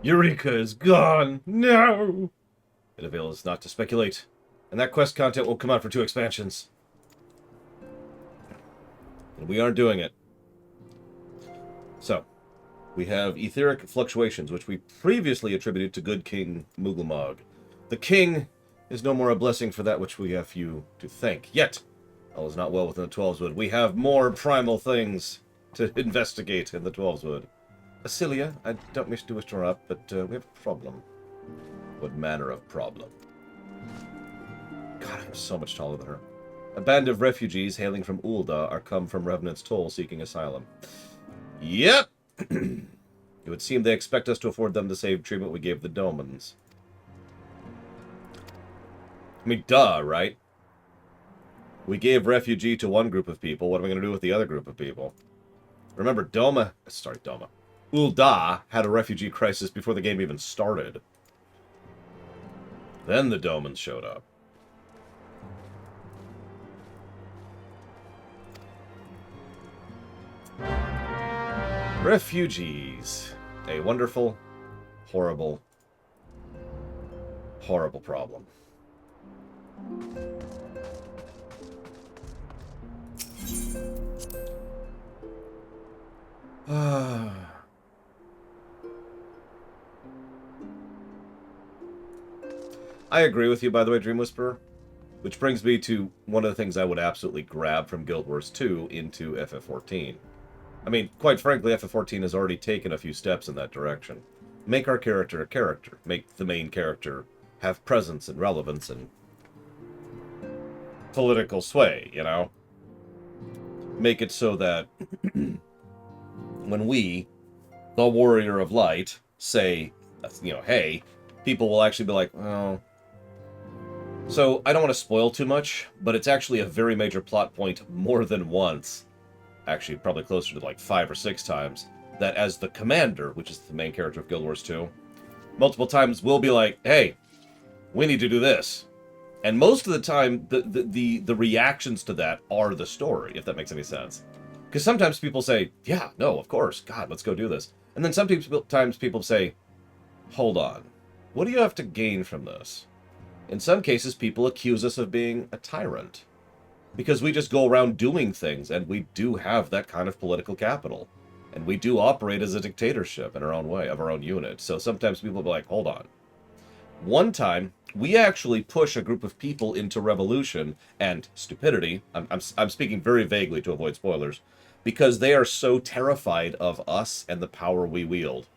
Eureka is gone! No! It avails not to speculate. And that quest content won't come out for 2 expansions. And we aren't doing it. So, we have etheric fluctuations, which we previously attributed to good King Mugglemog. The king is no more a blessing for that which we have you to thank. Yet, all is not well within the Twelveswood. We have more primal things to investigate in the Twelveswood. Acilia, I don't wish to interrupt, but we have a problem. What manner of problem? God, I'm so much taller than her. A band of refugees hailing from Ul'dah are come from Revenant's Toll seeking asylum. Yep! It would seem they expect us to afford them the same treatment we gave the Domans. I mean, duh, right? We gave refugee to one group of people. What are we going to do with the other group of people? Remember, Ul'dah had a refugee crisis before the game even started. Then the Domans showed up. Refugees. A wonderful, horrible, horrible problem. I agree with you, by the way, Dream Whisperer. Which brings me to one of the things I would absolutely grab from Guild Wars 2 into FF14. I mean, quite frankly, FF14 has already taken a few steps in that direction. Make our character a character. Make the main character have presence and relevance and political sway, you know? Make it so that when we, the Warrior of Light, say, you know, hey, people will actually be like, oh. So, I don't want to spoil too much, but it's actually a very major plot point more than once. Actually, probably closer to like 5 or 6 times, that as the commander, which is the main character of Guild Wars 2, multiple times we'll be like, hey, we need to do this. And most of the time, the reactions to that are the story, if that makes any sense. Because sometimes people say, yeah, no, of course, God, let's go do this. And then sometimes people say, hold on, what do you have to gain from this? In some cases, people accuse us of being a tyrant. Because we just go around doing things, and we do have that kind of political capital. And we do operate as a dictatorship in our own way, of our own unit. So sometimes people will be like, hold on. One time, we actually push a group of people into revolution and stupidity. I'm speaking very vaguely to avoid spoilers. Because they are so terrified of us and the power we wield.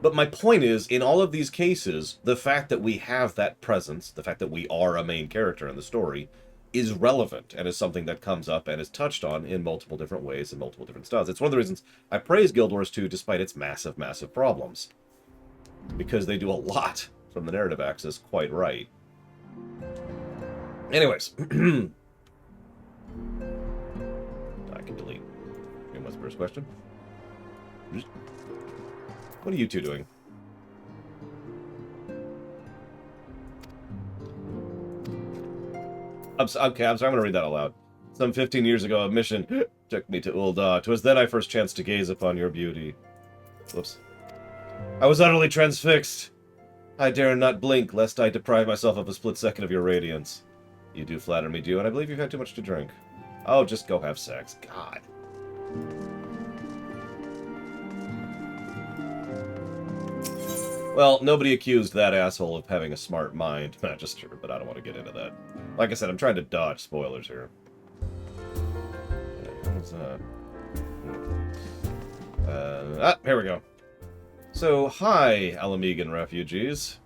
But my point is, in all of these cases, the fact that we have that presence, the fact that we are a main character in the story, is relevant and is something that comes up and is touched on in multiple different ways and multiple different styles. It's one of the reasons I praise Guild Wars 2 despite its massive, massive problems. Because they do a lot from the narrative axis quite right. Anyways. I can delete. Okay, what's the first question? What are you two doing? Okay, I'm sorry, I'm going to read that aloud. Some 15 years ago, a mission took me to Ul'dah. 'Twas then I first chanced to gaze upon your beauty. Whoops. I was utterly transfixed. I dare not blink, lest I deprive myself of a split second of your radiance. You do flatter me, do, and I believe you've had too much to drink. Oh, just go have sex. God. Well, nobody accused that asshole of having a smart mind. Not just true, but I don't want to get into that. Like I said, I'm trying to dodge spoilers here. What's that? Here we go. So, hi, Alamegan refugees.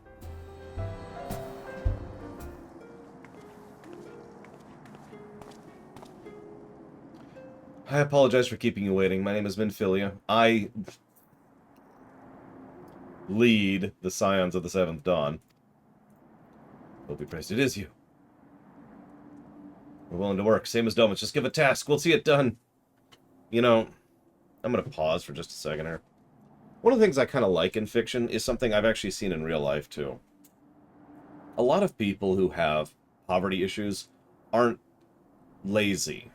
I apologize for keeping you waiting. My name is Minfilia. I lead the Scions of the Seventh Dawn. Will be praised. It is you. We're willing to work. Same as Domus. Just give a task. We'll see it done. You know, I'm going to pause for just a second here. One of the things I kind of like in fiction is something I've actually seen in real life, too. A lot of people who have poverty issues aren't lazy.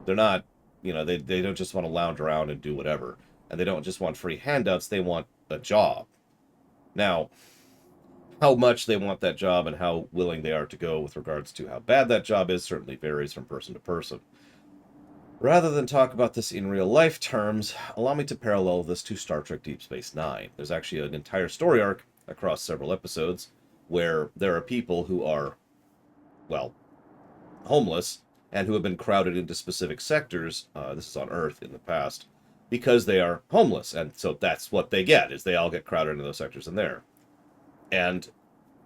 They're not, you know, they don't just want to lounge around and do whatever. And they don't just want free handouts, they want a job. Now, how much they want that job and how willing they are to go with regards to how bad that job is certainly varies from person to person. Rather than talk about this in real-life terms, allow me to parallel this to Star Trek Deep Space Nine. There's actually an entire story arc across several episodes where there are people who are, well, homeless and who have been crowded into specific sectors, this is on Earth in the past, because they are homeless. And so that's what they get, is they all get crowded into those sectors in there. And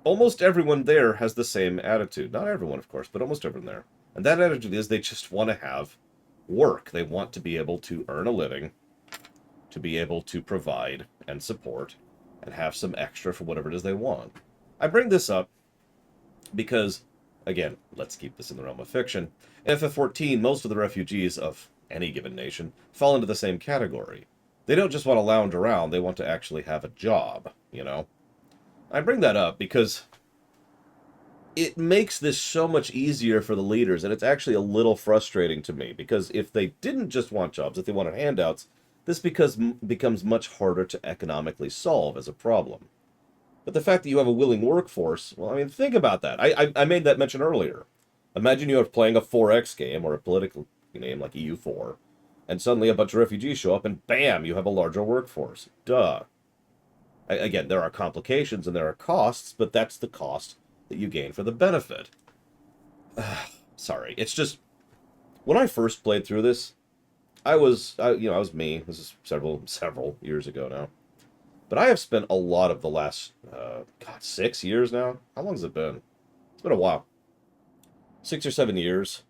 almost everyone there has the same attitude. Not everyone, of course, but almost everyone there. And that attitude is they just want to have work. They want to be able to earn a living, to be able to provide and support, and have some extra for whatever it is they want. I bring this up because, again, let's keep this in the realm of fiction. In FF14, most of the refugees of any given nation fall into the same category. They don't just want to lounge around, they want to actually have a job, you know? I bring that up because it makes this so much easier for the leaders, and it's actually a little frustrating to me, because if they didn't just want jobs, if they wanted handouts, this becomes much harder to economically solve as a problem. But the fact that you have a willing workforce, well, I mean, think about that. I made that mention earlier. Imagine you are playing a 4X game, or a political game like EU4, and suddenly a bunch of refugees show up, and bam, you have a larger workforce. Duh. Again, there are complications and there are costs, but that's the cost that you gain for the benefit. Sorry, it's just, when I first played through this, I was me. This is several years ago now. But I have spent a lot of the last, 6 years now? How long has it been? It's been a while. 6 or 7 years.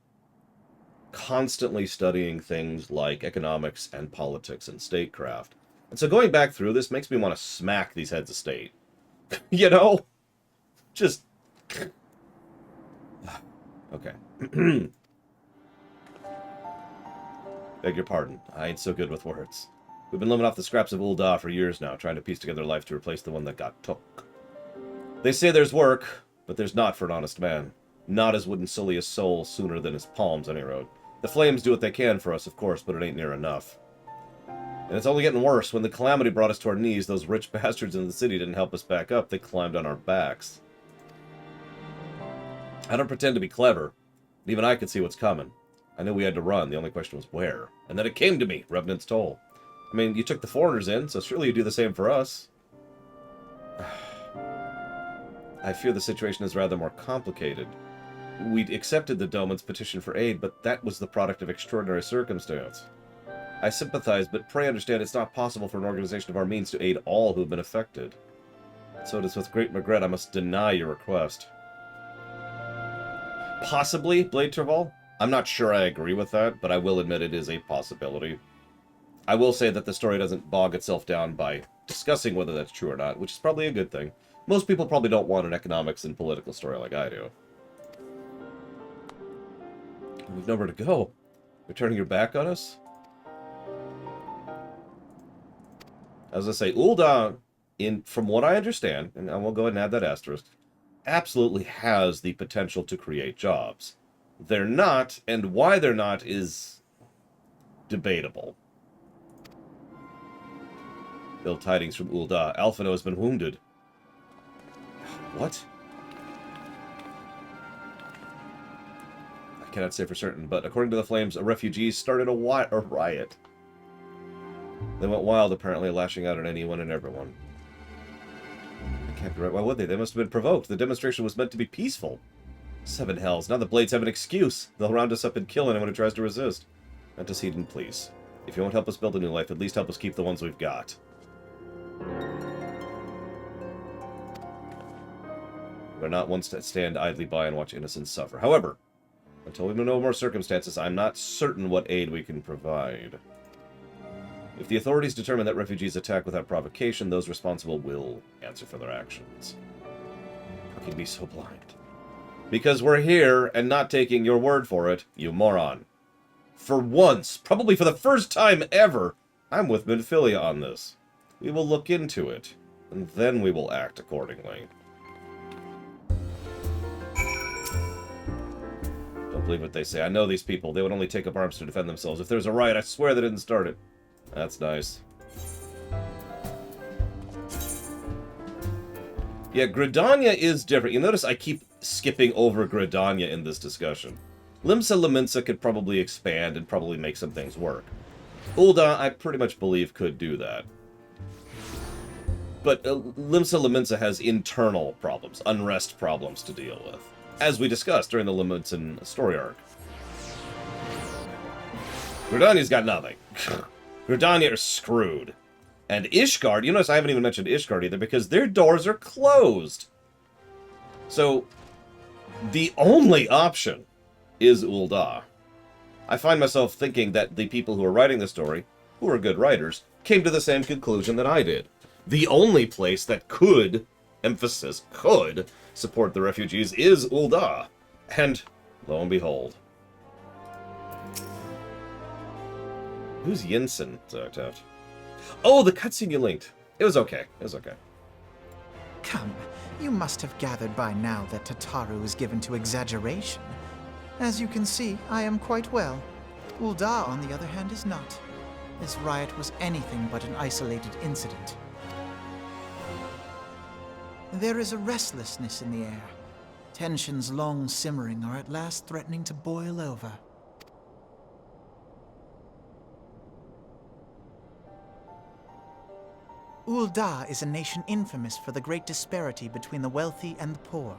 Constantly studying things like economics and politics and statecraft. And so going back through this makes me want to smack these heads of state. You know? Just... Okay. Beg your pardon. I ain't so good with words. We've been living off the scraps of Ul'dah for years now, trying to piece together life to replace the one that got took. They say there's work, but there's not for an honest man. Not as wouldn't sully his soul sooner than his palms, any road. The flames do what they can for us, of course, but it ain't near enough. And it's only getting worse. When the calamity brought us to our knees, those rich bastards in the city didn't help us back up. They climbed on our backs. I don't pretend to be clever. Even I could see what's coming. I knew we had to run. The only question was where. And then it came to me, Revenant's Toll. I mean, you took the foreigners in, so surely you do the same for us. I fear the situation is rather more complicated. We'd accepted the Doman's petition for aid, but that was the product of extraordinary circumstance. I sympathize, but pray understand it's not possible for an organization of our means to aid all who have been affected. So it is with great regret I must deny your request. Possibly, Blade Terval? I'm not sure I agree with that, but I will admit it is a possibility. I will say that the story doesn't bog itself down by discussing whether that's true or not, which is probably a good thing. Most people probably don't want an economics and political story like I do. We've nowhere to go. You're turning your back on us? As I say, Ul'dah, from what I understand, and I will go ahead and add that asterisk, absolutely has the potential to create jobs. They're not, and why they're not is debatable. Ill tidings from Ul'dah. Alphino has been wounded. What? I cannot say for certain, but according to the Flames, refugees started a riot. They went wild, apparently, lashing out at anyone and everyone. That can't be right. Why would they? They must have been provoked. The demonstration was meant to be peaceful. 7 hells. Now the Blades have an excuse. They'll round us up and kill anyone who tries to resist. Antecedent, please. If you won't help us build a new life, at least help us keep the ones we've got. We're not ones to stand idly by and watch innocents suffer. However, until we know more circumstances, I'm not certain what aid we can provide. If the authorities determine that refugees attack without provocation, those responsible will answer for their actions. How can you be so blind? Because we're here and not taking your word for it, you moron. For once, probably for the first time ever, I'm with Minfilia on this. We will look into it, and then we will act accordingly. Don't believe what they say. I know these people. They would only take up arms to defend themselves. If there's a riot, I swear they didn't start it. That's nice. Yeah, Gridania is different. You notice I keep skipping over Gridania in this discussion. Limsa Lominsa could probably expand and probably make some things work. Ul'dah, I pretty much believe, could do that. But Limsa Lominsa has internal problems, unrest problems to deal with, as we discussed during the Lominsan story arc. Gridania's got nothing. Gridania are screwed. And Ishgard, you notice I haven't even mentioned Ishgard either, because their doors are closed. So, the only option is Ul'dah. I find myself thinking that the people who are writing the story, who are good writers, came to the same conclusion that I did. The only place that could, emphasis, could, support the refugees is Ul'dah. And, lo and behold. Who's Yinsen? Oh, the cutscene you linked. It was okay. It was okay. Come, you must have gathered by now that Tataru is given to exaggeration. As you can see, I am quite well. Ul'dah, on the other hand, is not. This riot was anything but an isolated incident. There is a restlessness in the air. Tensions long simmering are at last threatening to boil over. Ul'dah is a nation infamous for the great disparity between the wealthy and the poor.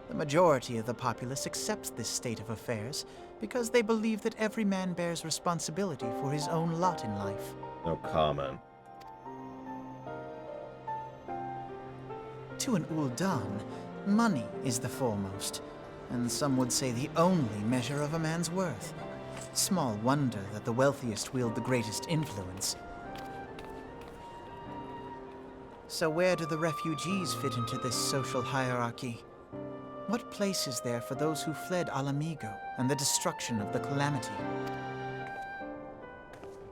The majority of the populace accepts this state of affairs because they believe that every man bears responsibility for his own lot in life. No comment. To an Ul'dan, money is the foremost, and some would say the only measure of a man's worth. Small wonder that the wealthiest wield the greatest influence. So where do the refugees fit into this social hierarchy? What place is there for those who fled Alamigo and the destruction of the Calamity?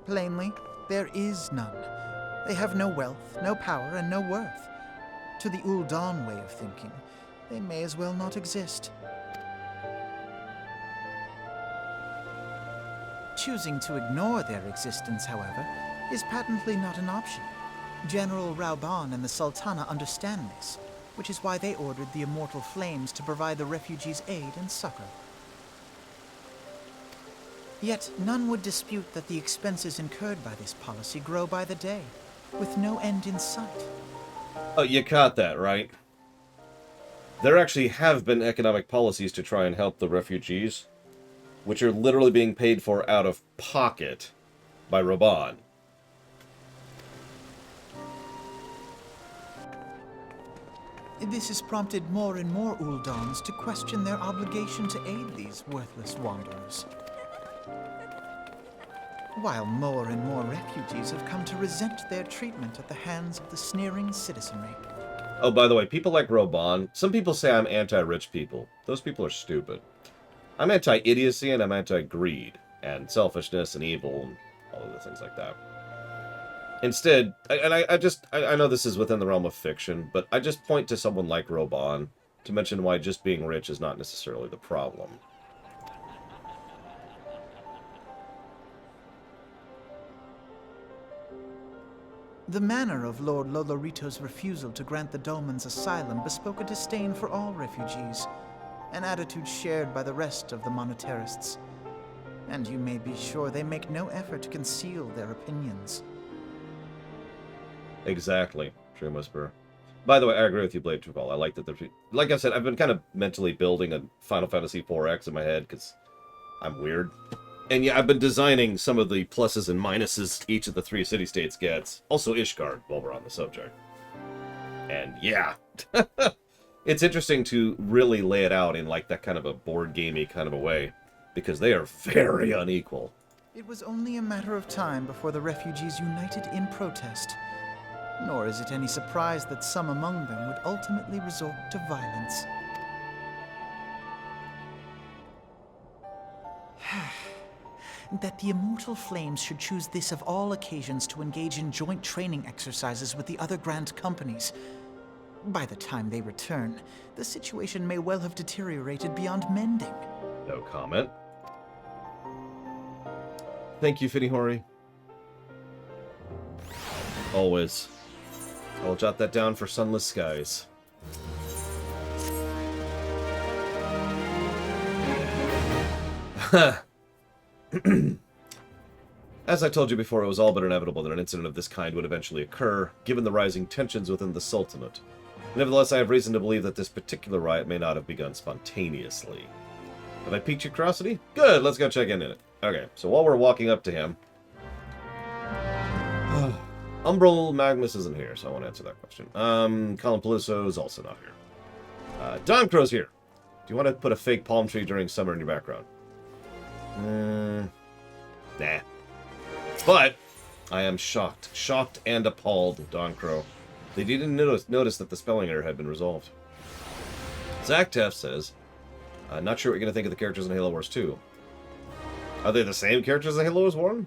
Plainly, there is none. They have no wealth, no power, and no worth. To the Ul'dan way of thinking, they may as well not exist. Choosing to ignore their existence, however, is patently not an option. General Rauban and the Sultana understand this, which is why they ordered the Immortal Flames to provide the refugees aid and succor. Yet none would dispute that the expenses incurred by this policy grow by the day, with no end in sight. Oh, you caught that, right? There actually have been economic policies to try and help the refugees, which are literally being paid for out of pocket by Rauban. This has prompted more and more Uldans to question their obligation to aid these worthless wanderers. While more and more refugees have come to resent their treatment at the hands of the sneering citizenry. Oh, by the way, people like Rauban, some people say I'm anti-rich people. Those people are stupid. I'm anti-idiocy and I'm anti-greed and selfishness and evil and all of the things like that. Instead, I know this is within the realm of fiction, but I just point to someone like Rauban to mention why just being rich is not necessarily the problem. The manner of Lord Lolorito's refusal to grant the Dolmens asylum bespoke a disdain for all refugees, an attitude shared by the rest of the monetarists. And you may be sure they make no effort to conceal their opinions. Exactly, Dream Whisperer. By the way, I agree with you, Blade Tribal. I like that like I said, I've been kind of mentally building a Final Fantasy IV-X in my head, because I'm weird. And yeah, I've been designing some of the pluses and minuses each of the 3 city-states gets. Also Ishgard, while we're on the subject. And yeah, it's interesting to really lay it out in like that kind of a board gamey kind of a way, because they are very unequal. It was only a matter of time before the refugees united in protest. Nor is it any surprise that some among them would ultimately resort to violence. That the Immortal Flames should choose this of all occasions to engage in joint training exercises with the other Grand Companies. By the time they return, the situation may well have deteriorated beyond mending. No comment. Thank you, Finihori. Always. I will jot that down for Sunless Skies. As I told you before, it was all but inevitable that an incident of this kind would eventually occur, given the rising tensions within the Sultanate. Nevertheless, I have reason to believe that this particular riot may not have begun spontaneously. Have I piqued your curiosity? Good, let's go check in it. Okay, so while we're walking up to him... Umbral Magnus isn't here, so I won't answer that question. Colin Peluso is also not here. Don Crow's here. Do you want to put a fake palm tree during summer in your background? Nah. But I am shocked. Shocked and appalled, Don Crow. They didn't notice that the spelling error had been resolved. Zach Teff says, not sure what you're going to think of the characters in Halo Wars 2. Are they the same characters in Halo Wars 1?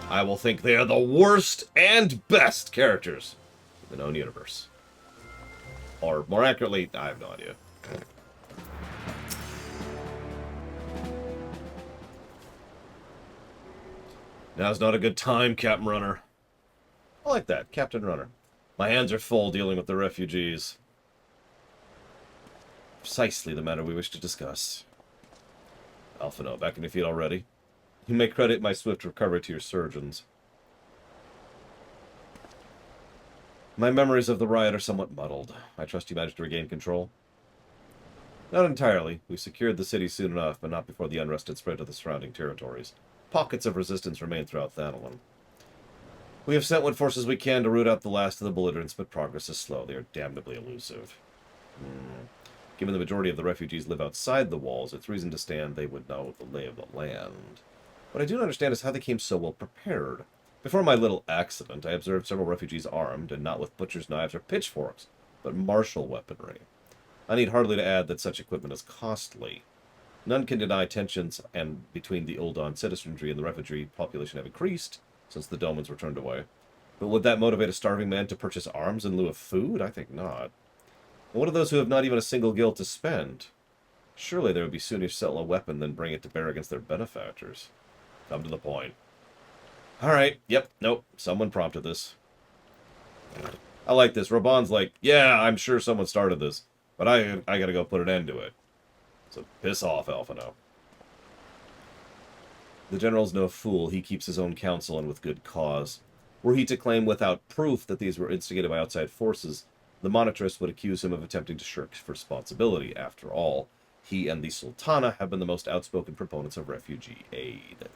I will think they are the worst and best characters in the known universe. Or, more accurately, I have no idea. Now's not a good time, Captain Runner. I like that, Captain Runner. My hands are full dealing with the refugees. Precisely the matter we wish to discuss. Alphino, back in your feet already? You may credit my swift recovery to your surgeons. My memories of the riot are somewhat muddled. I trust you managed to regain control? Not entirely. We secured the city soon enough, but not before the unrest had spread to the surrounding territories. Pockets of resistance remain throughout Thanalan. We have sent what forces we can to root out the last of the belligerents, but progress is slow. They are damnably elusive. Given the majority of the refugees live outside the walls, it's reason to stand they would know the lay of the land. What I do not understand is how they came so well prepared. Before my little accident, I observed several refugees armed, and not with butcher's knives or pitchforks, but martial weaponry. I need hardly to add that such equipment is costly. None can deny tensions between the Uldan citizenry and the refugee population have increased since the Domans were turned away. But would that motivate a starving man to purchase arms in lieu of food? I think not. And what of those who have not even a single guild to spend? Surely they would be sooner sell a weapon than bring it to bear against their benefactors. Come to the point. Alright, yep, nope, someone prompted this. I like this. Raban's like, yeah, I'm sure someone started this, but I gotta go put an end to it. So piss off, Alphino. The general's no fool. He keeps his own counsel, and with good cause. Were he to claim without proof that these were instigated by outside forces, the monetarist would accuse him of attempting to shirk responsibility. After all, he and the Sultana have been the most outspoken proponents of refugee aid.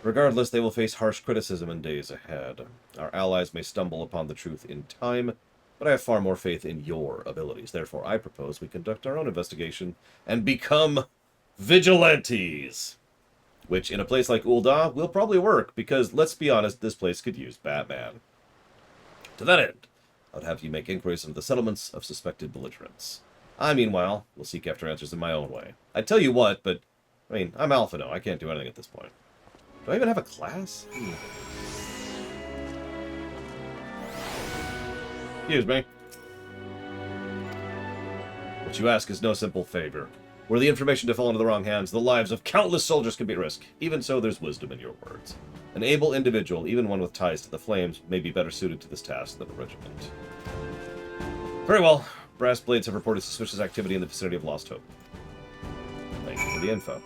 Regardless, they will face harsh criticism in days ahead. Our allies may stumble upon the truth in time, but I have far more faith in your abilities. Therefore, I propose we conduct our own investigation and become vigilantes. Which, in a place like Ul'dah, will probably work, because, let's be honest, this place could use Batman. To that end, I would have you make inquiries into the settlements of suspected belligerents. I, meanwhile, will seek after answers in my own way. I'd tell you what, but, I mean, I'm Alphino. I can't do anything at this point. Do I even have a class? Excuse me. What you ask is no simple favor. Were the information to fall into the wrong hands, the lives of countless soldiers could be at risk. Even so, there's wisdom in your words. An able individual, even one with ties to the flames, may be better suited to this task than a regiment. Very well. Brass Blades have reported suspicious activity in the vicinity of Lost Hope. Thank you for the info.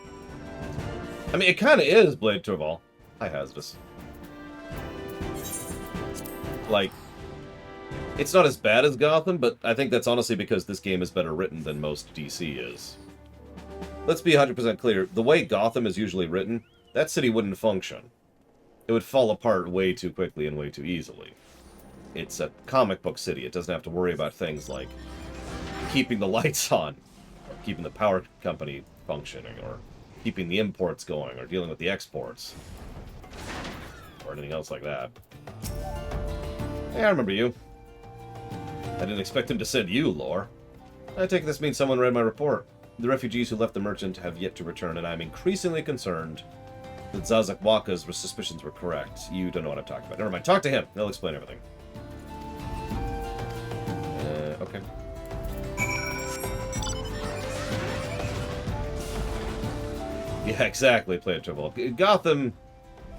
I mean, it kind of is Blade Torval. Hi, Hazardous. Like, it's not as bad as Gotham, but I think that's honestly because this game is better written than most DC is. Let's be 100% clear. The way Gotham is usually written, that city wouldn't function. It would fall apart way too quickly and way too easily. It's a comic book city. It doesn't have to worry about things like keeping the lights on, or keeping the power company functioning, or keeping the imports going, or dealing with the exports, or anything else like that. Hey, I remember you. I didn't expect him to send you, Lore. I take this means someone read my report. The refugees who left the merchant have yet to return, and I'm increasingly concerned that Zazak Waka's suspicions were correct. You don't know what I'm talking about. Never mind. Talk to him. He'll explain everything. Okay. Yeah, exactly, Play it Triple. Gotham,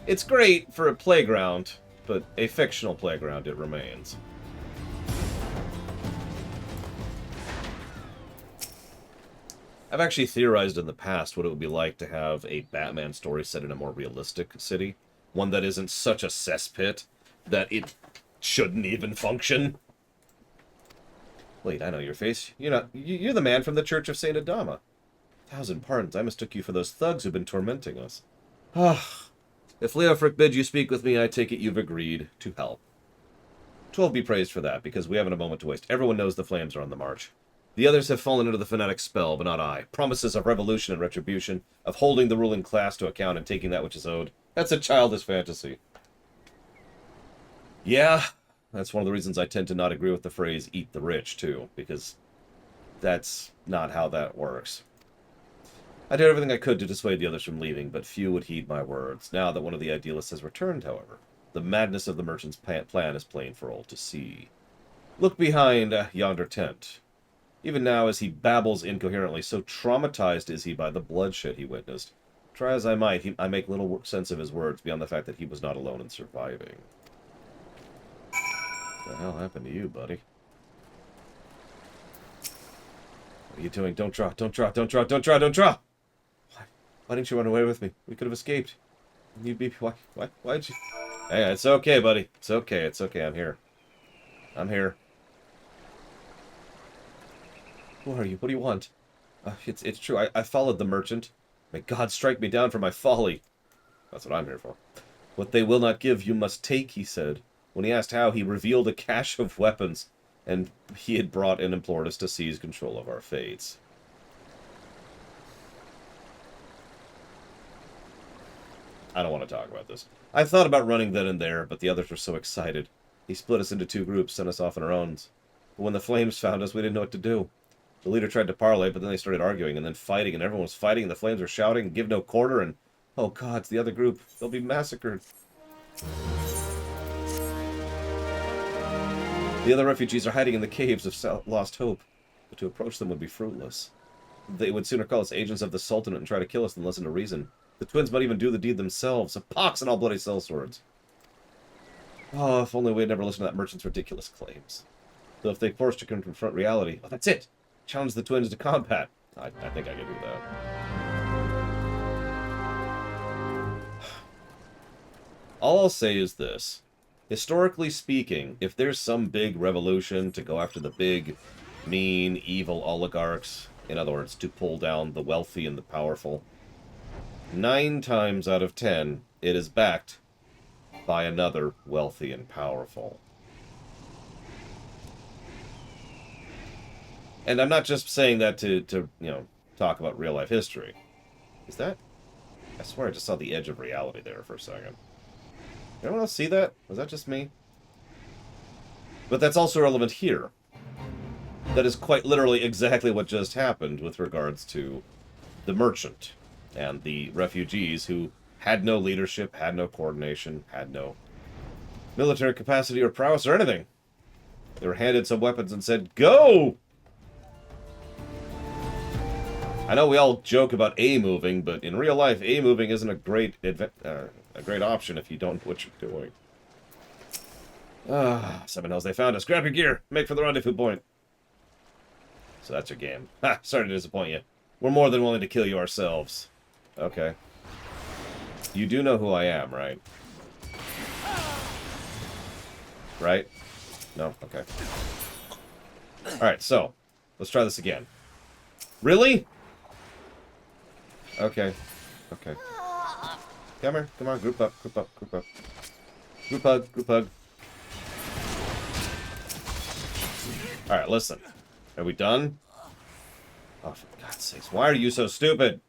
it's great for a playground, but a fictional playground it remains. I've actually theorized in the past what it would be like to have a Batman story set in a more realistic city. One that isn't such a cesspit that it shouldn't even function. Wait, I know your face. You're the man from the Church of Saint Adama. 1,000 pardons, I mistook you for those thugs who've been tormenting us. Ah, if Leofric bids you speak with me, I take it you've agreed to help. 12 be praised for that, because we haven't a moment to waste. Everyone knows the flames are on the march. The others have fallen into the fanatic spell, but not I. Promises of revolution and retribution, of holding the ruling class to account and taking that which is owed. That's a childish fantasy. Yeah, that's one of the reasons I tend to not agree with the phrase, eat the rich, too, because that's not how that works. I did everything I could to dissuade the others from leaving, but few would heed my words. Now that one of the idealists has returned, however, the madness of the merchant's plan is plain for all to see. Look behind yonder tent. Even now, as he babbles incoherently, so traumatized is he by the bloodshed he witnessed. Try as I might, I make little sense of his words beyond the fact that he was not alone in surviving. What the hell happened to you, buddy? What are you doing? Don't draw, don't draw, don't draw, don't draw, don't draw! Why didn't you run away with me? We could have escaped. You'd be... Why'd you... Hey, it's okay, buddy. It's okay, it's okay. I'm here. I'm here. Who are you? What do you want? It's true. I followed the merchant. May God strike me down for my folly. That's what I'm here for. What they will not give, you must take, he said. When he asked how, he revealed a cache of weapons, and he had brought and implored us to seize control of our fates. I don't want to talk about this. I thought about running then and there, but the others were so excited. He split us into 2 groups, sent us off on our own. But when the flames found us, we didn't know what to do. The leader tried to parley, but then they started arguing and then fighting, and everyone was fighting, and the flames were shouting, give no quarter, and... Oh god, it's the other group. They'll be massacred. The other refugees are hiding in the caves of Lost Hope, but to approach them would be fruitless. They would sooner call us agents of the Sultanate and try to kill us than listen to reason. The twins might even do the deed themselves. A pox and all bloody sellswords. Oh, if only we had never listened to that merchant's ridiculous claims. So if they forced to confront reality, oh, that's it! Challenge the twins to combat. I think I can do that. All I'll say is this. Historically speaking, if there's some big revolution to go after the big, mean, evil oligarchs, in other words, to pull down the wealthy and the powerful, 9 times out of 10, it is backed by another wealthy and powerful. And I'm not just saying that to talk about real-life history. Is that... I swear I just saw the edge of reality there for a second. Anyone else see that? Was that just me? But that's also relevant here. That is quite literally exactly what just happened with regards to the merchant and the refugees who had no leadership, had no coordination, had no military capacity or prowess or anything. They were handed some weapons and said, go! I know we all joke about A-moving, but in real life, A-moving isn't a great option if you don't know what you're doing. Seven Hills, they found us. Grab your gear. Make for the rendezvous point. So that's your game. Ha! Sorry to disappoint you. We're more than willing to kill you ourselves. Okay. You do know who I am, right? Right? No? Okay. Alright, so. Let's try this again. Really? Okay. Okay. Come here. Come on. Group up. Group up. Group up. Group hug. Group hug. Alright, listen. Are we done? Oh, for God's sakes. Why are you so stupid?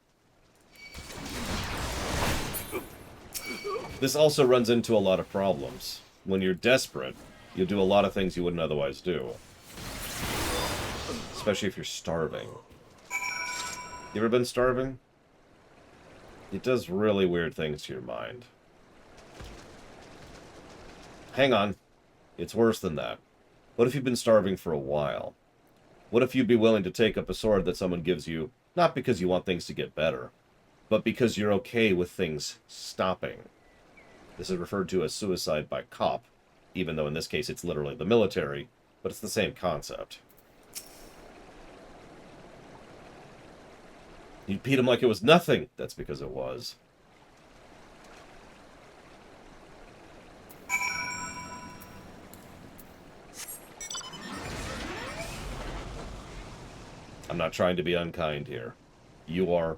This also runs into a lot of problems. When you're desperate, you'll do a lot of things you wouldn't otherwise do. Especially if you're starving. You ever been starving? It does really weird things to your mind. Hang on. It's worse than that. What if you've been starving for a while? What if you'd be willing to take up a sword that someone gives you, not because you want things to get better, but because you're okay with things stopping? This is referred to as suicide by cop, even though in this case it's literally the military, but it's the same concept. He beat him like it was nothing. That's because it was. I'm not trying to be unkind here. You are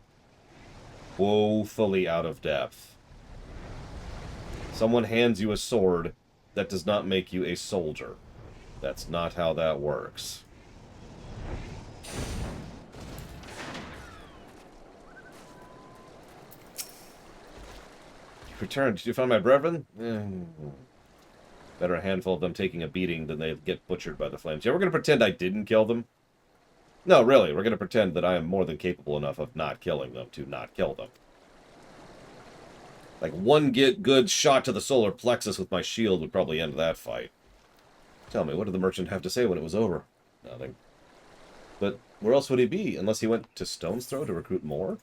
woefully out of depth. Someone hands you a sword, that does not make you a soldier. That's not how that works. Returned. Did you find my brethren? Better a handful of them taking a beating than they get butchered by the flames. Yeah, we're going to pretend I didn't kill them. No, really, we're going to pretend that I am more than capable enough of not killing them to not kill them. Like, one good shot to the solar plexus with my shield would probably end that fight. Tell me, what did the merchant have to say when it was over? Nothing. But where else would he be, unless he went to Stone's Throw to recruit more?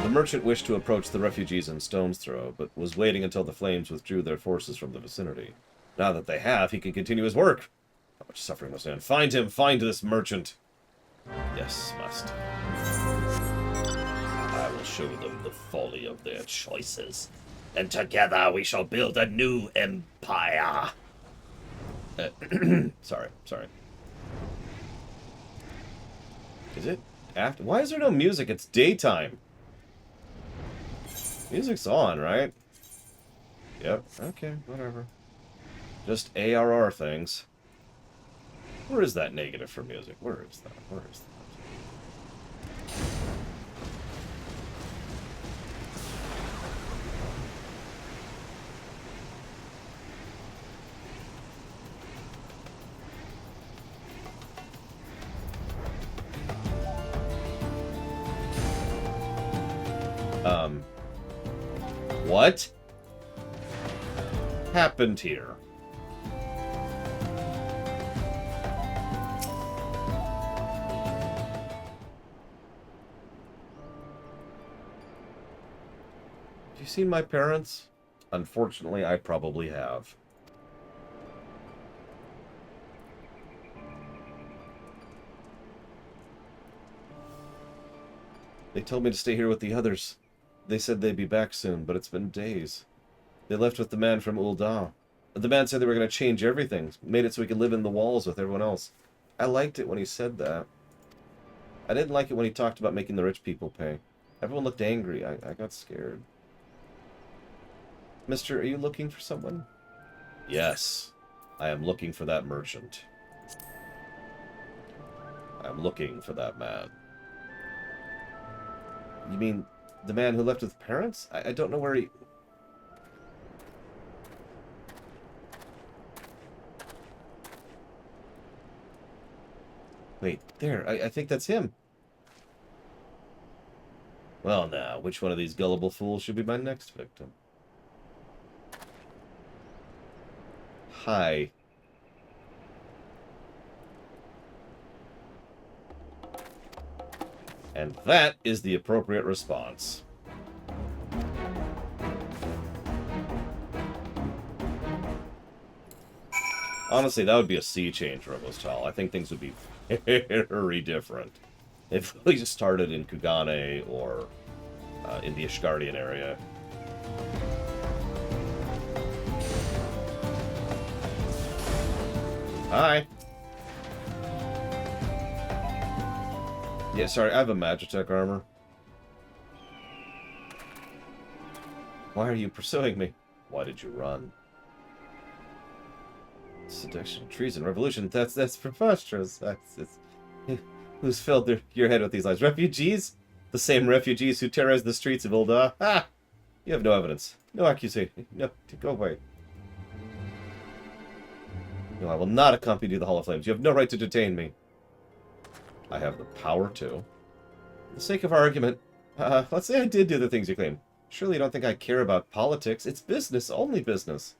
The merchant wished to approach the refugees in Stone's Throw, but was waiting until the flames withdrew their forces from the vicinity. Now that they have, he can continue his work. How much suffering must end? Find him! Find this merchant! Yes, must. I will show them the folly of their choices, and together we shall build a new empire. Sorry. Is it after? Why is there no music? It's daytime. Music's on, right? Yep. Okay, whatever. Just ARR things. Where is that negative for music? Where is that? Where is that? What happened here? Have you seen my parents? Unfortunately, I probably have. They told me to stay here with the others. They said they'd be back soon, but it's been days. They left with the man from Ul'dah. The man said they were going to change everything, made it so we could live in the walls with everyone else. I liked it when he said that. I didn't like it when he talked about making the rich people pay. Everyone looked angry. I got scared. Mister, are you looking for someone? Yes. I am looking for that merchant. I'm looking for that man. You mean the man who left with parents? I don't know where he... Wait, there. I think that's him. Well, now, which one of these gullible fools should be my next victim? Hi. And that is the appropriate response. Honestly, that would be a sea change for Rostal. I think things would be very different if we just started in Kugane or in the Ishgardian area. Hi. Yeah, sorry, I have a Magitech armor. Why are you pursuing me? Why did you run? Seduction, treason, revolution. That's preposterous. Who's filled your head with these lies? Refugees? The same refugees who terrorized the streets of Ul'dah? Ha! You have no evidence. No accusation. No, go away. No, I will not accompany you to the Hall of Flames. You have no right to detain me. I have the power to. For the sake of argument, let's say I did do the things you claim. Surely you don't think I care about politics. It's business, only business.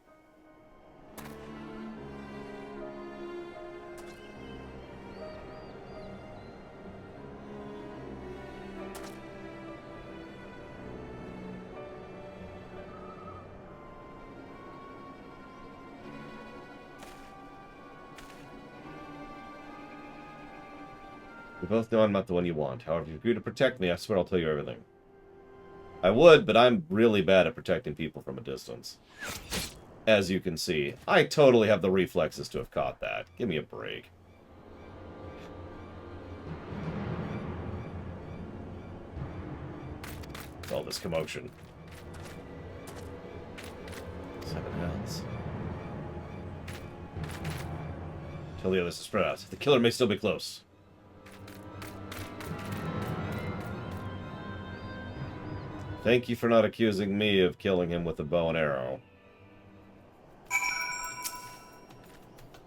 We both know I'm not the one you want. However, if you agree to protect me, I swear I'll tell you everything. I would, but I'm really bad at protecting people from a distance. As you can see, I totally have the reflexes to have caught that. Give me a break. All this commotion. 7 healths. Tell the others to spread out. The killer may still be close. Thank you for not accusing me of killing him with a bow and arrow.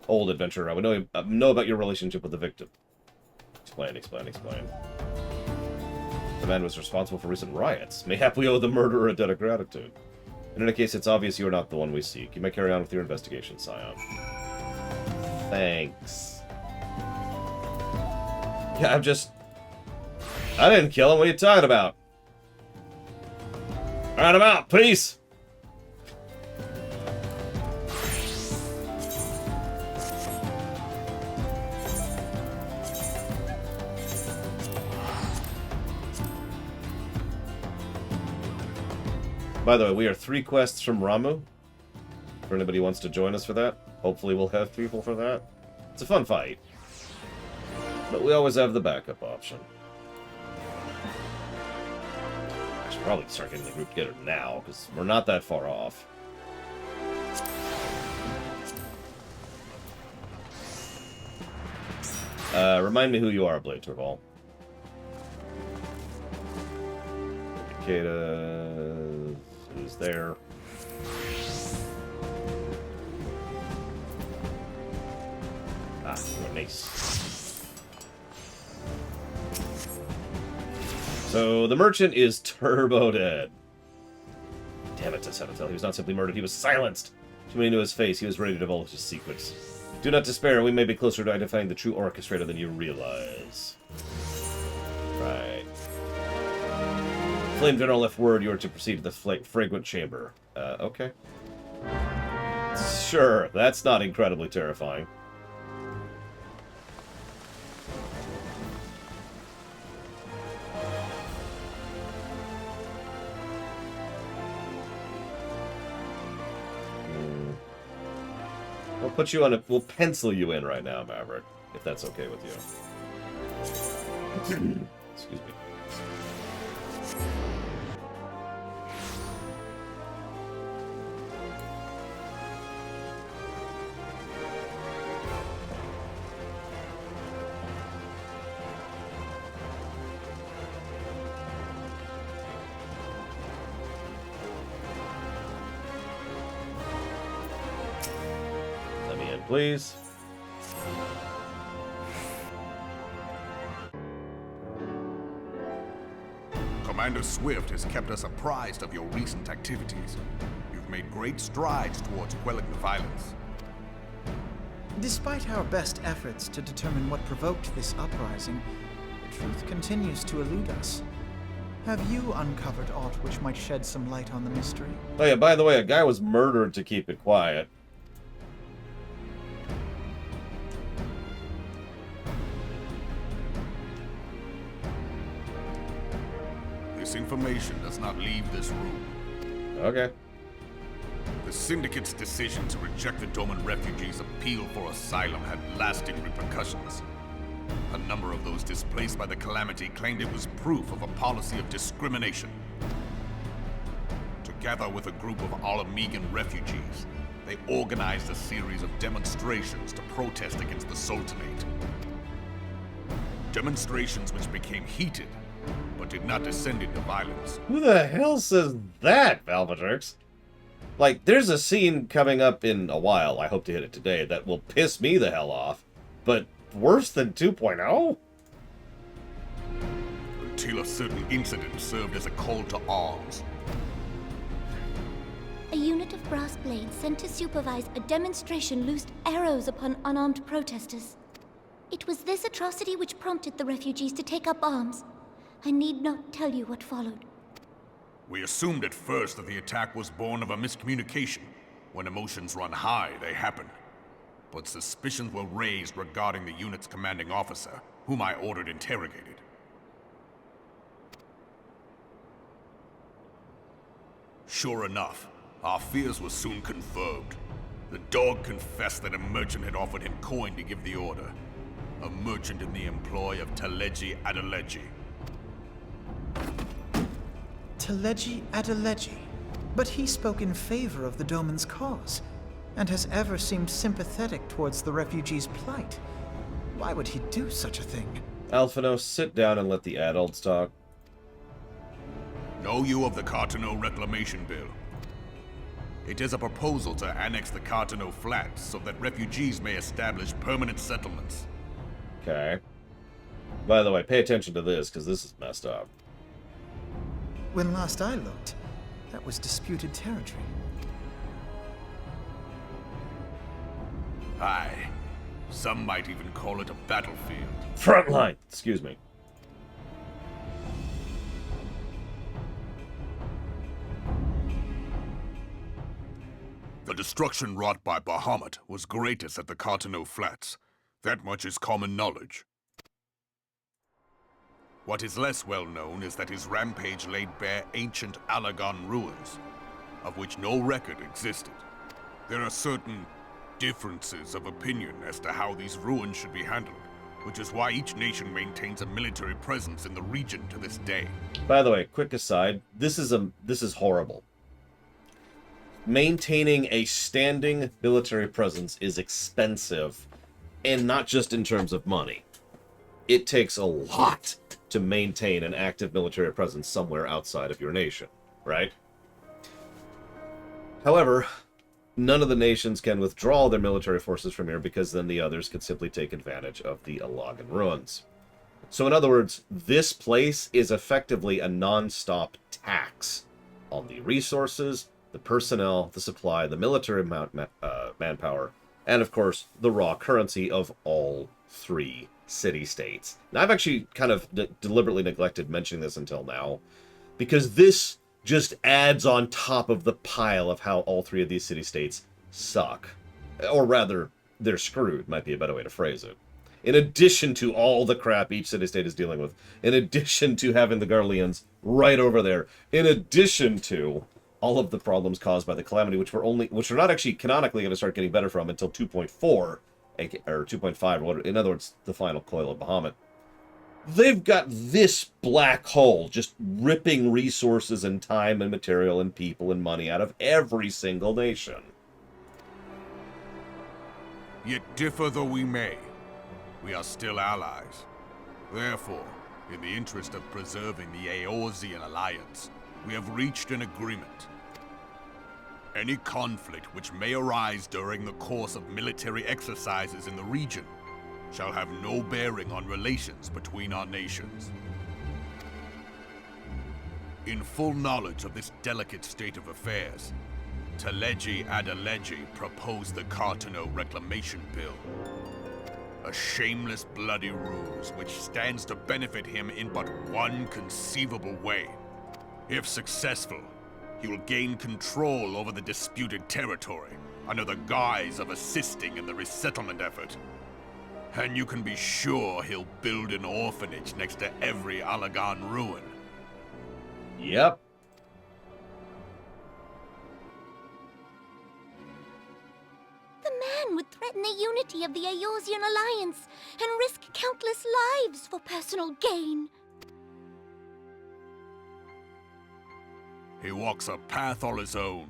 Old adventurer, I would know about your relationship with the victim. Explain, explain, explain. The man was responsible for recent riots. Mayhap we owe the murderer a debt of gratitude. In any case, it's obvious you are not the one we seek. You may carry on with your investigation, Scion. Thanks. Yeah, I didn't kill him. What are you talking about? Alright, I'm out. Peace! By the way, we are 3 quests from Ramuh. For anybody who wants to join us for that. Hopefully we'll have people for that. It's a fun fight. But we always have the backup option. I should probably start getting the group together now, because we're not that far off. Remind me who you are, Blade Torval. Cicada... Who's there? Ah, what nice. So, the merchant is turbo dead. Damn it, Tesseratel. He was not simply murdered, he was silenced. Too many knew his face, he was ready to divulge his secrets. Do not despair, we may be closer to identifying the true orchestrator than you realize. Right. Flame General left word you are to proceed to the fragrant chamber. Okay. Sure, that's not incredibly terrifying. We'll put you on a... We'll pencil you in right now, Maverick, if that's okay with you. Excuse me. Please. Commander Swift has kept us apprised of your recent activities. You've made great strides towards quelling the violence. Despite our best efforts to determine what provoked this uprising, the truth continues to elude us. Have you uncovered aught which might shed some light on the mystery? Oh yeah, by the way, a guy was murdered to keep it quiet. This information does not leave this room. Okay. The Syndicate's decision to reject the Doman refugees' appeal for asylum had lasting repercussions. A number of those displaced by the calamity claimed it was proof of a policy of discrimination. Together with a group of Alamegan refugees, they organized a series of demonstrations to protest against the Sultanate. Demonstrations which became heated, but did not descend into violence. Who the hell says that, Valvatrix? Like, there's a scene coming up in a while, I hope to hit it today, that will piss me the hell off. But worse than 2.0? Until a certain incident served as a call to arms. A unit of brass blades sent to supervise a demonstration loosed arrows upon unarmed protesters. It was this atrocity which prompted the refugees to take up arms. I need not tell you what followed. We assumed at first that the attack was born of a miscommunication. When emotions run high, they happen. But suspicions were raised regarding the unit's commanding officer, whom I ordered interrogated. Sure enough, our fears were soon confirmed. The dog confessed that a merchant had offered him coin to give the order. A merchant in the employ of Teleji Adeleji. Teleji Adeleji. But he spoke in favor of the Doman's cause, and has ever seemed sympathetic towards the refugees' plight. Why would he do such a thing? Alphino, sit down and let the adults talk. Know you of the Cartano Reclamation Bill? It is a proposal to annex the Cartano Flats so that refugees may establish permanent settlements. Okay. By the way, pay attention to this, because this is messed up. When last I looked, that was disputed territory. Aye. Some might even call it a battlefield. Frontline! Excuse me. The destruction wrought by Bahamut was greatest at the Cartano Flats. That much is common knowledge. What is less well known is that his rampage laid bare ancient Alagon ruins, of which no record existed. There are certain differences of opinion as to how these ruins should be handled, which is why each nation maintains a military presence in the region to this day. By the way, quick aside, this is horrible. Maintaining a standing military presence is expensive, and not just in terms of money. It takes a lot to maintain an active military presence somewhere outside of your nation, right? However, none of the nations can withdraw their military forces from here because then the others could simply take advantage of the Alagan ruins. So in other words, this place is effectively a non-stop tax on the resources, the personnel, the supply, the military manpower, and of course, the raw currency of all three city-states. Now, I've actually kind of deliberately neglected mentioning this until now, because this just adds on top of the pile of how all three of these city-states suck. Or rather, they're screwed, might be a better way to phrase it. In addition to all the crap each city-state is dealing with, in addition to having the Garleans right over there, in addition to all of the problems caused by the Calamity, which are not actually canonically going to start getting better from until 2.4, or 2.5, or in other words, the final coil of Bahamut. They've got this black hole just ripping resources and time and material and people and money out of every single nation. Yet differ though we may, we are still allies. Therefore, in the interest of preserving the Eorzean alliance, we have reached an agreement. Any conflict which may arise during the course of military exercises in the region shall have no bearing on relations between our nations. In full knowledge of this delicate state of affairs, Teleji Adeleji proposed the Cartano Reclamation Bill. A shameless bloody ruse which stands to benefit him in but one conceivable way. If successful, he will gain control over the disputed territory under the guise of assisting in the resettlement effort. And you can be sure he'll build an orphanage next to every Alagan ruin. Yep. The man would threaten the unity of the Eorzean alliance and risk countless lives for personal gain. He walks a path all his own,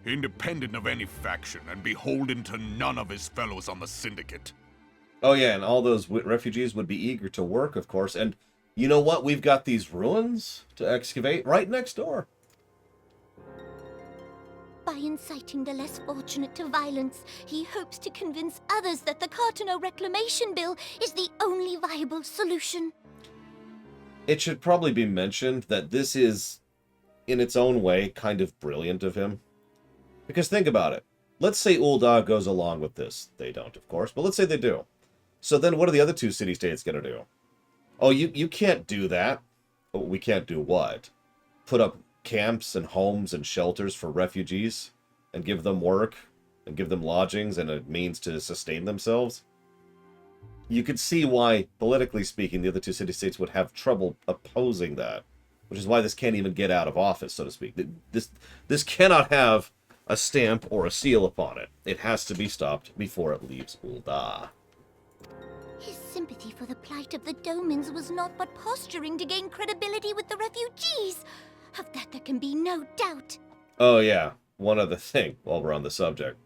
independent of any faction and beholden to none of his fellows on the Syndicate. Oh yeah, and all those refugees would be eager to work, of course. And you know what? We've got these ruins to excavate right next door. By inciting the less fortunate to violence, he hopes to convince others that the Cartano Reclamation Bill is the only viable solution. It should probably be mentioned that this is, in its own way, kind of brilliant of him. Because think about it. Let's say Ul'dah goes along with this. They don't, of course, but let's say they do. So then what are the other two city-states going to do? Oh, you can't do that. Oh, we can't do what? Put up camps and homes and shelters for refugees and give them work and give them lodgings and a means to sustain themselves? you could see why, politically speaking, the other two city-states would have trouble opposing that, which is why this can't even get out of office, so to speak. This cannot have a stamp or a seal upon it. It has to be stopped before it leaves Ul'dah. His sympathy for the plight of the Domans was not but posturing to gain credibility with the refugees. Of that there can be no doubt. Oh yeah, one other thing while we're on the subject.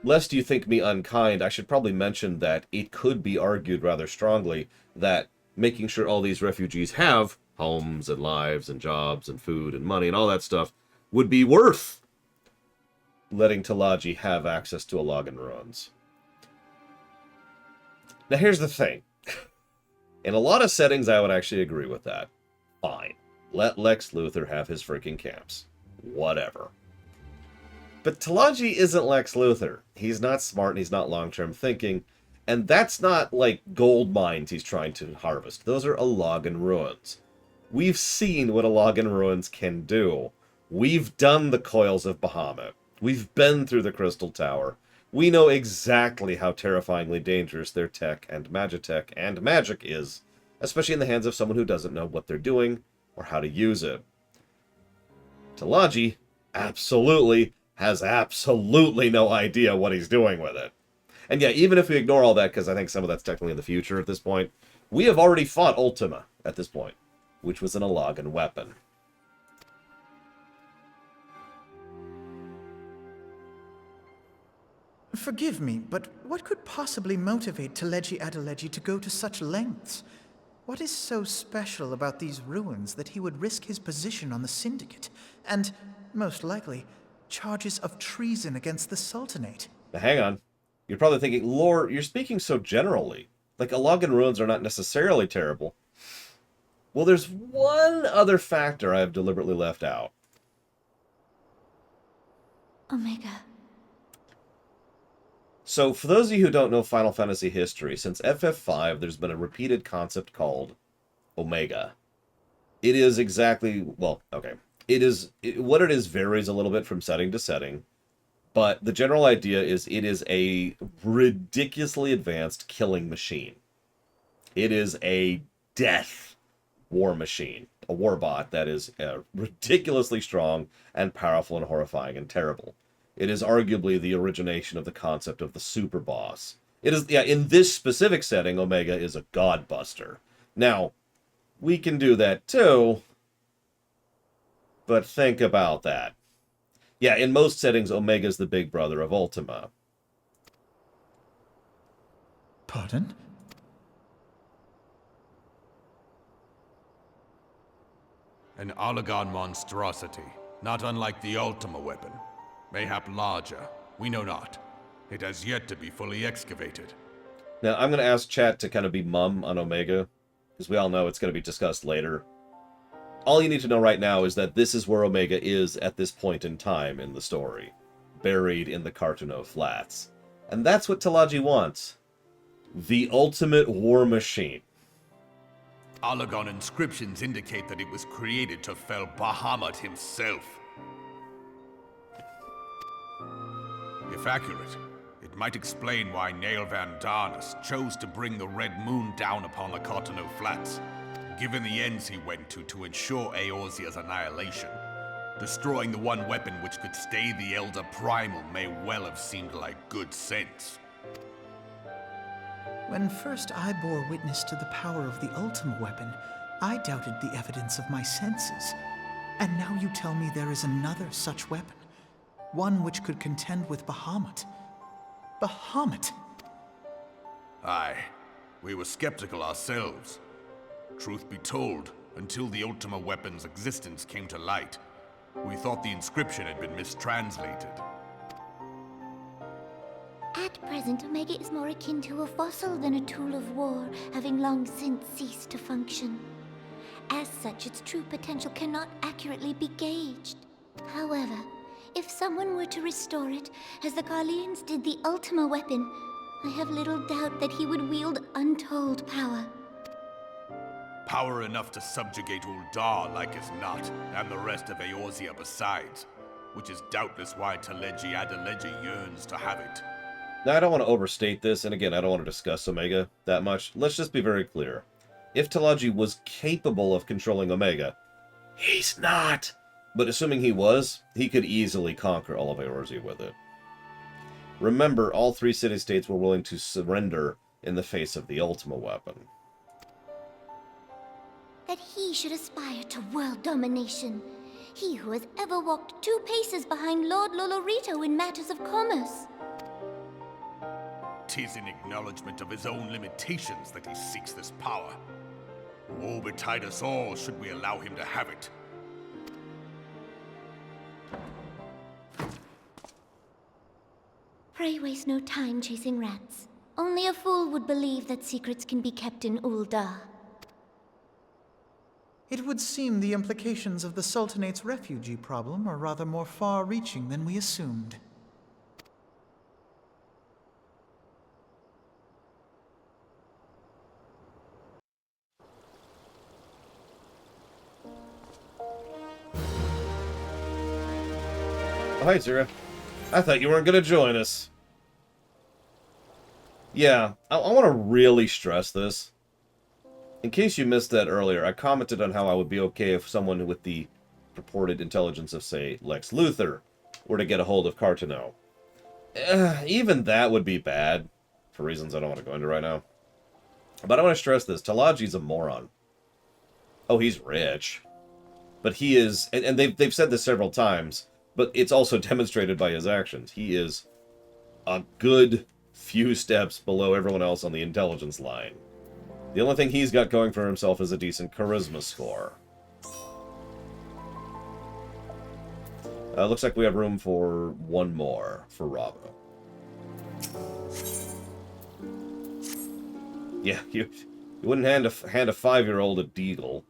Lest you think me unkind, I should probably mention that it could be argued rather strongly that making sure all these refugees have homes and lives and jobs and food and money and all that stuff would be worth letting Talaji have access to Alagan ruins. Now here's the thing. In a lot of settings, I would actually agree with that. Fine. Let Lex Luthor have his freaking camps. Whatever. But Talaji isn't Lex Luthor. He's not smart and he's not long-term thinking. And that's not like gold mines he's trying to harvest. Those are Alagan ruins. We've seen what Alagan ruins can do. We've done the coils of Bahamut. We've been through the Crystal Tower. We know exactly how terrifyingly dangerous their tech and magitech and magic is, especially in the hands of someone who doesn't know what they're doing or how to use it. Talaji has absolutely no idea what he's doing with it. And yeah, even if we ignore all that, because I think some of that's technically in the future at this point, we have already fought Ultima at this point, which was an Alagan weapon. Forgive me, but what could possibly motivate Teleji Adeleji to go to such lengths? What is so special about these ruins that he would risk his position on the Syndicate, and, most likely, charges of treason against the Sultanate? Now hang on. You're probably thinking, Lore, you're speaking so generally. Like, Alagan ruins are not necessarily terrible. Well, there's one other factor I have deliberately left out. Omega. So, for those of you who don't know Final Fantasy history, since FF5, there's been a repeated concept called Omega. It is exactly, well, okay. What it is varies a little bit from setting to setting, but the general idea is it is a ridiculously advanced killing machine. It is a death war machine, a warbot that is ridiculously strong and powerful and horrifying and terrible. It is arguably the origination of the concept of the super boss. It is, yeah, in this specific setting, Omega is a godbuster. Now, we can do that too, but think about that. Yeah, in most settings, Omega's the big brother of Ultima. Pardon? An Alagan monstrosity, not unlike the Ultima weapon. Mayhap larger, we know not. It has yet to be fully excavated. Now, I'm going to ask chat to kind of be mum on Omega, because we all know it's going to be discussed later. All you need to know right now is that this is where Omega is at this point in time in the story, buried in the Cartono Flats. And that's what Talaji wants. The ultimate war machine. Alagan inscriptions indicate that it was created to fell Bahamut himself. If accurate, it might explain why Nail Van Darnus chose to bring the Red Moon down upon the Cartono Flats, given the ends he went to ensure Eorzea's annihilation. Destroying the one weapon which could stay the Elder Primal may well have seemed like good sense. When first I bore witness to the power of the Ultima weapon, I doubted the evidence of my senses. And now you tell me there is another such weapon. One which could contend with Bahamut. Bahamut! Aye, we were skeptical ourselves. Truth be told, until the Ultima weapon's existence came to light, we thought the inscription had been mistranslated. At present, Omega is more akin to a fossil than a tool of war, having long since ceased to function. As such, its true potential cannot accurately be gauged. However, if someone were to restore it, as the Garleans did the Ultima weapon, I have little doubt that he would wield untold power. Power enough to subjugate Ul'dah like as not, and the rest of Eorzea besides, which is doubtless why Teleji Adeleji yearns to have it. Now, I don't want to overstate this, and again, I don't want to discuss Omega that much. Let's just be very clear. If Talaji was capable of controlling Omega, he's not! But assuming he was, he could easily conquer all of Eorzea with it. Remember, all 3 city-states were willing to surrender in the face of the Ultima weapon. That he should aspire to world domination. He who has ever walked 2 paces behind Lord Lolorito in matters of commerce. 'Tis in acknowledgement of his own limitations that he seeks this power. Woe betide us all should we allow him to have it. Pray waste no time chasing rats. Only a fool would believe that secrets can be kept in Ul'dah. It would seem the implications of the Sultanate's refugee problem are rather more far-reaching than we assumed. Oh, hi, Zira. I thought you weren't going to join us. Yeah, I want to really stress this. In case you missed that earlier, I commented on how I would be okay if someone with the purported intelligence of, say, Lex Luthor were to get a hold of Cartano. Even that would be bad, for reasons I don't want to go into right now. But I want to stress this. Talaji's a moron. Oh, he's rich. But he is, and they've said this several times, but it's also demonstrated by his actions. He is a good few steps below everyone else on the intelligence line. The only thing he's got going for himself is a decent charisma score. Looks like we have room for one more for Ramuh. Yeah, you wouldn't hand a 5-year-old a deagle.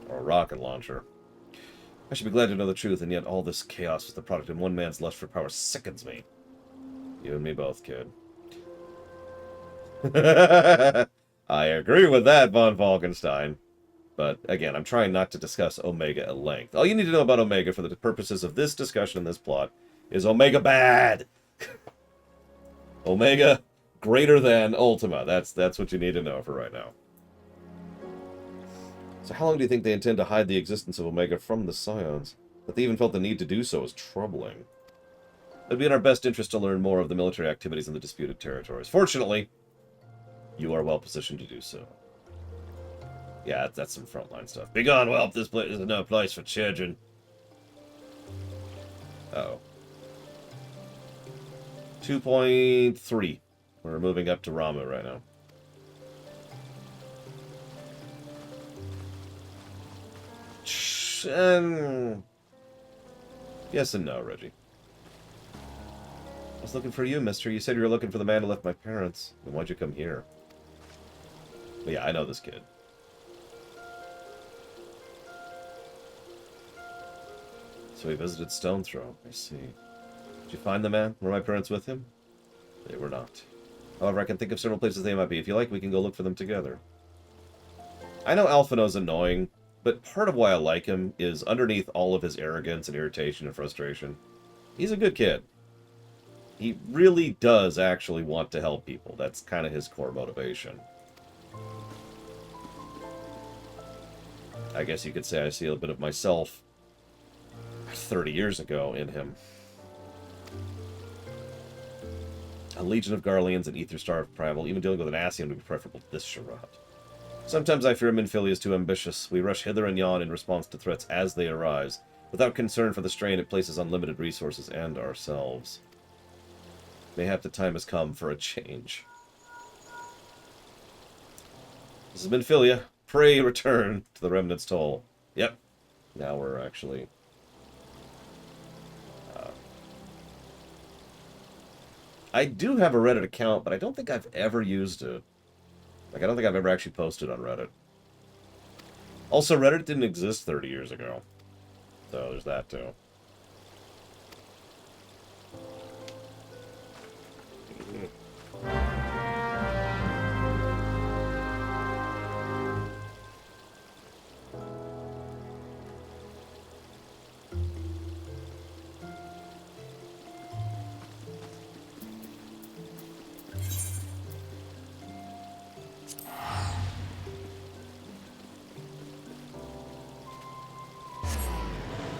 Or a rocket launcher. I should be glad to know the truth, and yet all this chaos is the product of one man's lust for power sickens me. You and me both, kid. I agree with that, von Falkenstein. But, again, I'm trying not to discuss Omega at length. All you need to know about Omega for the purposes of this discussion and this plot is Omega bad! Omega greater than Ultima. That's what you need to know for right now. So how long do you think they intend to hide the existence of Omega from the Scions? That they even felt the need to do so is troubling. It would be in our best interest to learn more of the military activities in the disputed territories. Fortunately, you are well positioned to do so. Yeah, that's some frontline stuff. Begone, whelp! This place is no place for children. Uh-oh. 2.3. We're moving up to Ramuh right now. Yes and no, Reggie. I was looking for you, mister. You said you were looking for the man who left my parents. Then why'd you come here? But yeah, I know this kid. So he visited Stone Throw. I see. Did you find the man? Were my parents with him? They were not. However, I can think of several places they might be. If you like, we can go look for them together. I know Alphino's annoying, but part of why I like him is underneath all of his arrogance and irritation and frustration, he's a good kid. He really does actually want to help people. That's kind of his core motivation. I guess you could say I see a bit of myself 30 years ago in him. A legion of Garleans and Ether Star of Primal, even dealing with an Ascian would be preferable to this charade. Sometimes I fear Minfilia is too ambitious. We rush hither and yon in response to threats as they arise, without concern for the strain it places on limited resources and ourselves. Mayhap the time has come for a change. This is Minfilia. Pray return to the Remnant's Toll. Yep. Now we're actually... I do have a Reddit account, but I don't think I've ever used it. Like, I don't think I've ever actually posted on Reddit. Also, Reddit didn't exist 30 years ago. So, there's that, too.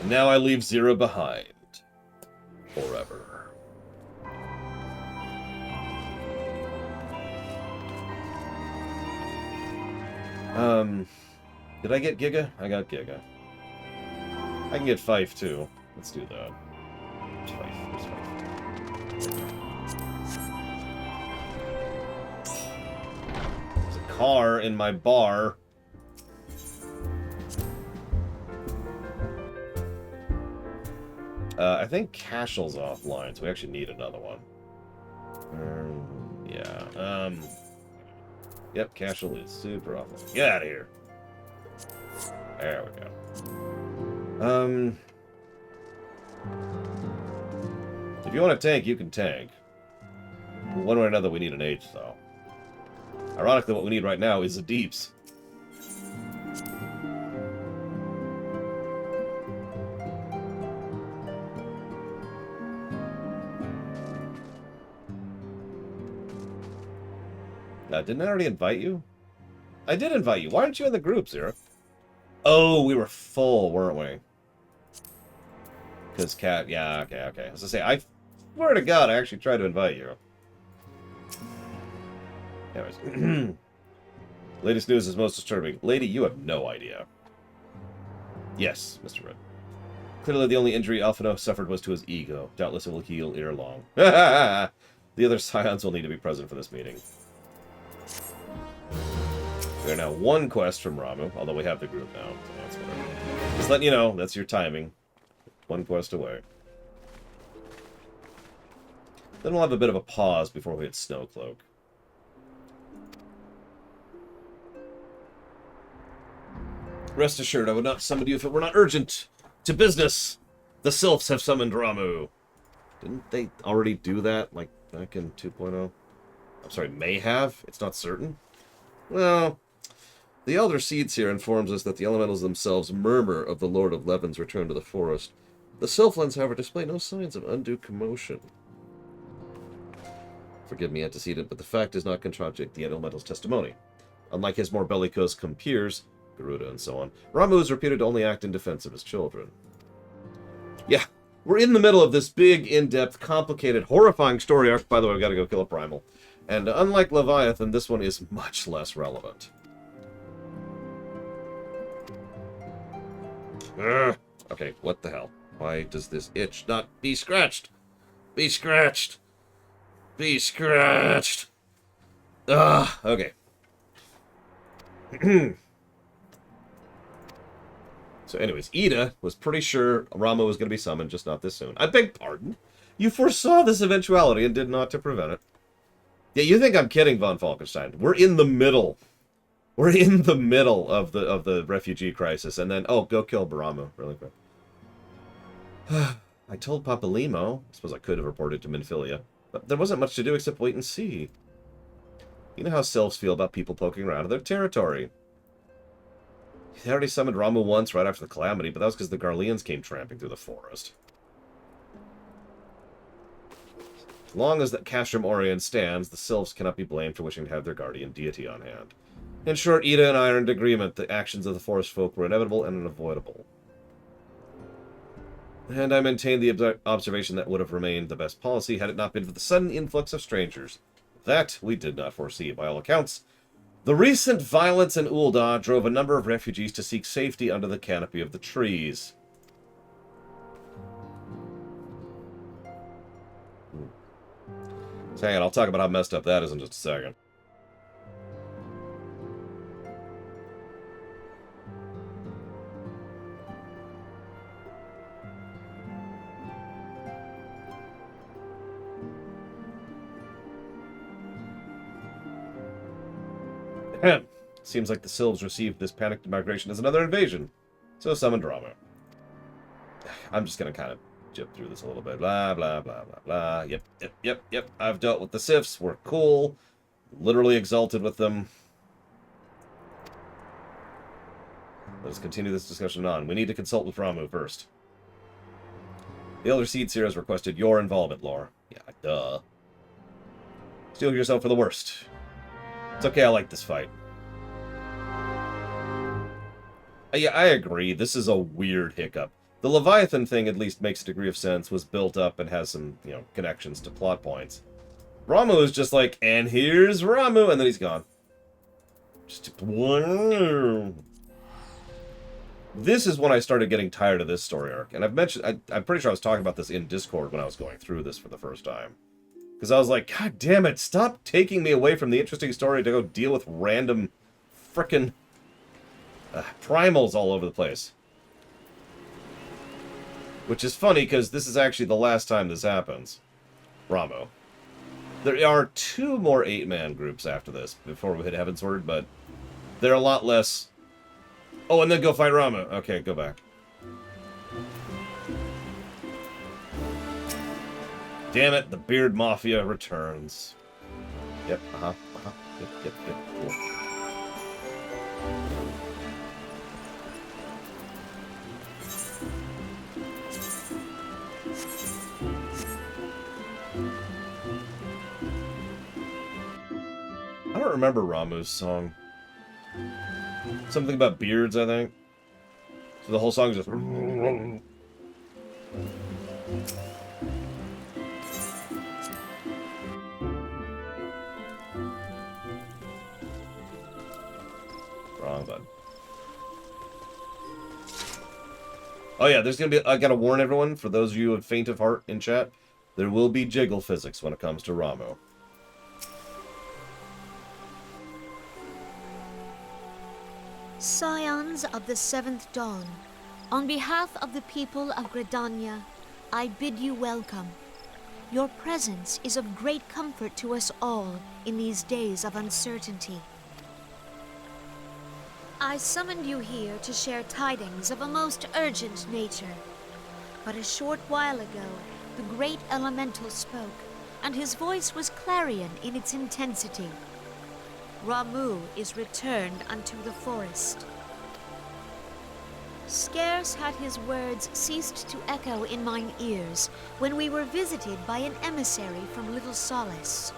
And now I leave Zero behind. Forever. Did I get Giga? I got Giga. I can get Fife, too. Let's do that. Where's Fife? Where's Fife? There's a car in my bar. I think Cashel's offline, so we actually need another one. Yeah. Yep, Cashel is super offline. Get out of here. There we go. If you want to tank, you can tank. One way or another, we need an H, though. Ironically, what we need right now is the deeps. Didn't I already invite you? I did invite you. Why aren't you in the group, Zero? Oh, we were full, weren't we? Because Cat... Yeah, okay. I was going to say, I swear to God, I actually tried to invite you. Anyways. Latest news is most disturbing. Lady, you have no idea. Yes, Mr. Red. Clearly the only injury Alphino suffered was to his ego. Doubtless it will heal ere long. The other scions will need to be present for this meeting. We are now one quest from Ramuh, although we have the group now. So that's whatever. Just letting you know, that's your timing. One quest away. Then we'll have a bit of a pause before we hit Snowcloak. Rest assured, I would not summon you if it were not urgent. To business! The Sylphs have summoned Ramuh. Didn't they already do that, like, back in 2.0? I'm sorry, may have? It's not certain? Well, the Elder Seeds here informs us that the elementals themselves murmur of the Lord of Levin's return to the forest. The Sylphlings, however, display no signs of undue commotion. Forgive me, antecedent, but the fact does not contradict the elemental's testimony. Unlike his more bellicose compeers, Garuda and so on, Ramuh is reputed to only act in defense of his children. Yeah, we're in the middle of this big, in-depth, complicated, horrifying story arc. By the way, I've got to go kill a primal. And unlike Leviathan, this one is much less relevant. Okay, what the hell? Why does this itch not be scratched? Be scratched! Be scratched! Okay. So anyways, Ida was pretty sure Ramuh was going to be summoned, just not this soon. I beg pardon? You foresaw this eventuality and did not to prevent it. Yeah, you think I'm kidding, Von Falkenstein. We're in the middle. We're in the middle of the refugee crisis, and then, oh, go kill Ramuh really quick. I told Papa Limo. I suppose I could have reported to Minfilia, but there wasn't much to do except wait and see. You know how Sylphs feel about people poking around in their territory. They already summoned Ramuh once right after the Calamity, but that was because the Garleans came tramping through the forest. As long as that Castrum Orient stands, the Sylphs cannot be blamed for wishing to have their guardian deity on hand. In short, Ida and I are in agreement. The actions of the forest folk were inevitable and unavoidable. And I maintain the observation that would have remained the best policy had it not been for the sudden influx of strangers. That we did not foresee, by all accounts. The recent violence in Ul'dah drove a number of refugees to seek safety under the canopy of the trees. So hang on, I'll talk about how messed up that is in just a second. Seems like the Sylphs received this panicked migration as another invasion, so summoned Ramuh. I'm just gonna kind of jump through this a little bit. Blah, blah, blah, blah, blah. Yep. I've dealt with the Sylphs. We're cool. Literally exalted with them. Let us continue this discussion on. We need to consult with Ramuh first. The Elder Seeds here has requested your involvement, Lore. Yeah, duh. Steel yourself for the worst. It's okay, I like this fight. Yeah, I agree. This is a weird hiccup. The Leviathan thing at least makes a degree of sense, was built up and has some, you know, connections to plot points. Ramuh is just like, and here's Ramuh, and then he's gone. Just this is when I started getting tired of this story arc. And I've mentioned, I'm pretty sure I was talking about this in Discord when I was going through this for the first time. Because I was like, God damn it, stop taking me away from the interesting story to go deal with random frickin' primals all over the place. Which is funny, because this is actually the last time this happens. Ramuh. There are 2 more 8-man groups after this, before we hit Heavensward, but they're a lot less... Oh, and then go fight Ramuh. Okay, go back. Damn it, the Beard Mafia returns. Yep, Yep, cool. I don't remember Ramuh's song. Something about beards, I think. So the whole song is just... Wrong button. Oh yeah, there's gonna be... I gotta warn everyone, for those of you with faint of heart in chat, there will be jiggle physics when it comes to Ramuh. Scions of the 7th Dawn, on behalf of the people of Gridania, I bid you welcome. Your presence is of great comfort to us all in these days of uncertainty. I summoned you here to share tidings of a most urgent nature. But a short while ago, the great elemental spoke, and his voice was clarion in its intensity. Ramuh is returned unto the forest. Scarce had his words ceased to echo in mine ears when we were visited by an emissary from Little Solace.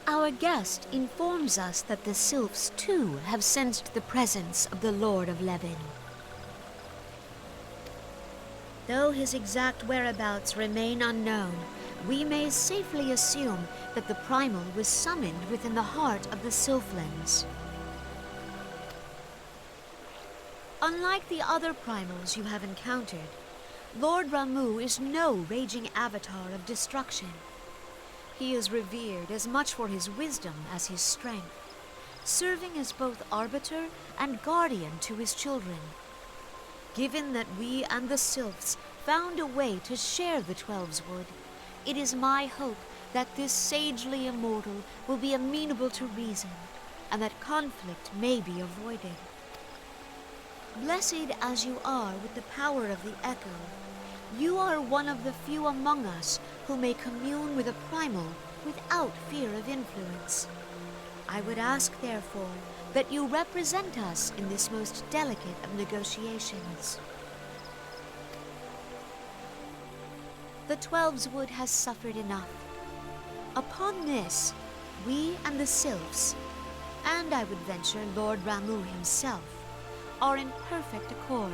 Our guest informs us that the sylphs too have sensed the presence of the Lord of Levin. Though his exact whereabouts remain unknown, we may safely assume that the primal was summoned within the heart of the Sylphlands. Unlike the other primals you have encountered, Lord Ramuh is no raging avatar of destruction. He is revered as much for his wisdom as his strength, serving as both arbiter and guardian to his children. Given that we and the Sylphs found a way to share the Twelves Wood, it is my hope that this sagely immortal will be amenable to reason, and that conflict may be avoided. Blessed as you are with the power of the Echo, you are one of the few among us who may commune with a primal without fear of influence. I would ask, therefore, that you represent us in this most delicate of negotiations. The Twelves Wood has suffered enough. Upon this, we and the Sylphs, and I would venture Lord Ramuh himself, are in perfect accord.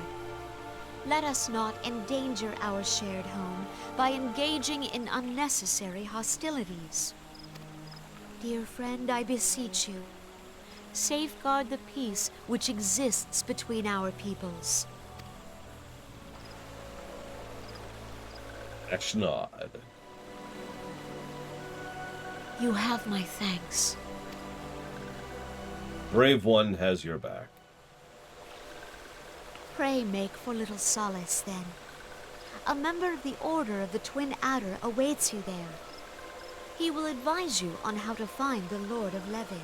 Let us not endanger our shared home by engaging in unnecessary hostilities. Dear friend, I beseech you, safeguard the peace which exists between our peoples. Ashnod. You have my thanks. Brave one has your back. Pray make for Little Solace, then. A member of the Order of the Twin Adder awaits you there. He will advise you on how to find the Lord of Levin.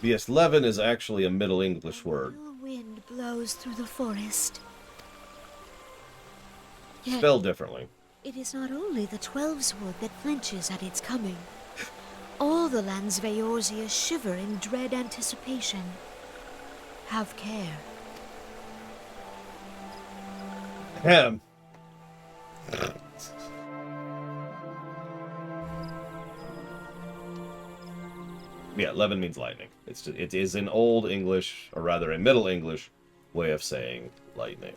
Yes, Levin is actually a Middle English word. The wind blows through the forest. Yet Spelled differently. it is not only the Twelves Wood that flinches at its coming. All the lands of Eorzea shiver in dread anticipation. Have care. Ahem. Yeah, levin means lightning. It is an old English, or rather a Middle English, way of saying lightning.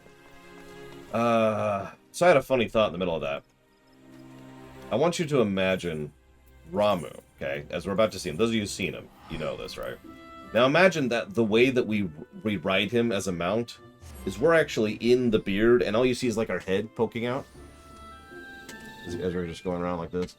So I had a funny thought in the middle of that. I want you to imagine Ramuh, okay, as we're about to see him. Those of you who've seen him, you know this, right? Now imagine that the way that we ride him as a mount is we're actually in the beard, and all you see is like our head poking out. As we're just going around like this.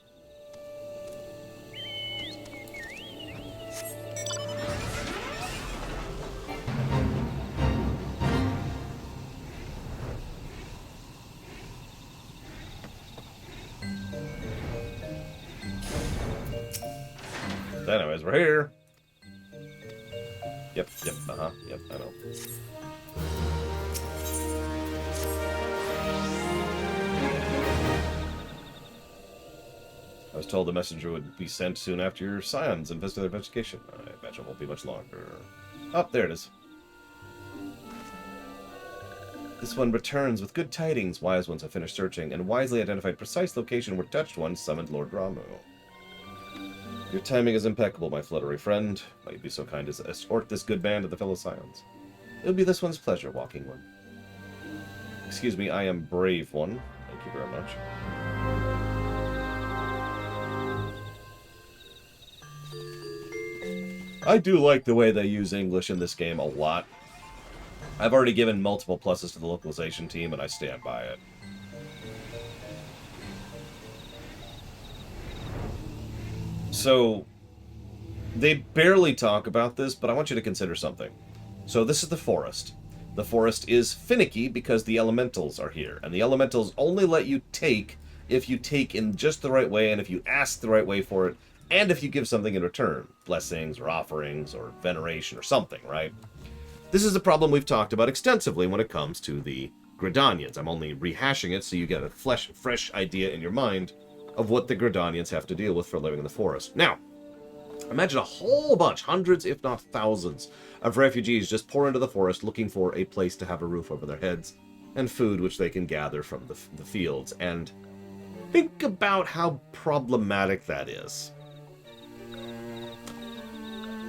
Anyways, we're here. Yep, I know. I was told the messenger would be sent soon after your scions invested their investigation. I imagine it won't be much longer. Oh, there it is. This one returns with good tidings. Wise ones have finished searching and wisely identified precise location where touched ones summoned Lord Ramuh. Your timing is impeccable, my fluttery friend. Might you be so kind as to escort this good man to the fellow scions. It'll be this one's pleasure, walking one. Excuse me, I am brave one. Thank you very much. I do like the way they use English in this game a lot. I've already given multiple pluses to the localization team, and I stand by it. So, they barely talk about this, but I want you to consider something. So this is the forest. The forest is finicky because the elementals are here, and the elementals only let you take if you take in just the right way, and if you ask the right way for it, and if you give something in return. Blessings, or offerings, or veneration, or something, right? This is a problem we've talked about extensively when it comes to the Gridanians. I'm only rehashing it so you get a fresh idea in your mind of what the Gridanians have to deal with for living in the forest. Now, imagine a whole bunch, hundreds if not thousands, of refugees just pour into the forest looking for a place to have a roof over their heads and food which they can gather from the fields. And think about how problematic that is.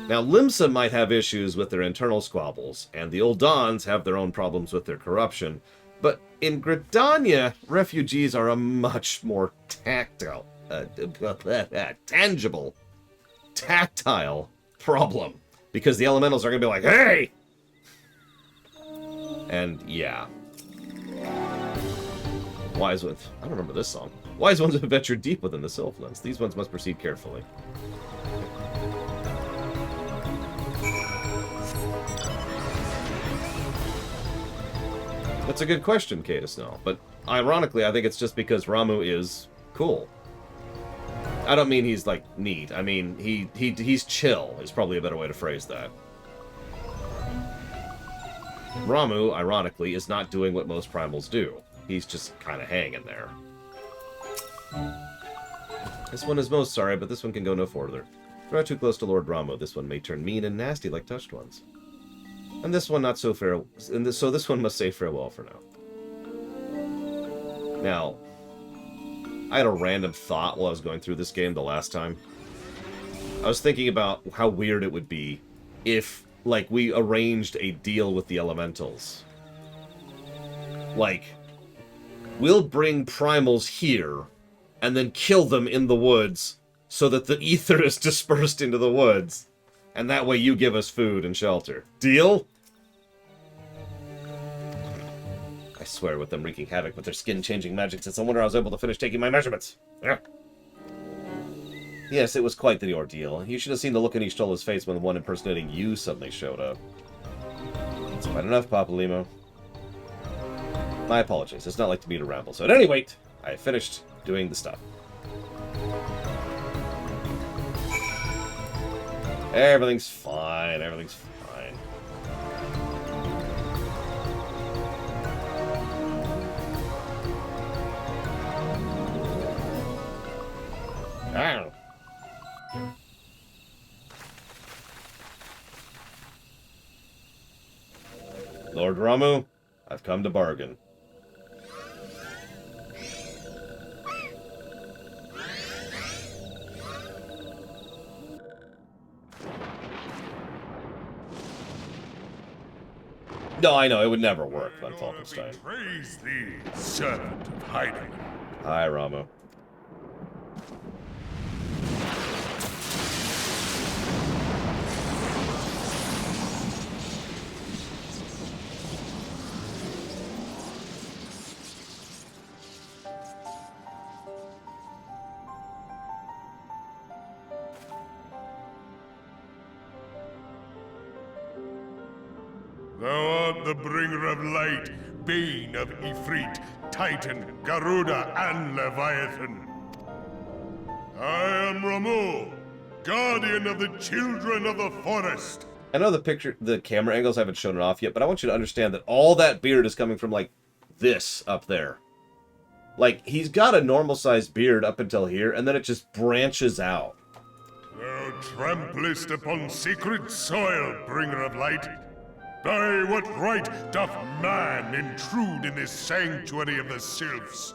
Now, Limsa might have issues with their internal squabbles, and the Uldans have their own problems with their corruption, but in Gridania, refugees are a much more tactile problem, because the elementals are going to be like, hey! And, yeah. Wise ones, I don't remember this song. Wise ones have ventured deep within the Sylphlands. These ones must proceed carefully. That's a good question, Cadus, no. But ironically, I think it's just because Ramuh is cool. I don't mean he's, like, neat. I mean, he's chill, is probably a better way to phrase that. Ramuh, ironically, is not doing what most primals do. He's just kind of hanging there. This one is most sorry, but this one can go no further. Draw too close to Lord Ramuh. This one may turn mean and nasty like touched ones. And this one not so fair, so this one must say farewell for now. Now, I had a random thought while I was going through this game the last time. I was thinking about how weird it would be if, like, we arranged a deal with the elementals. Like, we'll bring primals here, and then kill them in the woods, so that the ether is dispersed into the woods. And that way you give us food and shelter. Deal? I swear, with them wreaking havoc with their skin-changing magics, it's a wonder I was able to finish taking my measurements. Yeah. Yes, it was quite the ordeal. You should have seen the look on Ishtola's face when the one impersonating you suddenly showed up. That's quite enough, Papa Limo. My apologies. It's not like me to ramble. So at any rate, I finished doing the stuff. Everything's fine. Everything's fine. Ow. Lord Ramuh, I've come to bargain. No, I know, it would never work on My Lord, Falkenstein. praise thee, servant of hideout. Hi, Ramuh. Thou art the bringer of light, bane of Ifrit, Titan, Garuda, and Leviathan. I am Ramuh, guardian of the children of the forest. I know the camera angles haven't shown it off yet, but I want you to understand that all that beard is coming from, like, this up there. Like, he's got a normal-sized beard up until here, and then it just branches out. Thou tramplest upon sacred soil, bringer of light. By what right doth man intrude in this sanctuary of the sylphs?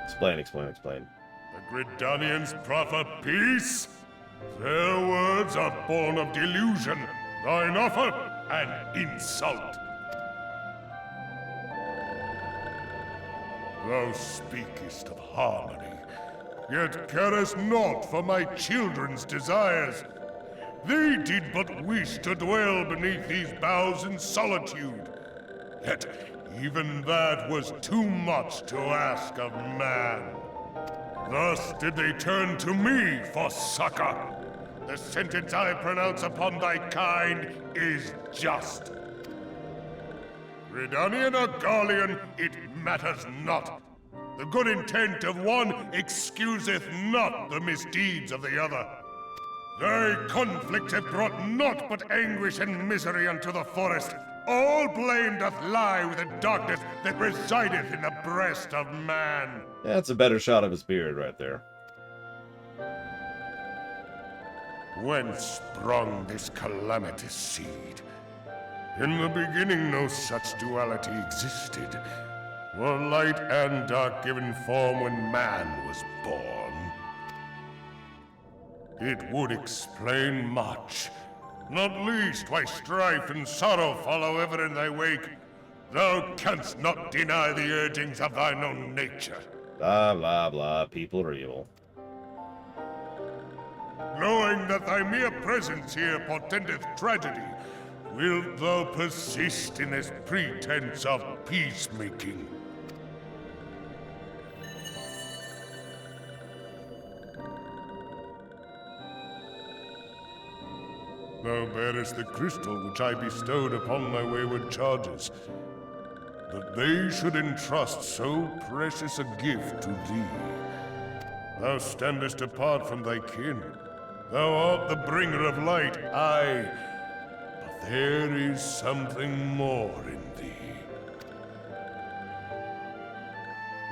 Explain, explain, explain. The Gridanians proffer peace? Their words are born of delusion, thine offer an insult. Thou speakest of harmony, yet carest naught for my children's desires. They did but wish to dwell beneath these boughs in solitude. Yet even that was too much to ask of man. Thus did they turn to me for succor. The sentence I pronounce upon thy kind is just. Redanian or Garlean, it matters not. The good intent of one excuseth not the misdeeds of the other. Thy conflict hath brought naught but anguish and misery unto the forest. All blame doth lie with the darkness that resideth in the breast of man. That's a better shot of his beard right there. Whence sprung this calamitous seed? In the beginning no such duality existed. Were light and dark given form when man was born? It would explain much. Not least why strife and sorrow follow ever in thy wake. Thou canst not deny the urgings of thine own nature. Blah, blah, blah. People are evil. Knowing that thy mere presence here portendeth tragedy, wilt thou persist in this pretense of peacemaking? Thou bearest the crystal which I bestowed upon my wayward charges. That they should entrust so precious a gift to thee. Thou standest apart from thy kin. Thou art the bringer of light, aye. But there is something more in thee.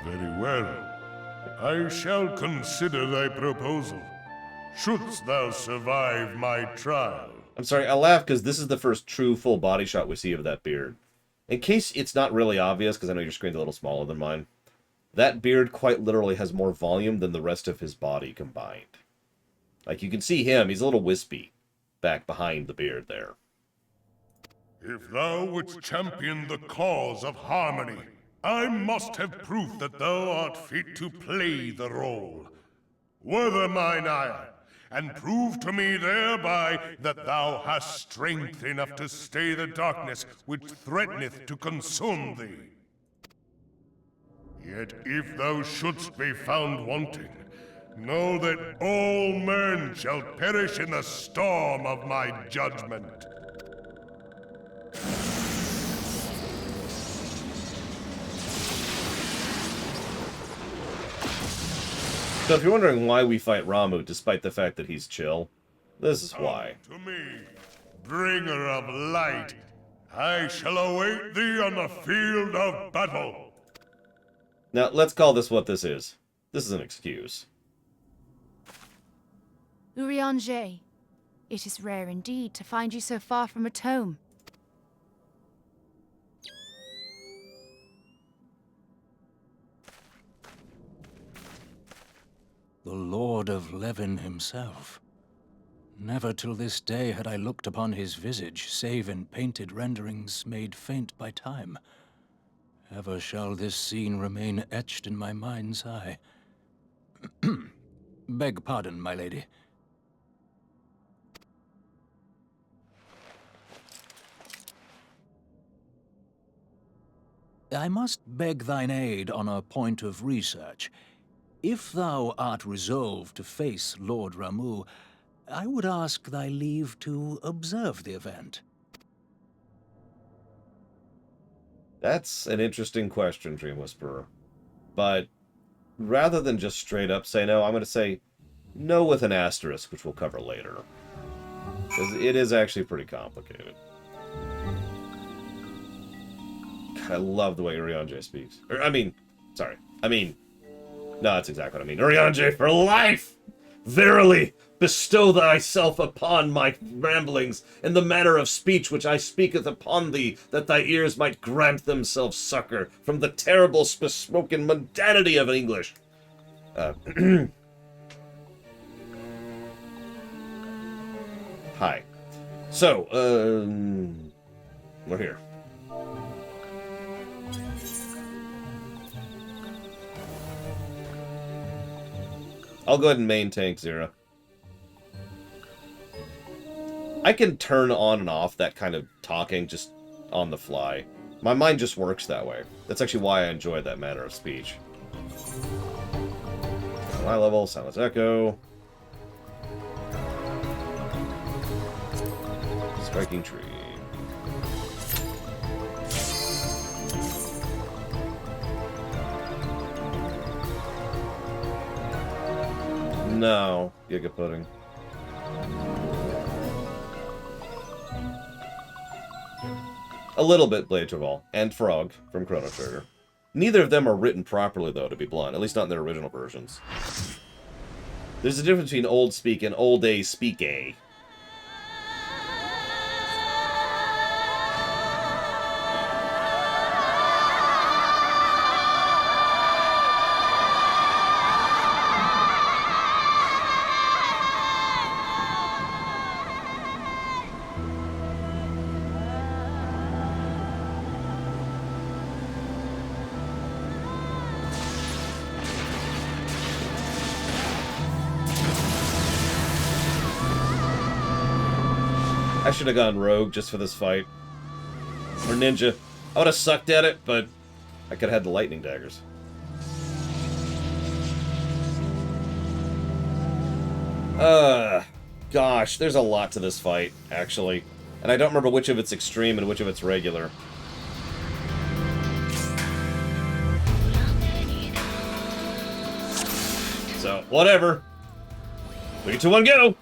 Very well. I shall consider thy proposal. Shouldst thou survive my trial. I'm sorry, I laugh because this is the first true full body shot we see of that beard. In case it's not really obvious, because I know your screen's a little smaller than mine, that beard quite literally has more volume than the rest of his body combined. Like, you can see him, he's a little wispy back behind the beard there. If thou wouldst champion the cause of harmony, I must have proof that thou art fit to play the role. Wither mine ire, and prove to me thereby that thou hast strength enough to stay the darkness which threateneth to consume thee. Yet if thou shouldst be found wanting, know that all men shall perish in the storm of my judgment. So if you're wondering why we fight Ramuh despite the fact that he's chill, this is why. To me, bringer of light, I shall await thee on the field of battle. Now, let's call this what this is. This is an excuse. Urianger, it is rare indeed to find you so far from a tome. The Lord of Levin himself. Never till this day had I looked upon his visage, save in painted renderings made faint by time. Ever shall this scene remain etched in my mind's eye. Beg pardon, my lady. I must beg thine aid on a point of research. If thou art resolved to face Lord Ramuh, I would ask thy leave to observe the event. That's an interesting question, Dream Whisperer. But rather than just straight up say no, I'm going to say no with an asterisk, which we'll cover later. Because it is actually pretty complicated. I love the way Urianger speaks. No, that's exactly what I mean. Urianger for life! Verily, bestow thyself upon my ramblings in the manner of speech which I speaketh upon thee, that thy ears might grant themselves succor from the terrible bespoken mundanity of English. Hi. So, we're here. I'll go ahead and main tank Zera. I can turn on and off that kind of talking just on the fly. My mind just works that way. That's actually why I enjoy that manner of speech. High level, silence echo. Striking tree. No, Giga Pudding. A little bit Blade Traval, and Frog from Chrono Trigger. Neither of them are written properly, though, to be blunt. At least not in their original versions. There's a difference between old speak and old day speak-a. I should have gone rogue just for this fight. Or ninja. I would have sucked at it, but I could have had the lightning daggers. Gosh, there's a lot to this fight, actually. And I don't remember which of it's extreme and which of it's regular. So, whatever. 3, 2, 1, go!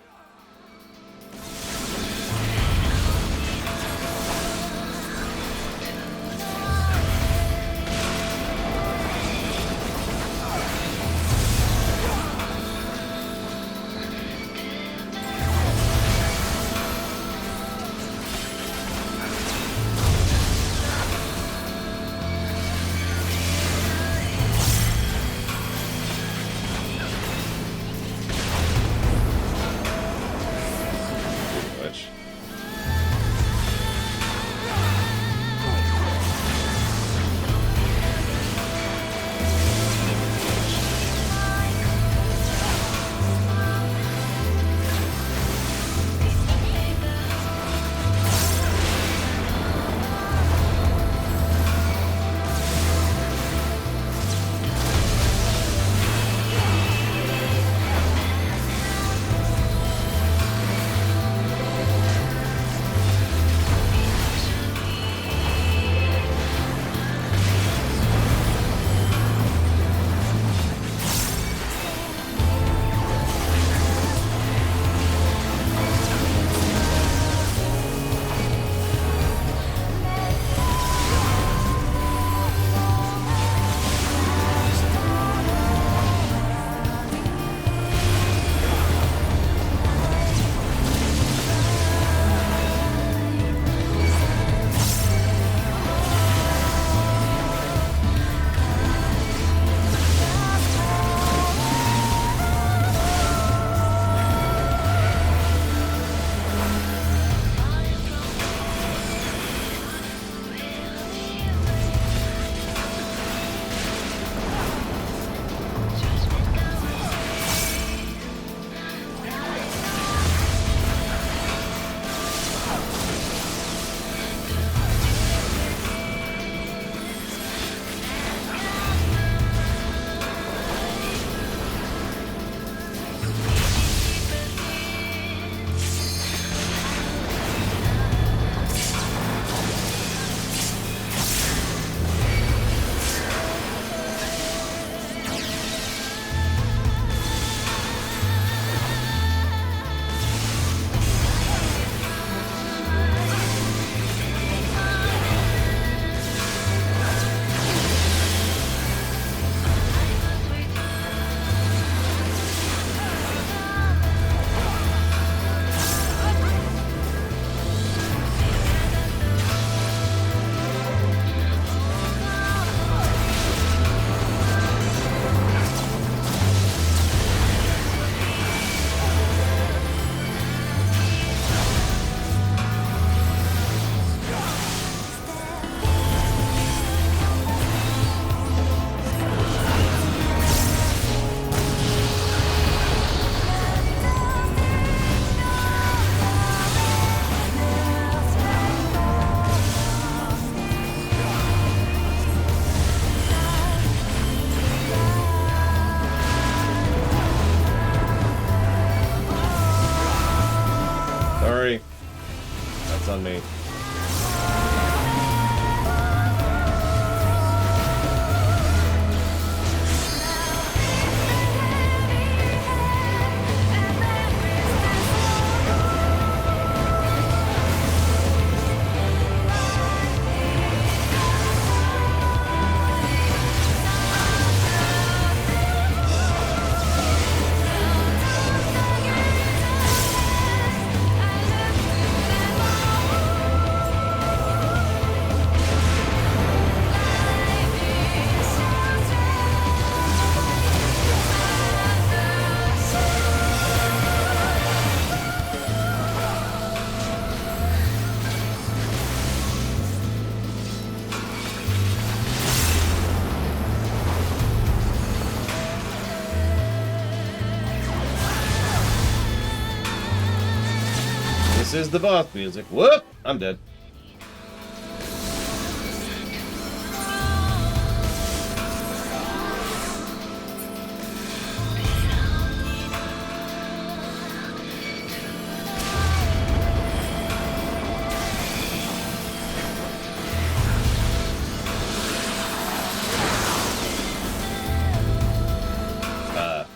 is the boss music. Whoop! I'm dead.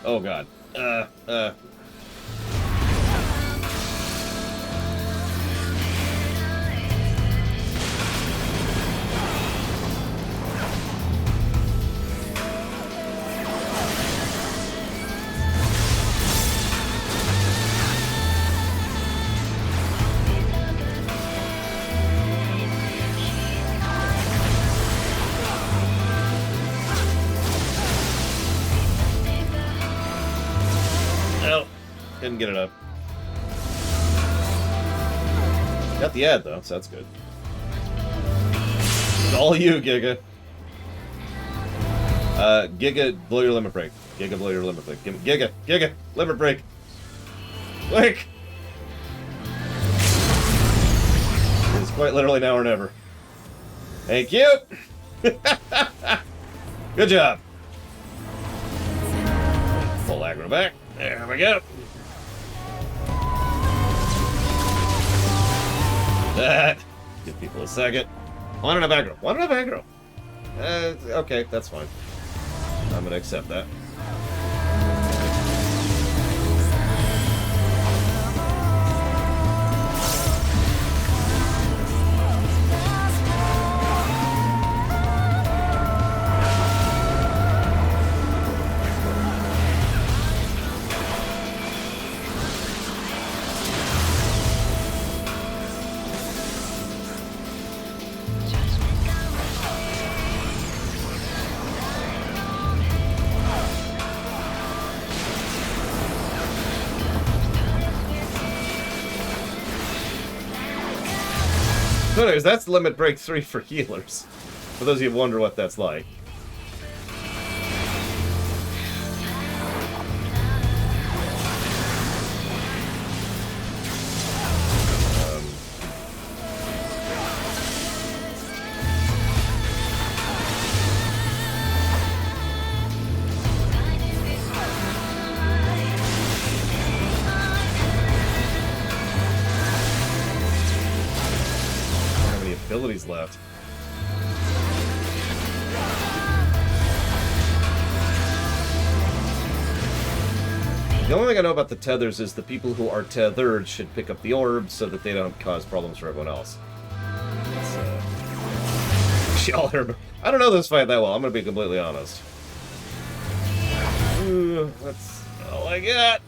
Oh god. Didn't get it up. Got the ad though, so that's good. It's all you, Giga. Giga, blow your limit break. Giga, blow your limit break. Giga, limit break. Quick! It's quite literally now or never. Thank you! Good job. Full aggro back. There we go. That. Give people a second. One and a back row. One and a back row. Okay, that's fine. I'm gonna accept that. So anyways, that's limit break 3 for healers. For those of you who wonder what that's like. Abilities left. The only thing I know about the tethers is the people who are tethered should pick up the orbs so that they don't cause problems for everyone else. I don't know this fight that well, I'm gonna be completely honest. That's all I got.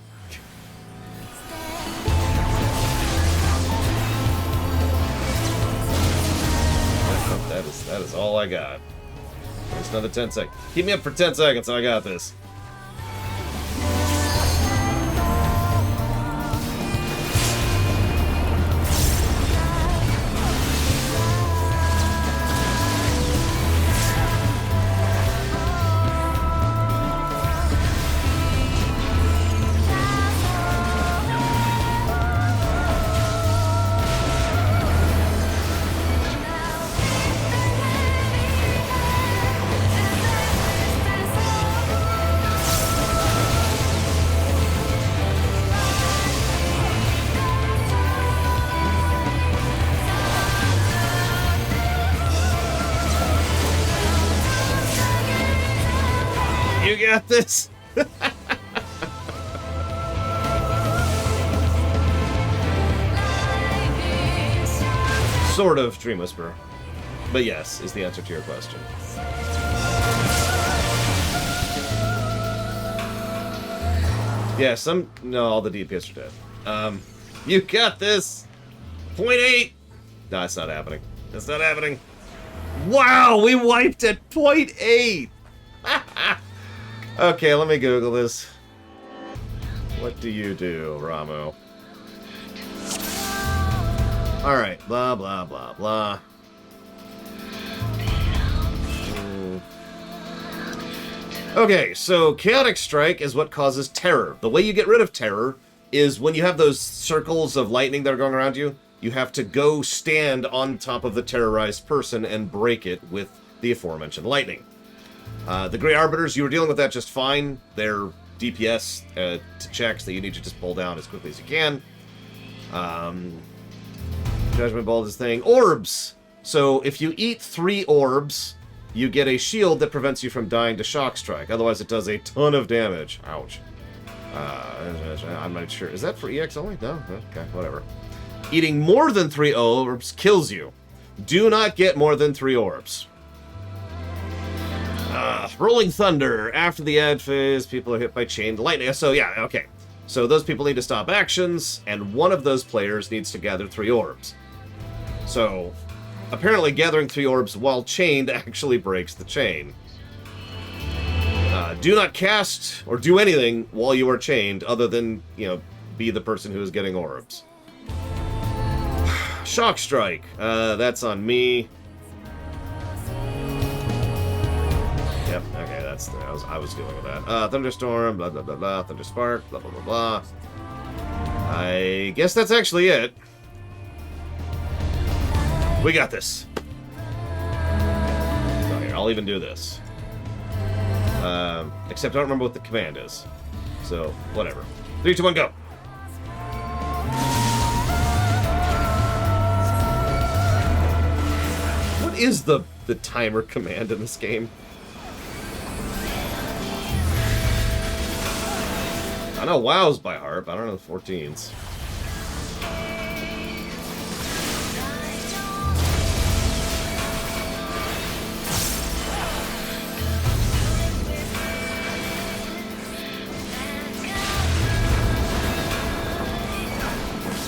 That is all I got. Just another 10 seconds. Keep me up for 10 seconds, I got this. You got this. Sort of Dream Whisperer. But yes, is the answer to your question. Yeah, no, all the DPS are dead. You got this. 0.8. No, it's not happening. It's not happening. Wow, we wiped at 0.8. Okay, let me Google this. What do you do, Ramuh? Alright, blah, blah, blah, blah. Okay, so Chaotic Strike is what causes terror. The way you get rid of terror is when you have those circles of lightning that are going around you, you have to go stand on top of the terrorized person and break it with the aforementioned lightning. The Grey Arbiters, you were dealing with that just fine. They're DPS to checks that you need to just pull down as quickly as you can. Judgment Bolt is thing. Orbs! So if you eat 3 orbs, you get a shield that prevents you from dying to Shock Strike. Otherwise, it does a ton of damage. Ouch. I'm not sure. Is that for EX only? No? Okay, whatever. Eating more than 3 orbs kills you. Do not get more than 3 orbs. Rolling Thunder. After the ad phase, people are hit by chained lightning. So, yeah, okay. So those people need to stop actions, and one of those players needs to gather 3 orbs. So, apparently gathering 3 orbs while chained actually breaks the chain. Do not cast or do anything while you are chained other than, be the person who is getting orbs. Shock Strike. That's on me. Yep, okay, that's the I was dealing with that. Thunderstorm, blah, blah, blah, blah. Thunderspark, blah, blah, blah, blah. I guess that's actually it. We got this. So here, I'll even do this. Except I don't remember what the command is. So, whatever. 3, 2, 1, go! What is the timer command in this game? I know WoW's by heart, but I don't know the 14s.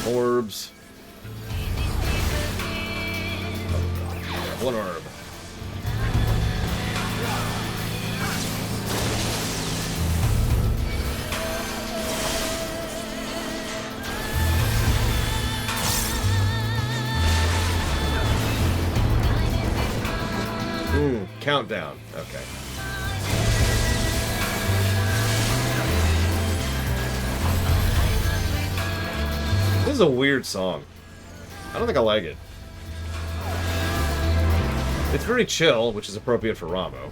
Orbs. Oh, 1 orb. Countdown. Okay. This is a weird song. I don't think I like it. It's very chill, which is appropriate for Ramuh.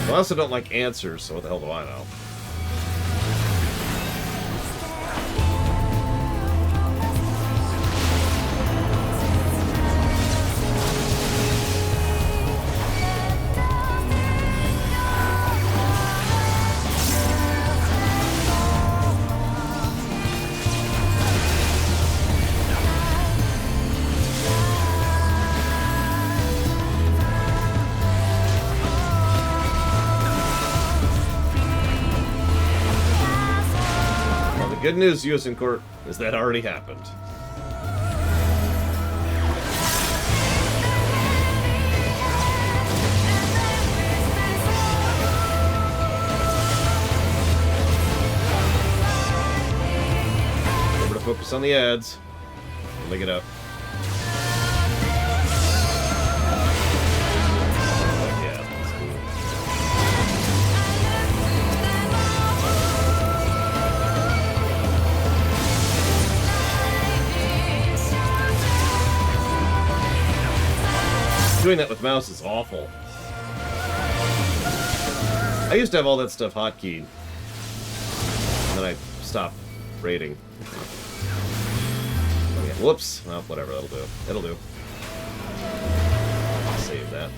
I also don't like answers, so what the hell do I know? Good news, U.S. in court, is that already happened. Remember to focus on the ads. Link it up. Doing that with mouse is awful. I used to have all that stuff hotkeyed, and then I stopped raiding. Oh, yeah. Whoops. Well, whatever, that'll do. It'll do. Save that.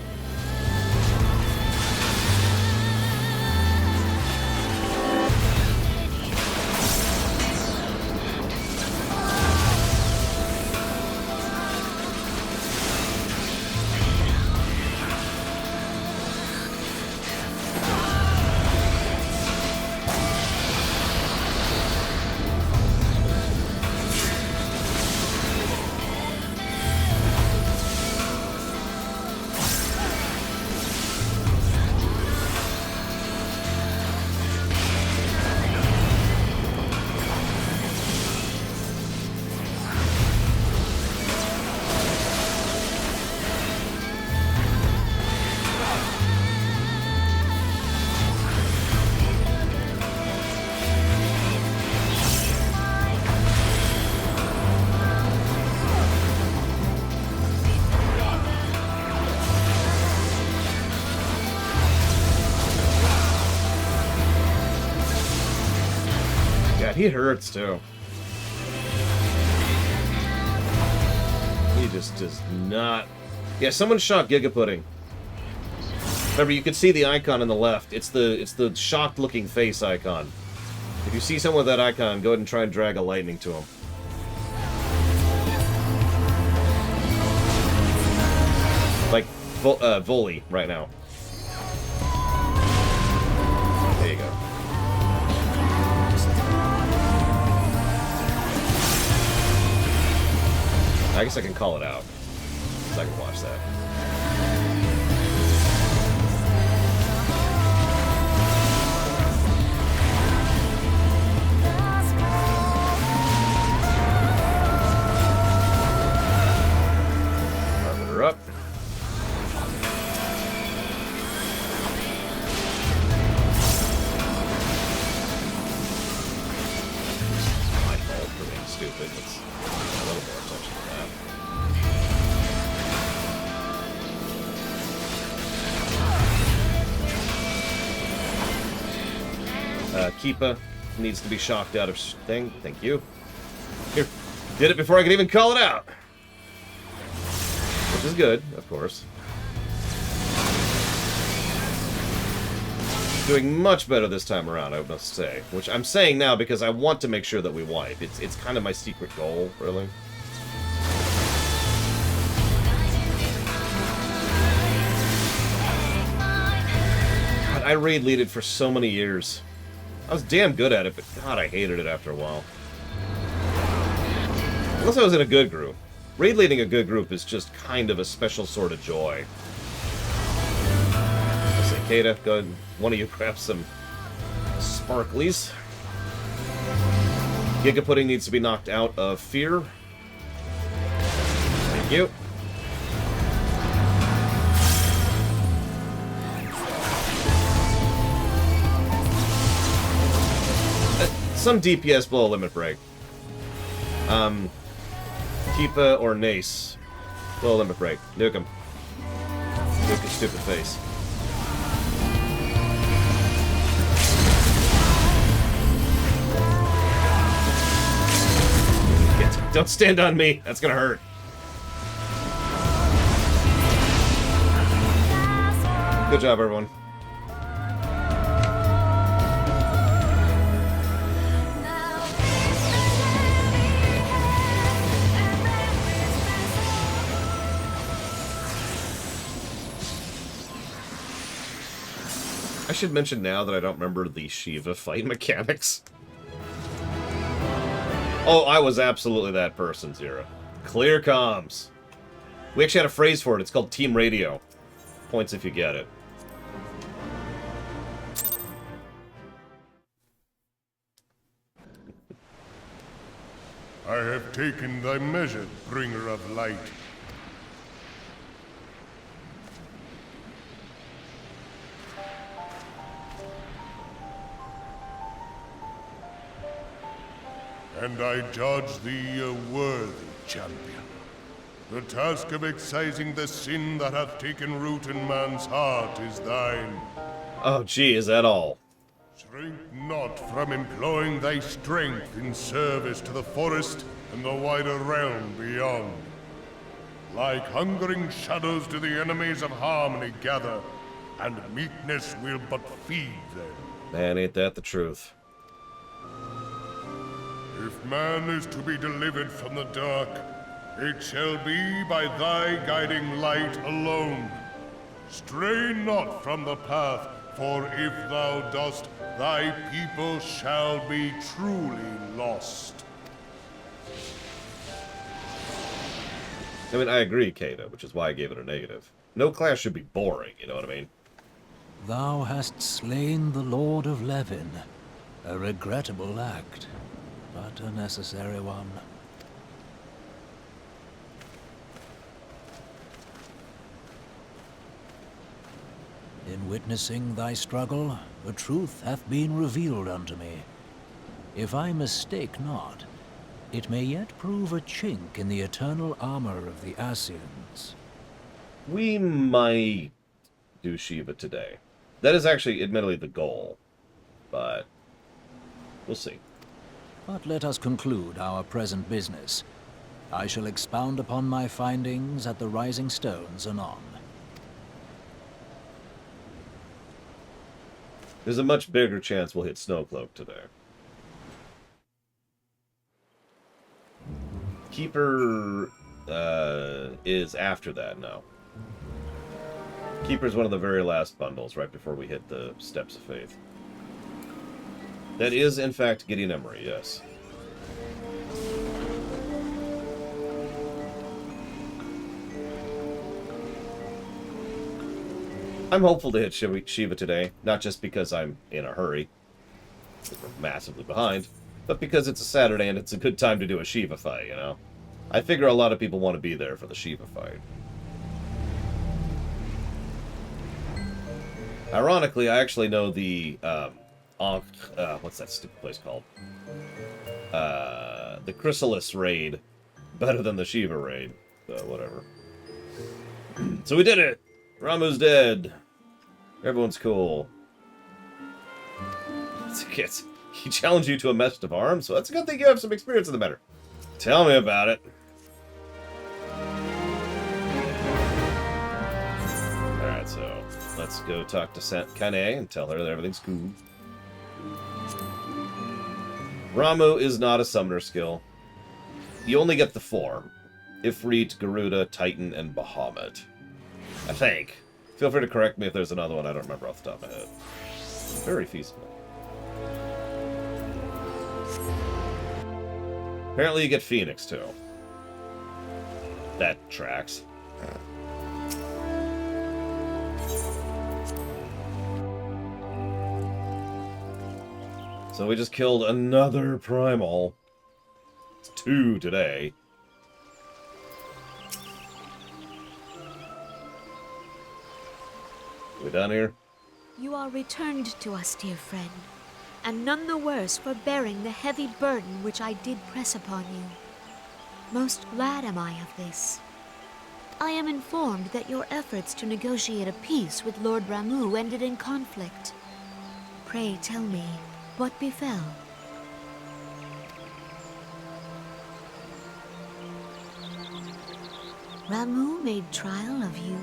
God, he hurts too. He just does not... Yeah, someone shot Giga Pudding. Remember, you can see the icon on the left. It's the shocked-looking face icon. If you see someone with that icon, go ahead and try and drag a lightning to him. Like, volley right now. There you go. I guess I can call it out. So I can watch that. Arbiter up. My fault for being stupid. Let's a little more attention to that. Keepa needs to be shocked out of thing. Thank you. Here. Did it before I could even call it out. Which is good, of course. Doing much better this time around, I must say. Which I'm saying now because I want to make sure that we wipe. It's kind of my secret goal, really. God, I raid leaded for so many years. I was damn good at it, but God, I hated it after a while. Unless I was in a good group. Raid leading a good group is just kind of a special sort of joy. I say, Kata, go ahead. One of you grab some sparklies. Giga Pudding needs to be knocked out of fear. Thank you. Some DPS below limit break. Keepa or Nace. Below limit break. Nuke him. Nuke his stupid face. Don't stand on me. That's gonna hurt. Good job, everyone. I should mention now that I don't remember the Shiva fight mechanics. Oh, I was absolutely that person, Zero. Clear comms. We actually had a phrase for it. It's called Team Radio. Points if you get it. I have taken thy measure, bringer of light. And I judge thee a worthy champion. The task of excising the sin that hath taken root in man's heart is thine. Oh, gee, is that all? Shrink not from employing thy strength in service to the forest and the wider realm beyond. Like hungering shadows do the enemies of harmony gather, and meekness will but feed them. Man, ain't that the truth. If man is to be delivered from the dark, it shall be by thy guiding light alone. Stray not from the path, for if thou dost, thy people shall be truly lost. I mean, I agree, Kata, which is why I gave it a negative. No class should be boring, you know what I mean? Thou hast slain the Lord of Levin. A regrettable act, but a necessary one. In witnessing thy struggle, the truth hath been revealed unto me. If I mistake not, it may yet prove a chink in the eternal armor of the Ascians. We might do Shiva today. That is actually, admittedly, the goal. But we'll see. But let us conclude our present business. I shall expound upon my findings at the Rising Stones anon. There's a much bigger chance we'll hit Snowcloak today. Keeper is after that now. Keeper's one of the very last bundles right before we hit the Steps of Faith. That is, in fact, Gideon Emery, yes. I'm hopeful to hit Shiva today, not just because I'm in a hurry, because we're massively behind, but because it's a Saturday and it's a good time to do a Shiva fight, you know? I figure a lot of people want to be there for the Shiva fight. Ironically, I actually know the, what's that stupid place called? The Chrysalis raid better than the Shiva raid. So, whatever. So we did it! Ramuh's dead. Everyone's cool. He challenged you to a match of arms, so that's a good thing you have some experience in the matter. Tell me about it. Alright, so let's go talk to Kane and tell her that everything's cool. Ramuh is not a summoner skill. You only get the form. Ifrit, Garuda, Titan, and Bahamut. I think. Feel free to correct me if there's another one I don't remember off the top of my head. Very feasible. Apparently you get Phoenix, too. That tracks. So we just killed another primal. It's 2 today. We done here? You are returned to us, dear friend, and none the worse for bearing the heavy burden which I did press upon you. Most glad am I of this. I am informed that your efforts to negotiate a peace with Lord Ramuh ended in conflict. Pray tell me, what befell? Ramuh made trial of you?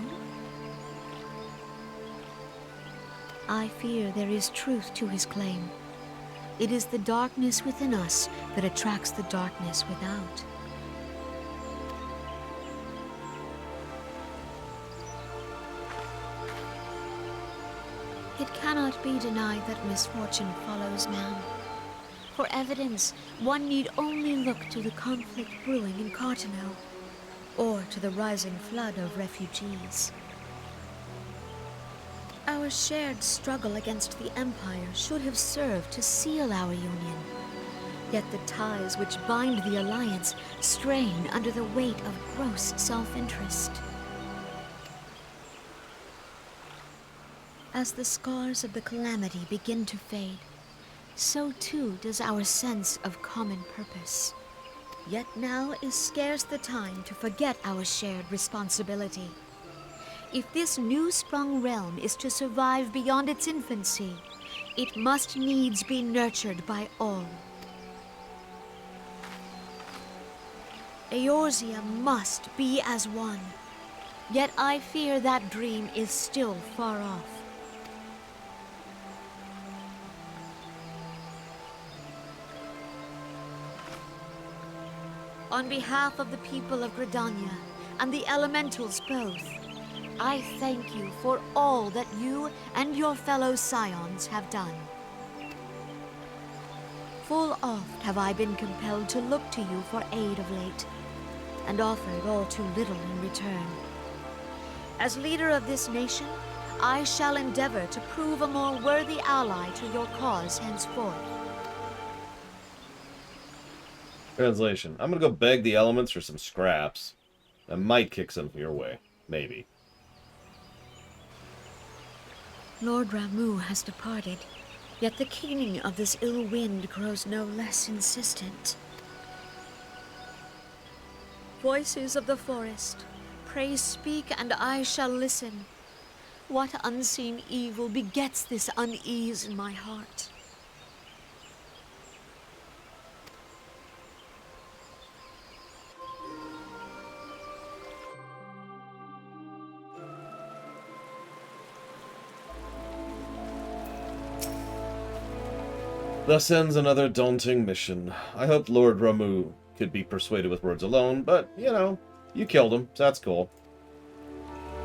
I fear there is truth to his claim. It is the darkness within us that attracts the darkness without. It cannot be denied that misfortune follows man. For evidence, one need only look to the conflict brewing in Cartano, or to the rising flood of refugees. Our shared struggle against the Empire should have served to seal our union. Yet the ties which bind the Alliance strain under the weight of gross self-interest. As the scars of the calamity begin to fade, so too does our sense of common purpose. Yet now is scarce the time to forget our shared responsibility. If this new-sprung realm is to survive beyond its infancy, it must needs be nurtured by all. Eorzea must be as one, yet I fear that dream is still far off. On behalf of the people of Gridania and the elementals both, I thank you for all that you and your fellow scions have done. Full oft have I been compelled to look to you for aid of late, and offered all too little in return. As leader of this nation, I shall endeavor to prove a more worthy ally to your cause henceforth. Translation. I'm gonna go beg the elements for some scraps. I might kick some your way. Maybe. Lord Ramuh has departed, yet the keening of this ill wind grows no less insistent. Voices of the forest, pray speak and I shall listen. What unseen evil begets this unease in my heart? Thus ends another daunting mission. I hoped Lord Ramuh could be persuaded with words alone, but, you know, you killed him, so that's cool.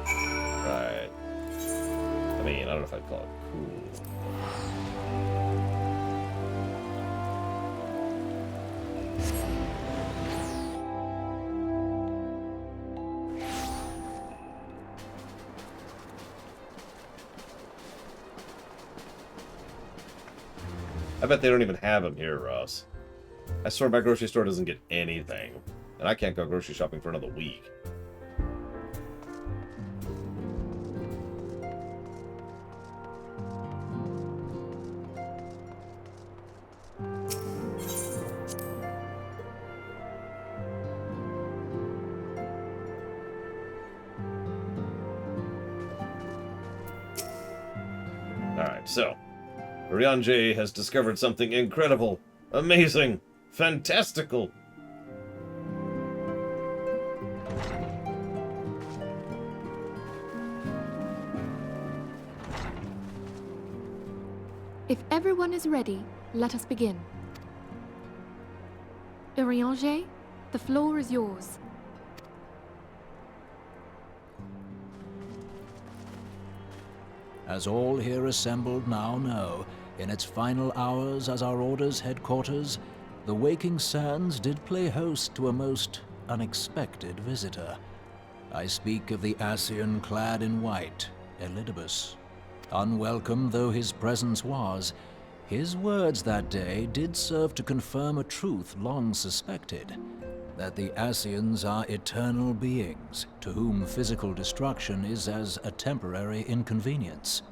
Right. I mean, I don't know if I'd call it cool. I bet they don't even have them here, Ross. I swear my grocery store doesn't get anything. And I can't go grocery shopping for another week. Alright, so Vigilante has discovered something incredible, amazing, fantastical. If everyone is ready, let us begin. Vigilante, the floor is yours. As all here assembled now know, in its final hours as our Order's headquarters, the waking sands did play host to a most unexpected visitor. I speak of the Ascian clad in white, Elidibus. Unwelcome though his presence was, his words that day did serve to confirm a truth long suspected, that the Ascians are eternal beings, to whom physical destruction is as a temporary inconvenience.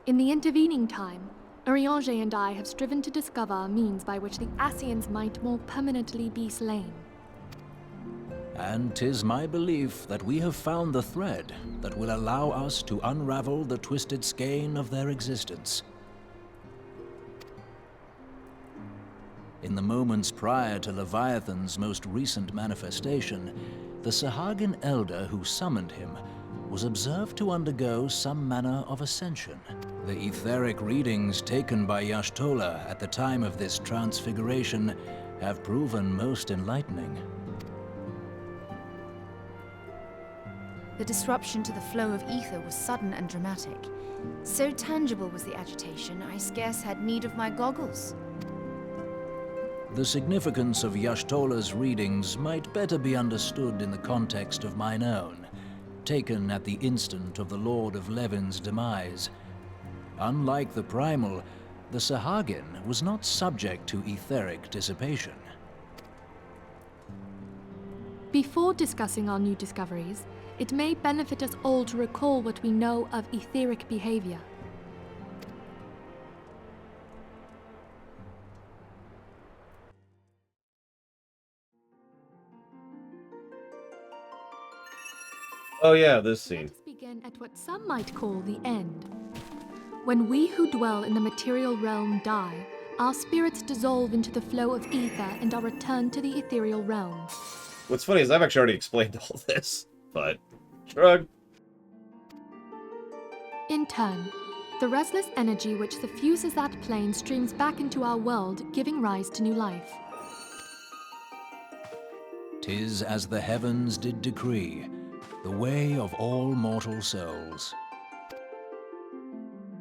In the intervening time, Vigilante and I have striven to discover a means by which the Ascians might more permanently be slain. And 'tis my belief that we have found the thread that will allow us to unravel the twisted skein of their existence. In the moments prior to Leviathan's most recent manifestation, the Sahagin elder who summoned him was observed to undergo some manner of ascension. The etheric readings taken by Y'shtola at the time of this transfiguration have proven most enlightening. The disruption to the flow of ether was sudden and dramatic. So tangible was the agitation, I scarce had need of my goggles. The significance of Y'shtola's readings might better be understood in the context of mine own, taken at the instant of the Lord of Levin's demise. Unlike the primal, the Sahagin was not subject to etheric dissipation. Before discussing our new discoveries, it may benefit us all to recall what we know of etheric behavior. Oh yeah, this scene. Let us begin at what some might call the end. When we who dwell in the material realm die, our spirits dissolve into the flow of ether and are returned to the ethereal realm. What's funny is I've actually already explained all this, but shrug. In turn, the restless energy which suffuses that plane streams back into our world, giving rise to new life. 'Tis as the heavens did decree, the way of all mortal souls.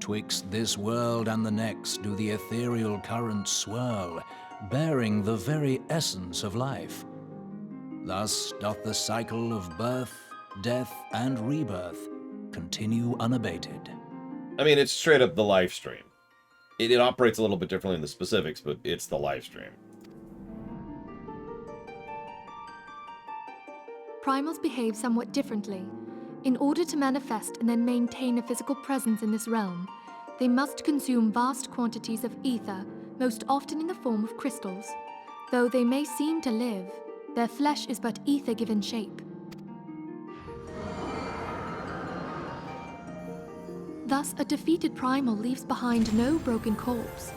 Twixt this world and the next do the ethereal currents swirl, bearing the very essence of life. Thus doth the cycle of birth, death, and rebirth continue unabated. I mean, it's straight up the live stream. It operates a little bit differently in the specifics, but it's the live stream. Primals behave somewhat differently. In order to manifest and then maintain a physical presence in this realm, they must consume vast quantities of ether, most often in the form of crystals. Though they may seem to live, their flesh is but ether given shape. Thus, a defeated primal leaves behind no broken corpse.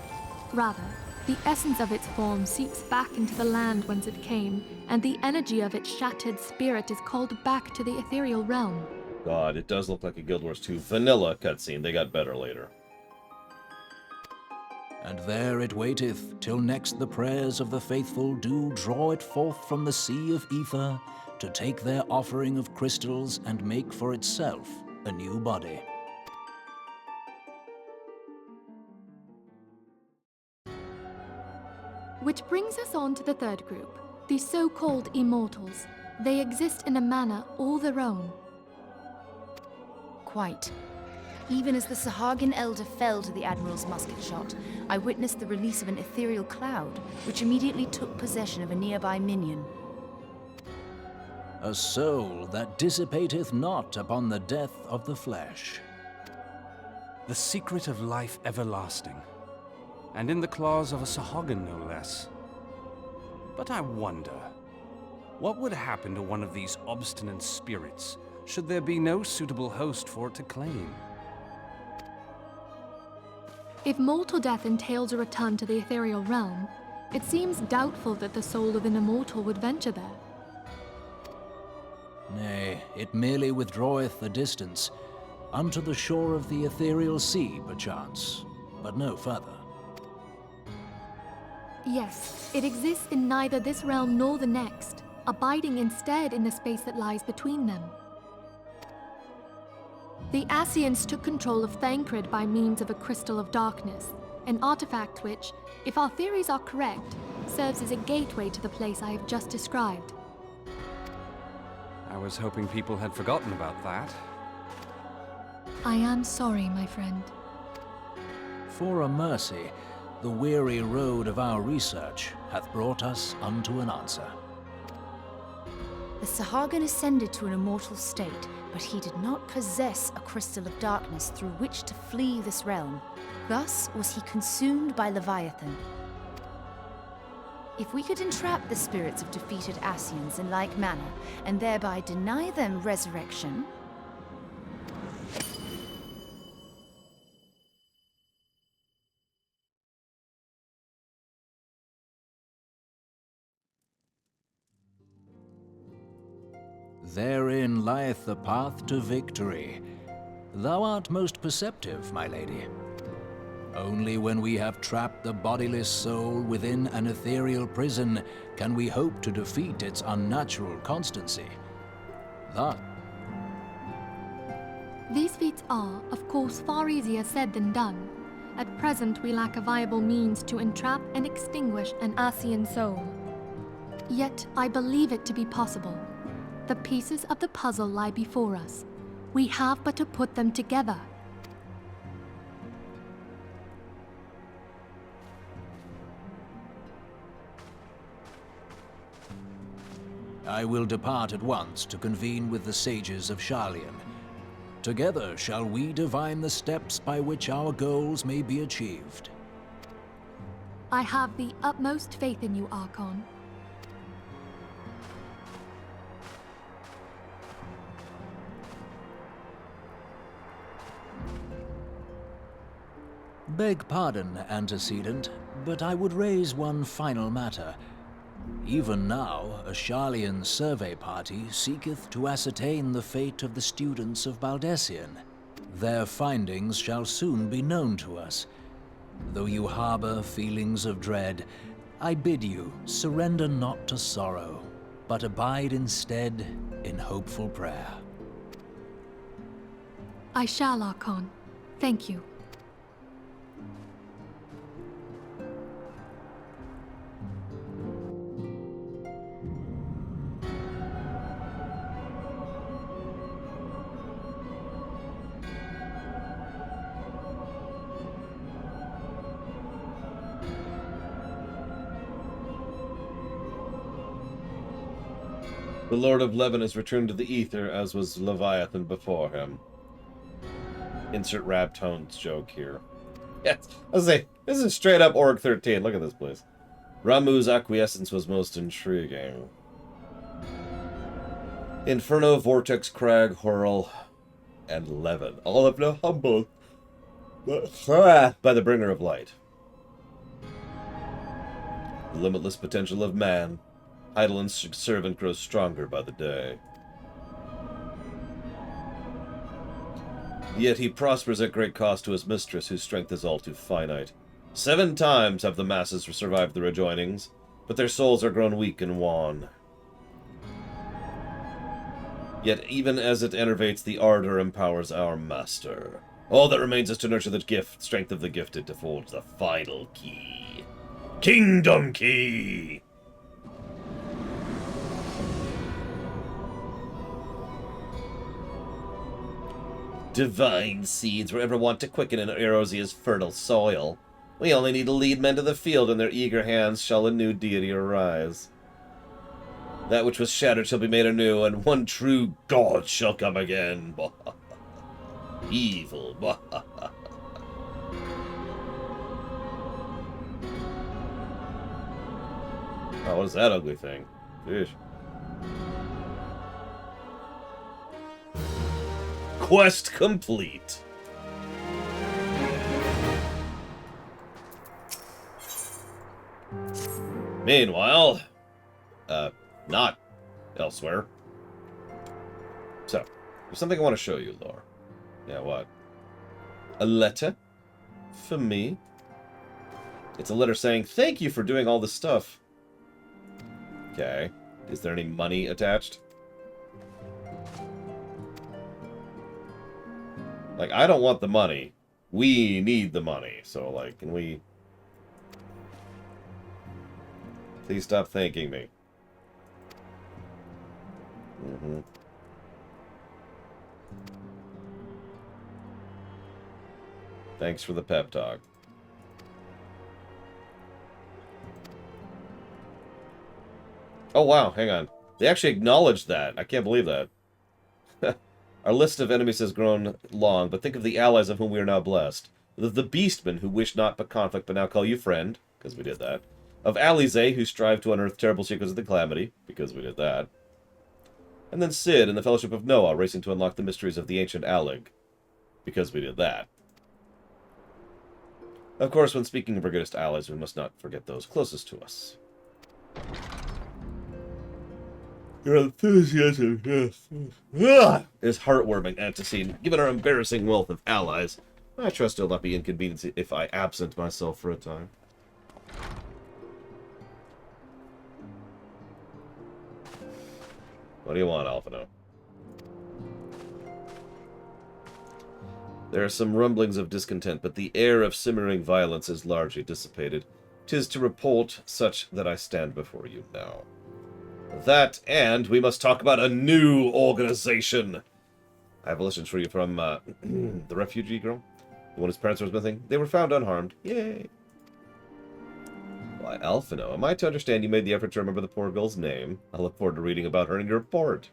Rather, the essence of its form seeps back into the land whence it came, and the energy of its shattered spirit is called back to the ethereal realm. God, it does look like a Guild Wars 2 vanilla cutscene. They got better later. And there it waiteth, till next the prayers of the faithful do draw it forth from the sea of ether, to take their offering of crystals and make for itself a new body. Which brings us on to the third group, the so-called immortals. They exist in a manner all their own. Quite. Even as the Sahagin Elder fell to the Admiral's musket shot, I witnessed the release of an ethereal cloud, which immediately took possession of a nearby minion. A soul that dissipateth not upon the death of the flesh. The secret of life everlasting, and in the claws of a Sahagin no less. But I wonder, what would happen to one of these obstinate spirits, should there be no suitable host for it to claim? If mortal death entails a return to the ethereal realm, it seems doubtful that the soul of an immortal would venture there. Nay, it merely withdraweth a distance, unto the shore of the ethereal sea, perchance, but no further. Yes, it exists in neither this realm nor the next, abiding instead in the space that lies between them. The Ascians took control of Thancred by means of a crystal of darkness, an artifact which, if our theories are correct, serves as a gateway to the place I have just described. I was hoping people had forgotten about that. I am sorry, my friend. For a mercy, the weary road of our research hath brought us unto an answer. The Sahagin ascended to an immortal state, but he did not possess a crystal of darkness through which to flee this realm. Thus was he consumed by Leviathan. If we could entrap the spirits of defeated Ascians in like manner, and thereby deny them resurrection... Therein lieth the path to victory. Thou art most perceptive, my lady. Only when we have trapped the bodiless soul within an ethereal prison can we hope to defeat its unnatural constancy. Thus, These feats are, of course, far easier said than done. At present, we lack a viable means to entrap and extinguish an Ascian soul. Yet, I believe it to be possible. The pieces of the puzzle lie before us. We have but to put them together. I will depart at once to convene with the sages of Sharlayan. Together shall we divine the steps by which our goals may be achieved. I have the utmost faith in you, Archon. Beg pardon, antecedent, but I would raise one final matter. Even now, a Sharlayan survey party seeketh to ascertain the fate of the students of Baldessian. Their findings shall soon be known to us. Though you harbor feelings of dread, I bid you surrender not to sorrow, but abide instead in hopeful prayer. I shall, Archon. Thank you. The Lord of Levin has returned to the ether, as was Leviathan before him. Insert rap tones joke here. Yes, I was say, this is straight up Org 13. Look at this place. Ramuh's acquiescence was most intriguing. Inferno, Vortex, Crag, Whirl, and Levin. All of the humble by the bringer of light. The limitless potential of man. Idle servant grows stronger by the day. Yet he prospers at great cost to his mistress, whose strength is all too finite. 7 times have the masses survived the rejoinings, but their souls are grown weak and wan. Yet even as it enervates, the ardor empowers our master. All that remains is to nurture the strength of the gifted to forge the final key. Kingdom Key! Divine seeds were ever wont to quicken in Erosia's fertile soil. We only need to lead men to the field, and their eager hands shall a new deity arise. That which was shattered shall be made anew, and one true God shall come again. Evil. Oh, what is that ugly thing? Jeez. Quest complete. Meanwhile, not elsewhere. So, there's something I want to show you, Lore. Yeah, what? A letter? For me? It's a letter saying, thank you for doing all this stuff. Okay. Is there any money attached? Like, I don't want the money. We need the money. So, like, can we... Please stop thanking me. Thanks for the pep talk. Oh, wow, hang on. They actually acknowledged that. I can't believe that. Our list of enemies has grown long, but think of the allies of whom we are now blessed. The beastmen who wish not but conflict, but now call you friend, because we did that. Of Alize, who strive to unearth terrible secrets of the calamity, because we did that. And then Sid and the Fellowship of Noah, racing to unlock the mysteries of the ancient Alig, because we did that. Of course, when speaking of our greatest allies, we must not forget those closest to us. Your enthusiasm is heartwarming, Antecedent. Given our embarrassing wealth of allies, I trust it'll not be inconvenienced if I absent myself for a time. What do you want, Alphino? There are some rumblings of discontent, but the air of simmering violence is largely dissipated. 'Tis to report such that I stand before you now. That, and we must talk about a new organization. I have a listen for you from the refugee girl, the one whose parents were missing. They were found unharmed. Yay! Why, Alphino, am I to understand you made the effort to remember the poor girl's name? I look forward to reading about her in your report.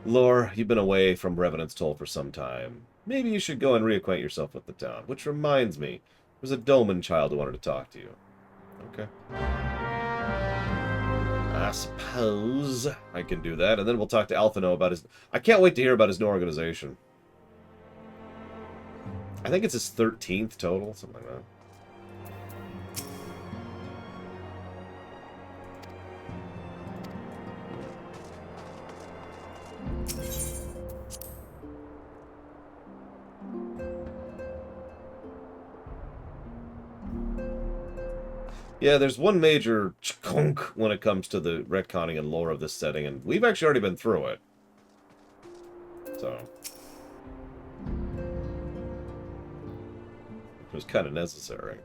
Lore, you've been away from Revenant's Toll for some time. Maybe you should go and reacquaint yourself with the town. Which reminds me, there's a Dolmen child who wanted to talk to you. Okay. I suppose I can do that, and then we'll talk to Alphino about his... I can't wait to hear about his new organization. I think it's his 13th total, something like that. Yeah, there's one major chunk when it comes to the retconning and lore of this setting, and we've actually already been through it. So... it was kind of necessary.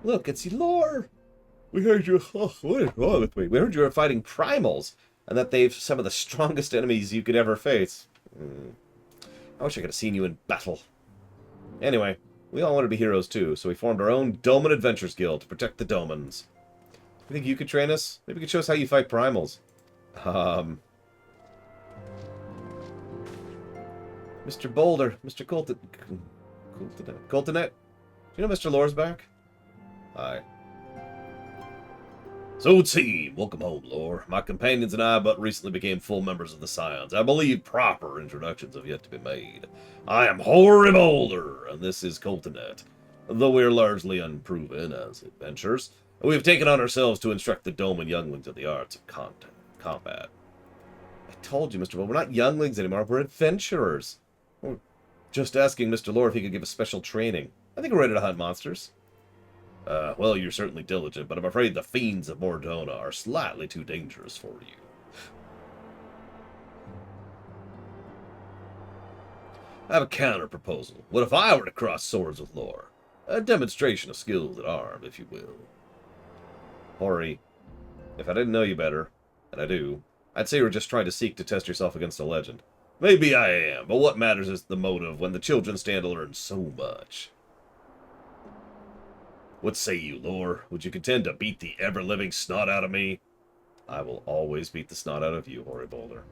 Look, it's Lore! We heard you... Oh, what is wrong with me? We heard you were fighting primals, and that they've some of the strongest enemies you could ever face. I wish I could have seen you in battle. Anyway... we all wanted to be heroes too, so we formed our own Dolmen Adventures Guild to protect the Dolmens. You think you could train us? Maybe you could show us how you fight primals. Mr. Boulder, Mr. Coltonet? Do you know Mr. Lore's back? Hi. So team, welcome home, Lore. My companions and I but recently became full members of the Scions. I believe proper introductions have yet to be made. I am Hoary Boulder, and this is Coltonet. Though we are largely unproven as adventurers, we have taken on ourselves to instruct the Dolmen younglings in the arts of combat. told you, Mr. Lord, we're not younglings anymore. We're adventurers. We're just asking Mr. Lord if he could give us special training. I think we're ready to hunt monsters. Well, you're certainly diligent, but I'm afraid the fiends of Mordona are slightly too dangerous for you. I have a counter-proposal. What if I were to cross swords with Lore? A demonstration of skills at arms, if you will. Hori, if I didn't know you better, and I do, I'd say you were just trying to seek to test yourself against a legend. Maybe I am, but what matters is the motive when the children stand to learn so much. What say you, Lore? Would you contend to beat the ever-living snot out of me? I will always beat the snot out of you, Hori Boulder.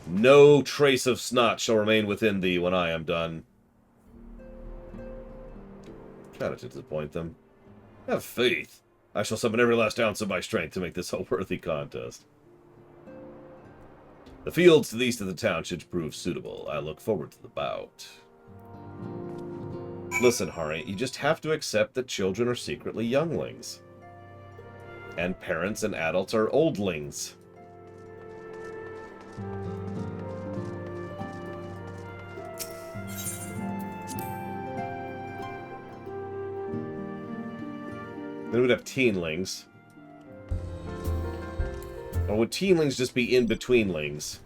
No trace of snot shall remain within thee when I am done. Try not to disappoint them. Have faith. I shall summon every last ounce of my strength to make this a worthy contest. The fields to the east of the town should prove suitable. I look forward to the bout. Listen, Hari, you just have to accept that children are secretly younglings. And parents and adults are oldlings. Then we'd have teenlings. Or would teenlings just be in-betweenlings?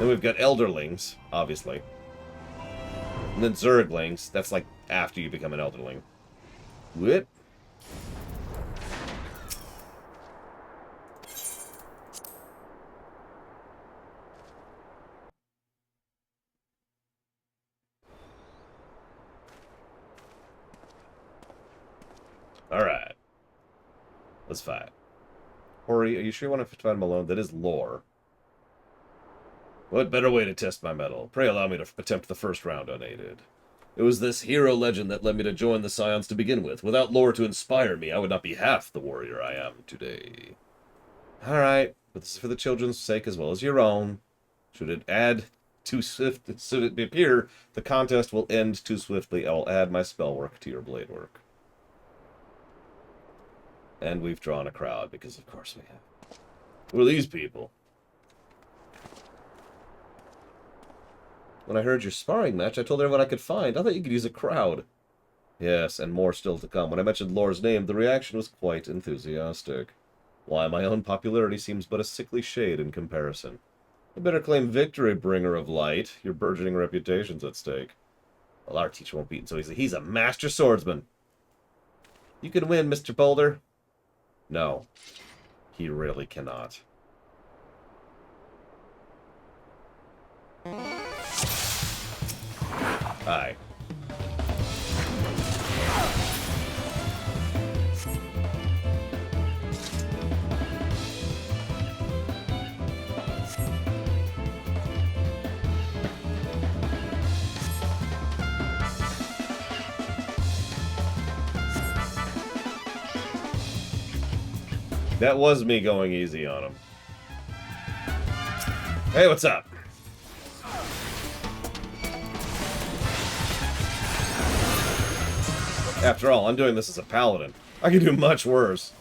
Then we've got elderlings, obviously. And then zerglings. That's like after you become an elderling. Whoop. Alright. Let's fight. Hori, are you sure you want to fight him alone? That is lore. What better way to test my mettle? Pray allow me to attempt the first round unaided. It was this hero legend that led me to join the Scions to begin with. Without lore to inspire me, I would not be half the warrior I am today. Alright, but this is for the children's sake as well as your own. Should it appear the contest will end too swiftly, I will add my spell work to your blade work. And we've drawn a crowd, because of course we have. Who are these people? When I heard your sparring match, I told everyone I could find. I thought you could use a crowd. Yes, and more still to come. When I mentioned Lore's name, the reaction was quite enthusiastic. Why, my own popularity seems but a sickly shade in comparison. You better claim victory, bringer of light. Your burgeoning reputation's at stake. Well, our teacher won't beat him so easily. He's a master swordsman. You can win, Mr. Boulder. No, he really cannot. Hi. That was me going easy on him. Hey, what's up? After all, I'm doing this as a paladin. I can do much worse.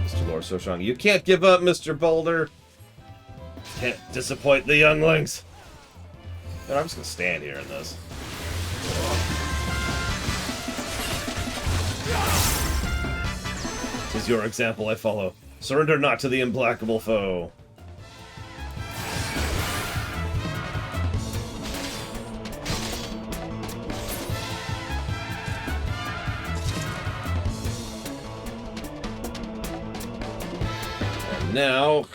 Mr. Lore so strong. You can't give up, Mr. Boulder. Can't disappoint the younglings. And I'm just gonna stand here in this. This is your example I follow. Surrender not to the implacable foe. And now...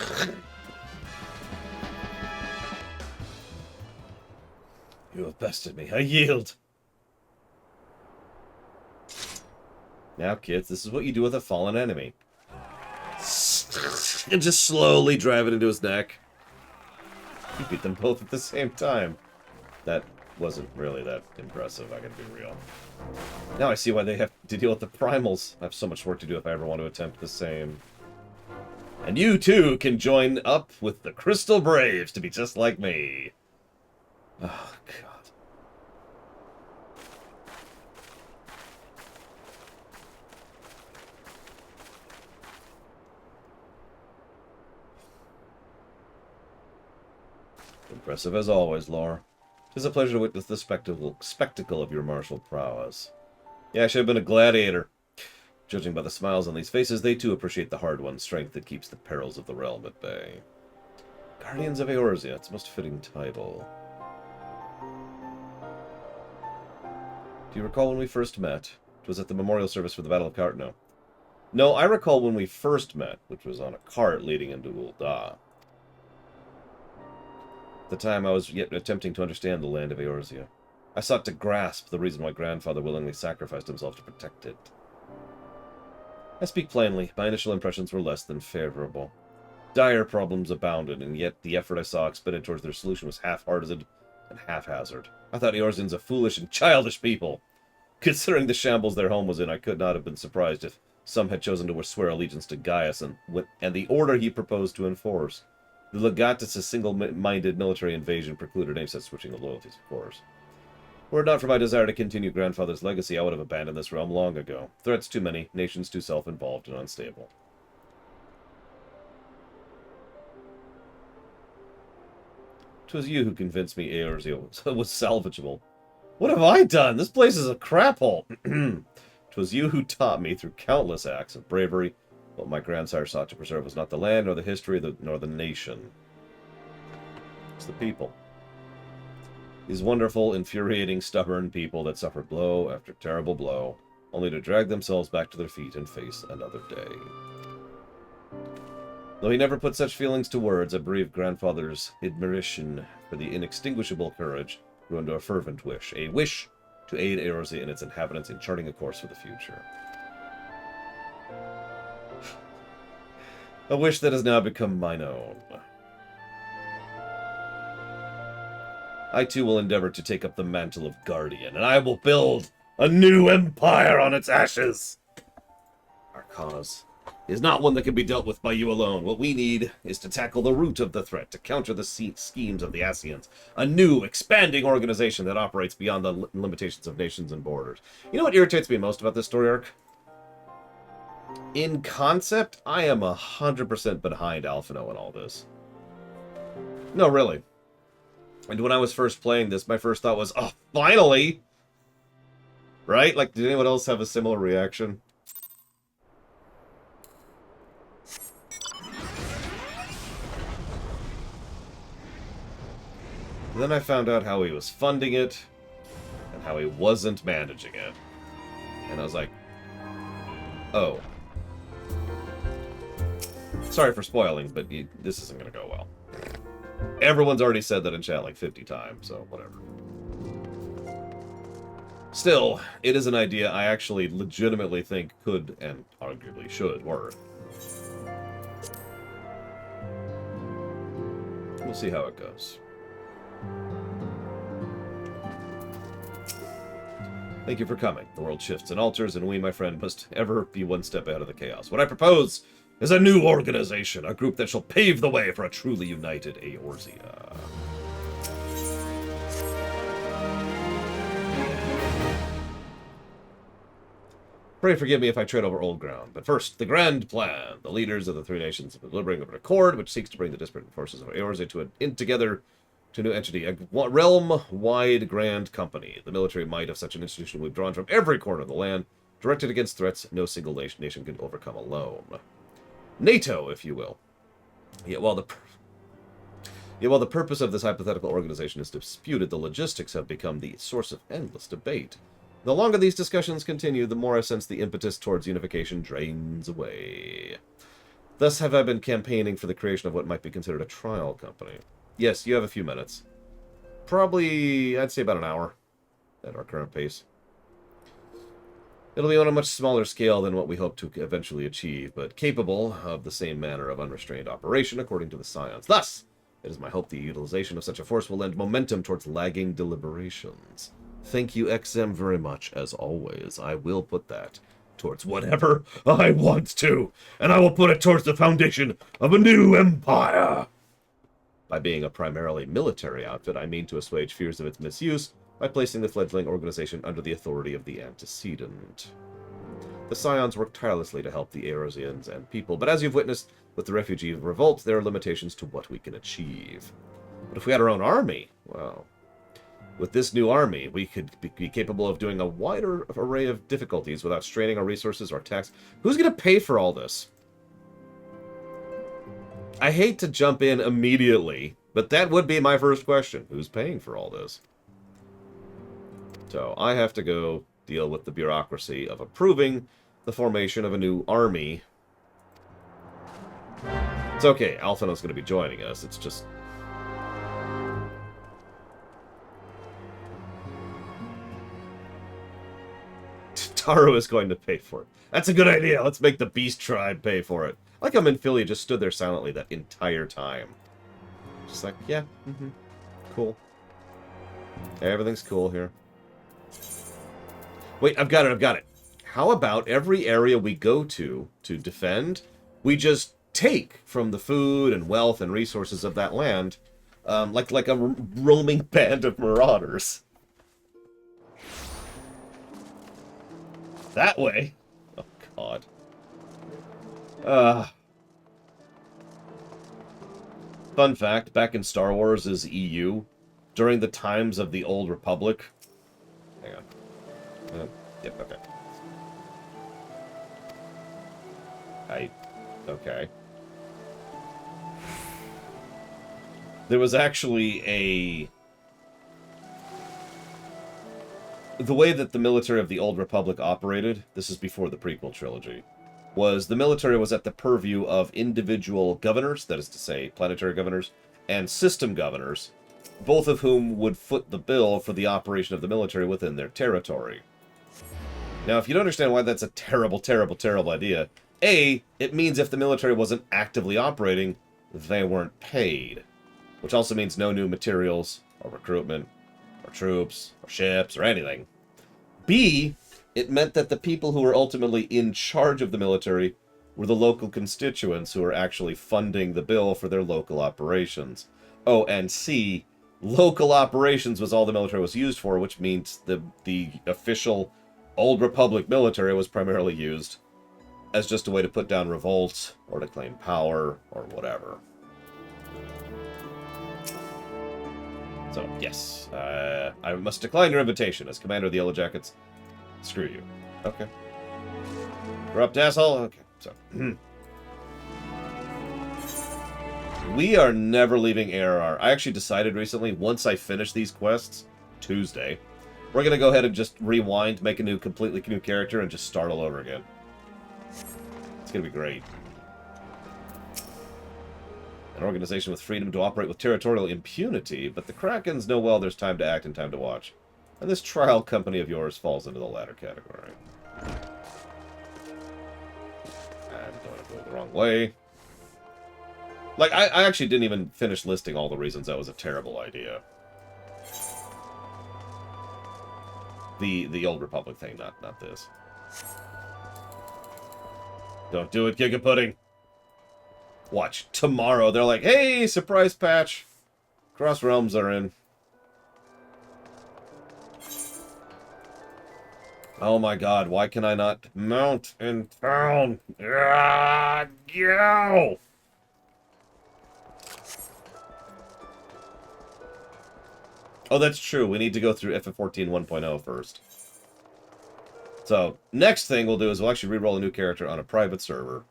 You have bested me. I yield. Now, kids, this is what you do with a fallen enemy. And just slowly drive it into his neck. You beat them both at the same time. That wasn't really that impressive, I gotta be real. Now I see why they have to deal with the primals. I have so much work to do if I ever want to attempt the same. And you, too, can join up with the Crystal Braves to be just like me. Oh, God. Impressive as always, Lore. 'Tis a pleasure to witness the spectacle of your martial prowess. Yeah, I should have been a gladiator. Judging by the smiles on these faces, they too appreciate the hard-won strength that keeps the perils of the realm at bay. Guardians of Eorzea, it's a most fitting title. Do you recall when we first met? It was at the memorial service for the Battle of Cartno. No, I recall when we first met, which was on a cart leading into Ul'dah. At the time, I was yet attempting to understand the land of Eorzea. I sought to grasp the reason why Grandfather willingly sacrificed himself to protect it. I speak plainly, my initial impressions were less than favorable. Dire problems abounded, and yet the effort I saw expended towards their solution was half-hearted and haphazard. I thought Eorzeans a foolish and childish people. Considering the shambles their home was in, I could not have been surprised if some had chosen to swear allegiance to Gaius and the order he proposed to enforce. The Legatus' single-minded military invasion precluded any such switching of loyalties, of course. Were it not for my desire to continue Grandfather's legacy, I would have abandoned this realm long ago. Threats too many, nations too self-involved and unstable. 'Twas you who convinced me Eorzea was salvageable. What have I done? This place is a crap hole. 'Twas you who taught me through countless acts of bravery. What my grandsire sought to preserve was not the land, nor the history, nor the nation. It's the people. These wonderful, infuriating, stubborn people that suffer blow after terrible blow, only to drag themselves back to their feet and face another day. Though he never put such feelings to words, I believe Grandfather's admiration for the inextinguishable courage grew into a fervent wish. A wish to aid Eorzea and its inhabitants in charting a course for the future. A wish that has now become mine own. I too will endeavor to take up the mantle of Guardian, and I will build a new empire on its ashes. Our cause is not one that can be dealt with by you alone. What we need is to tackle the root of the threat, to counter the schemes of the Ascians. A new, expanding organization that operates beyond the limitations of nations and borders. You know what irritates me most about this story arc? In concept, I am 100% behind Alphino in all this. No, really. And when I was first playing this, my first thought was, oh, finally! Right? Like, did anyone else have a similar reaction? Then I found out how he was funding it, and how he wasn't managing it. And I was like, oh. Sorry for spoiling, but this isn't going to go well. Everyone's already said that in chat like 50 times, so whatever. Still, it is an idea I actually legitimately think could, and arguably should, work. We'll see how it goes. Thank you for coming. The world shifts and alters, and we, my friend, must ever be one step ahead of the chaos. What I propose is a new organization, a group that shall pave the way for a truly united Eorzea. Pray forgive me if I tread over old ground, but first, the grand plan. The leaders of the three nations have been deliberating over an accord which seeks to bring the disparate forces of Eorzea together to a new entity, a realm-wide grand company. The military might of such an institution will be drawn from every corner of the land, directed against threats no single nation can overcome alone. NATO, if you will. Yet while the purpose of this hypothetical organization is disputed, the logistics have become the source of endless debate. The longer these discussions continue, the more I sense the impetus towards unification drains away. Thus have I been campaigning for the creation of what might be considered a trial company. Yes, you have a few minutes. Probably, I'd say about an hour at our current pace. It'll be on a much smaller scale than what we hope to eventually achieve, but capable of the same manner of unrestrained operation according to the Scions. Thus, it is my hope the utilization of such a force will lend momentum towards lagging deliberations. Thank you, XM, very much, as always. I will put that towards whatever I want to, and I will put it towards the foundation of a new empire. By being a primarily military outfit, I mean to assuage fears of its misuse by placing the fledgling organization under the authority of the antecedent. The Scions work tirelessly to help the Eorzeans and people, but as you've witnessed with the Refugee revolt, there are limitations to what we can achieve. But if we had our own army, well, with this new army, we could be capable of doing a wider array of difficulties without straining our resources or tax. Who's going to pay for all this? I hate to jump in immediately, but that would be my first question. Who's paying for all this? So I have to go deal with the bureaucracy of approving the formation of a new army. It's okay, Alphina's going to be joining us. It's just... Taro is going to pay for it. That's a good idea. Let's make the Beast Tribe pay for it. Like how Minfilia just stood there silently that entire time. Just like, yeah, cool. Everything's cool here. Wait, I've got it. How about every area we go to defend, we just take from the food and wealth and resources of that land, like a roaming band of marauders. That way. Oh, God. Fun fact, back in Star Wars' EU, during the times of the Old Republic... Hang on. Yep, okay. Okay. There was actually the way that the military of the Old Republic operated, this is before the prequel trilogy, was the military was at the purview of individual governors, that is to say, planetary governors, and system governors, both of whom would foot the bill for the operation of the military within their territory. Now, if you don't understand why that's a terrible, terrible, terrible idea, A, it means if the military wasn't actively operating, they weren't paid. Which also means no new materials, or recruitment, or troops, or ships, or anything. B, it meant that the people who were ultimately in charge of the military were the local constituents who were actually funding the bill for their local operations. Oh, and C, local operations was all the military was used for, which means the official Old Republic military was primarily used as just a way to put down revolts, or to claim power, or whatever. So, yes, I must decline your invitation as commander of the Yellow Jackets. Screw you. Okay. Corrupt asshole? Okay, so. We are never leaving ARR. I actually decided recently, once I finish these quests, Tuesday, we're going to go ahead and just rewind, make a completely new character, and just start all over again. It's going to be great. An organization with freedom to operate with territorial impunity, but the Krakens know well there's time to act and time to watch. And this trial company of yours falls into the latter category. I'm going to go the wrong way. Like, I actually didn't even finish listing all the reasons that was a terrible idea. The Old Republic thing, not this. Don't do it, Giga Pudding. Watch, tomorrow they're like, hey, surprise patch. Cross Realms are in. Oh my god, why can I not mount in town? Ah, go! Oh, that's true. We need to go through FF14 1.0 first. So, next thing we'll do is we'll actually reroll a new character on a private server.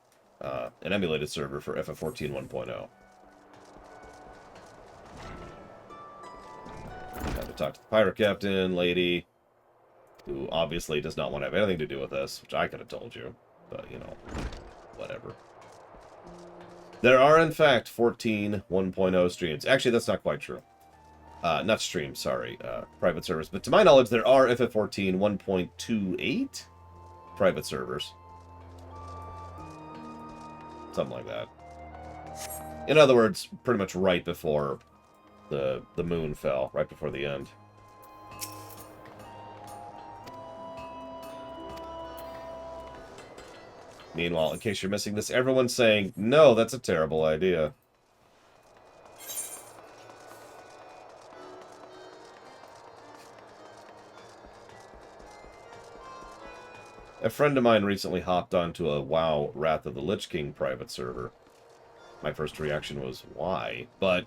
An emulated server for FF14 1.0. Have to talk to the pirate captain lady, who obviously does not want to have anything to do with this, which I could have told you, but, you know, whatever. There are, in fact, 14 1.0 streams. Actually, that's not quite true. Not streams, sorry. Private servers. But to my knowledge, there are FF14 1.28 private servers. Something like that. In other words, pretty much right before the moon fell, right before the end. Meanwhile, in case you're missing this, everyone's saying, no, that's a terrible idea. A friend of mine recently hopped onto a WoW Wrath of the Lich King private server. My first reaction was, why? But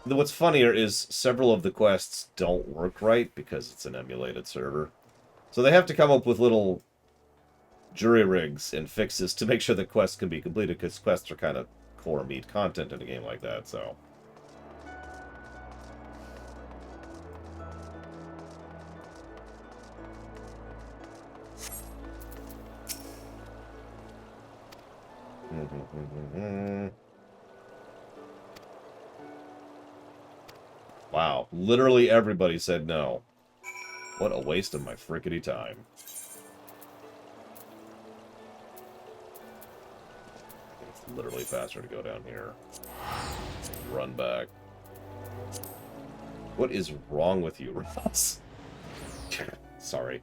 What's funnier is several of the quests don't work right because it's an emulated server. So they have to come up with little jury rigs and fixes to make sure the quests can be completed, because quests are kind of core meat content in a game like that, so... Wow, literally everybody said no. What a waste of my frickety time. It's literally faster to go down here. Run back. What is wrong with you, Ross? Sorry.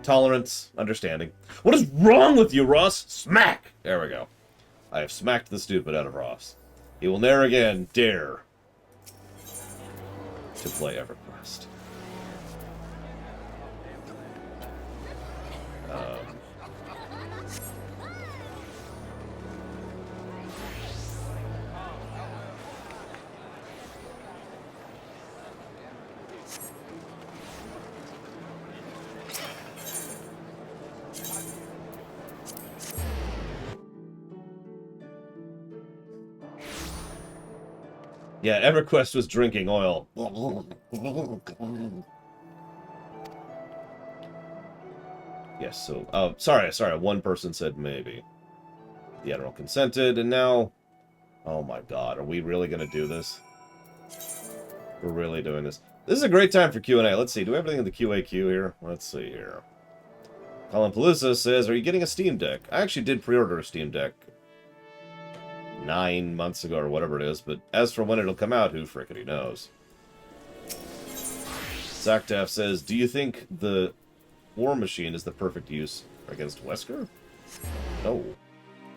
Tolerance, understanding. What is wrong with you, Ross? Smack! There we go. I have smacked the stupid out of Ross. He will never again dare to play EverQuest. Yeah, EverQuest was drinking oil. Yes, so... Oh, sorry. One person said maybe. The Admiral consented, and now... Oh my god, are we really going to do this? We're really doing this. This is a great time for Q&A. Let's see, do we have anything in the QAQ here? Let's see here. Colin Palooza says, are you getting a Steam Deck? I actually did pre-order a Steam Deck 9 months ago or whatever it is, but as for when it'll come out, who frickety knows. Zactaf says, do you think the War Machine is the perfect use against Wesker? No.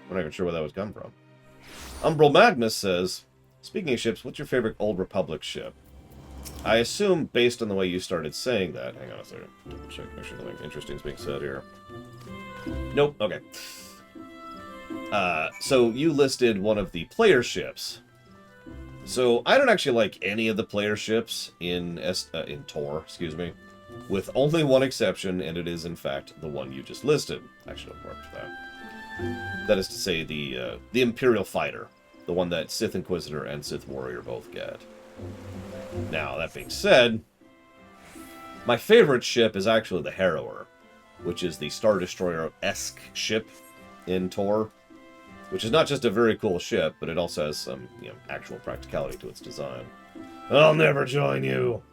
We're not even sure where that was come from. Umbral Magnus says, speaking of ships, what's your favorite Old Republic ship? I assume, based on the way you started saying that... Hang on a second. Double check. Make sure nothing interesting is being said here. Nope. Okay. So you listed one of the player ships. So I don't actually like any of the player ships in Tor, excuse me, with only one exception, and it is in fact the one you just listed. I should have marked that. That is to say, the Imperial Fighter, the one that Sith Inquisitor and Sith Warrior both get. Now, that being said, my favorite ship is actually the Harrower, which is the Star Destroyer-esque ship in Tor, which is not just a very cool ship, but it also has some, actual practicality to its design. I'll never join you!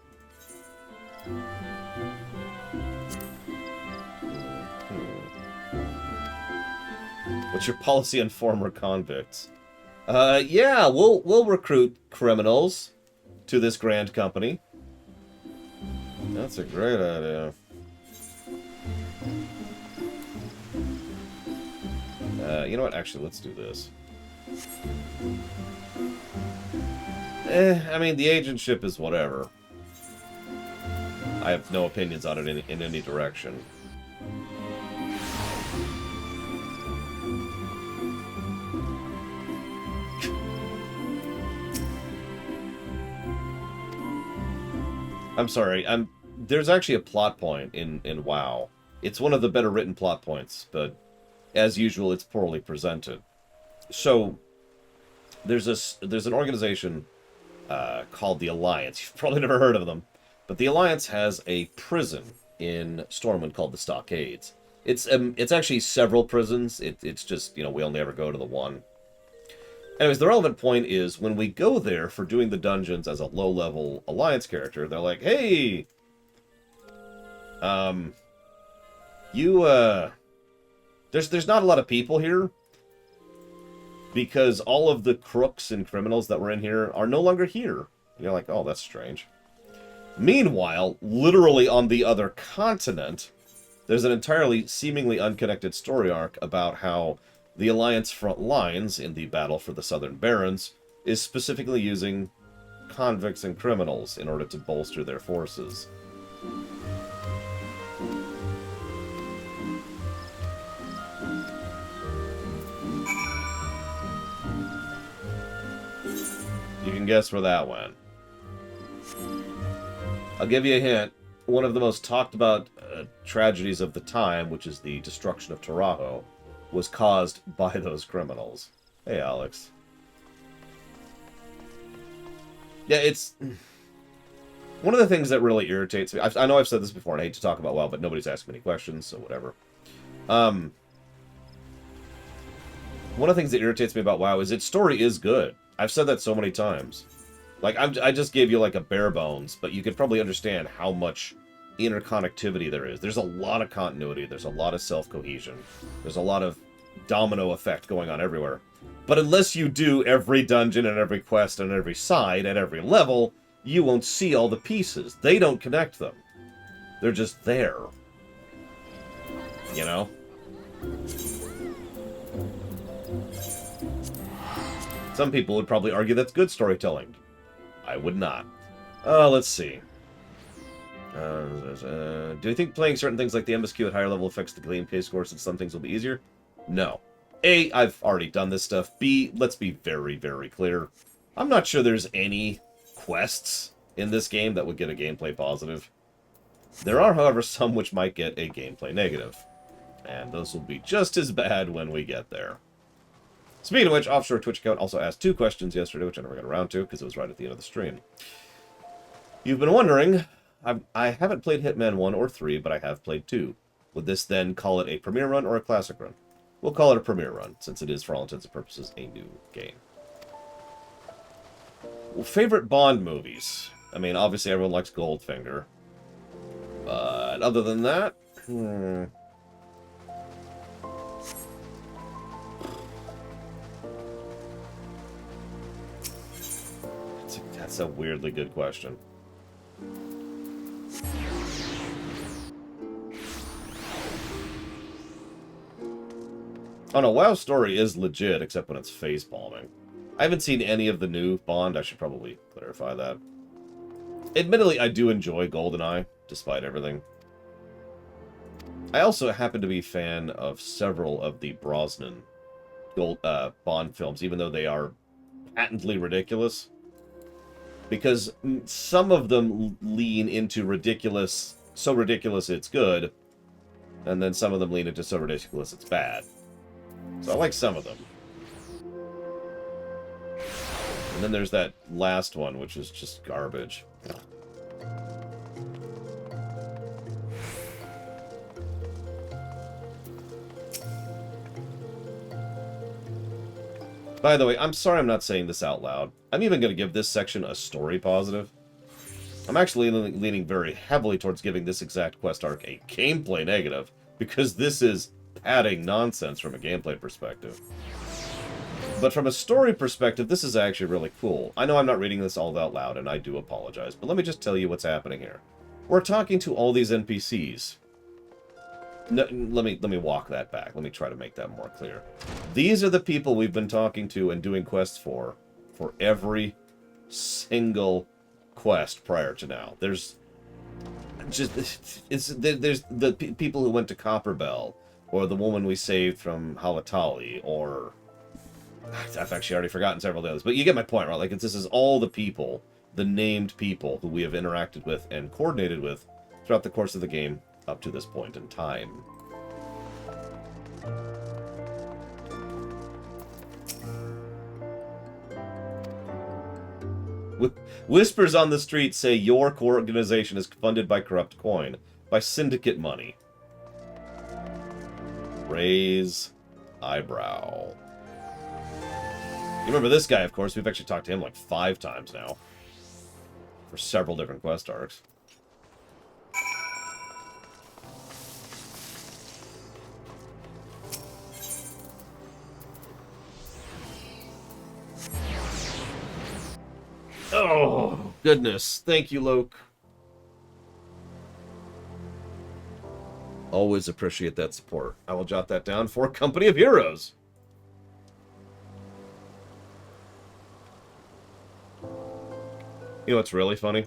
What's your policy on former convicts? Yeah, we'll recruit criminals to this grand company. That's a great idea. You know what? Actually, let's do this. I mean, the agentship is whatever. I have no opinions on it in any direction. I'm sorry, there's actually a plot point in WoW. It's one of the better written plot points, but as usual, it's poorly presented. So, there's an organization called the Alliance. You've probably never heard of them. But the Alliance has a prison in Stormwind called the Stockades. It's actually several prisons. It's just, we only ever go to the one. Anyways, the relevant point is, when we go there for doing the dungeons as a low-level Alliance character, they're like, hey! There's not a lot of people here, because all of the crooks and criminals that were in here are no longer here. And you're like, oh, that's strange. Meanwhile, literally on the other continent, there's an entirely seemingly unconnected story arc about how the Alliance front lines in the battle for the Southern Barons is specifically using convicts and criminals in order to bolster their forces. You can guess where that went. I'll give you a hint. One of the most talked about tragedies of the time, which is the destruction of Taurajo, was caused by those criminals. Hey, Alex. Yeah, it's... One of the things that really irritates me... I know I've said this before, and I hate to talk about WoW, but nobody's asking any questions, so whatever. One of the things that irritates me about WoW is its story is good. I've said that so many times. Like, I just gave you, like, a bare bones, but you could probably understand how much interconnectivity there is. There's a lot of continuity. There's a lot of self-cohesion. There's a lot of domino effect going on everywhere. But unless you do every dungeon and every quest and every side at every level, you won't see all the pieces. They don't connect them. They're just there. You know? Some people would probably argue that's good storytelling. I would not. Let's see. Do you think playing certain things like the MSQ at higher level affects the gameplay score since some things will be easier? No. A, I've already done this stuff. B, let's be very, very clear. I'm not sure there's any quests in this game that would get a gameplay positive. There are, however, some which might get a gameplay negative. And those will be just as bad when we get there. Speaking of which, Offshore Twitch account also asked 2 questions yesterday, which I never got around to because it was right at the end of the stream. You've been wondering, I haven't played Hitman 1 or 3, but I have played 2. Would this then call it a Premier Run or a Classic Run? We'll call it a Premier Run, since it is, for all intents and purposes, a new game. Well, favorite Bond movies? I mean, obviously everyone likes Goldfinger. But other than that... That's a weirdly good question. Oh no, WoW's story is legit, except when it's face-palming. I haven't seen any of the new Bond, I should probably clarify that. Admittedly, I do enjoy GoldenEye, despite everything. I also happen to be a fan of several of the Brosnan Bond films, even though they are patently ridiculous. Because some of them lean into ridiculous, so ridiculous it's good, and then some of them lean into so ridiculous it's bad. So I like some of them. And then there's that last one, which is just garbage. By the way, I'm sorry I'm not saying this out loud. I'm even going to give this section a story positive. I'm actually leaning very heavily towards giving this exact quest arc a gameplay negative, because this is padding nonsense from a gameplay perspective. But from a story perspective, this is actually really cool. I know I'm not reading this all out loud, and I do apologize, but let me just tell you what's happening here. We're talking to all these NPCs. No, let me walk that back. Let me try to make that more clear. These are the people we've been talking to and doing quests for every single quest prior to now. There's the people who went to Copperbell, or the woman we saved from Halatali, or I've actually already forgotten several of the others, but you get my point, right? Like, this is all the people, the named people who we have interacted with and coordinated with throughout the course of the game up to this point in time. Whispers on the street say your core organization is funded by corrupt coin, by syndicate money. Raise eyebrow. You remember this guy, of course. We've actually talked to him like 5 times now. For several different quest arcs. Oh, goodness. Thank you, Loke. Always appreciate that support. I will jot that down for Company of Heroes. You know what's really funny?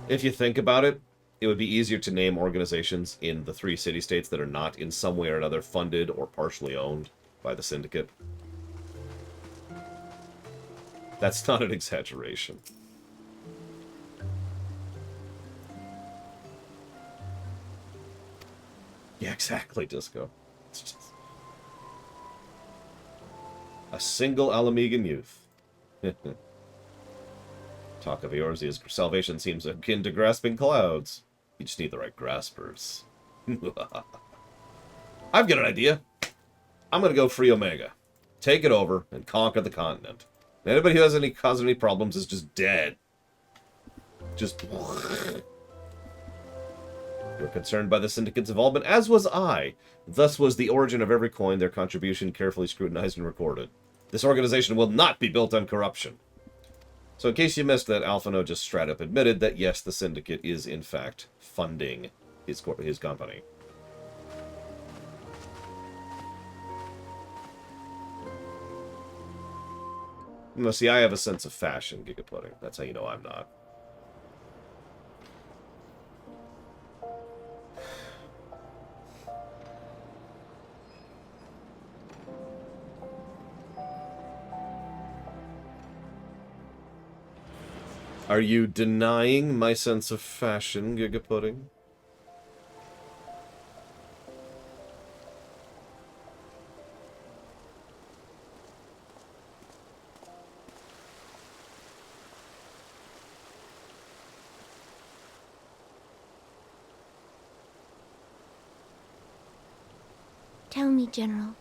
If you think about it, it would be easier to name organizations in the 3 city-states that are not in some way or another funded or partially owned by the Syndicate. That's not an exaggeration. Yeah, exactly, Disco. It's just... a single Alamegan youth. Talk of Eorzea's salvation seems akin to grasping clouds. You just need the right graspers. I've got an idea. I'm gonna go free Omega. Take it over and conquer the continent. Anybody who has any cause any problems is just dead. Just... We're concerned by the Syndicate's involvement, as was I. Thus was the origin of every coin, their contribution carefully scrutinized and recorded. This organization will not be built on corruption. So in case you missed that, Alphino just straight up admitted that yes, the Syndicate is in fact funding his company. No, see, I have a sense of fashion, Gigapudding. That's how you know I'm not. Are you denying my sense of fashion, Gigapudding? Tell me, General,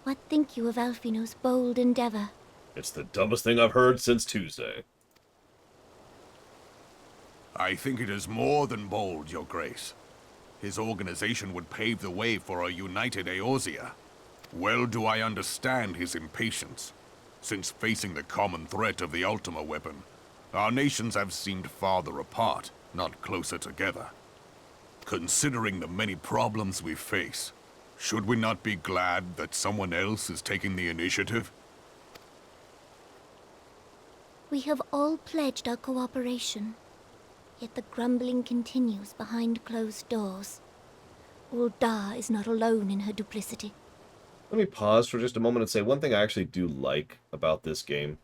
what think you of Alphino's bold endeavor? It's the dumbest thing I've heard since Tuesday. I think it is more than bold, Your Grace. His organization would pave the way for a united Eorzea. Well do I understand his impatience, since facing the common threat of the Ultima weapon, our nations have seemed farther apart, not closer together. Considering the many problems we face, should we not be glad that someone else is taking the initiative? We have all pledged our cooperation. Yet the grumbling continues behind closed doors. Ul'dah is not alone in her duplicity. Let me pause for just a moment and say one thing I actually do like about this game.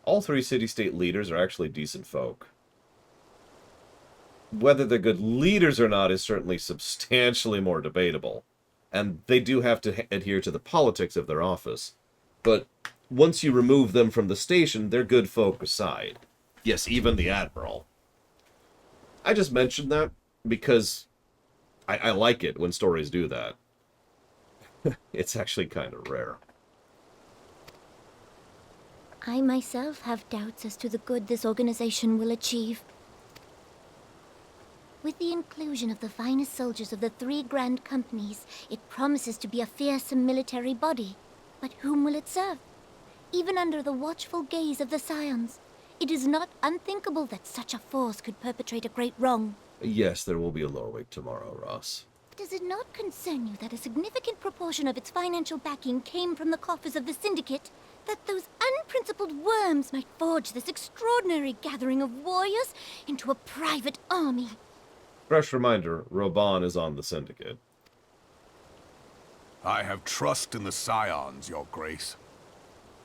All three city-state leaders are actually decent folk. Whether they're good leaders or not is certainly substantially more debatable. And they do have to adhere to the politics of their office. But once you remove them from the station, they're good folk aside. Yes, even the Admiral. I just mentioned that because I like it when stories do that. It's actually kind of rare. I myself have doubts as to the good this organization will achieve. With the inclusion of the finest soldiers of the 3 grand companies, it promises to be a fearsome military body. But whom will it serve? Even under the watchful gaze of the Scions, it is not unthinkable that such a force could perpetrate a great wrong. Yes, there will be a Lorwig tomorrow, Ross. Does it not concern you that a significant proportion of its financial backing came from the coffers of the Syndicate? That those unprincipled worms might forge this extraordinary gathering of warriors into a private army? Fresh reminder, Roban is on the Syndicate. I have trust in the Scions, Your Grace.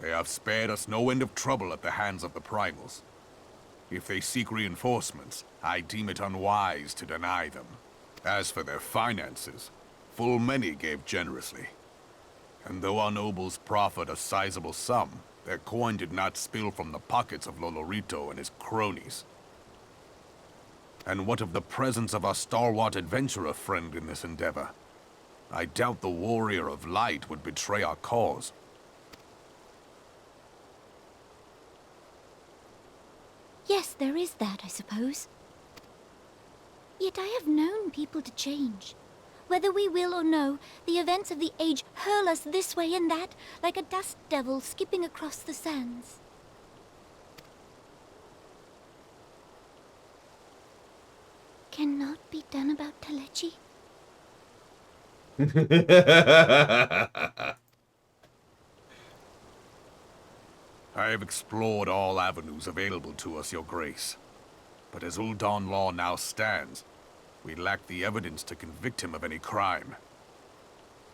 They have spared us no end of trouble at the hands of the primals. If they seek reinforcements, I deem it unwise to deny them. As for their finances, full many gave generously. And though our nobles proffered a sizable sum, their coin did not spill from the pockets of Lolorito and his cronies. And what of the presence of our stalwart adventurer friend in this endeavor? I doubt the Warrior of Light would betray our cause. Yes, there is that, I suppose. Yet I have known people to change. Whether we will or no, the events of the age hurl us this way and that, like a dust devil skipping across the sands. Cannot be done about Telechi? I have explored all avenues available to us, Your Grace. But as Ul'dah law now stands, we lack the evidence to convict him of any crime.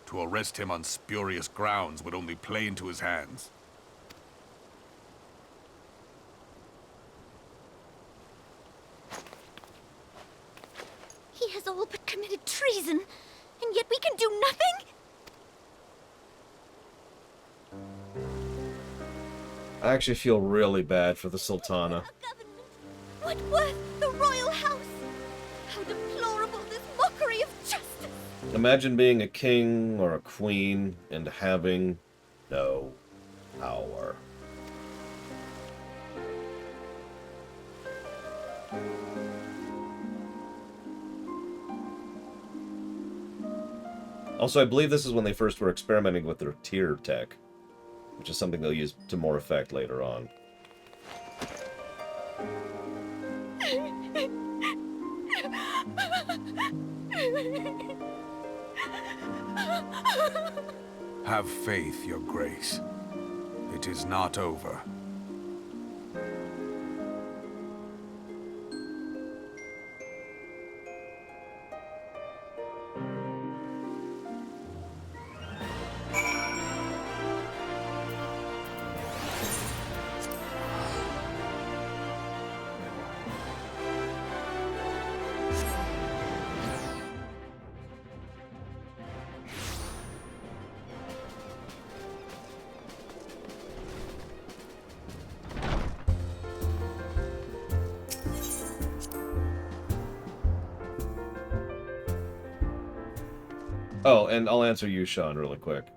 To arrest him on spurious grounds would only play into his hands. foul but committed treason, and yet we can do nothing? I actually feel really bad for the Sultana. What worth the royal house? How deplorable this mockery of justice! Imagine being a king or a queen and having no power. Also, I believe this is when they first were experimenting with their tier tech, which is something they'll use to more effect later on. Have faith, Your Grace. It is not over. Oh, and I'll answer you, Sean, really quick.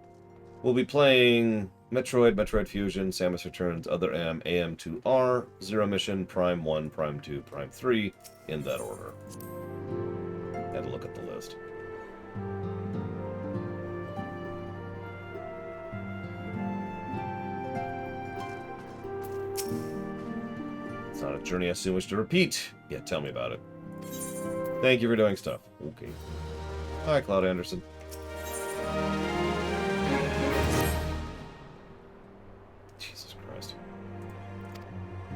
We'll be playing Metroid, Metroid Fusion, Samus Returns, Other M, AM2R, Zero Mission, Prime 1, Prime 2, Prime 3, in that order. Had to look at the list. It's not a journey I soon wish to repeat. Yeah, tell me about it. Thank you for doing stuff. Okay. Hi, Cloud Anderson. Jesus Christ.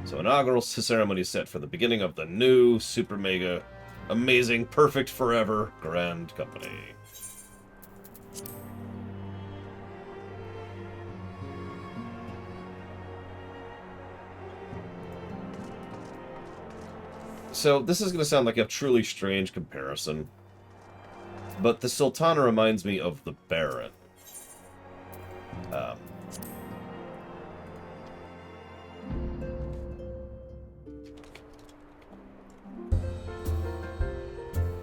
So, inaugural ceremony set for the beginning of the new, super mega, amazing, perfect forever grand company. So, this is going to sound like a truly strange comparison, but the Sultana reminds me of the Baron.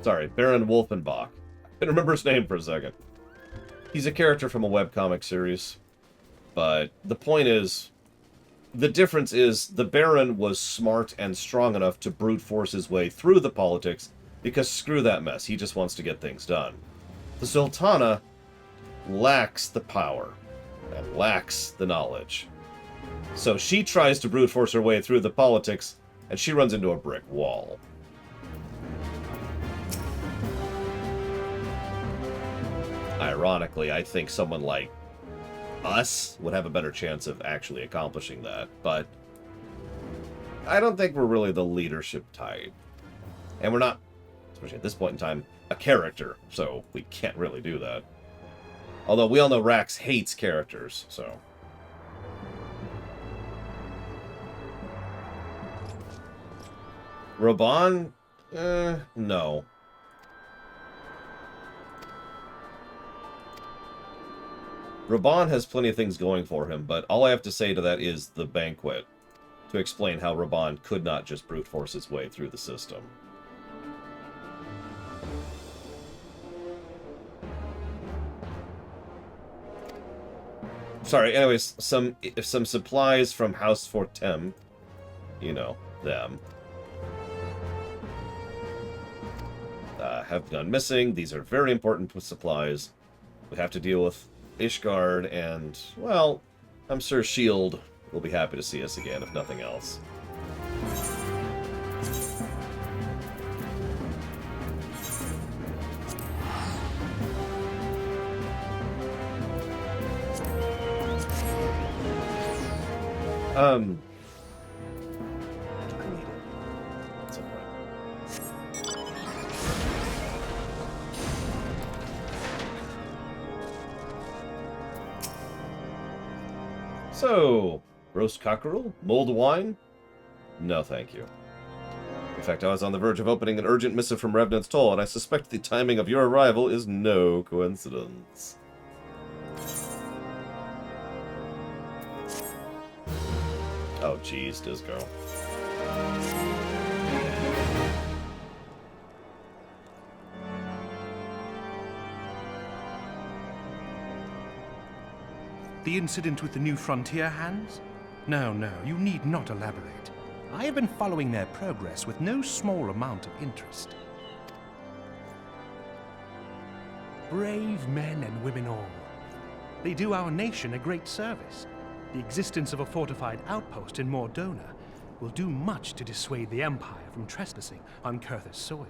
Sorry, Baron Wolfenbach. I couldn't remember his name for a second. He's a character from a webcomic series, but the point is, the difference is the Baron was smart and strong enough to brute force his way through the politics, because screw that mess, he just wants to get things done. The Sultana lacks the power and lacks the knowledge. So she tries to brute force her way through the politics, and she runs into a brick wall. Ironically, I think someone like us would have a better chance of actually accomplishing that, but I don't think we're really the leadership type. And we're not, especially at this point in time, a character, so we can't really do that. Although we all know Rax hates characters, so... Raban? No. Raban has plenty of things going for him, but all I have to say to that is the banquet, to explain how Raban could not just brute force his way through the system. Sorry, anyways, some supplies from House Fortem, you know, them, have gone missing. These are very important supplies. We have to deal with Ishgard, and, well, I'm sure S.H.I.E.L.D. will be happy to see us again, if nothing else. I need it. It's all right. So, roast cockerel? Mulled wine? No, thank you. In fact, I was on the verge of opening an urgent missive from Revenant's Toll, and I suspect the timing of your arrival is no coincidence. Oh, jeez, Disco. The incident with the New Frontier hands? No, you need not elaborate. I have been following their progress with no small amount of interest. Brave men and women all. They do our nation a great service. The existence of a fortified outpost in Mordona will do much to dissuade the Empire from trespassing on Kurth's soil.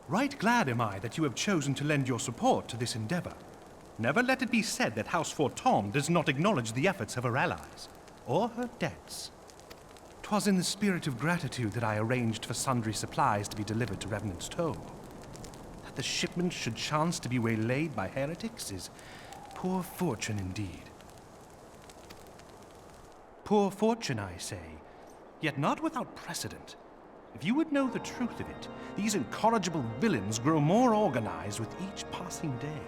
Right glad am I that you have chosen to lend your support to this endeavor. Never let it be said that House Fortom does not acknowledge the efforts of her allies, or her debts. 'Twas in the spirit of gratitude that I arranged for sundry supplies to be delivered to Revenant's Toll. That the shipment should chance to be waylaid by heretics is poor fortune indeed. Poor fortune, I say, yet not without precedent. If you would know the truth of it, these incorrigible villains grow more organized with each passing day.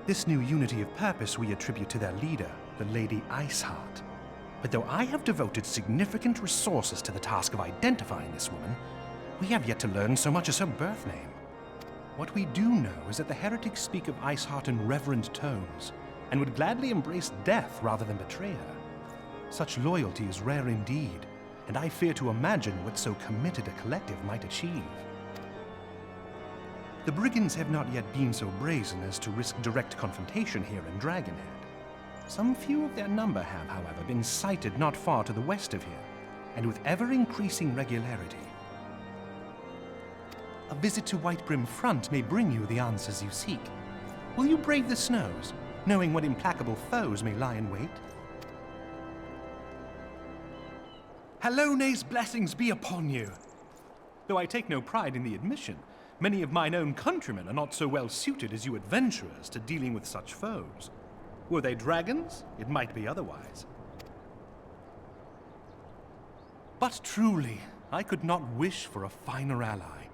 This new unity of purpose we attribute to their leader, the Lady Iceheart. But though I have devoted significant resources to the task of identifying this woman, we have yet to learn so much as her birth name. What we do know is that the heretics speak of Iceheart in reverent tones, and would gladly embrace death rather than betray her. Such loyalty is rare indeed, and I fear to imagine what so committed a collective might achieve. The brigands have not yet been so brazen as to risk direct confrontation here in Dragonhead. Some few of their number have, however, been sighted not far to the west of here, and with ever-increasing regularity. A visit to Whitebrim Front may bring you the answers you seek. Will you brave the snows, knowing what implacable foes may lie in wait? Halone's blessings be upon you! Though I take no pride in the admission, many of mine own countrymen are not so well suited as you adventurers to dealing with such foes. Were they dragons, it might be otherwise. But truly, I could not wish for a finer ally.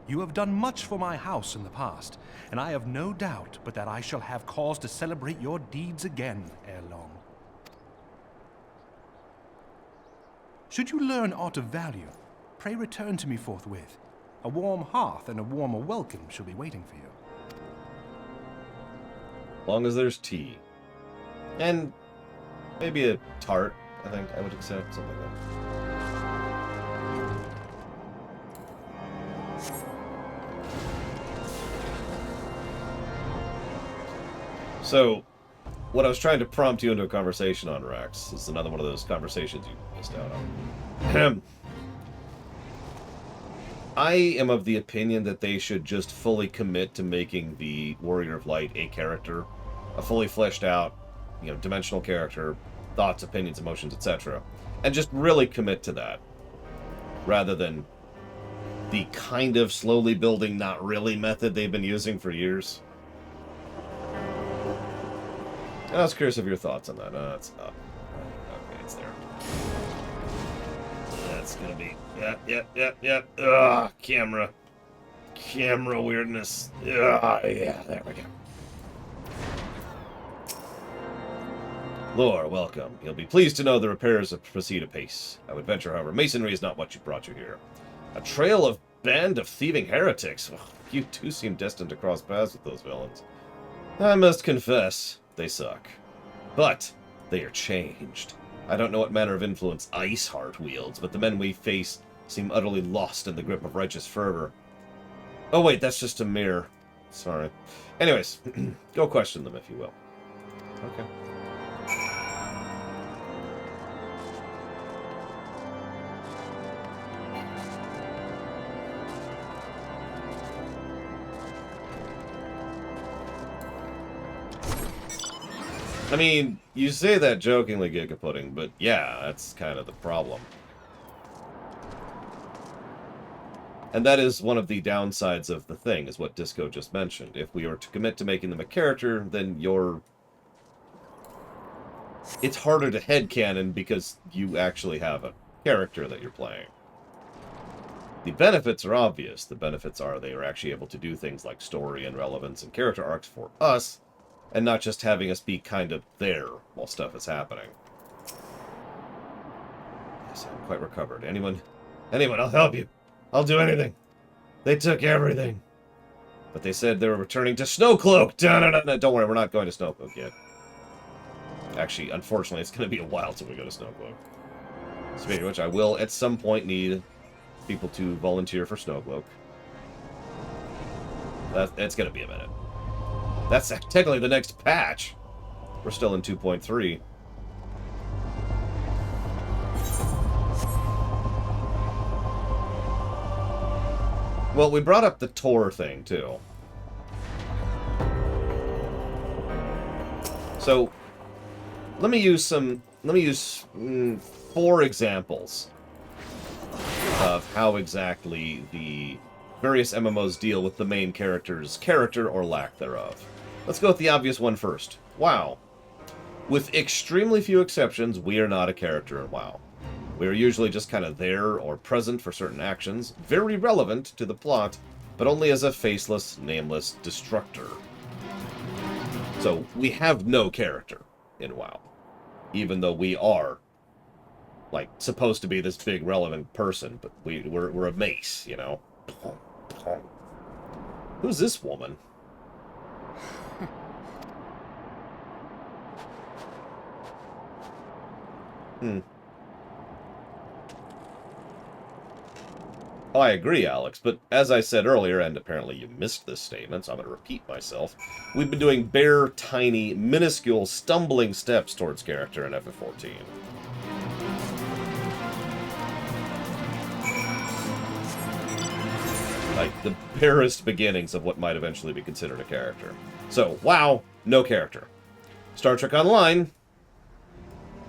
You have done much for my house in the past, and I have no doubt but that I shall have cause to celebrate your deeds again ere long. Should you learn aught of value, pray return to me forthwith. A warm hearth and a warmer welcome shall be waiting for you. As long as there's tea. And maybe a tart, I think I would accept, something like that. So, what I was trying to prompt you into a conversation on, Rex, is another one of those conversations you missed out on. I am of the opinion that they should just fully commit to making the Warrior of Light a character, a fully fleshed out, dimensional character, thoughts, opinions, emotions, etc. And just really commit to that, rather than the kind of slowly building, not really method they've been using for years. I was curious of your thoughts on that. It's up. Okay, it's there. That's gonna be... Yep. Ugh, camera weirdness. Ugh, yeah, there we go. Lore, welcome. You'll be pleased to know the repairs proceed apace. I would venture, however, masonry is not what brought you here. A trail of band of thieving heretics. Ugh, you two seem destined to cross paths with those villains. I must confess, they suck. But they are changed. I don't know what manner of influence Iceheart wields, but the men we face seem utterly lost in the grip of righteous fervor. Oh wait, that's just a mirror. Sorry. Anyways, go question them if you will. Okay. I mean, you say that jokingly, Giga Pudding, but yeah, that's kind of the problem. And that is one of the downsides of the thing, is what Disco just mentioned. If we are to commit to making them a character, then your it's harder to headcanon because you actually have a character that you're playing. The benefits are obvious. The benefits are they are actually able to do things like story and relevance and character arcs for us, and not just having us be kind of there while stuff is happening. Yes, I'm quite recovered. Anyone, I'll help you. I'll do anything. They took everything. But they said they were returning to Snowcloak. Don't worry, we're not going to Snowcloak yet. Actually, unfortunately, it's going to be a while till we go to Snowcloak. Speaking of which, I will at some point need people to volunteer for Snowcloak. It's going to be a minute. That's technically the next patch. We're still in 2.3. Well, we brought up the Tor thing, too. So, let me use 4 examples of how exactly the various MMOs deal with the main character's character or lack thereof. Let's go with the obvious one first. WoW. With extremely few exceptions, we are not a character in WoW. We are usually just kind of there or present for certain actions, very relevant to the plot, but only as a faceless, nameless destructor. So, we have no character in WoW. Even though we are, like, supposed to be this big, relevant person, but we're a mace, you know? Who's this woman? Oh, I agree, Alex, but as I said earlier, and apparently you missed this statement, so I'm going to repeat myself, we've been doing bare, tiny, minuscule, stumbling steps towards character in FF14. Like, the barest beginnings of what might eventually be considered a character. So, WoW, no character. Star Trek Online,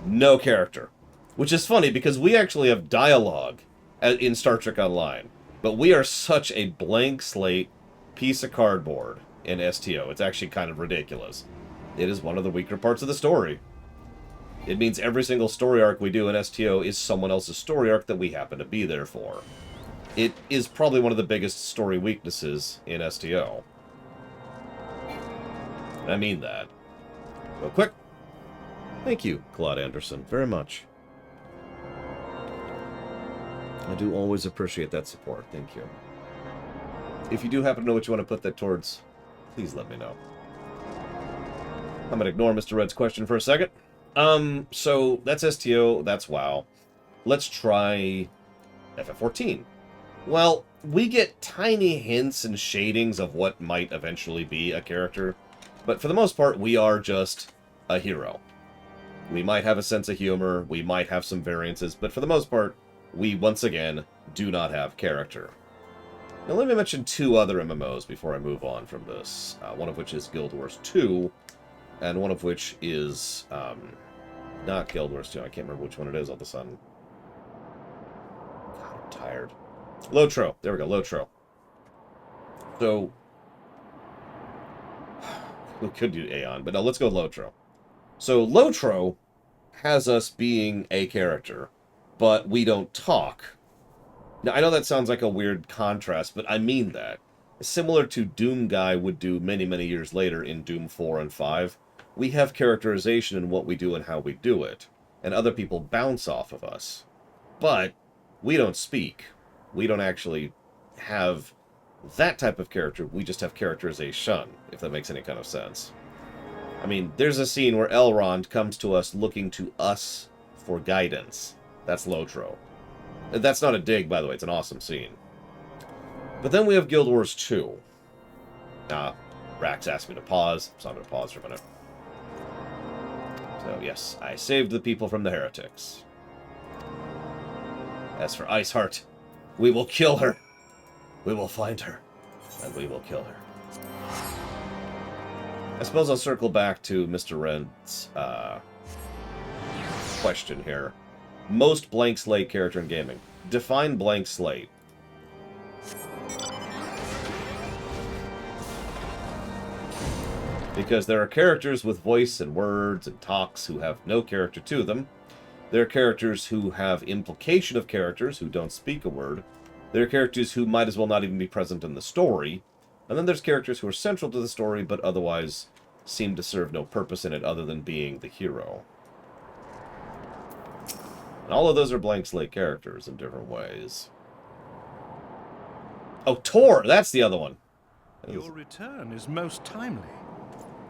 no character. Which is funny, because we actually have dialogue in Star Trek Online. But we are such a blank slate piece of cardboard in STO. It's actually kind of ridiculous. It is one of the weaker parts of the story. It means every single story arc we do in STO is someone else's story arc that we happen to be there for. It is probably one of the biggest story weaknesses in STO. I mean that. Real quick. Thank you, Claude Anderson, very much. I do always appreciate that support. Thank you. If you do happen to know what you want to put that towards, please let me know. I'm going to ignore Mr. Red's question for a second. So that's STO, that's WoW. Let's try FF14. Well, we get tiny hints and shadings of what might eventually be a character, but for the most part, we are just a hero. We might have a sense of humor, we might have some variances, but for the most part, we, once again, do not have character. Now, let me mention 2 other MMOs before I move on from this, one of which is Guild Wars 2, and one of which is, not Guild Wars 2, I can't remember which one it is all of a sudden. God, I'm tired. Lotro, there we go, Lotro. So, we could do Aeon, but no, let's go with Lotro. So, Lotro has us being a character, but we don't talk. Now, I know that sounds like a weird contrast, but I mean that. Similar to Doom Guy would do many, many years later in Doom 4 and 5, we have characterization in what we do and how we do it, and other people bounce off of us. But we don't speak. We don't actually have that type of character, we just have characterization, if that makes any kind of sense. I mean, there's a scene where Elrond comes to us looking to us for guidance. That's Lotro. That's not a dig, by the way. It's an awesome scene. But then we have Guild Wars 2. Rax asked me to pause, so I'm going to pause for a minute. So, yes, I saved the people from the heretics. As for Iceheart, we will kill her. We will find her, and we will kill her. I suppose I'll circle back to Mr. Red's question here. Most blank slate character in gaming. Define blank slate. Because there are characters with voice and words and talks who have no character to them. There are characters who have implication of characters who don't speak a word. There are characters who might as well not even be present in the story. And then there's characters who are central to the story but otherwise seem to serve no purpose in it other than being the hero. And all of those are blank slate characters in different ways. Oh, Tor! That's the other one. Your return is most timely.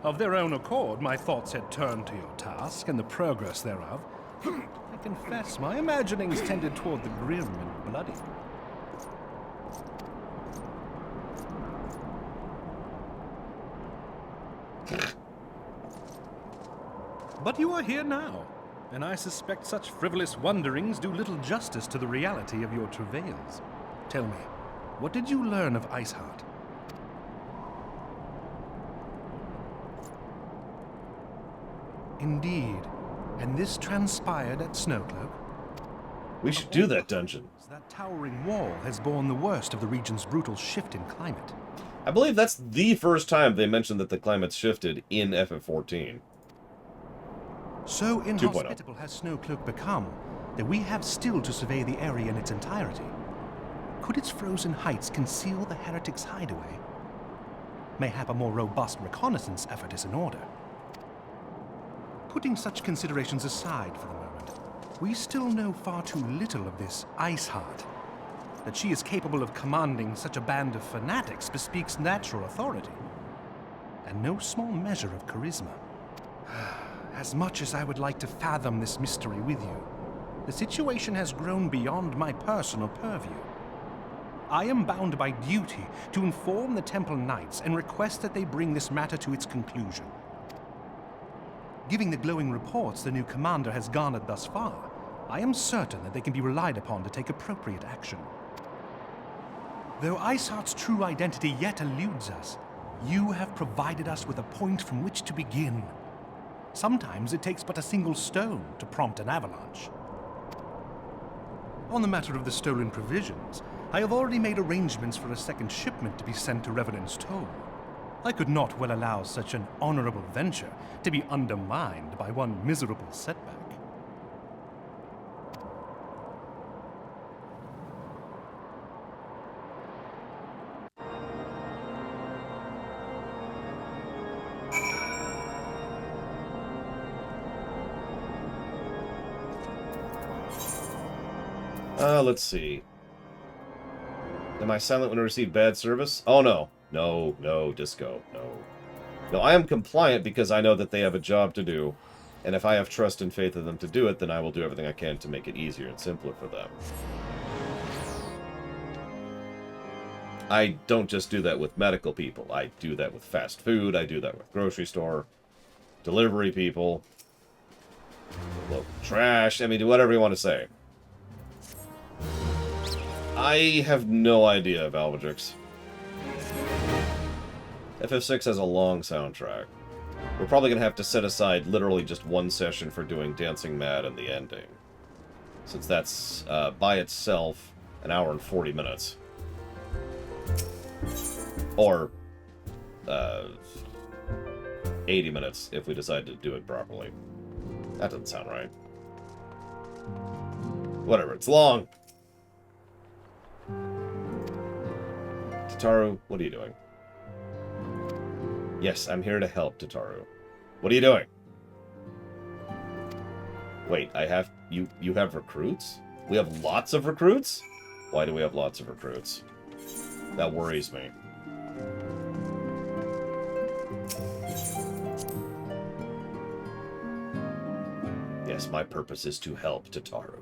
Of their own accord, my thoughts had turned to your task and the progress thereof. I confess, my imaginings tended toward the grim and bloody. But you are here now, and I suspect such frivolous wonderings do little justice to the reality of your travails. Tell me, what did you learn of Iceheart? Indeed. And this transpired at Snowcloak? We should do that dungeon. That towering wall has borne the worst of the region's brutal shift in climate. I believe that's the first time they mentioned that the climate's shifted in FF14. So inhospitable has Snowcloak become that we have still to survey the area in its entirety. Could its frozen heights conceal the heretics' hideaway? Mayhap a more robust reconnaissance effort is in order. Putting such considerations aside for the moment, we still know far too little of this Iceheart. That she is capable of commanding such a band of fanatics bespeaks natural authority, and no small measure of charisma. As much as I would like to fathom this mystery with you, the situation has grown beyond my personal purview. I am bound by duty to inform the Temple Knights and request that they bring this matter to its conclusion. Given the glowing reports the new commander has garnered thus far, I am certain that they can be relied upon to take appropriate action. Though Iceheart's true identity yet eludes us, you have provided us with a point from which to begin. Sometimes it takes but a single stone to prompt an avalanche. On the matter of the stolen provisions, I have already made arrangements for a second shipment to be sent to Revenant's Toll. I could not well allow such an honorable venture to be undermined by one miserable setback. Let's see. Am I silent when I receive bad service? Oh, no. No, Disco. No, I am compliant because I know that they have a job to do. And if I have trust and faith in them to do it, then I will do everything I can to make it easier and simpler for them. I don't just do that with medical people. I do that with fast food. I do that with grocery store, delivery people, local trash. I mean, do whatever you want to say. I have no idea of Albadrix. FF6 has a long soundtrack. We're probably going to have to set aside literally just one session for doing Dancing Mad and the ending. Since that's, by itself, an hour and 40 minutes. Or, 80 minutes if we decide to do it properly. That doesn't sound right. Whatever, it's long! Tataru, what are you doing? Yes, I'm here to help, Tataru. What are you doing? Wait, you have recruits? We have lots of recruits? Why do we have lots of recruits? That worries me. Yes, my purpose is to help Tataru,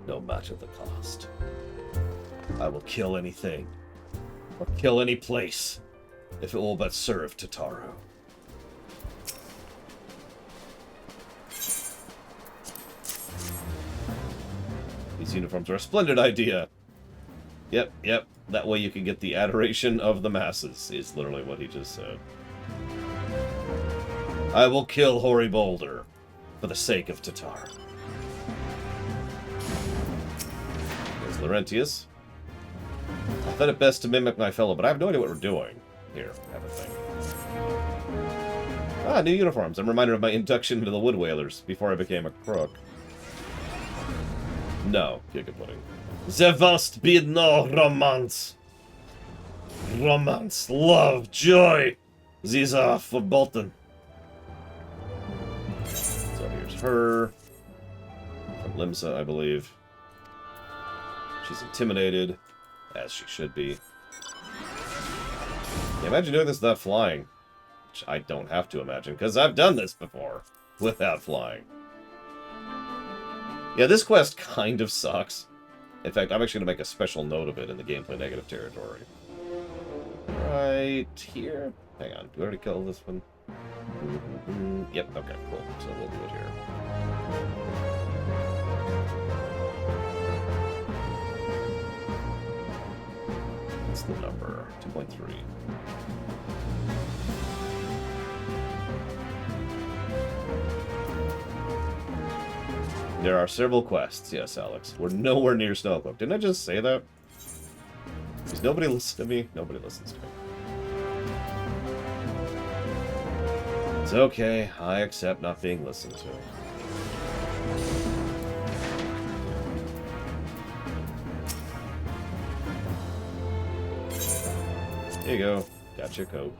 no matter the cost. I will kill anything, or kill any place, if it will but serve Tataru. These uniforms are a splendid idea. Yep. That way you can get the adoration of the masses, is literally what he just said. I will kill Hoary Boulder for the sake of Tataru. There's Laurentius. I thought it best to mimic my fellow, but I have no idea what we're doing. Here, have a thing. Ah, new uniforms. I'm reminded of my induction into the Wood Whalers before I became a crook. No, Giga Pudding. There must be no romance. Romance, love, joy. These are forbidden. So here's her. From Limsa, I believe. She's intimidated, as she should be. Yeah, imagine doing this without flying. Which I don't have to imagine, because I've done this before without flying. Yeah, this quest kind of sucks. In fact, I'm actually going to make a special note of it in the gameplay negative territory. Right here? Hang on, do we already kill this one? Yep, okay, cool. So we'll do it here. What's the number? 2.3. There are several quests, yes, Alex. We're nowhere near Snowcloak. Didn't I just say that? Does nobody listen to me? Nobody listens to me. It's okay. I accept not being listened to. Here you go. Got your coat.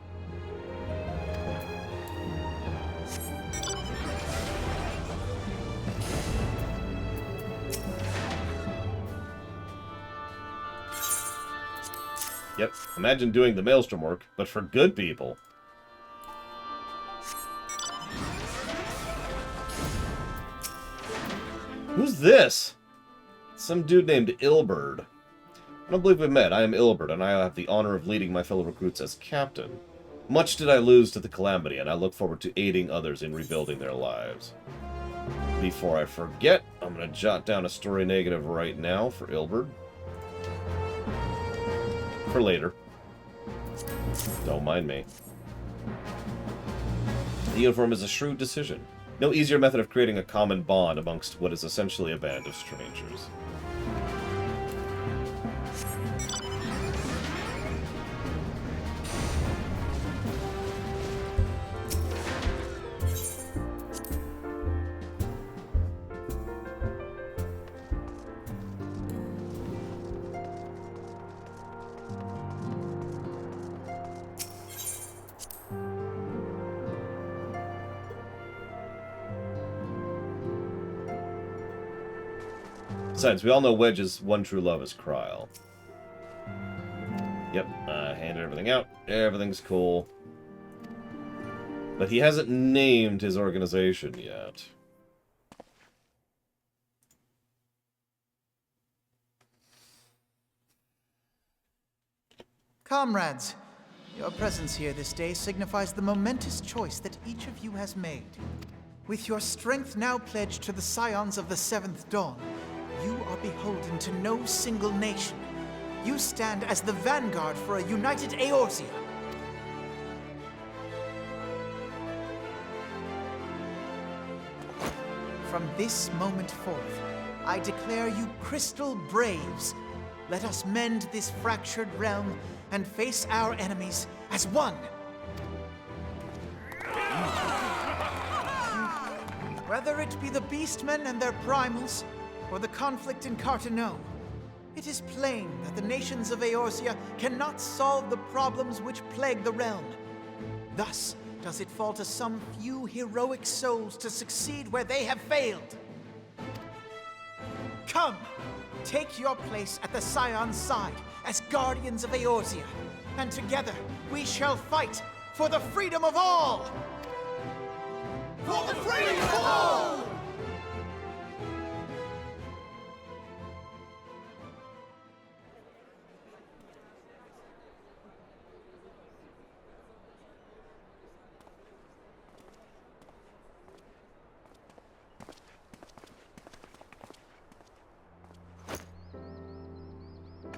Yep, imagine doing the Maelstrom work, but for good people. Who's this? Some dude named Ilberd. I don't believe we met. I am Ilberd, and I have the honor of leading my fellow recruits as captain. Much did I lose to the Calamity, and I look forward to aiding others in rebuilding their lives. Before I forget, I'm going to jot down a story negative right now for Ilberd. For later. Don't mind me. The uniform is a shrewd decision. No easier method of creating a common bond amongst what is essentially a band of strangers. Besides, we all know Wedge's one true love is Kryl. Yep, handed everything out. Everything's cool. But he hasn't named his organization yet. Comrades, your presence here this day signifies the momentous choice that each of you has made. With your strength now pledged to the scions of the Seventh Dawn, you are beholden to no single nation. You stand as the vanguard for a united Eorzea. From this moment forth, I declare you Crystal Braves. Let us mend this fractured realm and face our enemies as one. Whether it be the Beastmen and their primals, or the conflict in Carteneau, it is plain that the nations of Eorzea cannot solve the problems which plague the realm. Thus does it fall to some few heroic souls to succeed where they have failed. Come, take your place at the Scion's side as guardians of Eorzea, and together we shall fight for the freedom of all! For the freedom of all!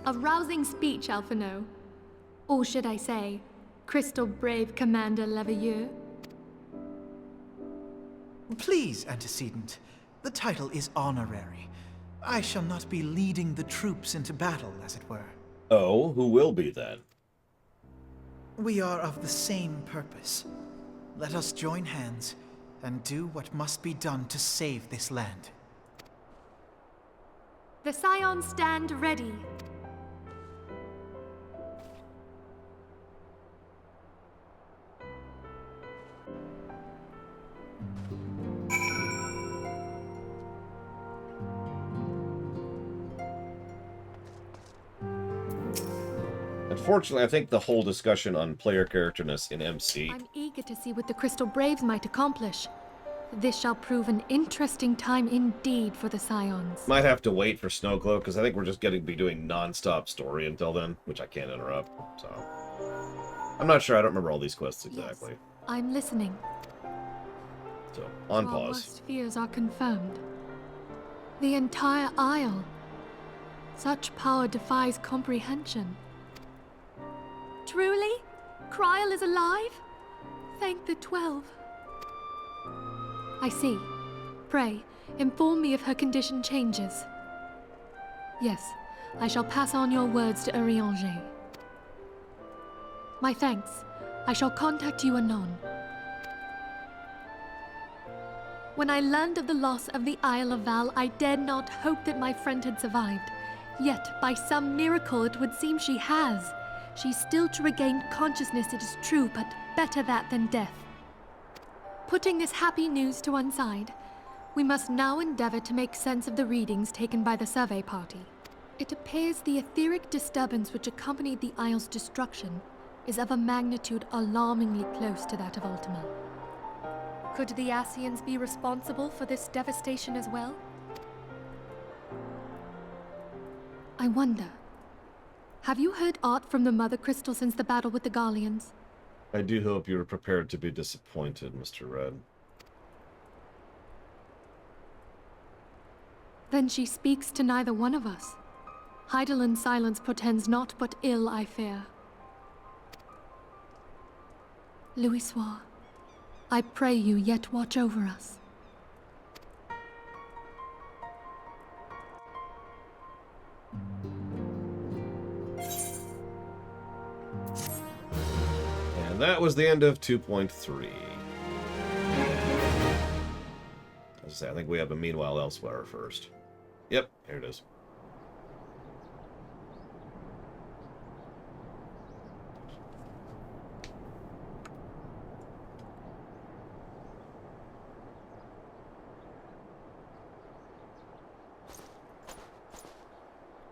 A rousing speech, Alphino. Or should I say, Crystal Brave Commander Leveilleur? Please, Antecedent. The title is honorary. I shall not be leading the troops into battle, as it were. Oh, who will be then? We are of the same purpose. Let us join hands and do what must be done to save this land. The Scions stand ready. Unfortunately, I think the whole discussion on player characterness in MC... I'm eager to see what the Crystal Braves might accomplish. This shall prove an interesting time indeed for the Scions. Might have to wait for Snowglow, because I think we're just going to be doing non-stop story until then, which I can't interrupt, so... I'm not sure, I don't remember all these quests exactly. Yes, I'm listening. So, on Our pause. worst fears are confirmed. The entire Isle. Such power defies comprehension. Truly? Kryl is alive? Thank the 12. I see. Pray, inform me if her condition changes. Yes, I shall pass on your words to Urianger. My thanks. I shall contact you anon. When I learned of the loss of the Isle of Val, I dared not hope that my friend had survived. Yet, by some miracle, it would seem she has. She's still to regain consciousness, it is true, but better that than death. Putting this happy news to one side, we must now endeavor to make sense of the readings taken by the survey party. It appears the etheric disturbance which accompanied the Isle's destruction is of a magnitude alarmingly close to that of Ultima. Could the Ascians be responsible for this devastation as well? I wonder. Have you heard aught from the Mother Crystal since the battle with the Garleans? I do hope you're prepared to be disappointed, Mr. Red. Then she speaks to neither one of us. Heidelin's silence portends naught but ill, I fear. Louisoix, I pray you yet watch over us. And that was the end of 2.3. As I say, I think we have a Meanwhile Elsewhere first. Yep, here it is.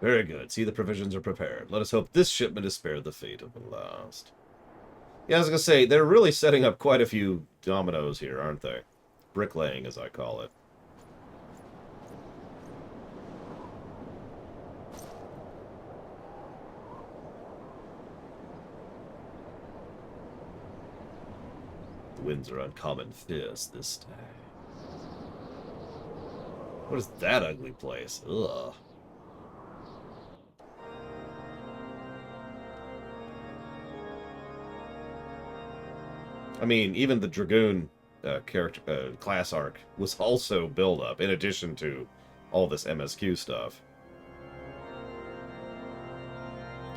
Very good. See, the provisions are prepared. Let us hope this shipment is spared the fate of the last. Yeah, I was going to say, they're really setting up quite a few dominoes here, aren't they? Bricklaying, as I call it. The winds are uncommon fierce this day. What is that ugly place? Ugh. I mean, even the Dragoon class arc was also build up, in addition to all this MSQ stuff.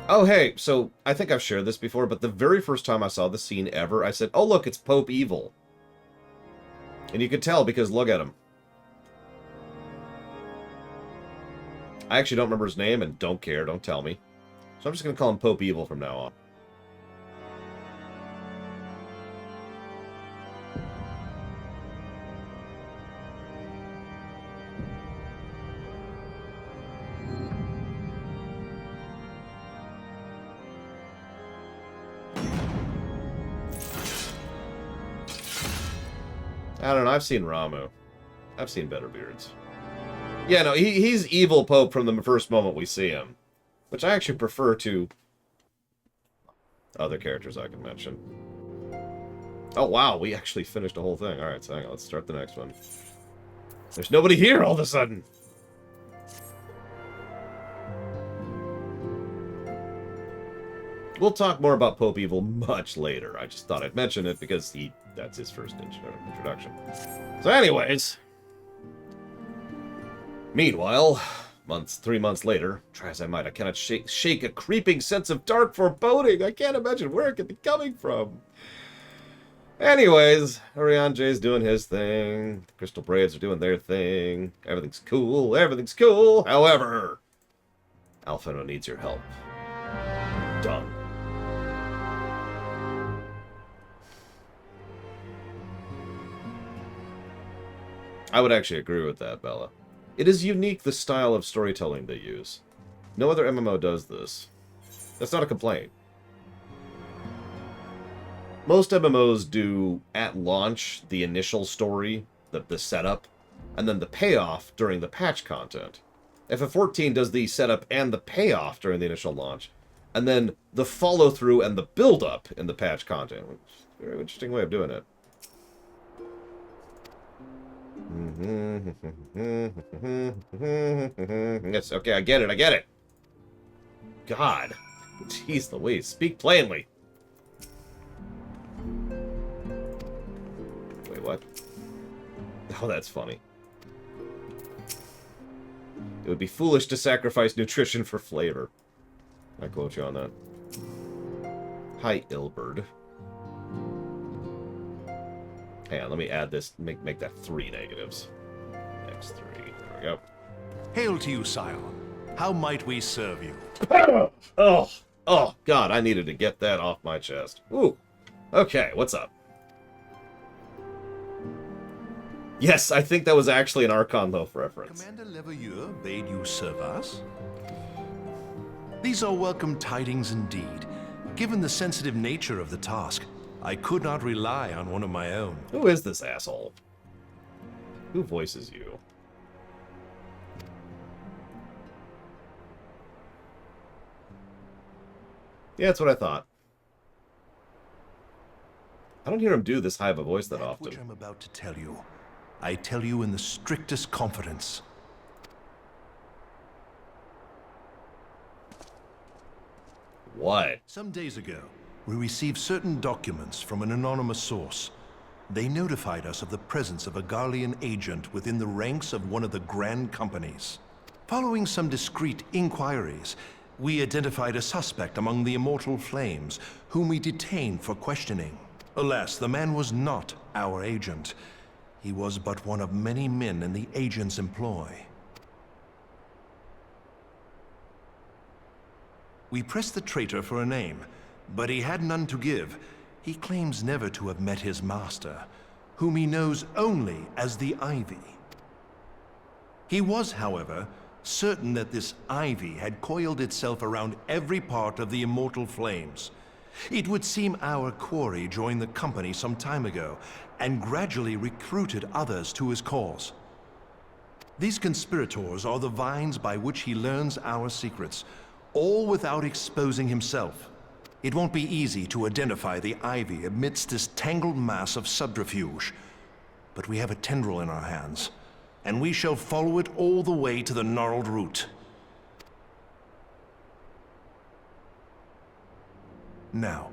Oh, hey, so I think I've shared this before, but the very first time I saw this scene ever, I said, oh, look, it's Pope Evil. And you could tell because look at him. I actually don't remember his name and don't care, don't tell me. So I'm just going to call him Pope Evil from now on. I don't know, I've seen Ramuh. I've seen better beards. Yeah, no, he's evil Pope from the first moment we see him. Which I actually prefer to other characters I can mention. Oh, wow, we actually finished the whole thing. Alright, so hang on, let's start the next one. There's nobody here all of a sudden! We'll talk more about Pope Evil much later. I just thought I'd mention it because that's his first introduction. So anyways. Meanwhile, 3 months later, try as I might, I cannot shake a creeping sense of dark foreboding. I can't imagine where it could be coming from. Anyways, Orion J's doing his thing. The Crystal Braids are doing their thing. Everything's cool. Everything's cool. However, Alphino needs your help. Done. I would actually agree with that, Bella. It is unique, the style of storytelling they use. No other MMO does this. That's not a complaint. Most MMOs do, at launch, the initial story, the setup, and then the payoff during the patch content. FF14 does the setup and the payoff during the initial launch, and then the follow-through and the build-up in the patch content. Which is a very interesting way of doing it. Yes, okay, I get it. God. Jeez Louise, speak plainly. Wait, what? Oh, that's funny. It would be foolish to sacrifice nutrition for flavor. I quote you on that. Hi, Ilberd. Hang on, let me add this, make that 3 negatives. X3, there we go. Hail to you, Scion. How might we serve you? Oh, God, I needed to get that off my chest. Ooh. Okay, what's up? Yes, I think that was actually an Archon Loaf reference. Commander Leveilleur bade you serve us? These are welcome tidings indeed. Given the sensitive nature of the task, I could not rely on one of my own. Who is this asshole? Who voices you? Yeah, that's what I thought. I don't hear him do this high of a voice that often. Which I'm about to tell you, I tell you in the strictest confidence. What? Some days ago, we received certain documents from an anonymous source. They notified us of the presence of a Garlean agent within the ranks of one of the Grand Companies. Following some discreet inquiries, we identified a suspect among the Immortal Flames, whom we detained for questioning. Alas, the man was not our agent. He was but one of many men in the agent's employ. We pressed the traitor for a name, but he had none to give. He claims never to have met his master, whom he knows only as the Ivy. He was, however, certain that this Ivy had coiled itself around every part of the Immortal Flames. It would seem our quarry joined the company some time ago, and gradually recruited others to his cause. These conspirators are the vines by which he learns our secrets, all without exposing himself. It won't be easy to identify the Ivy amidst this tangled mass of subterfuge, but we have a tendril in our hands, and we shall follow it all the way to the gnarled root. Now,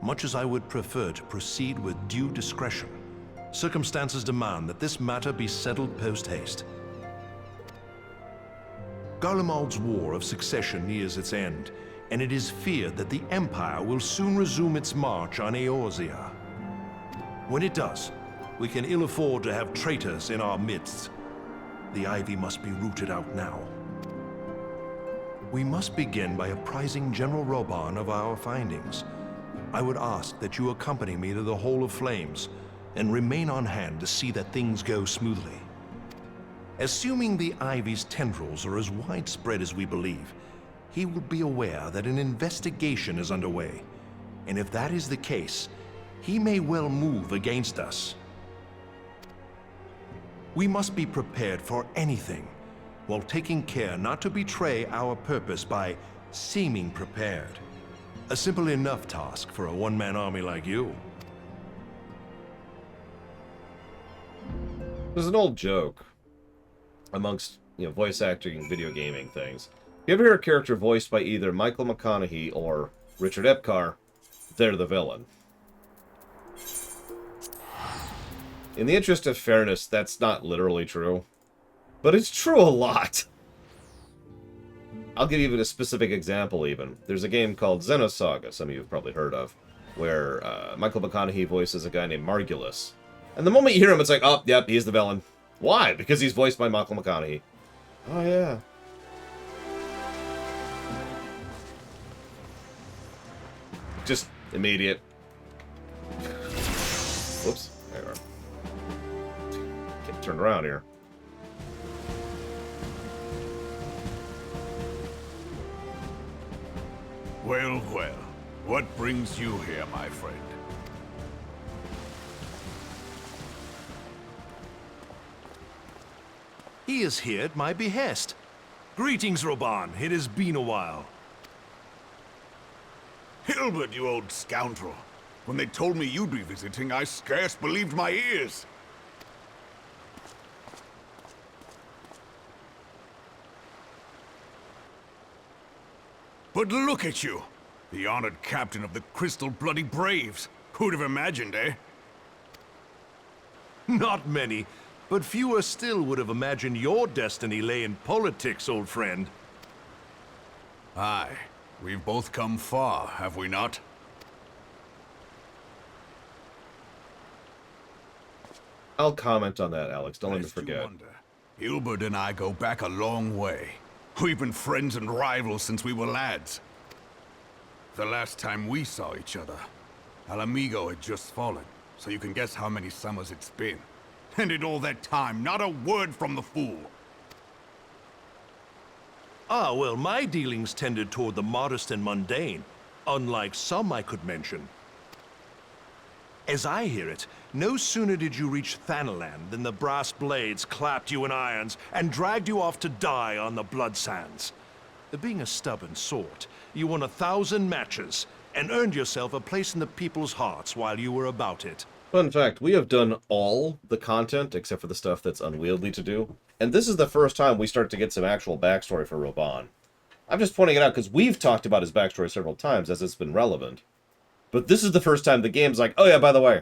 much as I would prefer to proceed with due discretion, circumstances demand that this matter be settled post-haste. Garlemald's War of Succession nears its end, and it is feared that the Empire will soon resume its march on Eorzea. When it does, we can ill afford to have traitors in our midst. The Ivy must be rooted out now. We must begin by apprising General Roban of our findings. I would ask that you accompany me to the Hall of Flames, and remain on hand to see that things go smoothly. Assuming the Ivy's tendrils are as widespread as we believe, he will be aware that an investigation is underway, and if that is the case, he may well move against us. We must be prepared for anything, while taking care not to betray our purpose by seeming prepared. A simple enough task for a one-man army like you. There's an old joke amongst, voice acting and video gaming things. If you ever hear a character voiced by either Michael McConaughey or Richard Epcar, they're the villain. In the interest of fairness, that's not literally true, but it's true a lot. I'll give you a specific example even. There's a game called Xenosaga, some of you have probably heard of. where Michael McConaughey voices a guy named Margulis. And the moment you hear him, it's like, oh, yep, he's the villain. Why? Because he's voiced by Michael McConaughey. Oh, yeah. Just immediate. Whoops. There we are. Can't turn around here. Well, well. What brings you here, my friend? He is here at my behest. Greetings, Roban. It has been a while. Hilbert, you old scoundrel. When they told me you'd be visiting, I scarce believed my ears. But look at you! The honored captain of the Crystal Bloody Braves. Who'd have imagined, eh? Not many, but fewer still would have imagined your destiny lay in politics, old friend. Aye. We've both come far, have we not? I'll comment on that, Alex. Don't let me Lest you forget. wonder, Hilbert and I go back a long way. We've been friends and rivals since we were lads. The last time we saw each other, Alamigo had just fallen, so you can guess how many summers it's been. And in all that time, not a word from the fool. Ah, well, my dealings tended toward the modest and mundane, unlike some I could mention. As I hear it, no sooner did you reach Thanalan than the brass blades clapped you in irons and dragged you off to die on the blood sands. Being a stubborn sort, you won 1,000 matches and earned yourself a place in the people's hearts while you were about it. Fun fact, we have done all the content, except for the stuff that's unwieldy to do. And this is the first time we start to get some actual backstory for Roban. I'm just pointing it out because we've talked about his backstory several times as it's been relevant. But this is the first time the game's like, oh yeah, by the way.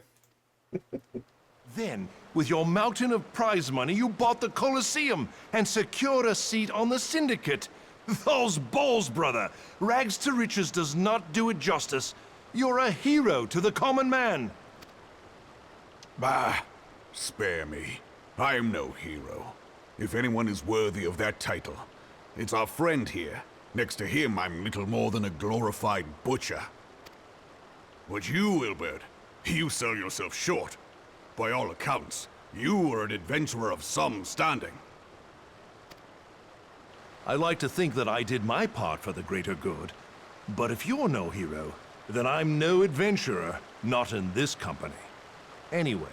Then, with your mountain of prize money, you bought the Colosseum and secured a seat on the Syndicate. Those balls, brother! Rags to riches does not do it justice. You're a hero to the common man. Bah, spare me. I am no hero. If anyone is worthy of that title, it's our friend here. Next to him, I'm little more than a glorified butcher. But you, Wilbert, you sell yourself short. By all accounts, you are an adventurer of some standing. I like to think that I did my part for the greater good. But if you're no hero, then I'm no adventurer, not in this company. Anyway.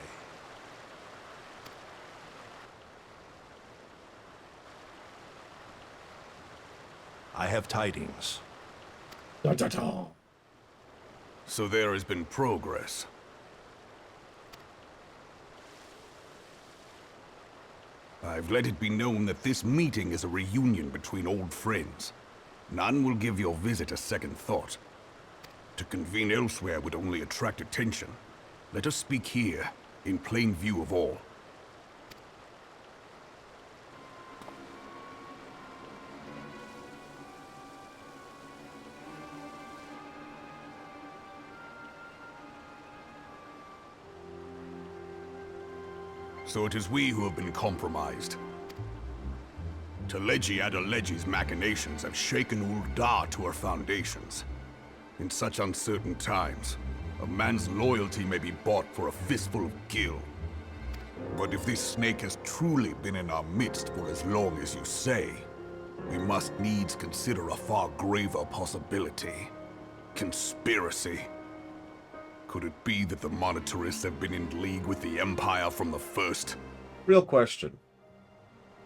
I have tidings. So there has been progress. I've let it be known that this meeting is a reunion between old friends. None will give your visit a second thought. To convene elsewhere would only attract attention. Let us speak here, in plain view of all. So it is we who have been compromised. Teleji Adeleji's machinations have shaken Ul'dah to her foundations. In such uncertain times, a man's loyalty may be bought for a fistful of gil. But if this snake has truly been in our midst for as long as you say, we must needs consider a far graver possibility. Conspiracy. Could it be that the monetarists have been in league with the Empire from the first? Real question.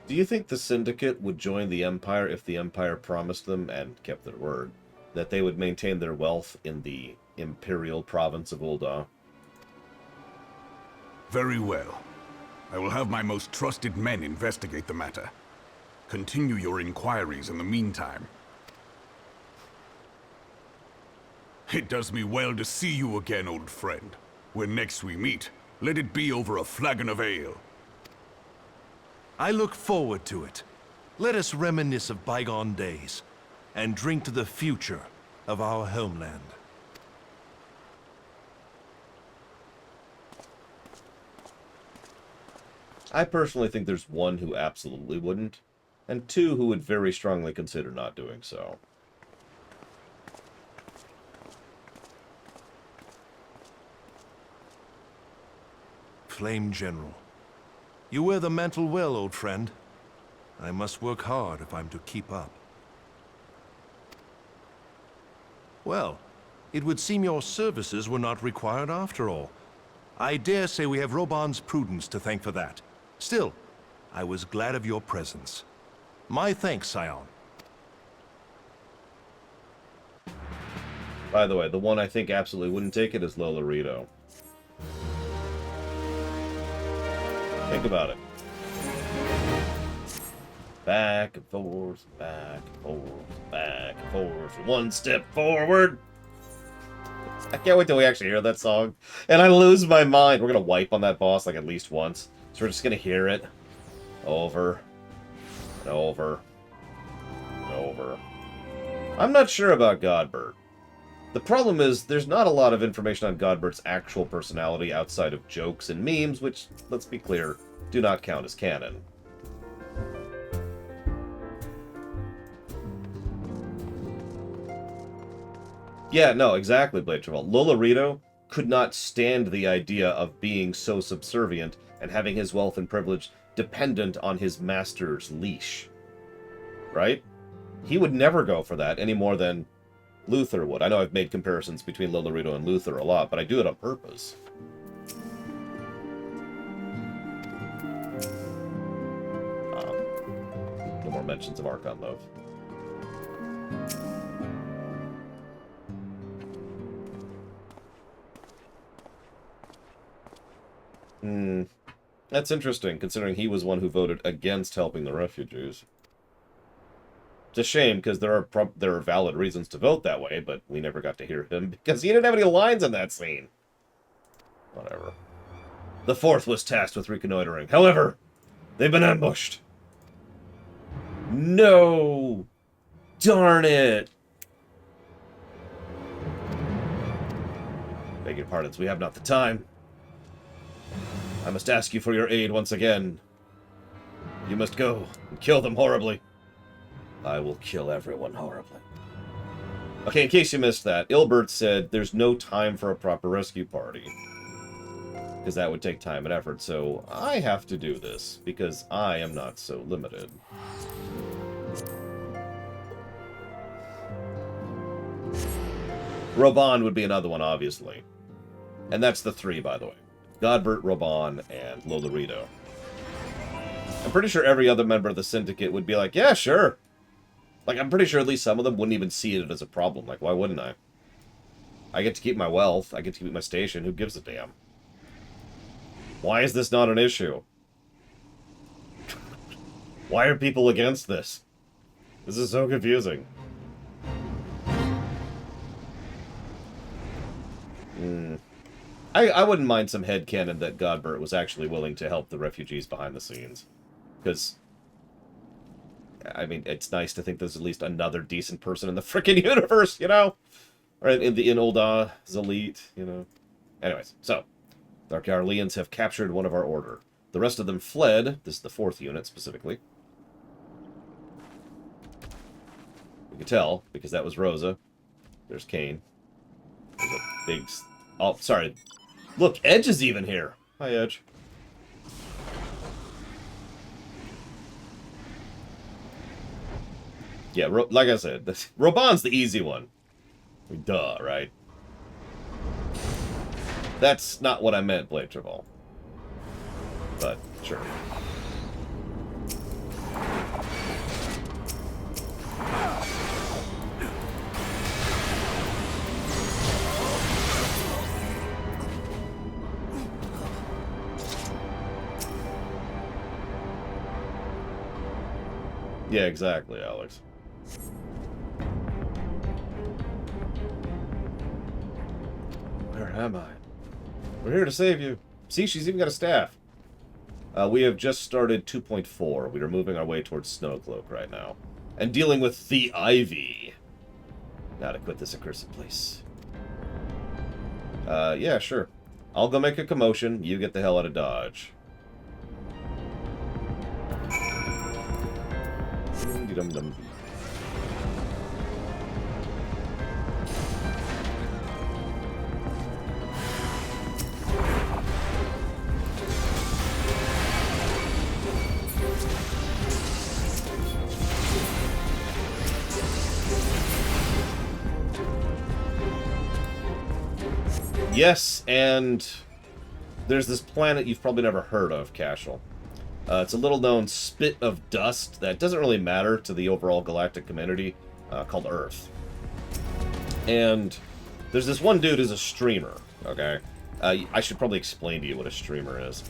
Do you think the Syndicate would join the Empire if the Empire promised them, and kept their word, that they would maintain their wealth in the Imperial province of Ul'dah? Very well. I will have my most trusted men investigate the matter. Continue your inquiries in the meantime. It does me well to see you again, old friend. When next we meet, let it be over a flagon of ale. I look forward to it. Let us reminisce of bygone days, and drink to the future of our homeland. I personally think there's one who absolutely wouldn't, and two who would very strongly consider not doing so. Flame General. You wear the mantle well, old friend. I must work hard if I'm to keep up. Well, it would seem your services were not required after all. I dare say we have Roban's prudence to thank for that. Still, I was glad of your presence. My thanks, Scion. By the way, the one I think absolutely wouldn't take it is Lolorito. Think about it. Back and forth, back and forth, back and forth. One step forward. I can't wait till we actually hear that song. And I lose my mind. We're going to wipe on that boss like at least once. So we're just going to hear it over and over and over. I'm not sure about Godbert. The problem is, there's not a lot of information on Godbert's actual personality outside of jokes and memes, which, let's be clear, do not count as canon. Yeah, no, exactly, Blade Travel. Lolorito could not stand the idea of being so subservient and having his wealth and privilege dependent on his master's leash. Right? He would never go for that any more than Luther would. I know I've made comparisons between Lolorito and Luther a lot, but I do it on purpose. No more mentions of Archon Love. That's interesting, considering he was one who voted against helping the refugees. It's a shame, because there are valid reasons to vote that way, but we never got to hear him, because he didn't have any lines in that scene. Whatever. The fourth was tasked with reconnoitering. However, they've been ambushed. No! Darn it! Beg your pardons, we have not the time. I must ask you for your aid once again. You must go and kill them horribly. I will kill everyone horribly. Okay, in case you missed that, Ilbert said there's no time for a proper rescue party. Because that would take time and effort, so I have to do this, because I am not so limited. Roban would be another one, obviously. And that's the three, by the way. Godbert, Roban, and Lolorito. I'm pretty sure every other member of the Syndicate would be like, yeah, sure. Like, I'm pretty sure at least some of them wouldn't even see it as a problem. Like, why wouldn't I? I get to keep my wealth. I get to keep my station. Who gives a damn? Why is this not an issue? Why are people against this? This is so confusing. I wouldn't mind some headcanon that Godbert was actually willing to help the refugees behind the scenes. Because, I mean, it's nice to think there's at least another decent person in the frickin' universe, you know? Or in old Zalit, you know? Anyways, so, the Arcarlians have captured one of our order. The rest of them fled. This is the 4th unit, specifically. We could tell, because that was Rosa. There's Kane. There's a big... Oh, sorry. Look, Edge is even here. Hi, Edge. Yeah, like I said, Roban's the easy one. Duh, right? That's not what I meant, Blade Travel. But, sure. Yeah, exactly, Alex. Where am I? We're here to save you. See, she's even got a staff. We have just started 2.4. We are moving our way towards Snowcloak right now. And dealing with the Ivy. Now to quit this accursed place. Yeah, sure. I'll go make a commotion. You get the hell out of Dodge. Dum-dum. Yes, and there's this planet you've probably never heard of, Cashel. It's a little-known spit of dust that doesn't really matter to the overall galactic community, called Earth. And there's this one dude who's a streamer, okay? I should probably explain to you what a streamer is.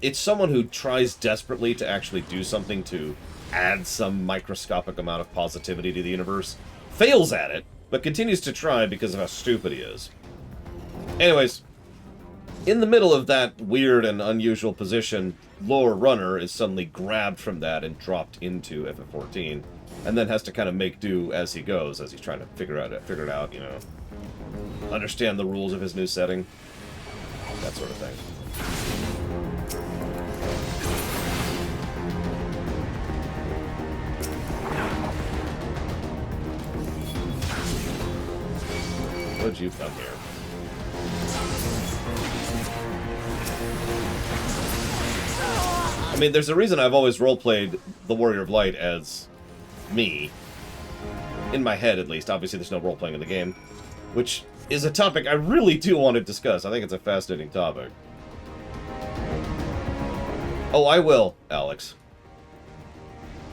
It's someone who tries desperately to actually do something to add some microscopic amount of positivity to the universe, fails at it, but continues to try because of how stupid he is. Anyways, in the middle of that weird and unusual position, Lore Runner is suddenly grabbed from that and dropped into FF14, and then has to kind of make do as he goes, as he's trying to figure it out, you know, understand the rules of his new setting, that sort of thing. What did you come here? I mean, there's a reason I've always roleplayed the Warrior of Light as me. In my head, at least. Obviously, there's no roleplaying in the game. Which is a topic I really do want to discuss. I think it's a fascinating topic. Oh, I will, Alex.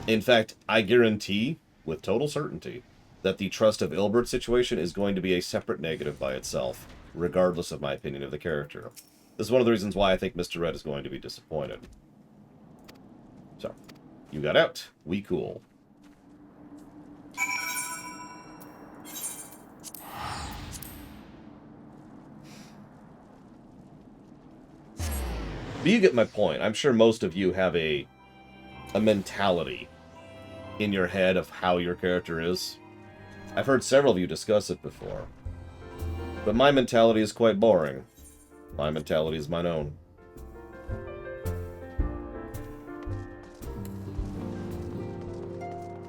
In fact, I guarantee, with total certainty, that the Trust of Ilbert situation is going to be a separate negative by itself, regardless of my opinion of the character. This is one of the reasons why I think Mr. Red is going to be disappointed. So, you got out. We cool. But you get my point. I'm sure most of you have a mentality in your head of how your character is. I've heard several of you discuss it before. But my mentality is quite boring. My mentality is mine own.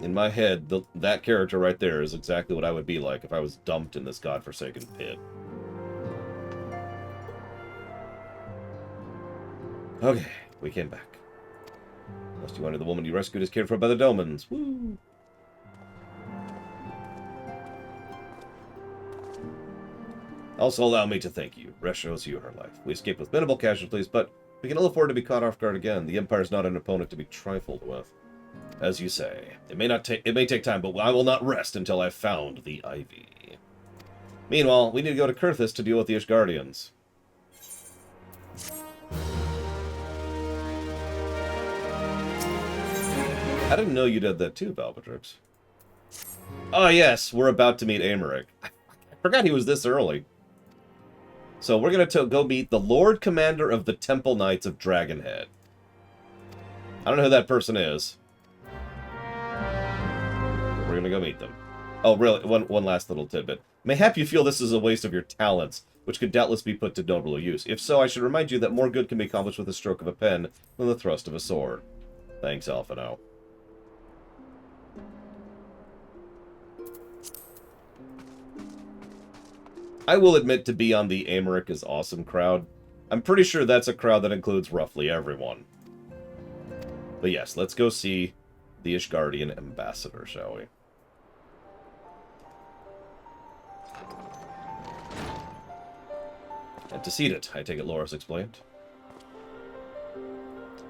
In my head, that character right there is exactly what I would be like if I was dumped in this godforsaken pit. Okay, we came back. Must you honor the woman you rescued is cared for by the Domans. Woo! Also, allow me to thank you. Resh owes you her life. We escaped with minimal casualties, but we can ill afford to be caught off guard again. The Empire is not an opponent to be trifled with. As you say, it may take time, but I will not rest until I've found the Ivy. Meanwhile, we need to go to Kurthis to deal with the Ishgardians. I didn't know you did that too, Valvatrix. Oh yes, we're about to meet Aymeric. I forgot he was this early. So we're going to go meet the Lord Commander of the Temple Knights of Dragonhead. I don't know who that person is. We're going to go meet them. Oh, really? One last little tidbit. Mayhap you feel this is a waste of your talents, which could doubtless be put to nobler use. If so, I should remind you that more good can be accomplished with a stroke of a pen than the thrust of a sword. Thanks, Alphino. I will admit to be on the Aymeric is awesome crowd. I'm pretty sure that's a crowd that includes roughly everyone. But yes, let's go see the Ishgardian ambassador, shall we? Antecedent, I take it Loras explained.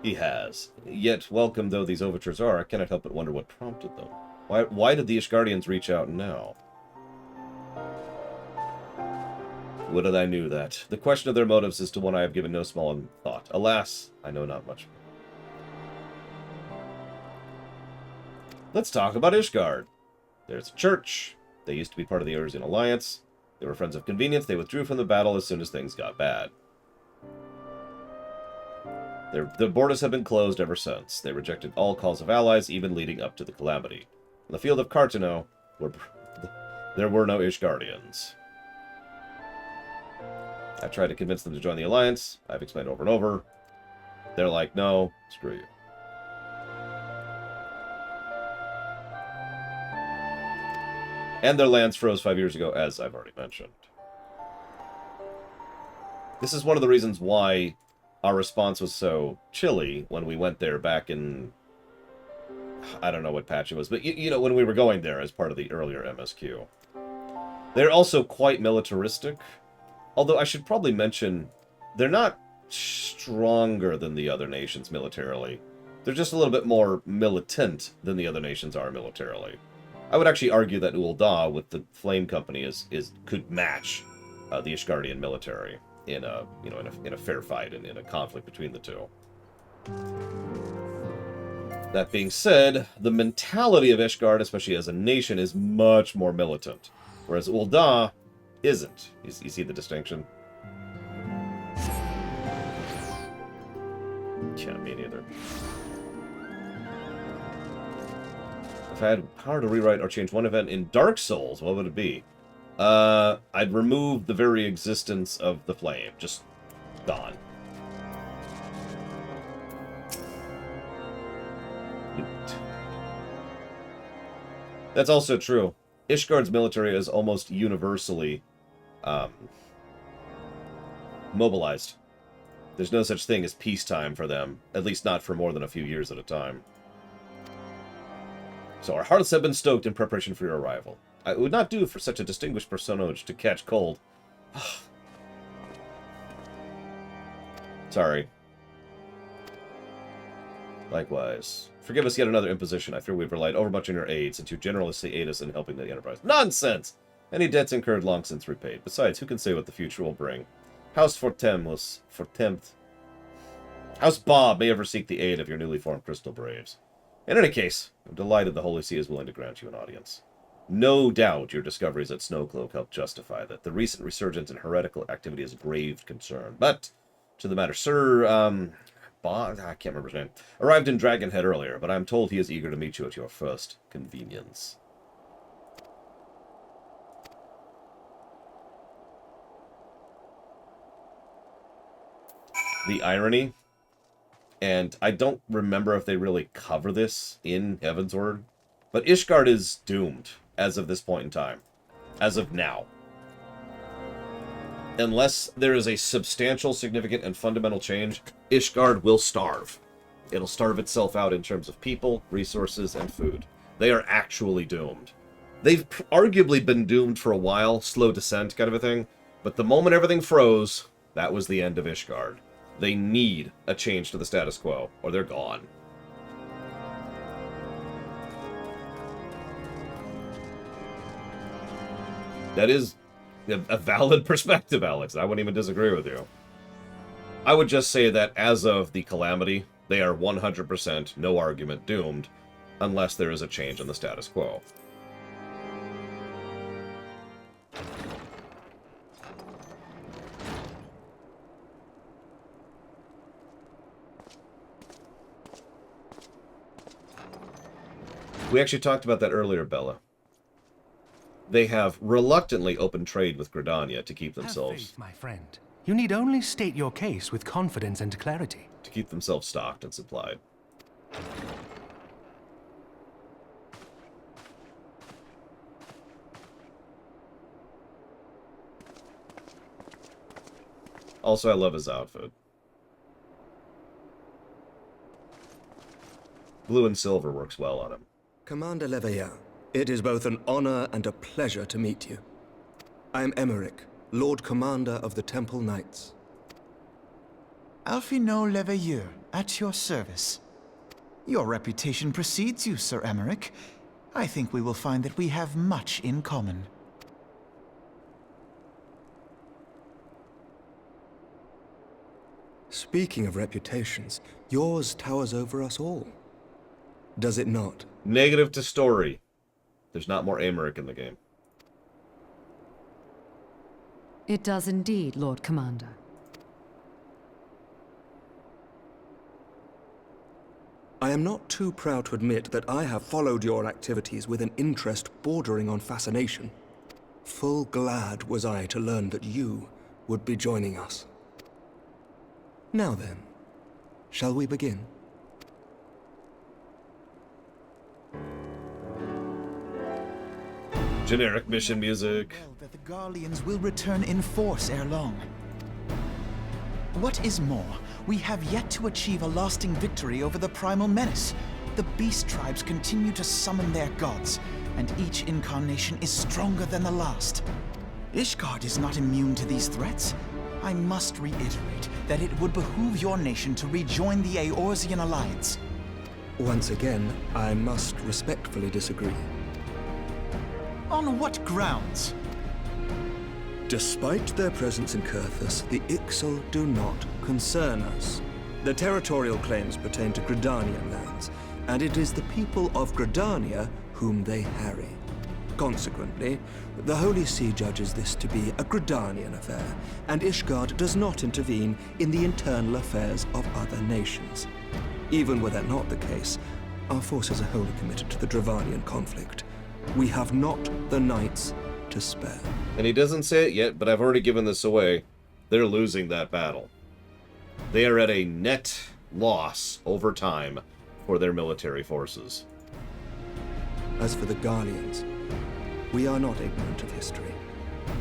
He has. Yet, welcome though these overtures are, I cannot help but wonder what prompted them. Why did the Ishgardians reach out now? Would that I knew that. The question of their motives is to one I have given no small thought. Alas, I know not much. Let's talk about Ishgard. There's a church. They used to be part of the Erusian Alliance. They were friends of convenience. They withdrew from the battle as soon as things got bad. The borders have been closed ever since. They rejected all calls of allies, even leading up to the calamity. In the field of Cartano, there were no Ishgardians. I tried to convince them to join the Alliance. I've explained over and over. They're like, no, screw you. And their lands froze 5 years ago, as I've already mentioned. This is one of the reasons why our response was so chilly when we went there back in... I don't know what patch it was, but you know, when we were going there as part of the earlier MSQ. They're also quite militaristic. Although I should probably mention, they're not stronger than the other nations militarily. They're just a little bit more militant than the other nations are militarily. I would actually argue that Ul'dah with the Flame Company could match the Ishgardian military in a fair fight and in a conflict between the two. That being said, the mentality of Ishgard, especially as a nation, is much more militant, whereas Ul'dah isn't. You see the distinction? Yeah, me neither. If I had power to rewrite or change one event in Dark Souls, what would it be? I'd remove the very existence of the flame. Just gone. That's also true. Ishgard's military is almost universally mobilized. There's no such thing as peacetime for them, at least not for more than a few years at a time. So our hearts have been stoked in preparation for your arrival. It would not do for such a distinguished personage to catch cold. Sorry. Likewise. Forgive us yet another imposition. I fear we've relied overmuch on your aid, since you generously aid us in helping the Enterprise. Nonsense! Any debts incurred long since repaid. Besides, who can say what the future will bring? House House Bob may ever seek the aid of your newly formed Crystal Braves. In any case, I'm delighted the Holy See is willing to grant you an audience. No doubt your discoveries at Snowcloak helped justify that. The recent resurgence in heretical activity is grave concern. But, to the matter, Sir, Bob, I can't remember his name, arrived in Dragonhead earlier, but I'm told he is eager to meet you at your first convenience. The irony, and I don't remember if they really cover this in Heavensward, but Ishgard is doomed as of this point in time. As of now. Unless there is a substantial, significant, and fundamental change, Ishgard will starve. It'll starve itself out in terms of people, resources, and food. They are actually doomed. They've arguably been doomed for a while, slow descent kind of a thing, but the moment everything froze, that was the end of Ishgard. They need a change to the status quo, or they're gone. That is a valid perspective, Alex. I wouldn't even disagree with you. I would just say that as of the Calamity, they are 100%, no argument, doomed, unless there is a change in the status quo. We actually talked about that earlier, Bella. They have reluctantly opened trade with Gridania to keep themselves... Have faith, my friend. You need only state your case with confidence and clarity. To keep themselves stocked and supplied. Also, I love his outfit. Blue and silver works well on him. Commander Leveilleur, it is both an honor and a pleasure to meet you. I am Emmerich, Lord Commander of the Temple Knights. Alphino Leveilleur, at your service. Your reputation precedes you, Sir Emmerich. I think we will find that we have much in common. Speaking of reputations, yours towers over us all. Does it not? Negative to story. There's not more Emmerich in the game. It does indeed, Lord Commander. I am not too proud to admit that I have followed your activities with an interest bordering on fascination. Full glad was I to learn that you would be joining us. Now then, shall we begin? Generic mission music. Well, that the Garleans will return in force ere long. What is more, we have yet to achieve a lasting victory over the primal menace. The beast tribes continue to summon their gods, and each incarnation is stronger than the last. Ishgard is not immune to these threats. I must reiterate that it would behoove your nation to rejoin the Eorzean Alliance. Once again, I must respectfully disagree. On what grounds? Despite their presence in Kurthus, the Ixal do not concern us. Their territorial claims pertain to Gridanian lands, and it is the people of Gridania whom they harry. Consequently, the Holy See judges this to be a Gridanian affair, and Ishgard does not intervene in the internal affairs of other nations. Even were that not the case, our forces are wholly committed to the Dravanian conflict. We have not the knights to spare. And he doesn't say it yet, but I've already given this away. They're losing that battle. They are at a net loss over time for their military forces. As for the Garleans, we are not ignorant of history.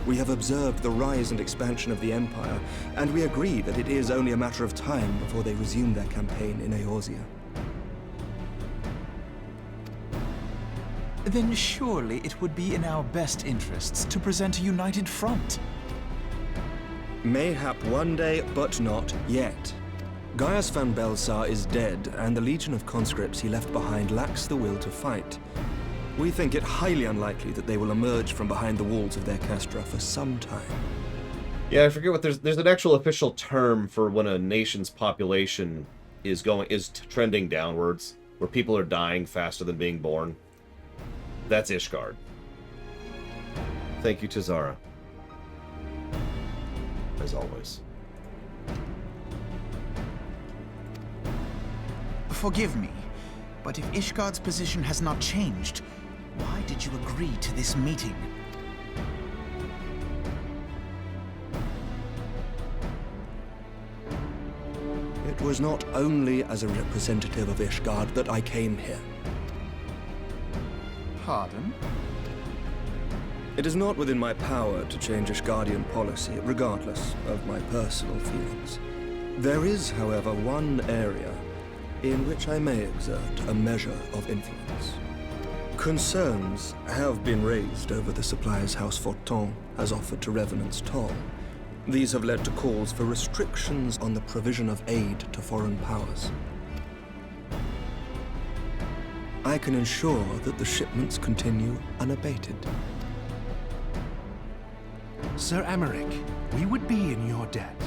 We have observed the rise and expansion of the Empire, and we agree that it is only a matter of time before they resume their campaign in Eorzea. Then surely it would be in our best interests to present a united front. Mayhap one day, but not yet. Gaius van Belsar is dead, and the legion of conscripts he left behind lacks the will to fight. We think it highly unlikely that they will emerge from behind the walls of their castra for some time. Yeah, I forget what there's an actual official term for when a nation's population is trending downwards, where people are dying faster than being born. That's Ishgard. Thank you, Tazara. As always. Forgive me, but if Ishgard's position has not changed, why did you agree to this meeting? It was not only as a representative of Ishgard that I came here. Pardon? It is not within my power to change Ishgardian policy, regardless of my personal feelings. There is, however, one area in which I may exert a measure of influence. Concerns have been raised over the supplies House Forton has offered to Revenant's toll. These have led to calls for restrictions on the provision of aid to foreign powers. I can ensure that the shipments continue unabated. Sir Emmerich, we would be in your debt.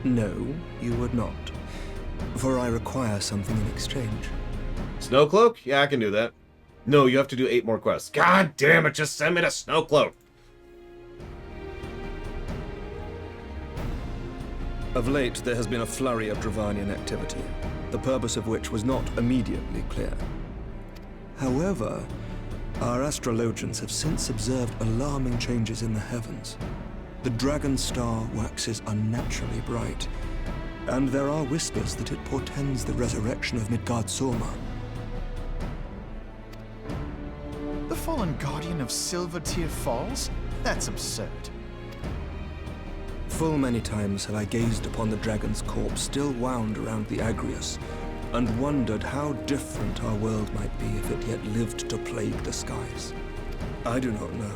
No, you would not. For I require something in exchange. Snowcloak? Yeah, I can do that. No, you have to do 8 more quests. God damn it, just send me to Snowcloak! Of late, there has been a flurry of Dravanian activity, the purpose of which was not immediately clear. However, our astrologians have since observed alarming changes in the heavens. The dragon star waxes unnaturally bright, and there are whispers that it portends the resurrection of Midgard-Sorma. The fallen guardian of Silvertear Falls? That's absurd. Full many times have I gazed upon the dragon's corpse still wound around the Agrius, and wondered how different our world might be if it yet lived to plague the skies. I do not know,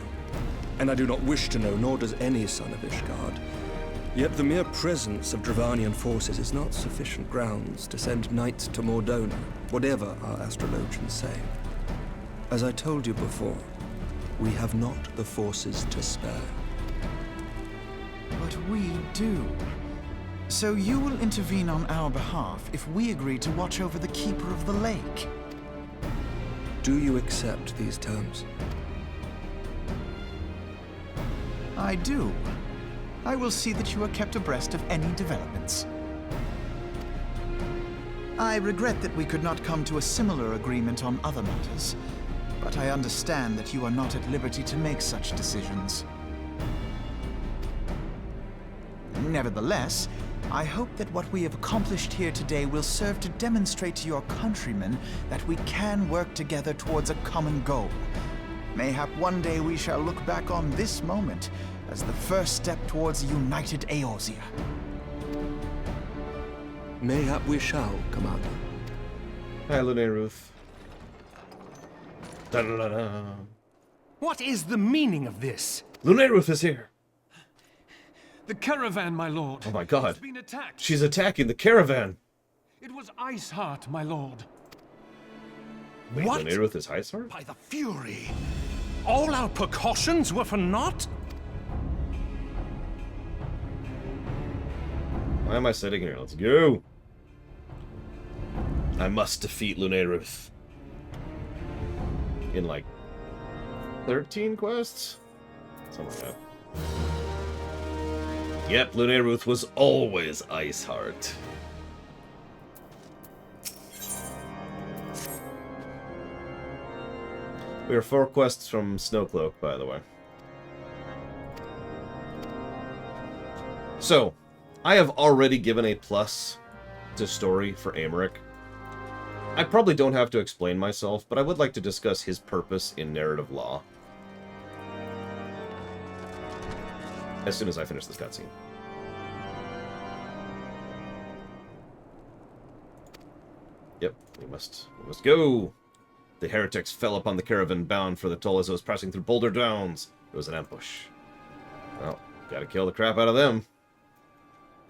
and I do not wish to know, nor does any son of Ishgard. Yet the mere presence of Dravanian forces is not sufficient grounds to send knights to Mordona, whatever our astrologians say. As I told you before, we have not the forces to spare. But we do. So you will intervene on our behalf if we agree to watch over the Keeper of the Lake. Do you accept these terms? I do. I will see that you are kept abreast of any developments. I regret that we could not come to a similar agreement on other matters, but I understand that you are not at liberty to make such decisions. Nevertheless, I hope that what we have accomplished here today will serve to demonstrate to your countrymen that we can work together towards a common goal. Mayhap one day we shall look back on this moment as the first step towards a united Eorzea. Mayhap we shall, Commander. Hi, Lunaruth. Da-da-da-da. What is the meaning of this? Lunaruth is here. The caravan, my lord. Oh my god. It's been attacked. She's attacking the caravan. It was Iceheart, my lord. Wait, What? Lunaruth is Iceheart? By the Fury! All our precautions were for naught? Why am I sitting here? Let's go. I must defeat Lunaruth. In like 13 quests? Something like that. Yep, Lunaruth was always Iceheart. We are 4 quests from Snowcloak, by the way. So, I have already given a plus to story for Aymeric. I probably don't have to explain myself, but I would like to discuss his purpose in narrative law. As soon as I finish this cutscene. Yep, we must go! The heretics fell upon the caravan bound for the toll as it was passing through Boulder Downs. It was an ambush. Well, gotta kill the crap out of them.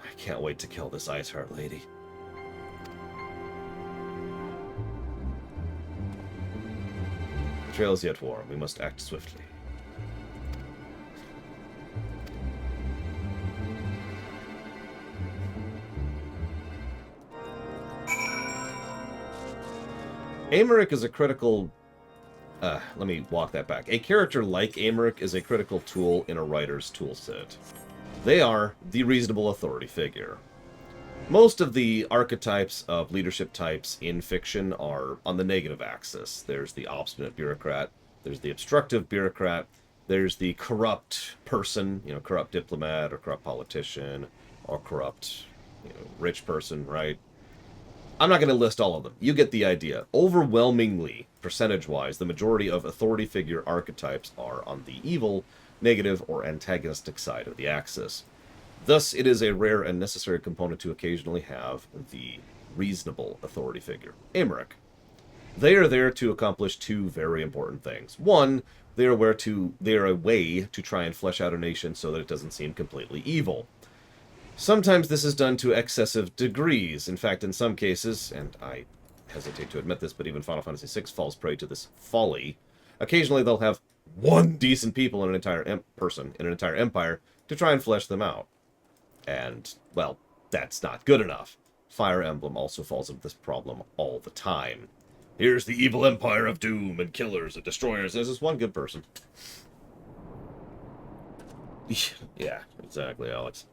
I can't wait to kill this Iceheart lady. The trail is yet warm. We must act swiftly. Aymeric is a critical... let me walk that back. A character like Aymeric is a critical tool in a writer's toolset. They are the reasonable authority figure. Most of the archetypes of leadership types in fiction are on the negative axis. There's the obstinate bureaucrat, there's the obstructive bureaucrat, there's the corrupt person, corrupt diplomat or corrupt politician, or corrupt, rich person, right? I'm not going to list all of them. You get the idea. Overwhelmingly, percentage-wise, the majority of authority figure archetypes are on the evil, negative, or antagonistic side of the axis. Thus, it is a rare and necessary component to occasionally have the reasonable authority figure, Aymeric. They are there to accomplish 2 very important things. One, they are a way to try and flesh out a nation so that it doesn't seem completely evil. Sometimes this is done to excessive degrees. In fact, in some cases, and I hesitate to admit this, but even Final Fantasy VI falls prey to this folly. Occasionally they'll have 1 decent people in an entire person in an entire empire to try and flesh them out. And, well, that's not good enough. Fire Emblem also falls into this problem all the time. Here's the evil empire of doom and killers and destroyers. There's this one good person. Yeah, exactly, Alex.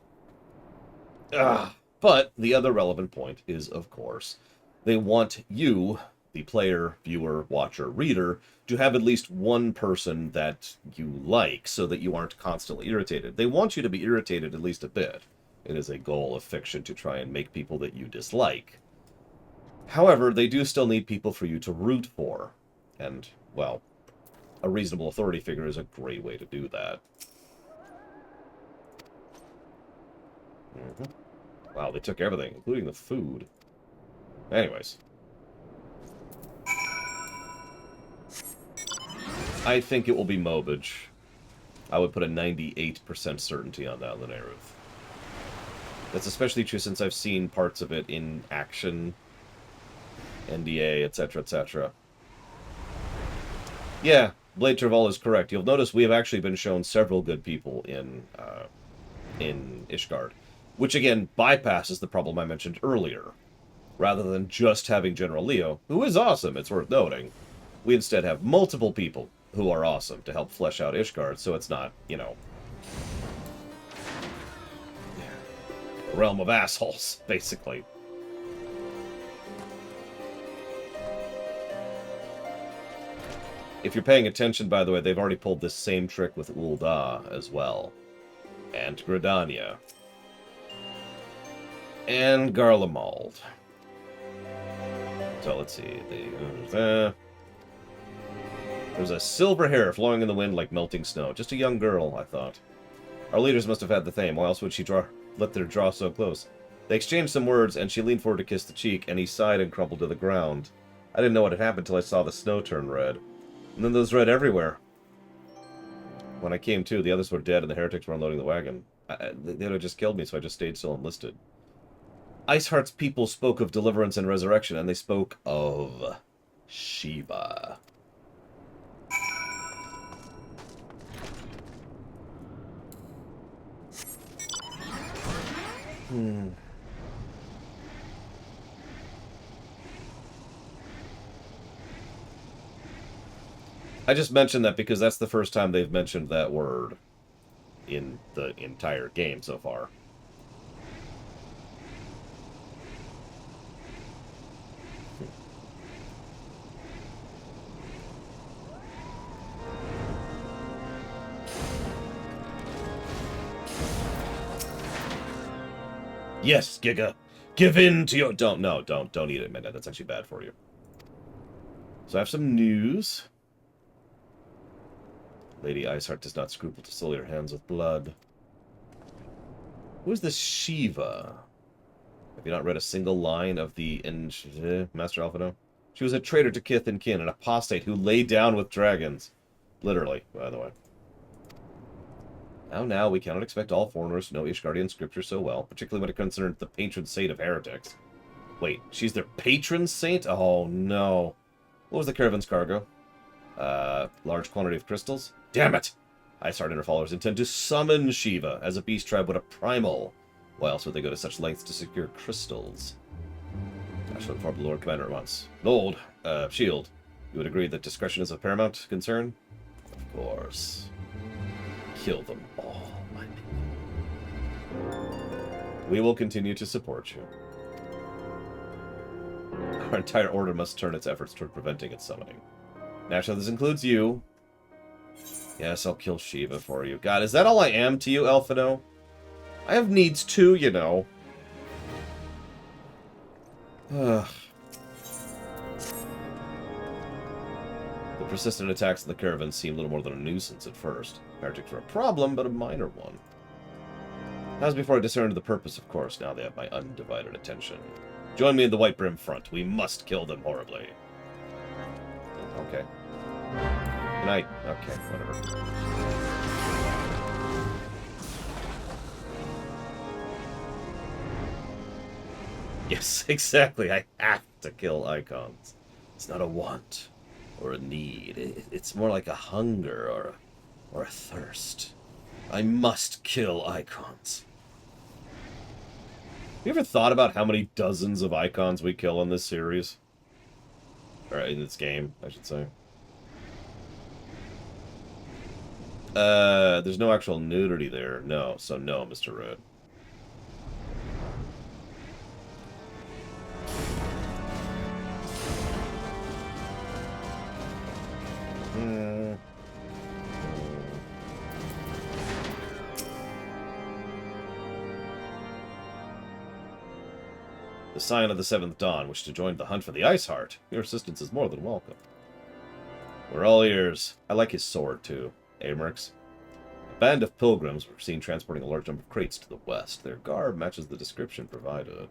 But the other relevant point is, of course, they want you, the player, viewer, watcher, reader, to have at least one person that you like so that you aren't constantly irritated. They want you to be irritated at least a bit. It is a goal of fiction to try and make people that you dislike. However, they do still need people for you to root for. And, well, a reasonable authority figure is a great way to do that. Wow, they took everything, including the food. Anyways. I think it will be Mobage. I would put a 98% certainty on that, Lunaruth. That's especially true since I've seen parts of it in action, NDA, etc., etc. Yeah, Blade Terval is correct. You'll notice we have actually been shown several good people in Ishgard. Which, again, bypasses the problem I mentioned earlier. Rather than just having General Leo, who is awesome, it's worth noting, we instead have multiple people who are awesome to help flesh out Ishgard, so it's not, a realm of assholes, basically. If you're paying attention, by the way, they've already pulled this same trick with Ul'dah as well. And Gridania. And Garlemald. So let's see. There was a silver hair flowing in the wind like melting snow. Just a young girl, I thought. Our leaders must have had the theme. Why else would she let their draw so close? They exchanged some words, and she leaned forward to kiss the cheek, and he sighed and crumpled to the ground. I didn't know what had happened until I saw the snow turn red. And then there was red everywhere. When I came to, the others were dead, and the heretics were unloading the wagon. They would have just killed me, so I just stayed still enlisted. Iceheart's people spoke of deliverance and resurrection, and they spoke of Shiva. I just mentioned that because that's the first time they've mentioned that word in the entire game so far. Yes, Giga. Give in to your... Don't eat it, man. That's actually bad for you. So I have some news. Lady Iceheart does not scruple to sully her hands with blood. Who is this Shiva? Have you not read a single line of the Master Alphino? She was a traitor to kith and kin, an apostate who lay down with dragons. Literally, by the way. Now, we cannot expect all foreigners to know Ishgardian scripture so well, particularly when it concerns the patron saint of heretics. Wait, she's their patron saint? Oh, no. What was the caravan's cargo? Large quantity of crystals? Damn it! Iceheart and her followers intend to summon Shiva as a beast tribe with a primal. Why else would they go to such lengths to secure crystals? I shall inform the Lord Commander at once. Lord, Shield, you would agree that discretion is of paramount concern? Of course. Kill them all, my people. We will continue to support you. Our entire order must turn its efforts toward preventing its summoning. Naturally, this includes you. Yes, I'll kill Shiva for you. God, is that all I am to you, Alphino? I have needs too, you know. Ugh. The persistent attacks of the caravan seemed little more than a nuisance at first. Heretics were a problem, but a minor one. As before, I discerned the purpose, of course. Now they have my undivided attention. Join me in the White Brim front. We must kill them horribly. Okay. Good night. Okay, whatever. Yes, exactly. I have to kill icons. It's not a want or a need. It's more like a hunger or a thirst. I must kill icons. Have you ever thought about how many dozens of icons we kill in this series? Or in this game, I should say. There's no actual nudity there. No, so no, Mr. Red. The sign of the Seventh Dawn, which to join the hunt for the Iceheart. Your assistance is more than welcome. We're all ears. I like his sword, too. Amerks. A band of pilgrims were seen transporting a large number of crates to the west. Their garb matches the description provided.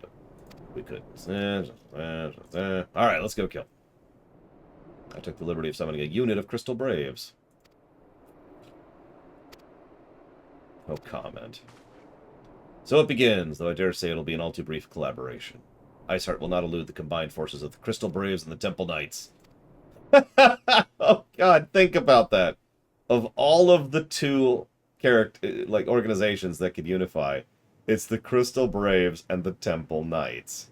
We could... Alright, let's go kill. I took the liberty of summoning a unit of Crystal Braves. No comment. So it begins, though I dare say it'll be an all too brief collaboration. Iceheart will not elude the combined forces of the Crystal Braves and the Temple Knights. Oh god, think about that. Of all of the two organizations that could unify, it's the Crystal Braves and the Temple Knights.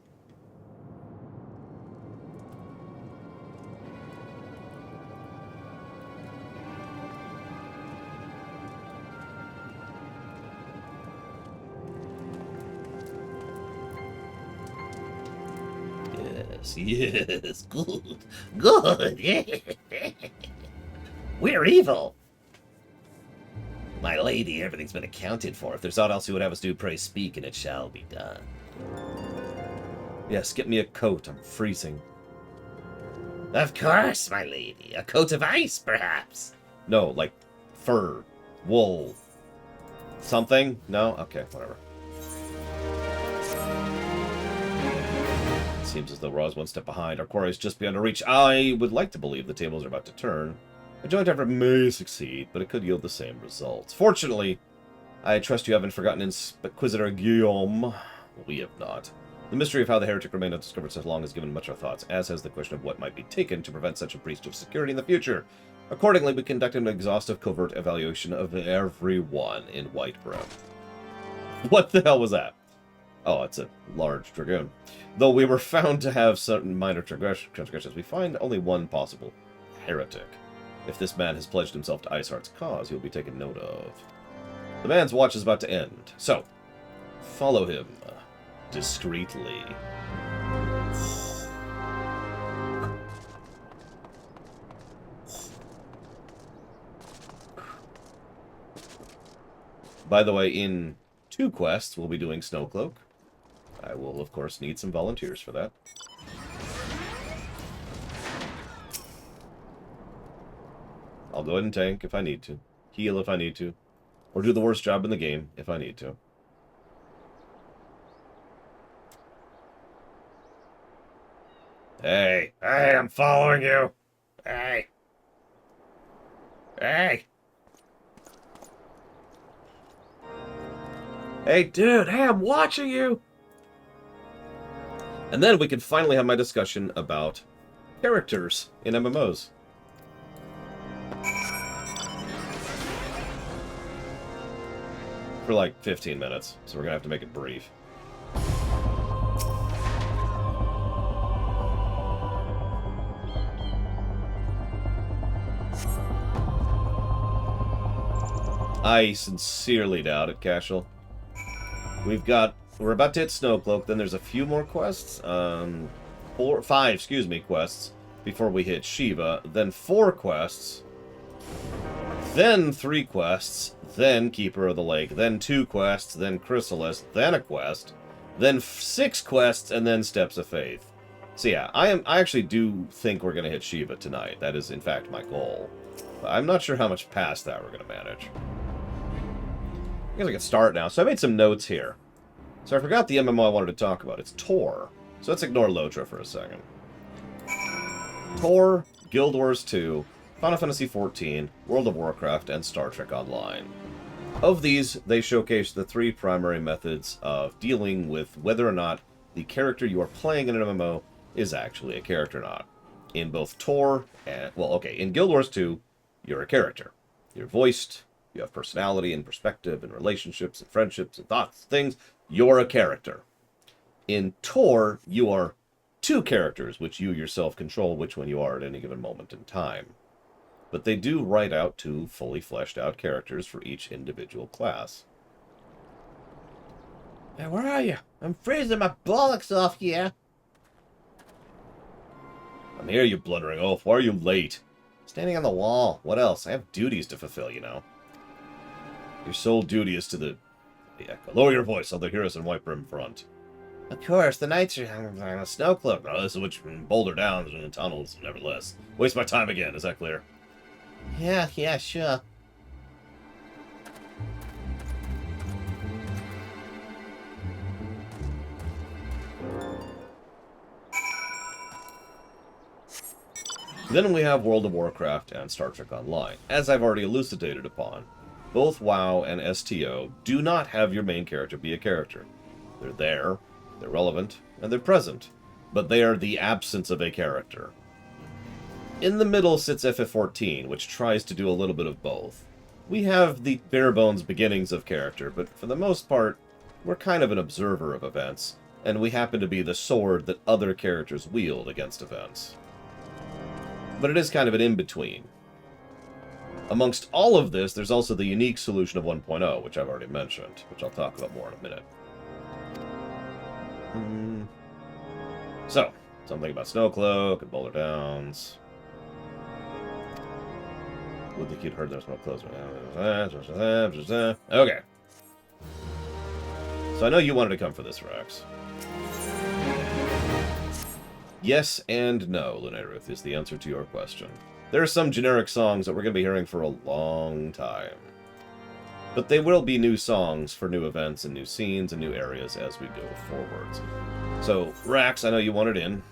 Yes, good, good. We're evil. My lady, everything's been accounted for. If there's aught else you would have us do, pray speak, and it shall be done. Yes, get me a coat. I'm freezing. Of course, my lady. A coat of ice, perhaps? No, like fur, wool, something? No? Okay, whatever. It seems as though Ra's one step behind. Our quarry is just beyond our reach. I would like to believe the tables are about to turn. A joint effort may succeed, but it could yield the same results. Fortunately, I trust you haven't forgotten Inquisitor Guillaume. We have not. The mystery of how the heretic remained undiscovered so long has given much our thoughts, as has the question of what might be taken to prevent such a breach of security in the future. Accordingly, we conducted an exhaustive covert evaluation of everyone in Whitebrow. What the hell was that? Oh, it's a large dragoon. Though we were found to have certain minor transgressions, we find only one possible heretic. If this man has pledged himself to Iceheart's cause, he will be taken note of. The man's watch is about to end, so follow him discreetly. By the way, in 2 quests, we'll be doing Snowcloak. I will, of course, need some volunteers for that. I'll go ahead and tank if I need to. Heal if I need to. Or do the worst job in the game if I need to. Hey! Hey, I'm following you! Hey! Hey! Hey, dude! Hey, I'm watching you! And then we can finally have my discussion about characters in MMOs. For like 15 minutes, so we're gonna have to make it brief. I sincerely doubt it, Cashel. We're about to hit Snowcloak, then there's a few more quests, 5 quests, before we hit Shiva, then 4 quests, then 3 quests, then Keeper of the Lake, then 2 quests, then Chrysalis, then a quest, then 6 quests, and then Steps of Faith. So yeah, I actually do think we're going to hit Shiva tonight. That is, in fact, my goal. But I'm not sure how much past that we're going to manage. I guess I can start now. So I made some notes here. So I forgot the MMO I wanted to talk about. It's Tor. So let's ignore Lotra for a second. Tor, Guild Wars 2, Final Fantasy XIV, World of Warcraft, and Star Trek Online. Of these, they showcase the 3 primary methods of dealing with whether or not the character you are playing in an MMO is actually a character or not. In both Tor and, well, okay, in Guild Wars 2, you're a character. You're voiced, you have personality and perspective and relationships and friendships and thoughts, things. You're a character. In Tor, you are 2 characters, which you yourself control which one you are at any given moment in time. But they do write out 2 fully fleshed out characters for each individual class. Hey, where are you? I'm freezing my bollocks off here. I'm here, you blundering oaf. Why are you late? Standing on the wall. What else? I have duties to fulfill, you know. Your sole duty is to the echo. Lower your voice, I'll hear us in Whitebrim front. Of course, the nights are on a Snowcloak. No, this is which Boulder Downs and the tunnels, nevertheless. Waste my time again, is that clear? Yeah, sure. Then we have World of Warcraft and Star Trek Online. As I've already elucidated upon, both WoW and STO do not have your main character be a character. They're there, they're relevant, and they're present, but they are the absence of a character. In the middle sits FF14, which tries to do a little bit of both. We have the bare-bones beginnings of character, but for the most part, we're kind of an observer of events, and we happen to be the sword that other characters wield against events. But it is kind of an in-between. Amongst all of this, there's also the unique solution of 1.0, which I've already mentioned, which I'll talk about more in a minute. So, something about Snowcloak and Boulder Downs. Would the kid heard there's smoke close? Okay. So I know you wanted to come for this, Rex. Yes and no, Lunaruth, is the answer to your question. There are some generic songs that we're going to be hearing for a long time. But they will be new songs for new events and new scenes and new areas as we go forwards. So, Rax, I know you wanted in.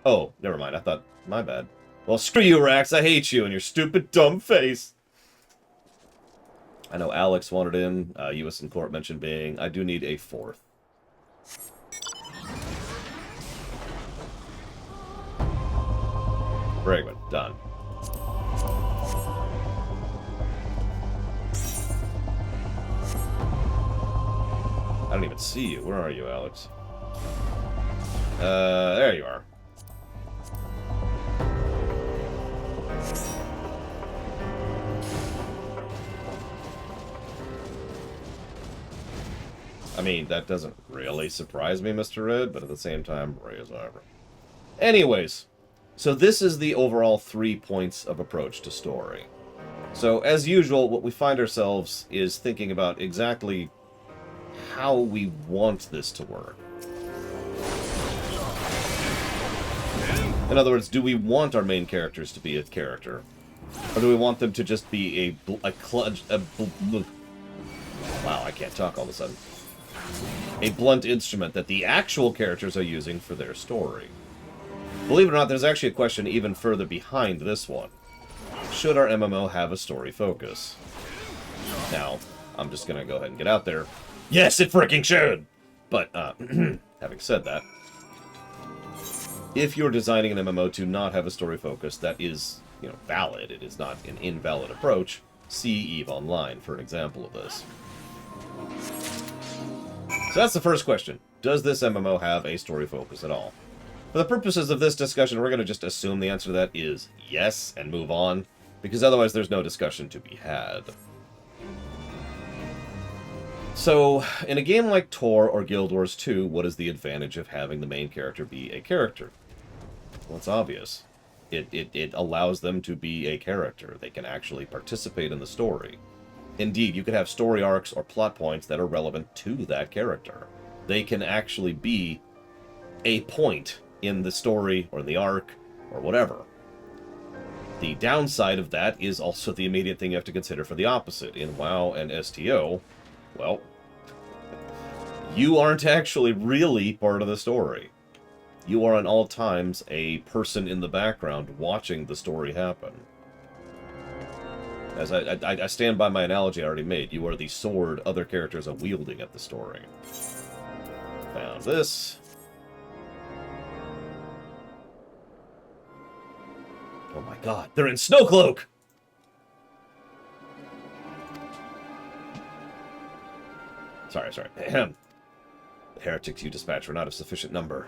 Oh, never mind. I thought, my bad. Well, screw you, Rax. I hate you and your stupid, dumb face. I know Alex wanted in. US and Court mentioned being. I do need a fourth. Very good. Done. I don't even see you. Where are you, Alex? There you are. I mean, that doesn't really surprise me, Mr. Red, but at the same time, raise eyebrow. Anyways, so this is the overall 3 points of approach to story. So, as usual, what we find ourselves is thinking about exactly how we want this to work. In other words, do we want our main characters to be a character? Or do we want them to just be wow, I can't talk all of a sudden. A blunt instrument that the actual characters are using for their story. Believe it or not, there's actually a question even further behind this one. Should our MMO have a story focus? Now, I'm just gonna go ahead and get out there. Yes, it freaking should! But, having said that, if you're designing an MMO to not have a story focus that is, you know, valid, it is not an invalid approach, see EVE Online for an example of this. So that's the first question. Does this MMO have a story focus at all? For the purposes of this discussion, we're going to just assume the answer to that is yes and move on, because otherwise there's no discussion to be had. So, in a game like Tor or Guild Wars 2, what is the advantage of having the main character be a character? Well, it's obvious. It allows them to be a character. They can actually participate in the story. Indeed, you could have story arcs or plot points that are relevant to that character. They can actually be a point in the story or in the arc or whatever. The downside of that is also the immediate thing you have to consider for the opposite. In WoW and STO, well, you aren't actually really part of the story. You are at all times a person in the background watching the story happen. As I stand by my analogy I already made. You are the sword other characters are wielding at the story. Found this. Oh my god, they're in Snowcloak! Sorry. Ahem. The heretics you dispatched were not of sufficient number.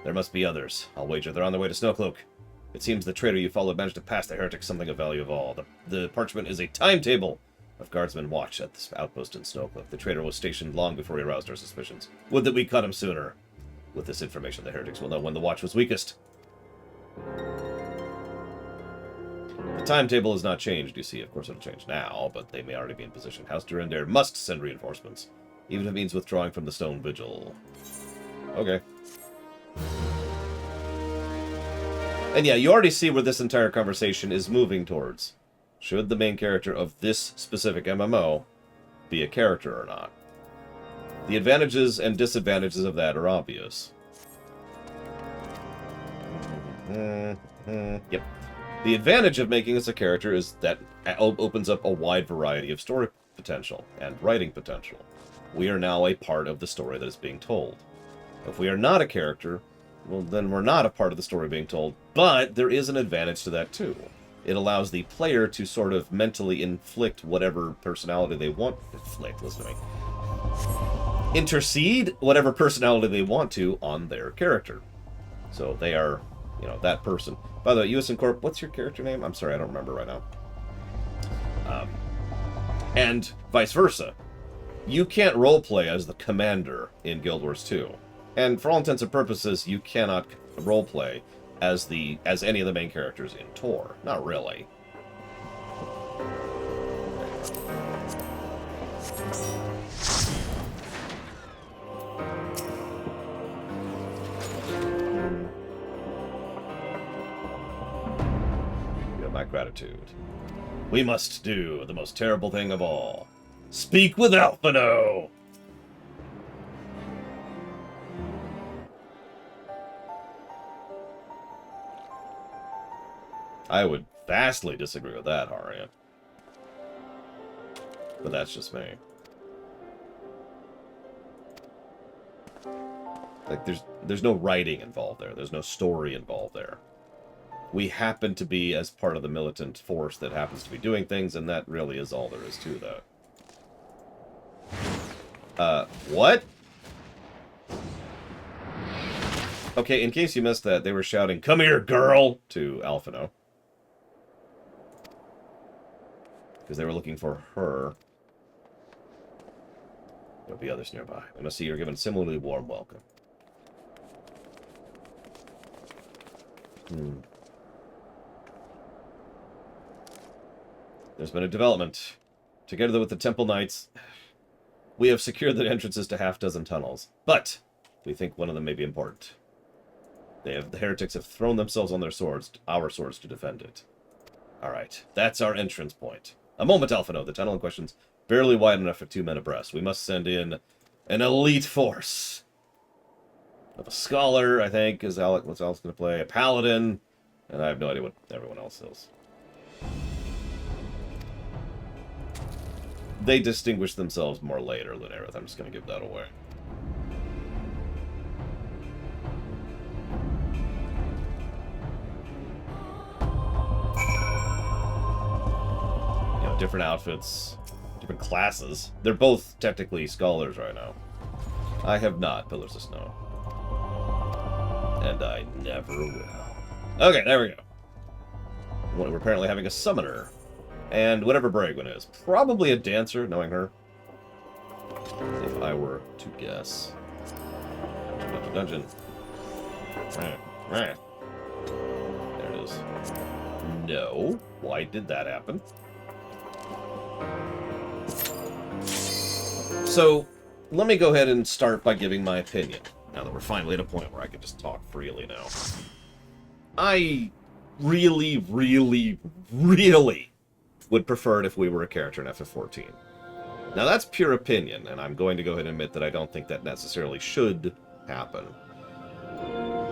There must be others. I'll wager they're on their way to Snowcloak. It seems the traitor you followed managed to pass the heretics something of value of all. The parchment is a timetable of guardsmen watch at this outpost in Snowcloak. The traitor was stationed long before he aroused our suspicions. Would that we caught him sooner. With this information, the heretics will know when the watch was weakest. The timetable has not changed, you see. Of course it'll change now, but they may already be in position. House Durandare must send reinforcements, even if it means withdrawing from the Stone Vigil. Okay. And yeah, you already see where this entire conversation is moving towards. Should the main character of this specific MMO be a character or not? The advantages and disadvantages of that are obvious. Yep. The advantage of making this a character is that it opens up a wide variety of story potential and writing potential. We are now a part of the story that is being told. If we are not a character, well, then we're not a part of the story being told, but there is an advantage to that too. It allows the player to sort of mentally inflict whatever personality they want. Listen to me. Intercede whatever personality they want to on their character. So they are, you know, that person. By the way, US and Corp, what's your character name? I'm sorry, I don't remember right now. And vice versa. You can't roleplay as the commander in Guild Wars 2. And for all intents and purposes, you cannot roleplay as any of the main characters in Tor. Not really. gratitude. We must do the most terrible thing of all. Speak with Alphino! I would vastly disagree with that, Harriet. But that's just me. Like, there's no writing involved there. There's no story involved there. We happen to be as part of the militant force that happens to be doing things, and that really is all there is to that. What? Okay, in case you missed that, they were shouting, "Come here, girl!" to Alphino. Because they were looking for her. There'll be others nearby. I must see you're given similarly warm welcome. There's been a development. Together with the Temple Knights, we have secured the entrances to half-dozen tunnels. But we think one of them may be important. The heretics have thrown themselves on their swords, our swords, to defend it. Alright, that's our entrance point. A moment, Alphino. The tunnel in question's barely wide enough for 2 men abreast. We must send in an elite force. Of a scholar, I think, is what's else going to play. A paladin. And I have no idea what everyone else is. They distinguish themselves more later, Lunareth. I'm just going to give that away. You know, different outfits, different classes. They're both technically scholars right now. I have not Pillars of Snow. And I never will. Okay, there we go. We're apparently having a summoner. And whatever Bragwin is. Probably a dancer, knowing her. If I were to guess. Dungeon. There it is. No. Why did that happen? So, let me go ahead and start by giving my opinion. Now that we're finally at a point where I can just talk freely now. I really, really, really would prefer it if we were a character in FF14. Now that's pure opinion, and I'm going to go ahead and admit that I don't think that necessarily should happen.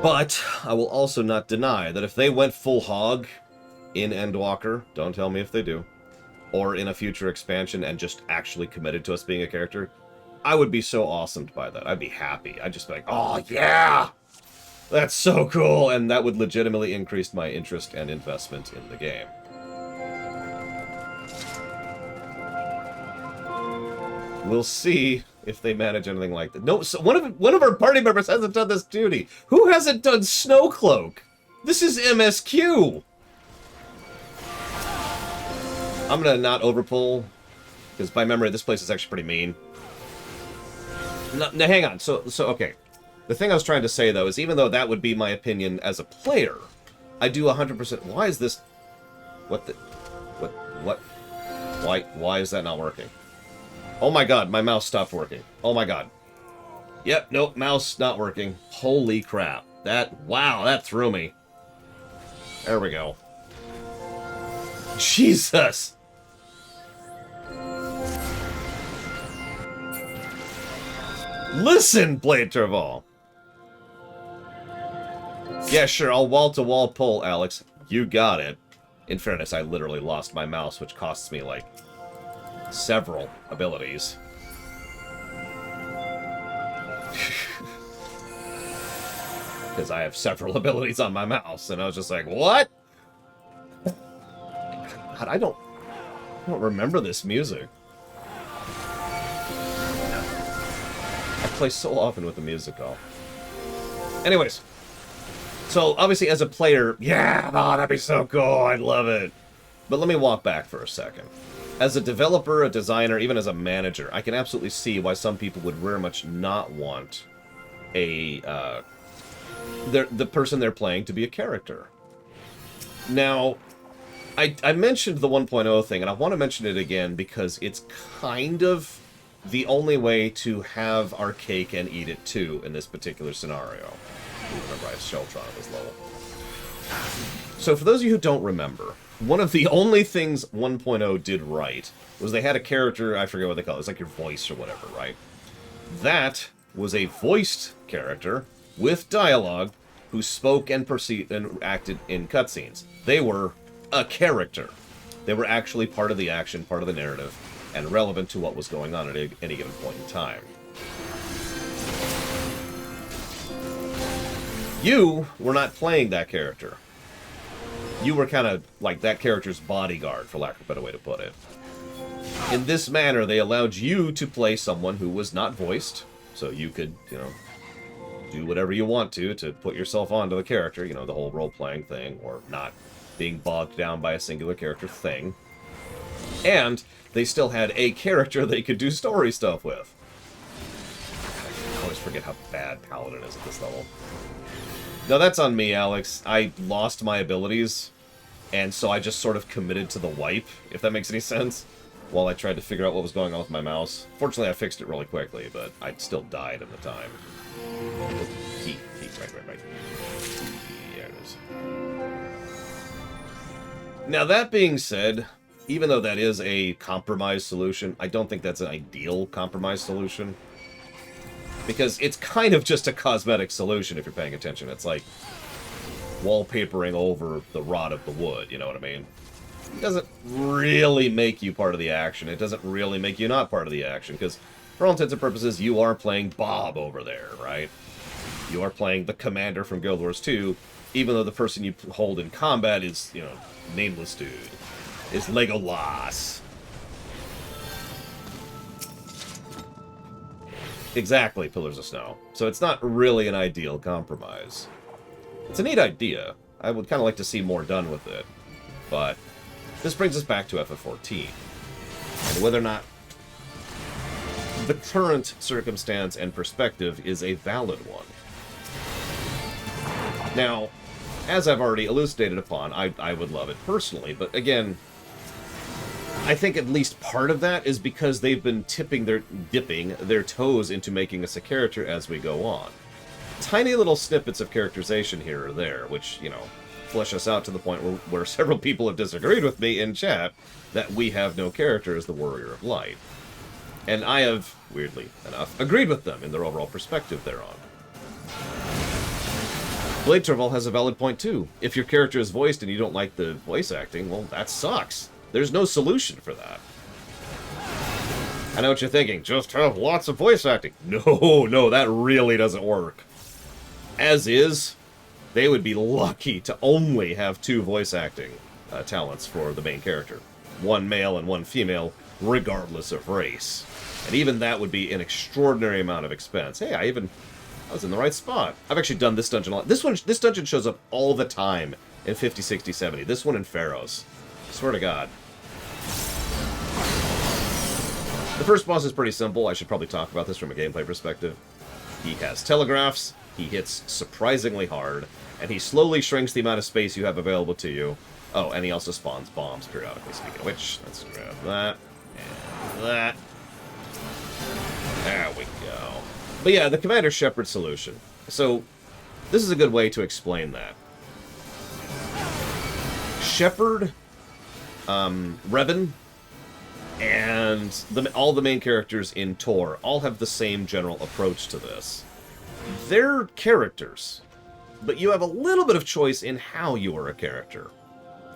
But I will also not deny that if they went full hog in Endwalker, don't tell me if they do, or in a future expansion and just actually committed to us being a character, I would be so awesomed by that. I'd be happy. I'd just be like, oh yeah! That's so cool! And that would legitimately increase my interest and investment in the game. We'll see if they manage anything like that. No, so one of our party members hasn't done this duty. Who hasn't done Snowcloak? This is MSQ! I'm gonna not overpull, because by memory, this place is actually pretty mean. No, hang on. So, okay. The thing I was trying to say, though, is even though that would be my opinion as a player, I do 100%... Why is this... What? Why is that not working? Oh my god, my mouse stopped working. Oh my god. Yep, nope, mouse not working. Holy crap. Wow, that threw me. There we go. Jesus! Listen, Blade Turval! Yeah, sure, I'll wall-to-wall pull, Alex. You got it. In fairness, I literally lost my mouse, which costs me, like, several abilities. Because I have several abilities on my mouse, and I was just like, what? God, I don't remember this music. I play so often with the music off. Anyways. So, obviously, as a player, yeah, oh, that'd be so cool, I'd love it. But let me walk back for a second. As a developer, a designer, even as a manager, I can absolutely see why some people would very much not want a, the person they're playing to be a character. Now, I mentioned the 1.0 thing, and I want to mention it again because it's kind of the only way to have our cake and eat it too in this particular scenario. Remember, I have Sheltron at this level. So for those of you who don't remember, one of the only things 1.0 did right was they had a character, I forget what they call it, it's like your voice or whatever, right? That was a voiced character with dialogue who spoke and perceived and acted in cutscenes. They were a character. They were actually part of the action, part of the narrative, and relevant to what was going on at any given point in time. You were not playing that character. You were kind of like that character's bodyguard, for lack of a better way to put it. In this manner, they allowed you to play someone who was not voiced, so you could, you know, do whatever you want to put yourself onto the character, you know, the whole role-playing thing, or not being bogged down by a singular character thing. And they still had a character they could do story stuff with. I always forget how bad Paladin is at this level. No, that's on me, Alex. I lost my abilities, and so I just sort of committed to the wipe, if that makes any sense, while I tried to figure out what was going on with my mouse. Fortunately, I fixed it really quickly, but I still died at the time. Right. There it is. Now, that being said, even though that is a compromise solution, I don't think that's an ideal compromise solution. Because it's kind of just a cosmetic solution if you're paying attention. It's like wallpapering over the rot of the wood, you know what I mean? It doesn't really make you part of the action. It doesn't really make you not part of the action, because for all intents and purposes, you are playing Bob over there, right? You are playing the commander from Guild Wars 2, even though the person you hold in combat is, you know, nameless dude. Is Legolas. Exactly, Pillars of Snow. So it's not really an ideal compromise. It's a neat idea. I would kind of like to see more done with it. But this brings us back to FF14. And whether or not the current circumstance and perspective is a valid one. Now, as I've already elucidated upon, I would love it personally, but again, I think at least part of that is because they've been dipping their toes into making us a character as we go on. Tiny little snippets of characterization here or there, which, you know, flesh us out to the point where several people have disagreed with me in chat that we have no character as the Warrior of Light. And I have, weirdly enough, agreed with them in their overall perspective thereon. Blade Travel has a valid point too. If your character is voiced and you don't like the voice acting, well, that sucks. There's no solution for that. I know what you're thinking. Just have lots of voice acting. No, that really doesn't work. As is, they would be lucky to only have 2 voice acting talents for the main character. One male and one female, regardless of race. And even that would be an extraordinary amount of expense. Hey, I was in the right spot. I've actually done this dungeon a lot. This dungeon shows up all the time in 50, 60, 70. This one in Pharaohs. I swear to God. The first boss is pretty simple. I should probably talk about this from a gameplay perspective. He has telegraphs, he hits surprisingly hard, and he slowly shrinks the amount of space you have available to you. Oh, and he also spawns bombs periodically, speaking of which, let's grab that, and that. There we go. But yeah, the Commander Shepard solution. So, this is a good way to explain that. Shepard, Revan, and all the main characters in Tor all have the same general approach to this. They're characters, but you have a little bit of choice in how you are a character.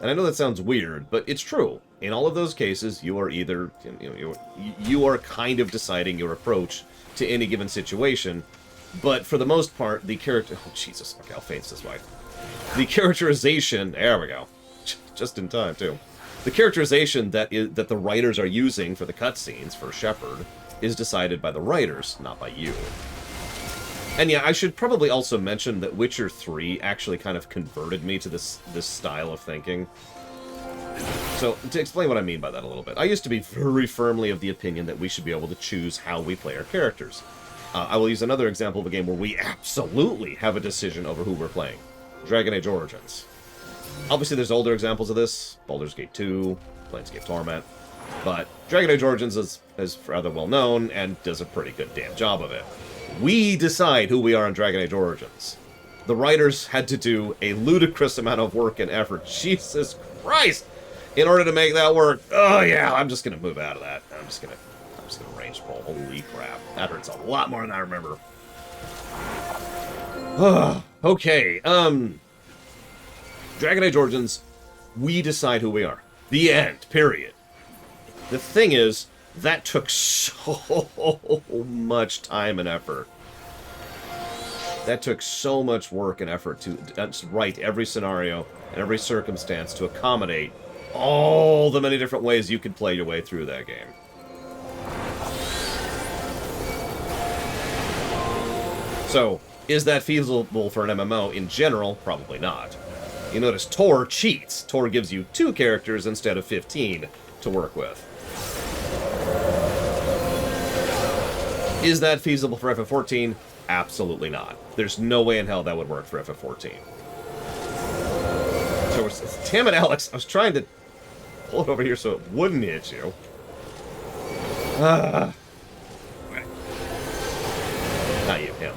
And I know that sounds weird, but it's true. In all of those cases, you are either, you are kind of deciding your approach to any given situation, but for the most part, the character... Oh, Jesus. Okay, I'll face this way. The characterization... There we go. Just in time, too. The characterization that the writers are using for the cutscenes for Shepard is decided by the writers, not by you. And yeah, I should probably also mention that Witcher 3 actually kind of converted me to this style of thinking. So, to explain what I mean by that a little bit, I used to be very firmly of the opinion that we should be able to choose how we play our characters. I will use another example of a game where we absolutely have a decision over who we're playing. Dragon Age Origins. Obviously, there's older examples of this. Baldur's Gate 2, Planescape Torment. But Dragon Age Origins is rather well known and does a pretty good damn job of it. We decide who we are in Dragon Age Origins. The writers had to do a ludicrous amount of work and effort. Jesus Christ! in order to make that work. Oh yeah, I'm just gonna move out of that. I'm just gonna range roll. Holy crap. That hurts a lot more than I remember. Okay, Dragon Age Origins, we decide who we are. The end, period. The thing is, that took so much time and effort. That took so much work and effort to write every scenario and every circumstance to accommodate all the many different ways you could play your way through that game. So, is that feasible for an MMO? In general, probably not. You notice Tor cheats. Tor gives you 2 characters instead of 15 to work with. Is that feasible for FF14? Absolutely not. There's no way in hell that would work for FF14. So, damn it, Alex. I was trying to pull it over here so it wouldn't hit you. Not you, him.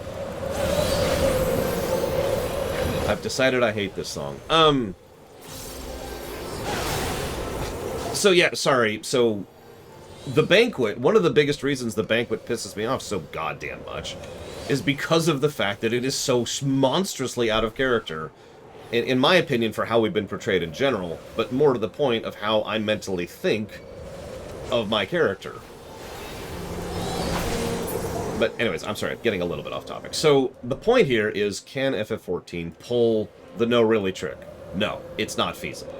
I've decided I hate this song. So yeah, sorry. So, the Banquet, one of the biggest reasons the Banquet pisses me off so goddamn much is because of the fact that it is so monstrously out of character, in my opinion, for how we've been portrayed in general, but more to the point of how I mentally think of my character. But anyways, I'm sorry, I'm getting a little bit off topic. So, the point here is, can FF14 pull the no really trick? No, it's not feasible.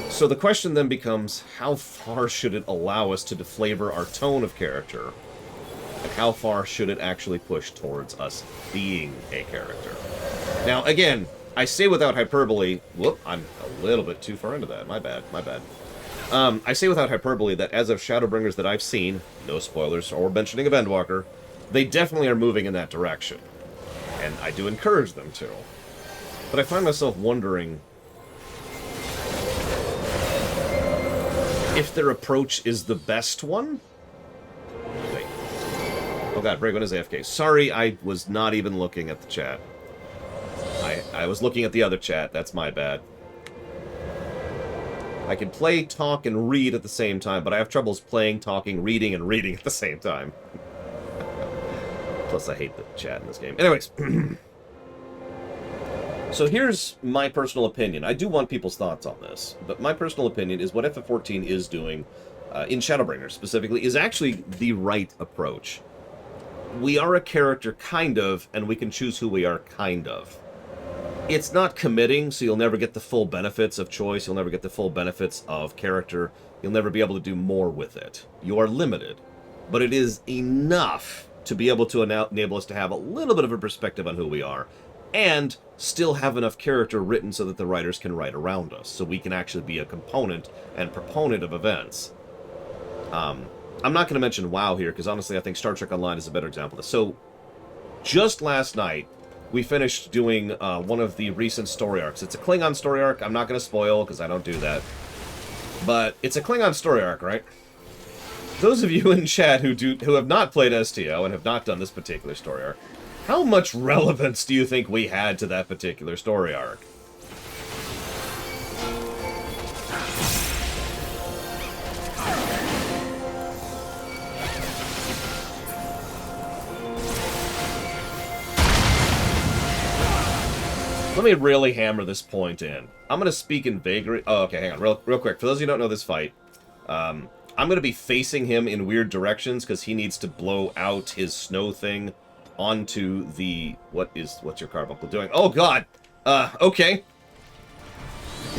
So the question then becomes, how far should it allow us to deflavor our tone of character? And how far should it actually push towards us being a character? Now, again, I say without hyperbole... Whoop, I'm a little bit too far into that. My bad, my bad. I say without hyperbole that as of Shadowbringers that I've seen, no spoilers or mentioning of Endwalker, they definitely are moving in that direction. And I do encourage them to. But I find myself wondering if their approach is the best one? Wait. Oh god, Bragon is AFK. Sorry, I was not even looking at the chat. I was looking at the other chat. That's my bad. I can play, talk, and read at the same time, but I have troubles playing, talking, reading, and reading at the same time. Plus, I hate the chat in this game. Anyways. So here's my personal opinion. I do want people's thoughts on this, but my personal opinion is what FF14 is doing, in Shadowbringers specifically, is actually the right approach. We are a character, kind of, and we can choose who we are, kind of. It's not committing, so you'll never get the full benefits of choice, you'll never get the full benefits of character, you'll never be able to do more with it. You are limited. But it is enough to be able to enable us to have a little bit of a perspective on who we are, and still have enough character written so that the writers can write around us, so we can actually be a component and proponent of events. I'm not going to mention WoW here, because honestly I think Star Trek Online is a better example of this. So, just last night, we finished doing one of the recent story arcs. It's a Klingon story arc. I'm not going to spoil, because I don't do that. But it's a Klingon story arc, right? Those of you in chat who have not played STO and have not done this particular story arc, how much relevance do you think we had to that particular story arc? Let me really hammer this point in. I'm going to speak in vagary... Oh, okay, hang on. Real quick. For those of you who don't know this fight, I'm going to be facing him in weird directions because he needs to blow out his snow thing onto the... What's your carbuncle doing? Oh, God! Okay.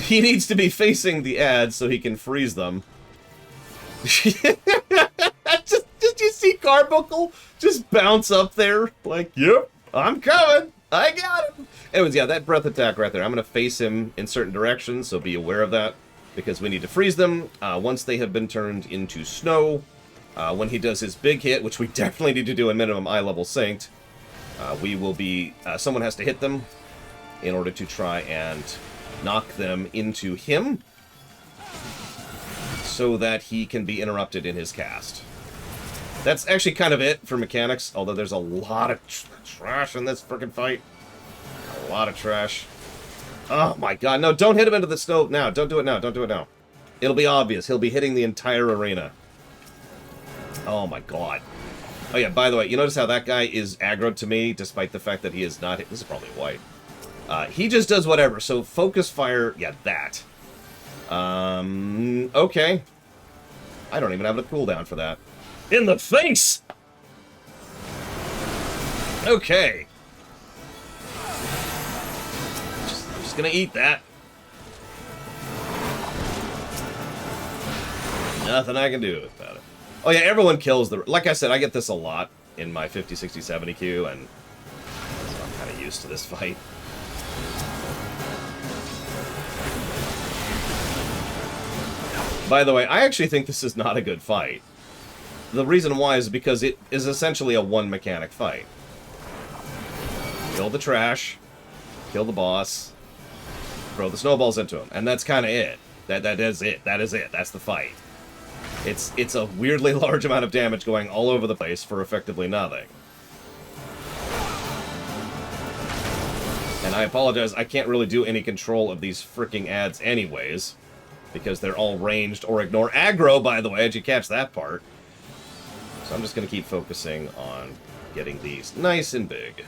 He needs to be facing the ads so he can freeze them. Did you see Carbuncle just bounce up there? Like, yep, I'm coming. I got him. Anyways, yeah, that breath attack right there. I'm going to face him in certain directions, so be aware of that. Because we need to freeze them once they have been turned into snow. When he does his big hit, which we definitely need to do in minimum eye level synced, we will be... someone has to hit them in order to try and knock them into him so that he can be interrupted in his cast. That's actually kind of it for mechanics, although there's a lot of trash in this frickin' fight. A lot of trash. Oh my god, no, don't hit him into the stove now. Don't do it now, don't do it now. It'll be obvious. He'll be hitting the entire arena. Oh my god. Oh yeah, by the way, you notice how that guy is aggroed to me, despite the fact that he is not... This is probably white. He just does whatever, so focus fire... Yeah, that. Okay. I don't even have a cooldown for that. In the face! Okay. Just gonna eat that. Nothing I can do about it. Oh yeah, everyone kills the... Like I said, I get this a lot in my 50, 60, 70 queue, and so I'm kind of used to this fight. By the way, I actually think this is not a good fight. The reason why is because it is essentially a one-mechanic fight. Kill the trash, kill the boss, throw the snowballs into him, and that's kind of it. That is it. That is it. That's the fight. It's a weirdly large amount of damage going all over the place for effectively nothing. And I apologize, I can't really do any control of these freaking ads anyways, because they're all ranged or ignore aggro, by the way. Did you catch that part? So I'm just going to keep focusing on getting these nice and big.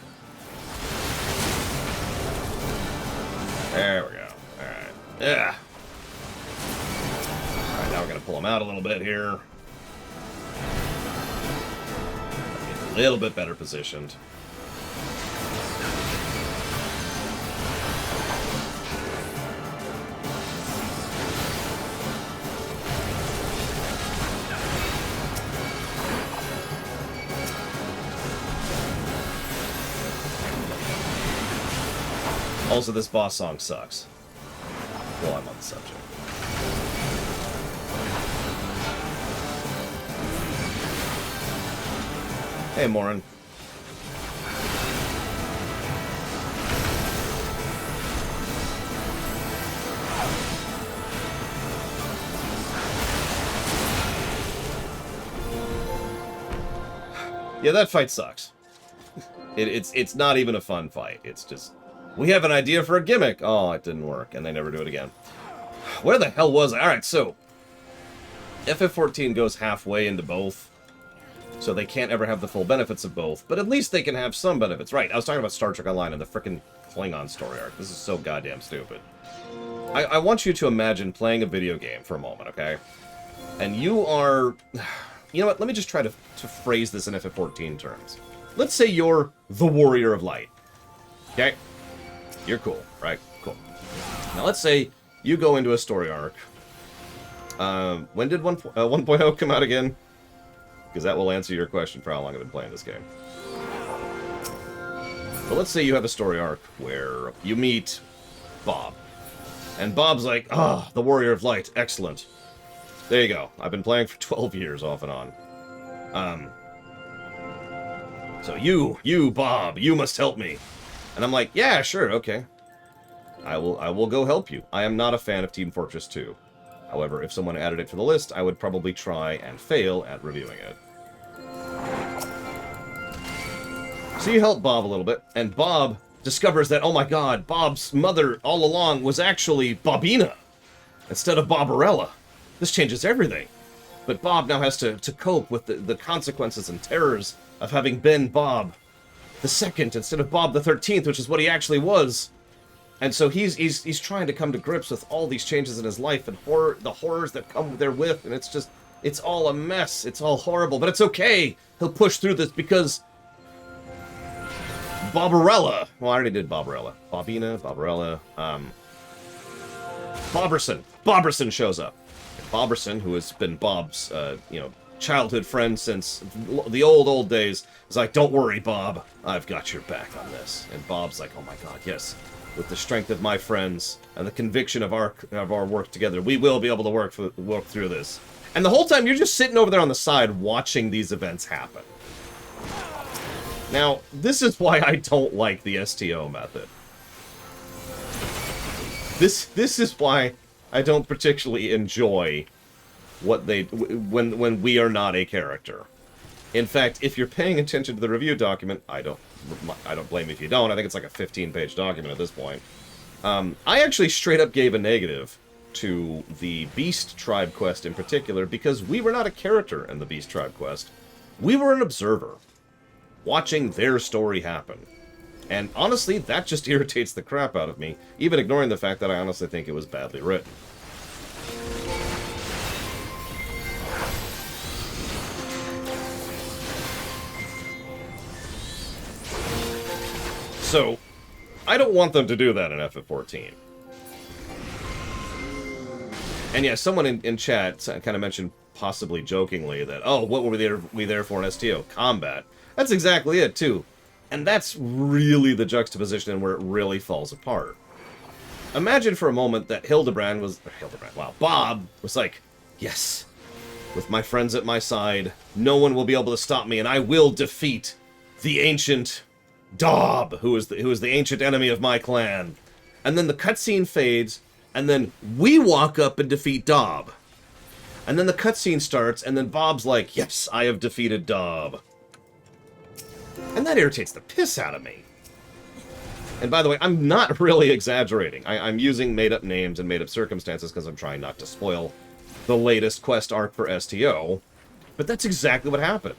There we go. Alright. Yeah. Alright, now we're going to pull them out a little bit here. Get a little bit better positioned. Also, this boss song sucks. While I'm on the subject. Hey, Morin. Yeah, that fight sucks. It's not even a fun fight. It's just... We have an idea for a gimmick. Oh, it didn't work, and they never do it again. Where the hell was I? Alright, so... FF14 goes halfway into both, so they can't ever have the full benefits of both, but at least they can have some benefits. Right, I was talking about Star Trek Online and the frickin' Klingon story arc. This is so goddamn stupid. I want you to imagine playing a video game for a moment, okay? And you are... You know what, let me just try to phrase this in FF14 terms. Let's say you're the Warrior of Light. Okay? You're cool, right? Cool. Now let's say you go into a story arc. When did 1.0 come out again? Because that will answer your question for how long I've been playing this game. But let's say you have a story arc where you meet Bob. And Bob's like, ah, the Warrior of Light, excellent. There you go. I've been playing for 12 years off and on. So you, Bob, you must help me. And I'm like, yeah, sure, okay. I will go help you. I am not a fan of Team Fortress 2. However, if someone added it to the list, I would probably try and fail at reviewing it. So you help Bob a little bit, and Bob discovers that, oh my god, Bob's mother all along was actually Bobina instead of Barbarella. This changes everything. But Bob now has to cope with the consequences and terrors of having been Bob the Second instead of Bob the 13th, which is what he actually was. And so he's trying to come to grips with all these changes in his life and the horrors that come therewith, and it's all a mess. It's all horrible, but it's okay. He'll push through this because Barbarella. Well, I already did Barbarella. Bobina, Barbarella. Boberson shows up. And Boberson, who has been Bob's, childhood friend since the old days, is like, don't worry, Bob. I've got your back on this. And Bob's like, oh my god, yes. With the strength of my friends and the conviction of our work together, we will be able to work through this. And the whole time, you're just sitting over there on the side watching these events happen. Now, this is why I don't like the STO method. This is why I don't particularly enjoy what they when we are not a character. In fact, if you're paying attention to the review document, I don't blame you if you don't. I think it's like a 15-page document at this point. I actually straight up gave a negative to the Beast Tribe quest in particular because we were not a character in the Beast Tribe quest. We were an observer, watching their story happen. And honestly, that just irritates the crap out of me, even ignoring the fact that I honestly think it was badly written. So, I don't want them to do that in FF14. And yeah, someone in chat kind of mentioned, possibly jokingly, that, oh, what were we there for in STO? Combat. That's exactly it, too. And that's really the juxtaposition and where it really falls apart. Imagine for a moment that Bob was like, yes, with my friends at my side, no one will be able to stop me, and I will defeat the ancient Daub, who is the ancient enemy of my clan. And then the cutscene fades, and then we walk up and defeat Daub. And then the cutscene starts, and then Bob's like, yes, I have defeated Daub. And that irritates the piss out of me. And by the way, I'm not really exaggerating. I'm using made-up names and made-up circumstances because I'm trying not to spoil the latest quest arc for STO. But that's exactly what happened.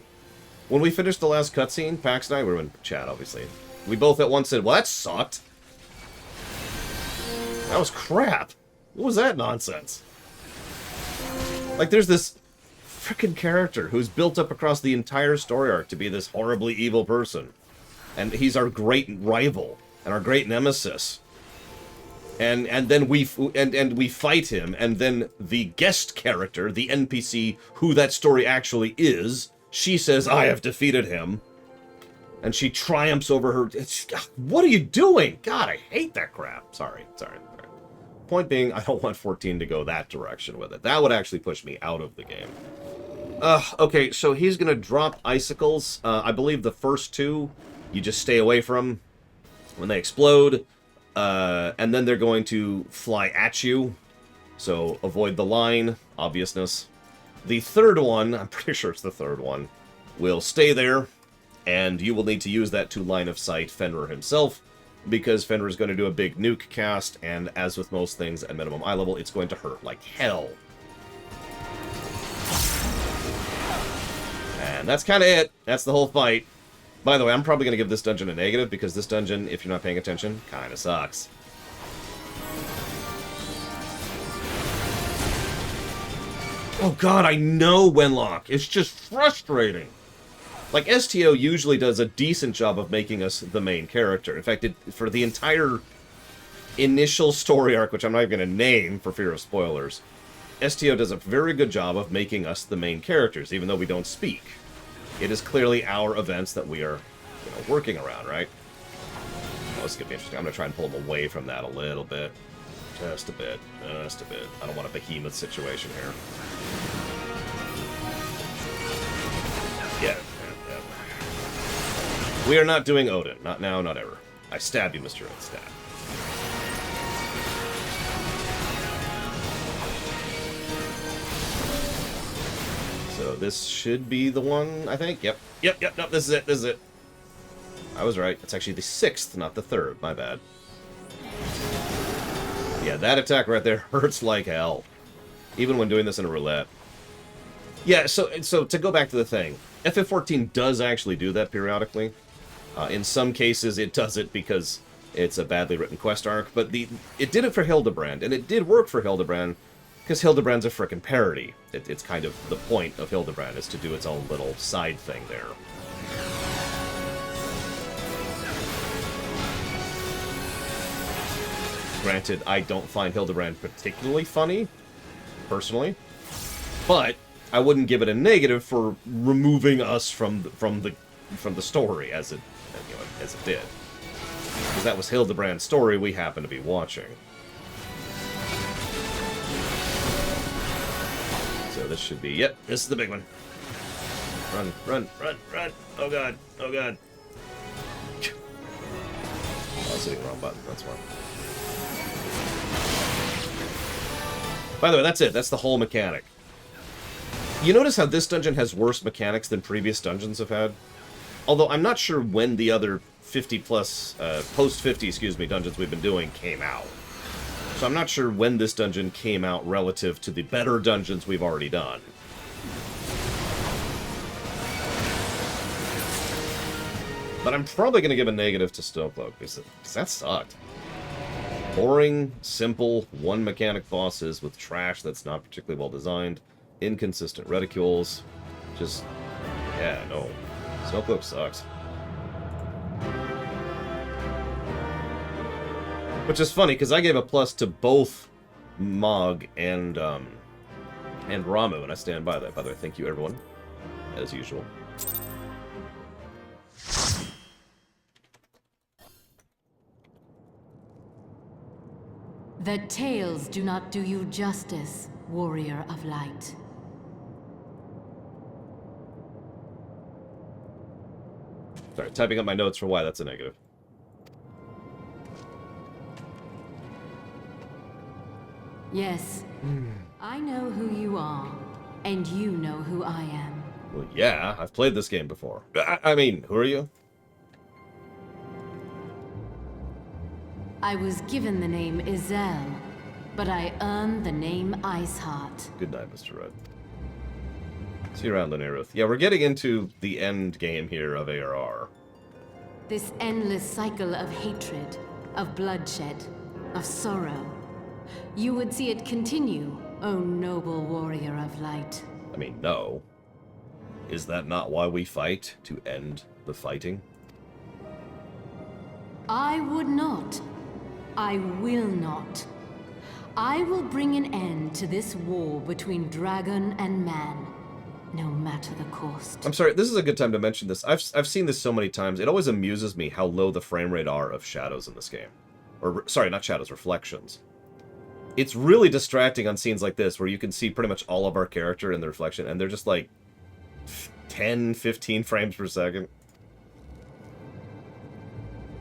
When we finished the last cutscene, Pax and I, we were in chat, obviously. We both at once said, well, that sucked. That was crap. What was that nonsense? Like, there's this frickin' character who's built up across the entire story arc to be this horribly evil person. And he's our great rival and our great nemesis. And then we fight him, and then the guest character, the NPC who that story actually is, she says, I have defeated him. And she triumphs over her. What are you doing? God, I hate that crap. Sorry. Point being, I don't want 14 to go that direction with it. That would actually push me out of the game. Okay, so he's going to drop icicles. I believe the first two, you just stay away from when they explode. And then they're going to fly at you. So avoid the line, obviousness. The third one, I'm pretty sure it's the third one, will stay there. And you will need to use that to line of sight Fenrir himself, because Fenrir is going to do a big nuke cast, and as with most things at minimum eye level, it's going to hurt like hell. And that's kind of it. That's the whole fight. By the way, I'm probably going to give this dungeon a negative, because this dungeon, if you're not paying attention, kind of sucks. Oh god, I know Wenlock. It's just frustrating. Like, STO usually does a decent job of making us the main character. In fact, for the entire initial story arc, which I'm not even going to name for fear of spoilers, STO does a very good job of making us the main characters, even though we don't speak. It is clearly our events that we are, working around, right? Oh, this is going to be interesting. I'm going to try and pull them away from that a little bit. Just a bit. Just a bit. I don't want a behemoth situation here. Yeah. We are not doing Odin. Not now, not ever. I stab you, Mr. Odin. Stab. So this should be the one, I think. Yep. No, this is it. I was right. It's actually the 6th, not the 3rd. My bad. Yeah, that attack right there hurts like hell. Even when doing this in a roulette. Yeah, so to go back to the thing, FF14 does actually do that periodically. In some cases, it does it because it's a badly written quest arc, but it did it for Hildebrand, and it did work for Hildebrand because Hildebrand's a frickin' parody. It's kind of the point of Hildebrand, is to do its own little side thing there. Granted, I don't find Hildebrand particularly funny, personally, but I wouldn't give it a negative for removing us from the story as it did, because that was Hildebrand's story we happened to be watching. So this should be, yep, this is the big one. Run! Oh god! I was hitting the wrong button. That's why. By the way, that's it. That's the whole mechanic. You notice how this dungeon has worse mechanics than previous dungeons have had? Although I'm not sure when the other 50 plus, post 50, excuse me, dungeons we've been doing came out. So I'm not sure when this dungeon came out relative to the better dungeons we've already done. But I'm probably going to give a negative to Snowcloak, because that sucked. Boring, simple, one-mechanic bosses with trash that's not particularly well designed, inconsistent reticules, just, yeah, no. Snowcloak sucks. Which is funny, because I gave a plus to both Mog and Ramuh, and I stand by that. By the way, thank you, everyone, as usual. The tales do not do you justice, warrior of light. Sorry, typing up my notes for why that's a negative. Yes, I know who you are, and you know who I am. Well, yeah, I've played this game before. I mean, who are you? I was given the name Izel, but I earned the name Iceheart. Good night, Mr. Red. See you around, Linearuth. Yeah, we're getting into the end game here of ARR. This endless cycle of hatred, of bloodshed, of sorrow. You would see it continue, O noble warrior of light. I mean, no. Is that not why we fight? To end the fighting? I would not. I will not. I will bring an end to this war between dragon and man, no matter the cost. I'm sorry, this is a good time to mention this. I've seen this so many times. It always amuses me how low the frame rate are of shadows in this game. Or, sorry, not shadows, reflections. It's really distracting on scenes like this, where you can see pretty much all of our character in the reflection, and they're just like 10, 15 frames per second.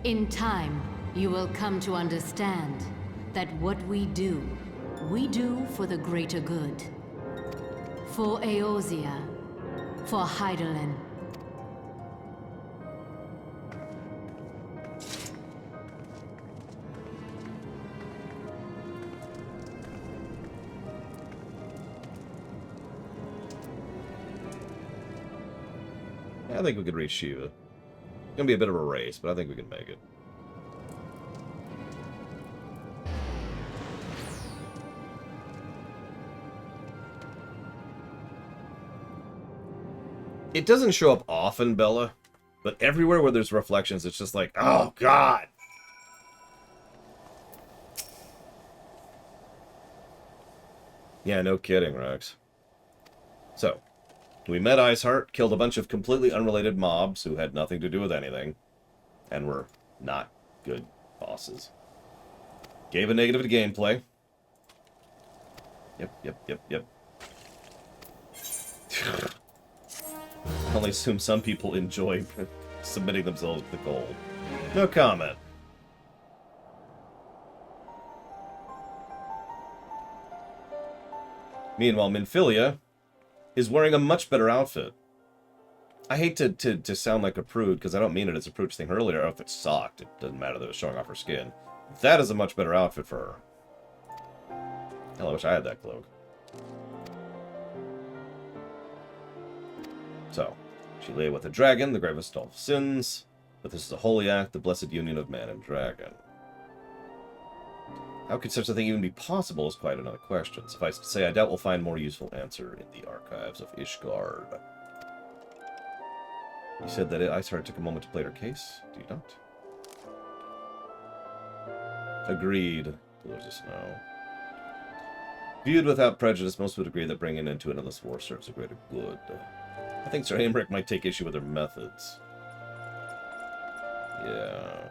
In time, you will come to understand that what we do for the greater good. For Eorzea, for Hydaelyn. I think we could reach Shiva. It's gonna be a bit of a race, but I think we can make it. It doesn't show up often, Bella, but everywhere where there's reflections, it's just like, oh, God! Yeah, no kidding, Rex. So, we met Iceheart, killed a bunch of completely unrelated mobs who had nothing to do with anything, and were not good bosses. Gave a negative to gameplay. Yep. I only assume some people enjoy submitting themselves to the gold. No comment. Meanwhile, Minfilia is wearing a much better outfit. I hate to sound like a prude, because I don't mean it as a prude thing earlier. Her outfit sucked. It doesn't matter that it was showing off her skin. That is a much better outfit for her. Hell, I wish I had that cloak. So, she lay with a dragon, the gravest of all sins. But this is a holy act, the blessed union of man and dragon. How could such a thing even be possible is quite another question. Suffice to say, I doubt we'll find a more useful answer in the archives of Ishgard. You said that Iceheart took a moment to plead her case, do you not? Agreed, Lords of Snow. Viewed without prejudice, most would agree that bringing an end to an endless war serves a greater good. I think Sir Aymeric might take issue with her methods. Yeah.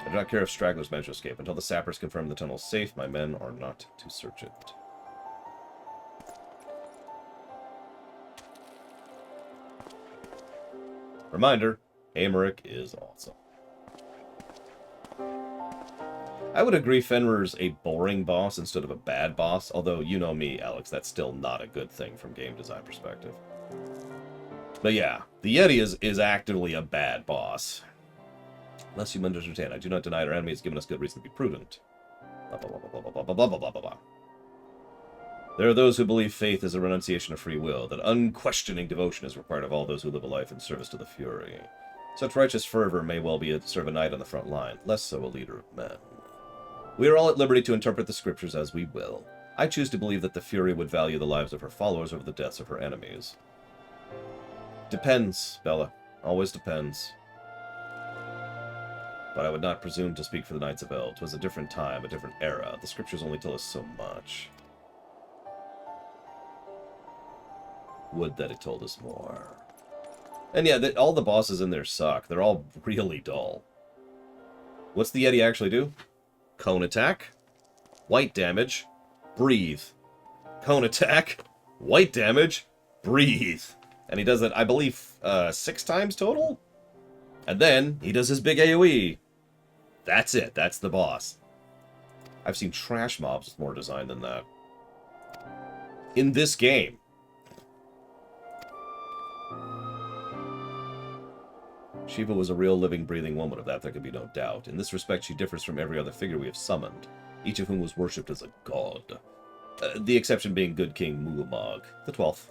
I do not care if stragglers manage to escape. Until the sappers confirm the tunnel is safe, my men are not to search it. Reminder, Aymeric is awesome. I would agree Fenrir's a boring boss instead of a bad boss, although you know me, Alex, that's still not a good thing from game design perspective. But yeah, the Yeti is actively a bad boss. Unless you understand, I do not deny our enemy has given us good reason to be prudent. Blah, blah, blah, blah, blah, blah, blah, blah, blah, blah, blah. There are those who believe faith is a renunciation of free will, that unquestioning devotion is required of all those who live a life in service to the Fury. Such righteous fervor may well be serve a knight on the front line, less so a leader of men. We are all at liberty to interpret the scriptures as we will. I choose to believe that the Fury would value the lives of her followers over the deaths of her enemies. Depends, Bella. Always depends. But I would not presume to speak for the Knights of El. 'Twas a different time, a different era. The scriptures only tell us so much. Would that it told us more. And yeah, all the bosses in there suck. They're all really dull. What's the Yeti actually do? Cone attack. White damage. Breathe. Cone attack. White damage. Breathe. And he does that, I believe, 6 times total? And then he does his big AoE. That's it. That's the boss. I've seen trash mobs with more design than that. In this game. Shiva was a real living, breathing woman, of that there could be no doubt. In this respect, she differs from every other figure we have summoned, each of whom was worshipped as a god. The exception being good King Mulamog, the 12th.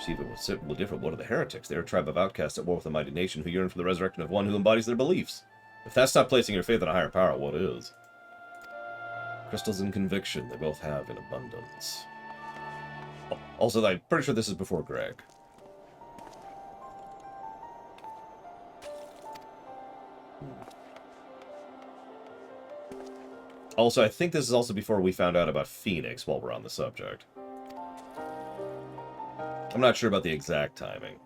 Shiva was different. What are the heretics? They are a tribe of outcasts at war with a mighty nation who yearn for the resurrection of one who embodies their beliefs. If that's not placing your faith in a higher power, what is? Crystals and conviction, they both have in abundance. Oh, also, I'm pretty sure this is before Greg. Also, I think this is also before we found out about Phoenix while we're on the subject. I'm not sure about the exact timing.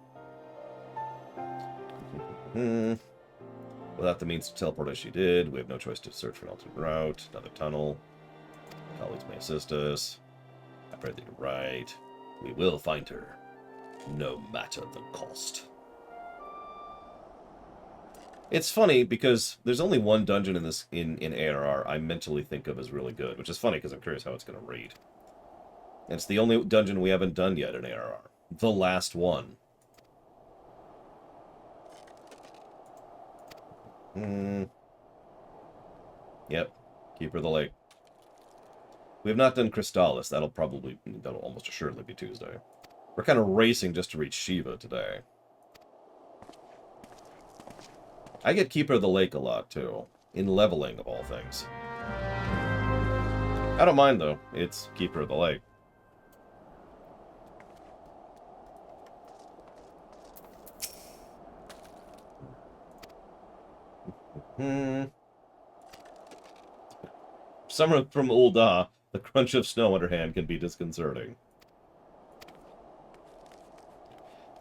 Without the means to teleport as she did, we have no choice to search for an alternate route, another tunnel. Colleagues may assist us. I pray that you're right. We will find her, no matter the cost. It's funny because there's only one dungeon in this in ARR I mentally think of as really good, which is funny because I'm curious how it's going to rate. And it's the only dungeon we haven't done yet in ARR. The last one. Yep. Keeper of the Lake. We have not done Crystallis. That'll almost assuredly be Tuesday. We're kind of racing just to reach Shiva today. I get Keeper of the Lake a lot, too. In leveling, of all things. I don't mind, though. It's Keeper of the Lake. Summer from Ul'dah, the crunch of snow under hand can be disconcerting.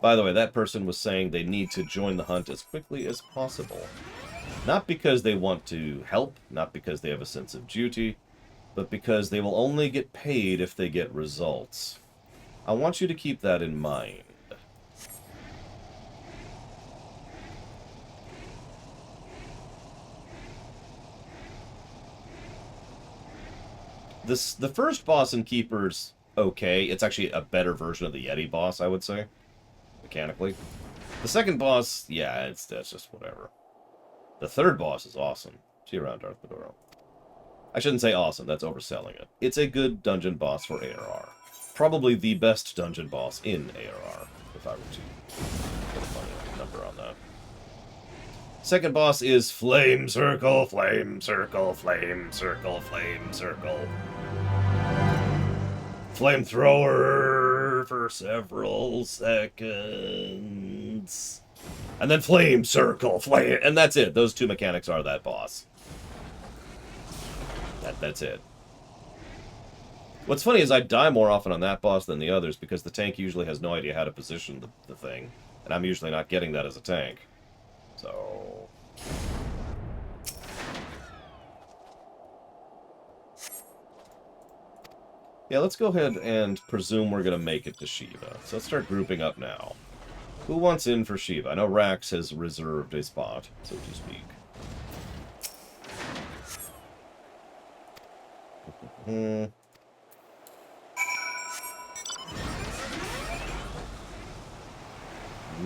By the way, that person was saying they need to join the hunt as quickly as possible. Not because they want to help, not because they have a sense of duty, but because they will only get paid if they get results. I want you to keep that in mind. The first boss in Keeper's okay. It's actually a better version of the Yeti boss, I would say. Mechanically. The second boss, yeah, that's just whatever. The third boss is awesome. See you around, Darth Maduro. I shouldn't say awesome, that's overselling it. It's a good dungeon boss for ARR. Probably the best dungeon boss in ARR, if I were to put a funny number on that. Second boss is Flame Circle, Flame Circle, Flame Circle, Flame Circle. Flamethrower for several seconds. And then Flame Circle, Flame... And that's it. Those two mechanics are that boss. That's it. What's funny is I die more often on that boss than the others because the tank usually has no idea how to position the thing. And I'm usually not getting that as a tank. So... yeah, let's go ahead and presume we're going to make it to Shiva. So let's start grouping up now. Who wants in for Shiva? I know Rax has reserved a spot, so to speak.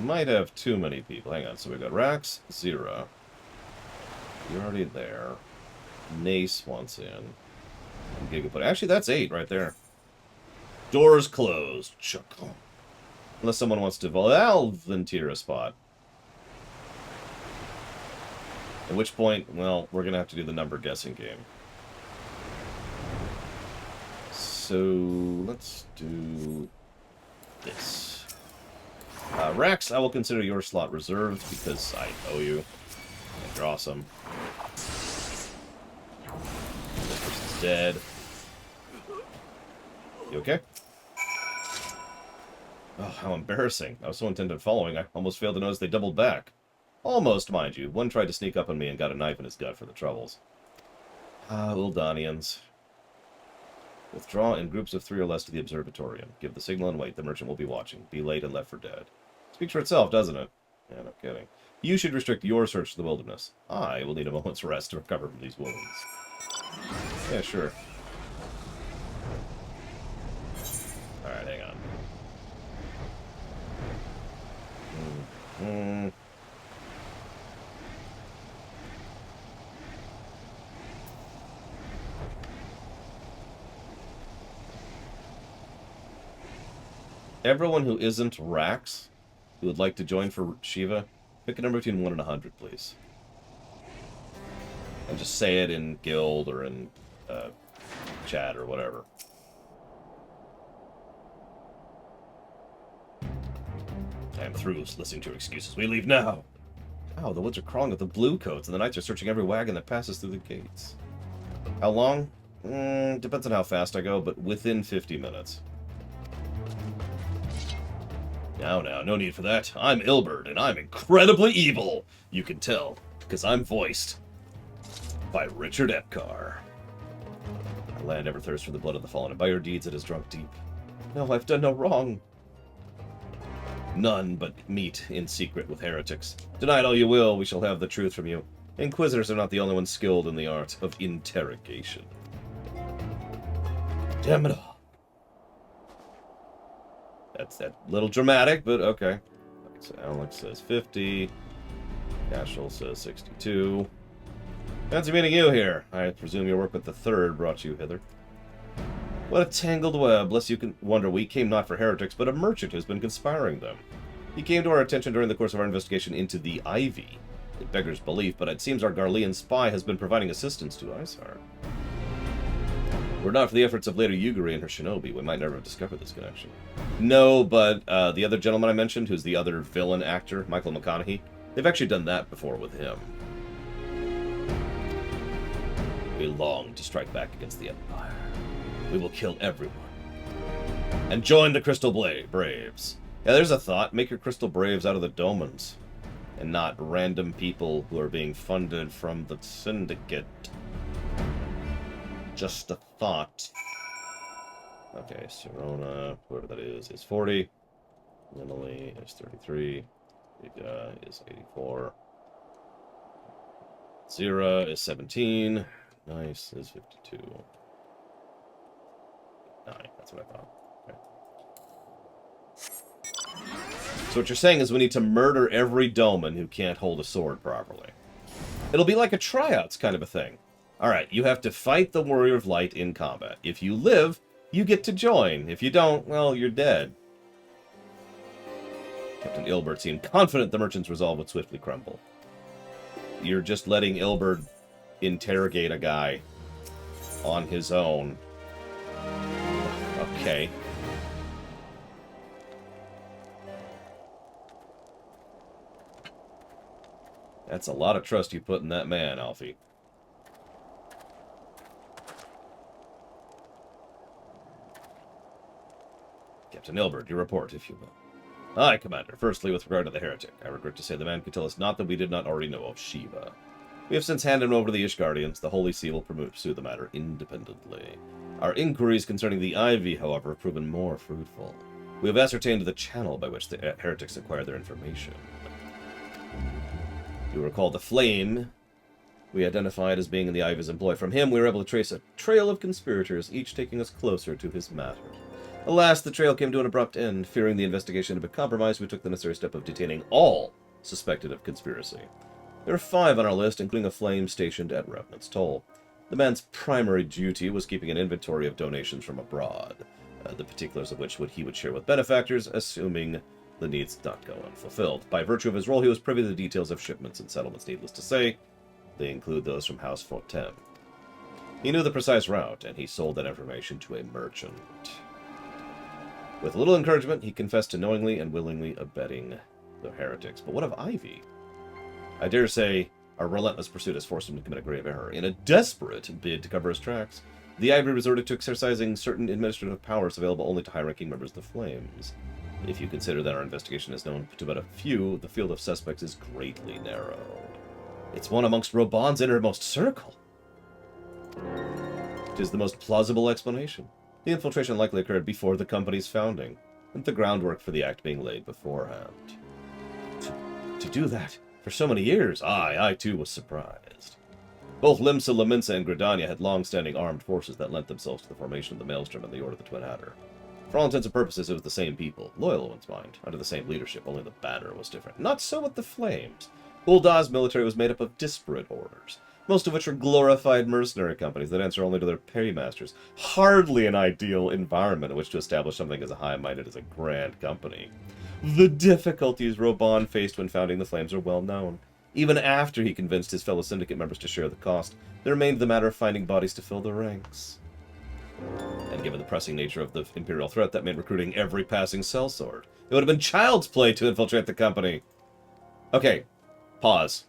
might have too many people. Hang on, so we've got Rax, Zira. You're already there. Nace wants in. And Gigaput. Actually, that's 8 right there. Doors closed. Chuckle. Unless someone wants to volunteer a spot. At which point, well, we're going to have to do the number guessing game. So, let's do this. Rax, I will consider your slot reserved because I owe you. I draw some. This person's dead. You okay? Oh, how embarrassing. I was so intent on following, I almost failed to notice they doubled back. Almost, mind you. One tried to sneak up on me and got a knife in his gut for the troubles. Ah, Uldanians. Withdraw in groups of 3 or less to the observatorium. Give the signal and wait. The merchant will be watching. Be late and left for dead. Speaks for itself, doesn't it? Yeah, no kidding. You should restrict your search to the wilderness. I will need a moment's rest to recover from these wounds. Yeah, sure. Alright, hang on. Everyone who isn't Rax, who would like to join for Shiva, pick a number between 1 and 100, please. And just say it in guild or in chat or whatever. I am through listening to your excuses. We leave now. Oh, the woods are crawling with the blue coats, and the knights are searching every wagon that passes through the gates. How long? Depends on how fast I go, but within 50 minutes. Now, no need for that. I'm Ilberd, and I'm incredibly evil. You can tell, because I'm voiced by Richard Epcar. Our land ever thirsts for the blood of the fallen, and by your deeds it is drunk deep. No, I've done no wrong. None but meet in secret with heretics. Deny it all you will, we shall have the truth from you. Inquisitors are not the only ones skilled in the art of interrogation. Damn it all. That's that little dramatic, but okay. So Alex says 50. Cashel says 62. Fancy meeting you here. I presume your work with the Third brought you hither. What a tangled web, lest you can wonder we came not for heretics, but a merchant who's been conspiring them. He came to our attention during the course of our investigation into the Ivy. It beggars belief, but it seems our Garlean spy has been providing assistance to Iceheart. Were it not for the efforts of Lady Yuguri and her shinobi, we might never have discovered this connection. No, but the other gentleman I mentioned, who's the other villain actor, Michael McConaughey, they've actually done that before with him. We long to strike back against the Empire. We will kill everyone. And join the Crystal Braves. Yeah, there's a thought. Make your Crystal Braves out of the Domans. And not random people who are being funded from the Syndicate. Just a thought. Okay, Serona, whoever that is 40. Lindley is 33. Iga is 84. Zira is 17. Nice is 52. 9, that's what I thought. Okay. So what you're saying is we need to murder every Doman who can't hold a sword properly. It'll be like a tryouts kind of a thing. Alright, you have to fight the Warrior of Light in combat. If you live, you get to join. If you don't, well, you're dead. Captain Ilbert seemed confident the merchant's resolve would swiftly crumble. You're just letting Ilbert interrogate a guy on his own. Okay. That's a lot of trust you put in that man, Alfie. Captain Ilbert, your report, if you will. Aye, Commander. Firstly, with regard to the heretic, I regret to say the man could tell us naught that we did not already know of Shiva. We have since handed him over to the Ishgardians. The Holy See will pursue the matter independently. Our inquiries concerning the Ivy, however, have proven more fruitful. We have ascertained the channel by which the heretics acquire their information. You recall the Flame we identified as being in the Ivy's employ. From him, we were able to trace a trail of conspirators, each taking us closer to his matter. Alas, the trail came to an abrupt end. Fearing the investigation had been compromised, we took the necessary step of detaining all suspected of conspiracy. There are 5 on our list, including a flame stationed at Revenant's Toll. The man's primary duty was keeping an inventory of donations from abroad, the particulars of which he would share with benefactors, assuming the needs did not go unfulfilled. By virtue of his role, he was privy to the details of shipments and settlements. Needless to say, they include those from House Fortem. He knew the precise route, and he sold that information to a merchant. With little encouragement, he confessed to knowingly and willingly abetting the heretics. But what of Ivy? I dare say our relentless pursuit has forced him to commit a grave error. In a desperate bid to cover his tracks, the Ivy resorted to exercising certain administrative powers available only to high-ranking members of the Flames. If you consider that our investigation is known to but a few, the field of suspects is greatly narrowed. It's one amongst Robon's innermost circle. It is the most plausible explanation. The infiltration likely occurred before the company's founding, and the groundwork for the act being laid beforehand. To do that for so many years, I too was surprised. Both Limsa, Laminsa, and Gridania had long-standing armed forces that lent themselves to the formation of the Maelstrom and the Order of the Twin Adder. For all intents and purposes, it was the same people, loyal ones mind, under the same leadership, only the banner was different. Not so with the Flames. Uldah's military was made up of disparate orders, most of which are glorified mercenary companies that answer only to their paymasters. Hardly an ideal environment in which to establish something as high-minded as a grand company. The difficulties Robon faced when founding the Flames are well known. Even after he convinced his fellow syndicate members to share the cost, there remained the matter of finding bodies to fill the ranks. And given the pressing nature of the Imperial threat, that meant recruiting every passing sellsword. It would have been child's play to infiltrate the company. Okay, pause.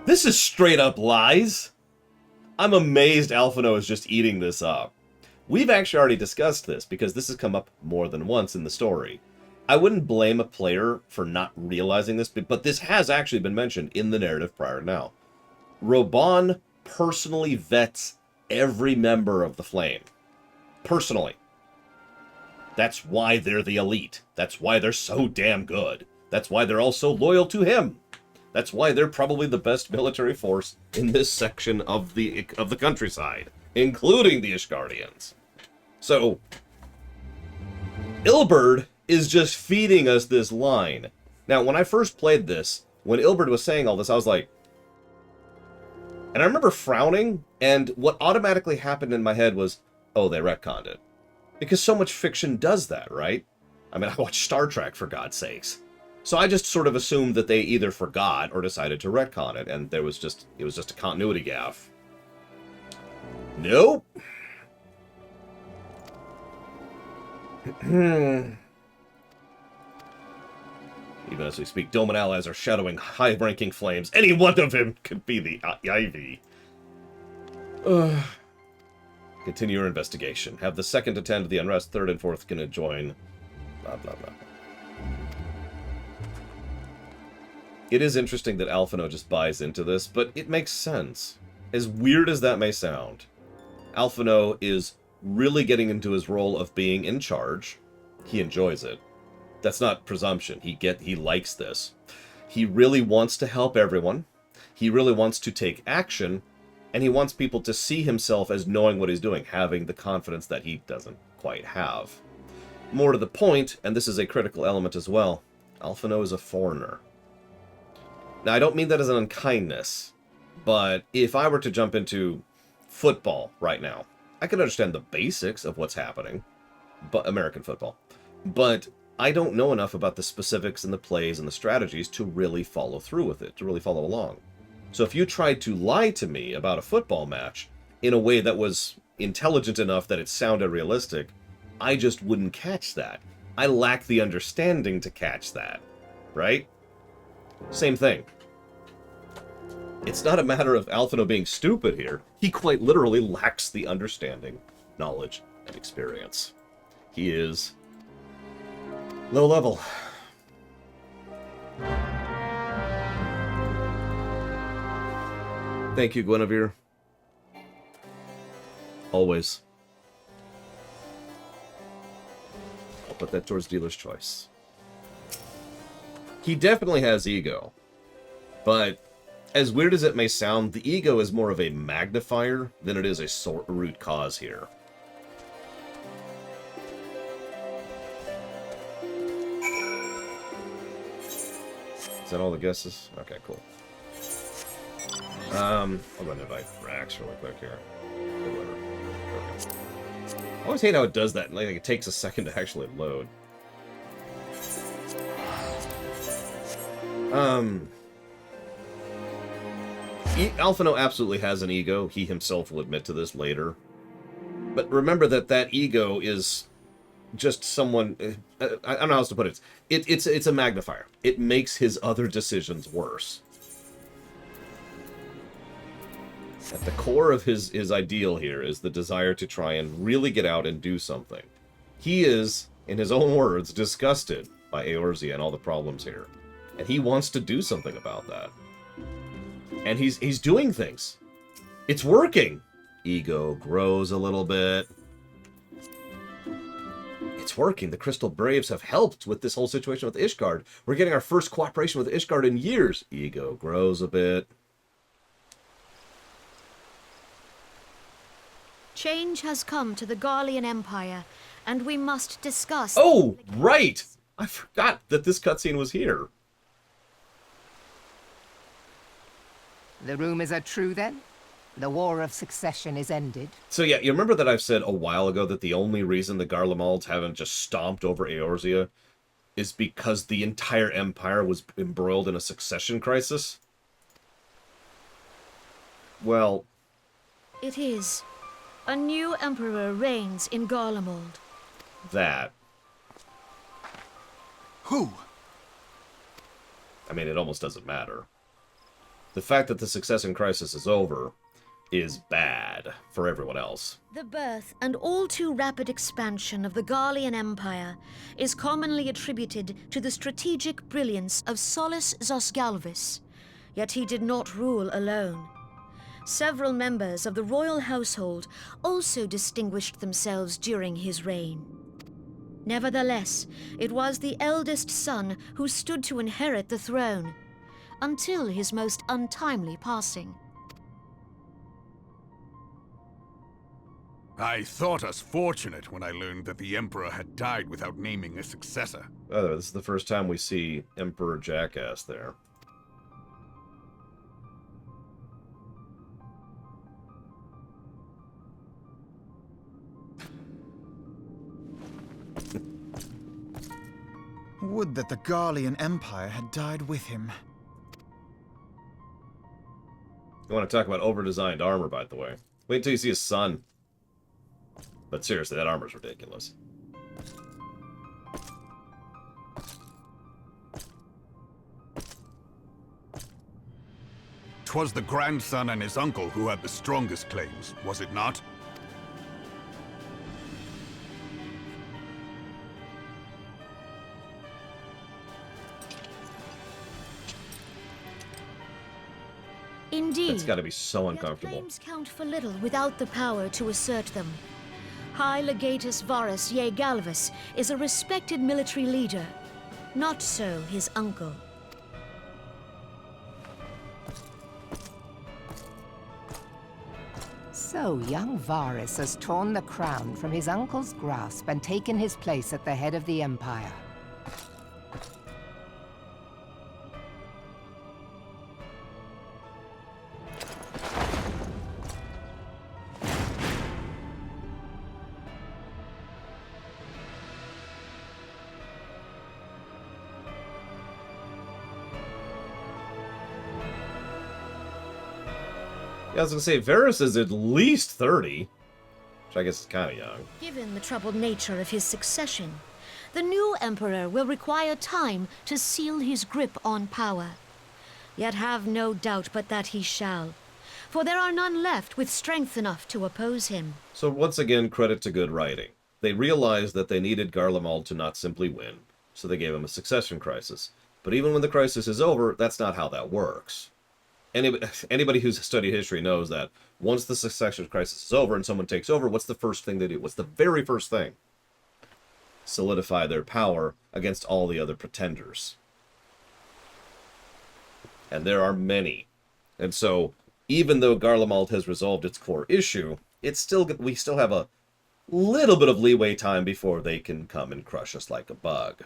This is straight up lies. I'm amazed Alphino is just eating this up. We've actually already discussed this, because this has come up more than once in the story. I wouldn't blame a player for not realizing this, but this has actually been mentioned in the narrative prior to now. Robon personally vets every member of the Flame. Personally. That's why they're the elite. That's why they're so damn good. That's why they're all so loyal to him. That's why they're probably the best military force in this section of the countryside, including the Ishgardians. So, Ilberd is just feeding us this line. Now, when I first played this, when Ilberd was saying all this, I was like... And I remember frowning, and what automatically happened in my head was, oh, they retconned it. Because so much fiction does that, right? I mean, I watched Star Trek, for God's sakes. So I just sort of assumed that they either forgot or decided to retcon it, and it was just a continuity gaffe. Nope. Even as we speak, Dome and allies are shadowing high-ranking Flames. Any one of them could be the Ivy. Continue your investigation. Have the 2nd attend to the unrest, 3rd and 4th can join. Blah, blah, blah. It is interesting that Alphino just buys into this, but it makes sense. As weird as that may sound, Alphino is really getting into his role of being in charge. He enjoys it. That's not presumption. He likes this. He really wants to help everyone. He really wants to take action, and he wants people to see himself as knowing what he's doing, having the confidence that he doesn't quite have. More to the point, and this is a critical element as well, Alphino is a foreigner. Now, I don't mean that as an unkindness, but if I were to jump into football right now, I can understand the basics of what's happening, but American football. But I don't know enough about the specifics and the plays and the strategies to really follow through with it, to really follow along. So if you tried to lie to me about a football match in a way that was intelligent enough that it sounded realistic, I just wouldn't catch that. I lack the understanding to catch that, right? Same thing. It's not a matter of Alphino being stupid here. He quite literally lacks the understanding, knowledge, and experience. He is low level. Thank you, Guinevere. Always. I'll put that towards dealer's choice. He definitely has ego. But, as weird as it may sound, the ego is more of a magnifier than it is a root cause here. Is that all the guesses? Okay, cool. I'll go and invite Rax really quick here. Okay. I always hate how it does that. Like, it takes a second to actually load. Alphino absolutely has an ego. He himself will admit to this later. But remember that that ego is just someone... I don't know how else to put it. It's a magnifier. It makes his other decisions worse. At the core of his ideal here is the desire to try and really get out and do something. He is, in his own words, disgusted by Eorzea and all the problems here. And he wants to do something about that. And he's doing things. It's working. Ego grows a little bit. It's working. The Crystal Braves have helped with this whole situation with Ishgard. We're getting our first cooperation with Ishgard in years. Ego grows a bit. Change has come to the Garlean Empire, and we must discuss... Oh, right! I forgot that this cutscene was here. The rumors are true, then? The War of Succession is ended? So yeah, you remember that I've said a while ago that the only reason the Garlemalds haven't just stomped over Eorzea is because the entire empire was embroiled in a succession crisis? Well... It is. A new emperor reigns in Garlemald. That. Who? I mean, it almost doesn't matter. The fact that the succession crisis is over is bad for everyone else. The birth and all too rapid expansion of the Garlean Empire is commonly attributed to the strategic brilliance of Solus Zosgalvis, yet he did not rule alone. Several members of the royal household also distinguished themselves during his reign. Nevertheless, it was the eldest son who stood to inherit the throne, until his most untimely passing. I thought us fortunate when I learned that the Emperor had died without naming a successor. Oh, this is the first time we see Emperor Jackass there. Would that the Garlean Empire had died with him. You want to talk about over-designed armor, by the way. Wait until you see his son. But seriously, that armor's ridiculous. 'Twas the grandson and his uncle who had the strongest claims, was it not? Indeed. It's got to be so uncomfortable. Claims count for little without the power to assert them. High Legatus Varus Ye Galvus is a respected military leader. Not so his uncle. So young Varus has torn the crown from his uncle's grasp and taken his place at the head of the Empire. Yeah, I was gonna say, Varus is at least 30. Which I guess is kind of young. Given the troubled nature of his succession, the new emperor will require time to seal his grip on power. Yet have no doubt but that he shall, for there are none left with strength enough to oppose him. So once again, credit to good writing. They realized that they needed Garlemald to not simply win, so they gave him a succession crisis. But even when the crisis is over, that's not how that works. Anybody who's studied history knows that once the succession crisis is over and someone takes over, what's the first thing they do? What's the very first thing? Solidify their power against all the other pretenders. And there are many. And so, even though Garlemald has resolved its core issue, we still have a little bit of leeway time before they can come and crush us like a bug.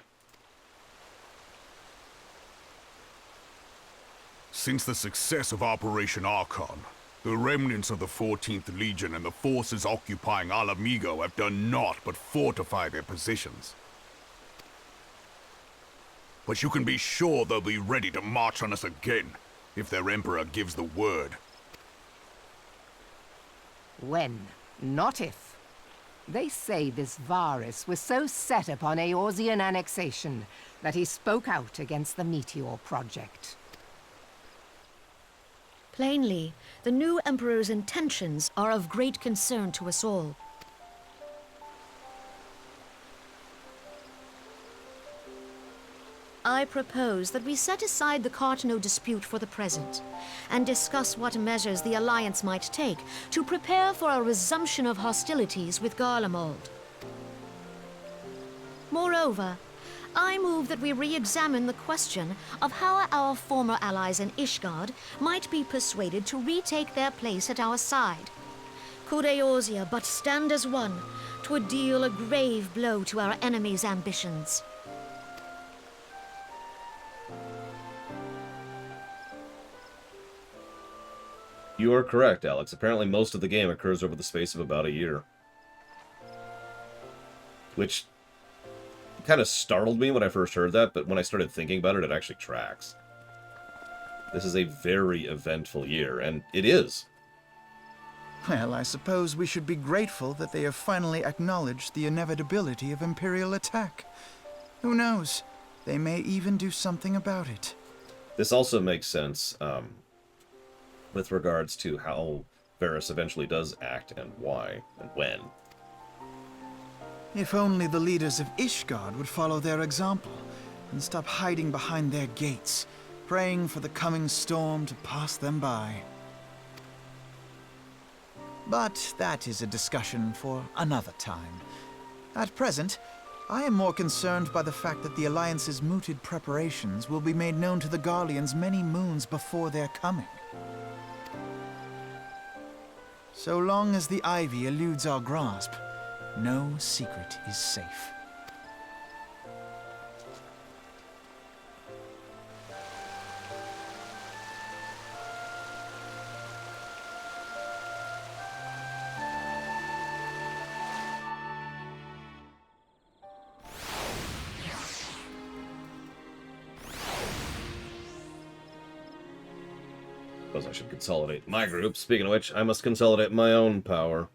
Since the success of Operation Archon, the remnants of the 14th Legion and the forces occupying Alamigo have done naught but fortify their positions. But you can be sure they'll be ready to march on us again, if their Emperor gives the word. When, not if. They say this Varus was so set upon Eorzean annexation that he spoke out against the Meteor Project. Plainly, the new Emperor's intentions are of great concern to us all. I propose that we set aside the Cartno dispute for the present, and discuss what measures the Alliance might take to prepare for a resumption of hostilities with Garlemald. Moreover, I move that we re-examine the question of how our former allies in Ishgard might be persuaded to retake their place at our side. Could Eorzea but stand as one, 'twould deal a grave blow to our enemies' ambitions. You are correct, Alex. Apparently most of the game occurs over the space of about a year. Which kind of startled me when I first heard that, but when I started thinking about it, it actually tracks. This is a very eventful year, and it is. Well, I suppose we should be grateful that they have finally acknowledged the inevitability of Imperial attack. Who knows? They may even do something about it. This also makes sense with regards to how Varus eventually does act and why and when. If only the leaders of Ishgard would follow their example and stop hiding behind their gates, praying for the coming storm to pass them by. But that is a discussion for another time. At present, I am more concerned by the fact that the Alliance's mooted preparations will be made known to the Garleans many moons before their coming. So long as the ivy eludes our grasp, no secret is safe. Suppose I should consolidate my group. Speaking of which, I must consolidate my own power.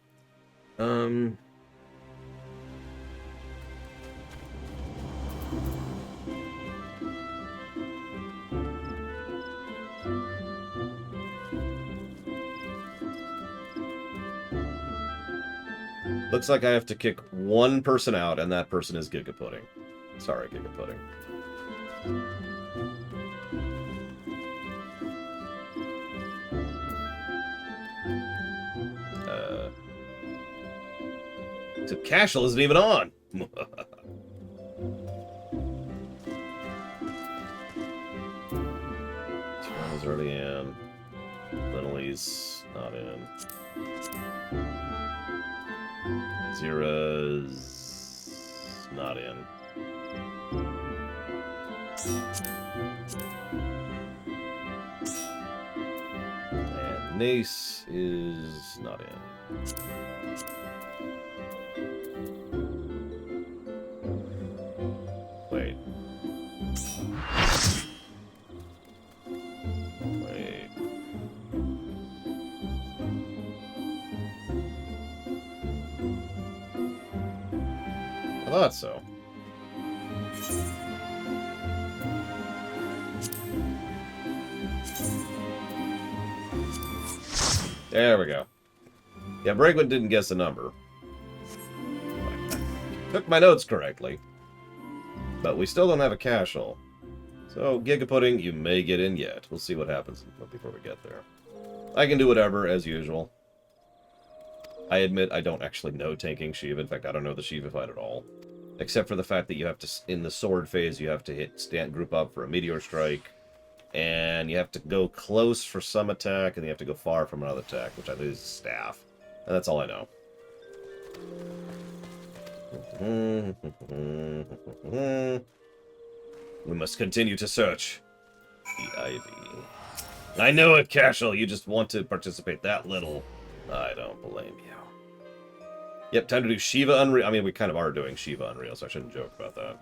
Looks like I have to kick one person out, and that person is Giga Pudding. Sorry, Giga Pudding. So Cashel isn't even on. Charles already in. Linnelly's not in. Zira's not in. And Nace is not in. Wait. I thought so. There we go. Yeah, Bragwin didn't guess the number. Took my notes correctly. But we still don't have a Cashel. So, Giga Pudding, you may get in yet. We'll see what happens before we get there. I can do whatever, as usual. I admit I don't actually know tanking Shiva. In fact, I don't know the Shiva fight at all. Except for the fact that you have to, in the sword phase, you have to group up for a meteor strike. And you have to go close for some attack, and you have to go far from another attack, which I think is staff. And that's all I know. We must continue to search the ivy. I know it, Cashel. You just want to participate that little. I don't blame you. Yep, time to do Shiva Unreal. I mean, we kind of are doing Shiva Unreal, so I shouldn't joke about that.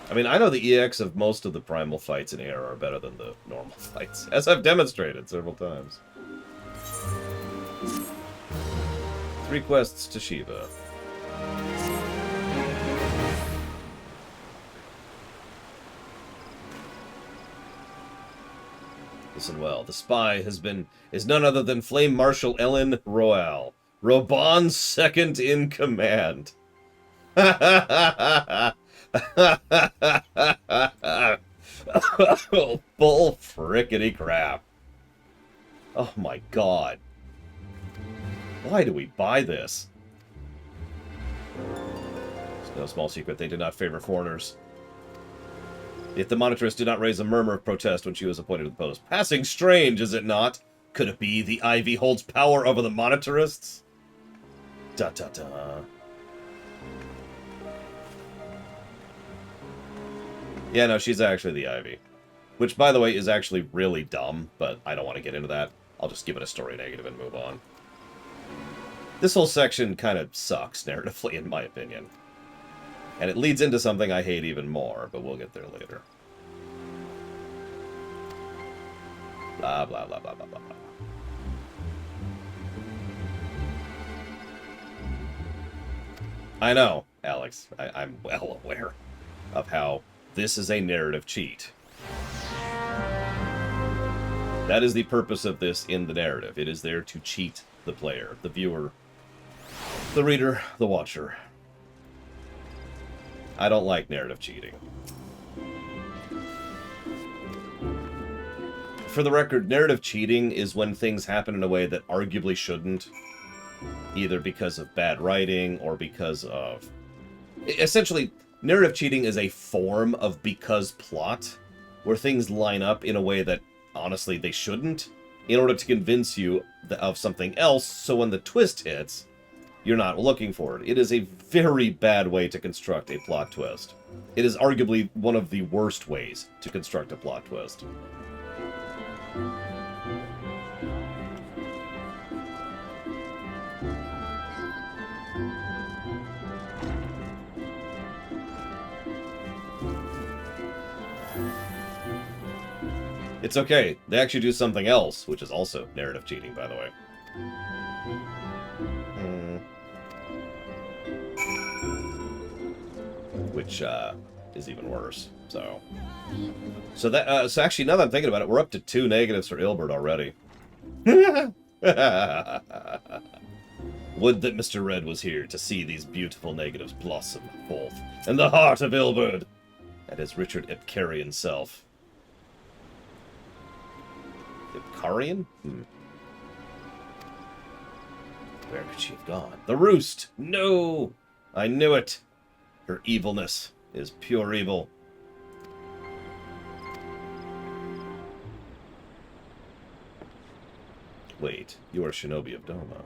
I mean, I know the EX of most of the primal fights in AR are better than the normal fights, as I've demonstrated several times. 3 quests to Shiva. Listen well. The spy is none other than Flame Marshal Ellen Royale, Roban's second in command. Oh, bull frickety crap. Oh my god. Why do we buy this? It's no small secret they did not favor foreigners. Yet the monitress did not raise a murmur of protest when she was appointed to the post. Passing strange, is it not? Could it be the Ivy holds power over the monitarists? Da-da-da. Yeah, no, she's actually the Ivy. Which, by the way, is actually really dumb, but I don't want to get into that. I'll just give it a story negative and move on. This whole section kind of sucks, narratively, in my opinion. And it leads into something I hate even more, but we'll get there later. Blah, blah, blah, blah, blah, blah, blah. I know, Alex. I'm well aware of how this is a narrative cheat. That is the purpose of this in the narrative. It is there to cheat the player, the viewer, the reader, the watcher. I don't like narrative cheating. For the record, narrative cheating is when things happen in a way that arguably shouldn't. Either because of bad writing or because of... Essentially, narrative cheating is a form of because plot, where things line up in a way that, honestly, they shouldn't, in order to convince you of something else, so when the twist hits, you're not looking for it. It is a very bad way to construct a plot twist. It is arguably one of the worst ways to construct a plot twist. It's okay. They actually do something else, which is also narrative cheating, by the way. Which is even worse. So actually, now that I'm thinking about it, we're up to 2 negatives for Ilbert already. Would that Mr. Red was here to see these beautiful negatives blossom forth in the heart of Ilbert, and his Richard Ipcarian self. Ipcarian? Where could she have gone? The roost! No! I knew it! Her evilness is pure evil. Wait, you are Shinobi of Doma.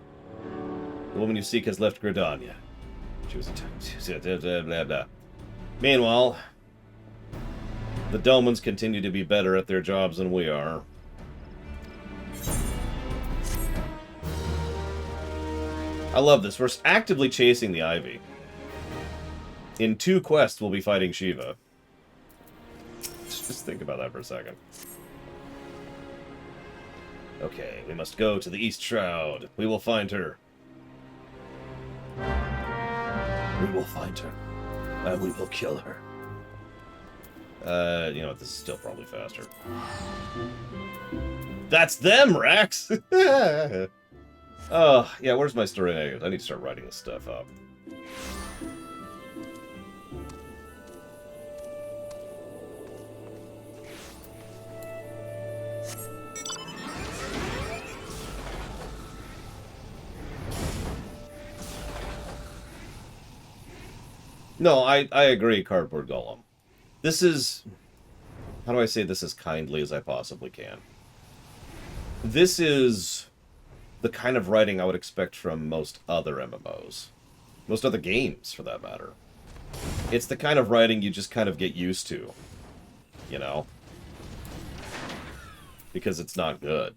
The woman you seek has left Gridania. She was blah, blah, blah. Meanwhile, the Domans continue to be better at their jobs than we are. I love this. We're actively chasing the Ivy. In 2 quests, we'll be fighting Shiva. Just think about that for a second. Okay, we must go to the East Shroud. We will find her. We will find her. And we will kill her. You know what? This is still probably faster. That's them, Rax! Oh, yeah, where's my story negatives? I need to start writing this stuff up. No, I agree, Cardboard Golem. This is... How do I say this as kindly as I possibly can? This is the kind of writing I would expect from most other MMOs. Most other games, for that matter. It's the kind of writing you just kind of get used to. You know? Because it's not good.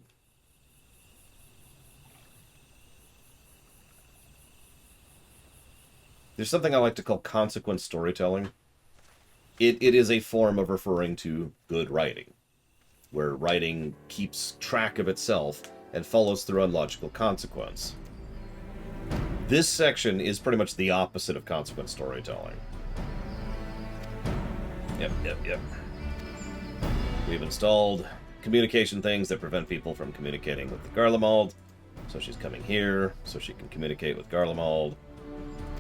There's something I like to call consequence storytelling. It is a form of referring to good writing, where writing keeps track of itself and follows through on logical consequence. This section is pretty much the opposite of consequence storytelling. Yep. We've installed communication things that prevent people from communicating with the Garlemald. So she's coming here, so she can communicate with Garlemald.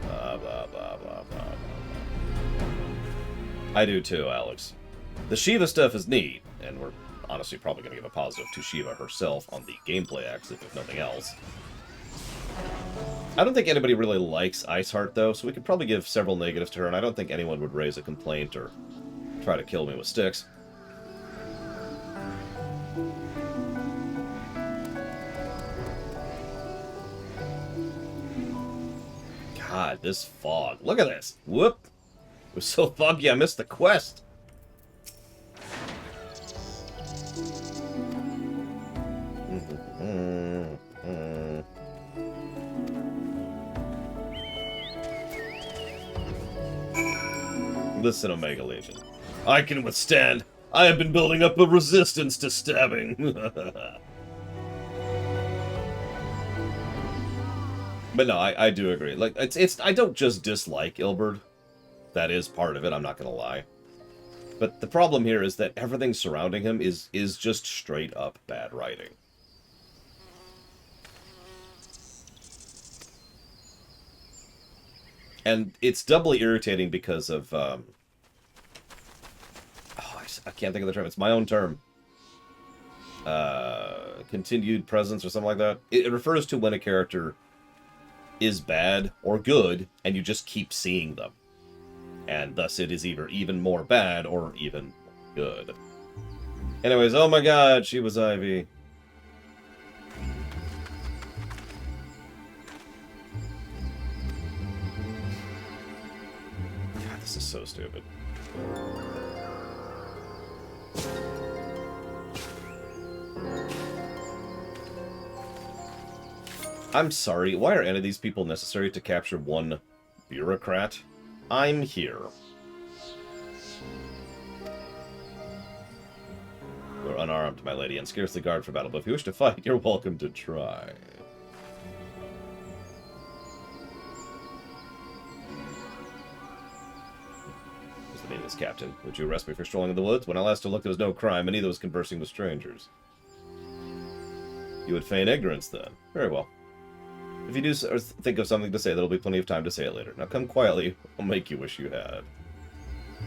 Blah, blah, blah, blah, blah, blah. I do too, Alex. The Shiva stuff is neat, and we're honestly probably going to give a positive to Shiva herself on the gameplay axis, if nothing else. I don't think anybody really likes Iceheart, though, so we could probably give several negatives to her, and I don't think anyone would raise a complaint or try to kill me with sticks. God, this fog. Look at this. Whoop. It was so foggy I missed the quest. Listen, Omega Legion. I can withstand. I have been building up a resistance to stabbing. But no, I do agree. Like, I don't just dislike Ilberd. That is part of it, I'm not gonna lie. But the problem here is that everything surrounding him is just straight up bad writing. And it's doubly irritating because of, I can't think of the term. It's my own term. Continued presence or something like that. It refers to when a character is bad or good, and you just keep seeing them. And thus it is either even more bad or even good. Anyways, oh my god, she was Ivy. God, this is so stupid. I'm sorry, why are any of these people necessary to capture one bureaucrat? I'm here. You're unarmed, my lady, and scarcely guard for battle, but if you wish to fight, you're welcome to try. What's the meaning of this, Captain? Would you arrest me for strolling in the woods? When I last looked, there was no crime, and neither was conversing with strangers. You would feign ignorance, then. Very well. If you do think of something to say, there'll be plenty of time to say it later. Now come quietly, I'll make you wish you had.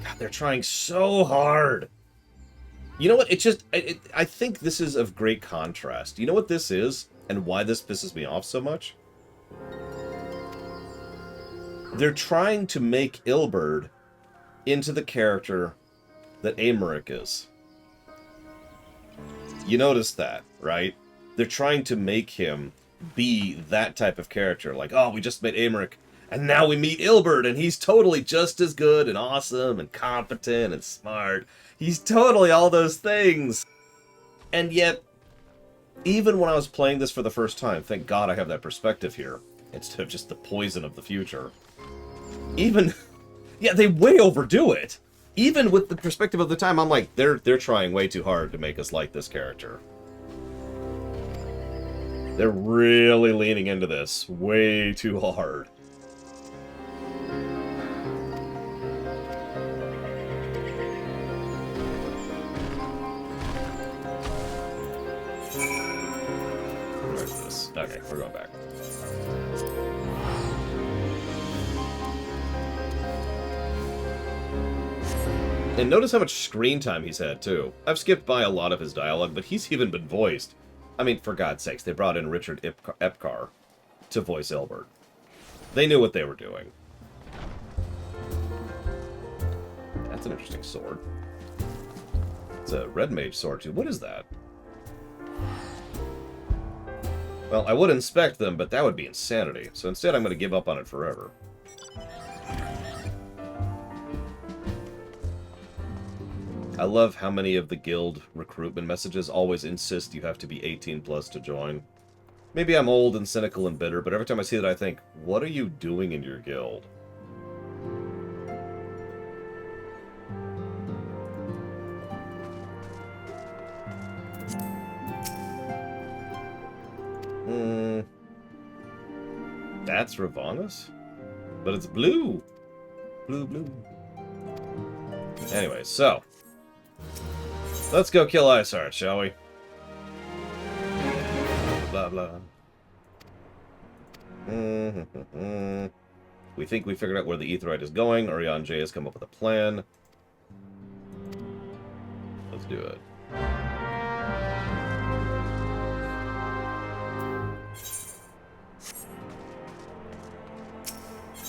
God, they're trying so hard! You know what, I think this is of great contrast. You know what this is, and why this pisses me off so much? They're trying to make Ilberd into the character that Aymeric is. You notice that, right? They're trying to make him be that type of character. Like, oh, we just met Aymeric, and now we meet Ilberd, and he's totally just as good and awesome and competent and smart. He's totally all those things. And yet, even when I was playing this for the first time, thank God I have that perspective here, instead of just the poison of the future. Even, yeah, they way overdo it. Even with the perspective of the time, I'm like, they're trying way too hard to make us like this character. They're really leaning into this way too hard. Where's this? Okay, we're going back. And notice how much screen time he's had, too. I've skipped by a lot of his dialogue, but he's even been voiced. I mean, for God's sakes, they brought in Richard Epcar to voice Ilberd. They knew what they were doing. That's an interesting sword. It's a red mage sword, too. What is that? Well, I would inspect them, but that would be insanity. So instead, I'm going to give up on it forever. I love how many of the guild recruitment messages always insist you have to be 18 plus to join. Maybe I'm old and cynical and bitter, but every time I see that I think, what are you doing in your guild? That's Ravana's? But it's blue. Blue, blue. Anyway, so. Let's go kill Iceheart, shall we? Blah, blah. We think we figured out where the Aetheryte is going. Orion J has come up with a plan. Let's do it.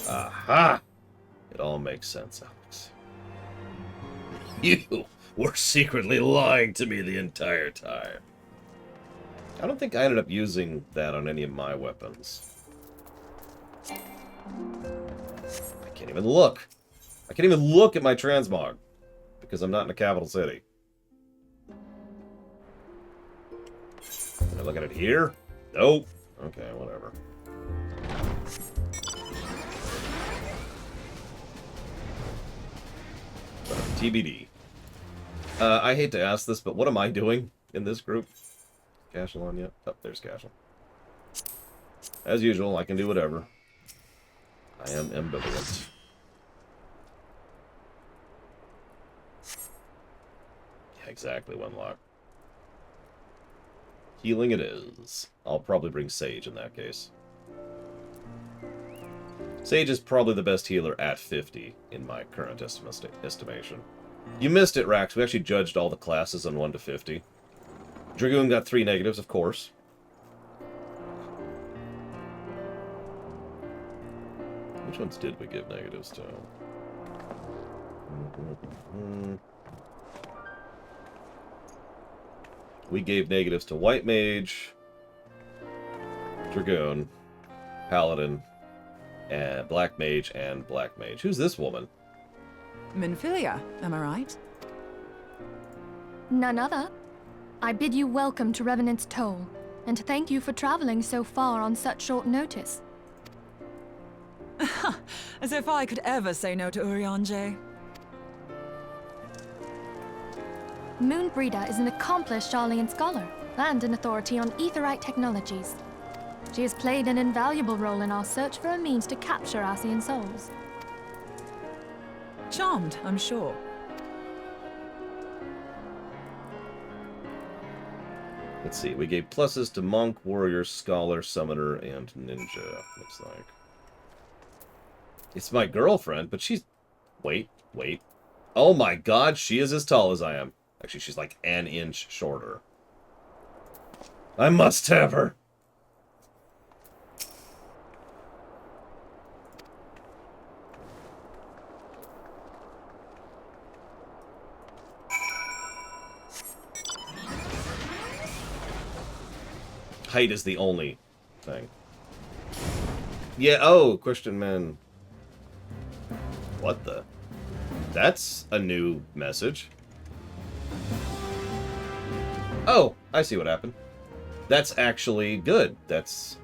Aha! It all makes sense, Alex. You were secretly lying to me the entire time. I don't think I ended up using that on any of my weapons. I can't even look. I can't even look at my transmog because I'm not in a capital city. Can I look at it here? Nope. Okay, whatever. TBD. I hate to ask this, but what am I doing in this group? Cashel on yet? Oh, there's Cashel. As usual, I can do whatever. I am ambivalent. Yeah, exactly, Wenlock. Healing it is. I'll probably bring Sage in that case. Sage is probably the best healer at 50 in my current estimation. You missed it, Rax. We actually judged all the classes on 1 to 50. Dragoon got 3 negatives, of course. Which ones did we give negatives to? We gave negatives to White Mage, Dragoon, Paladin, and Black Mage and Black Mage. Who's this woman? Minfilia, am I right? None other. I bid you welcome to Revenant's Toll, and thank you for traveling so far on such short notice. As if I could ever say no to Urianger. Moonbreeder is an accomplished Sharlayan scholar and an authority on Aetheryte technologies. She has played an invaluable role in our search for a means to capture Ascian souls. Charmed, I'm sure. Let's see, we gave pluses to Monk, Warrior, Scholar, Summoner, and Ninja, looks like. It's my girlfriend, but she's... Wait. Oh my god, she is as tall as I am. Actually, she's like an inch shorter. I must have her! Height is the only thing. Yeah, oh, Christian man. What the? That's a new message. Oh, I see what happened. That's actually good. That's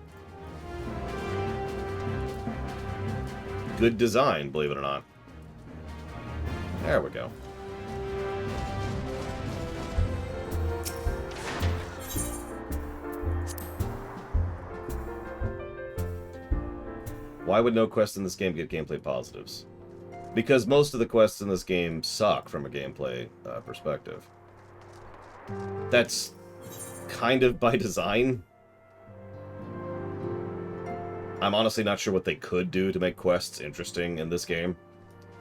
good design, believe it or not. There we go. Why would no quest in this game get gameplay positives? Because most of the quests in this game suck from a gameplay perspective. That's kind of by design. I'm honestly not sure what they could do to make quests interesting in this game.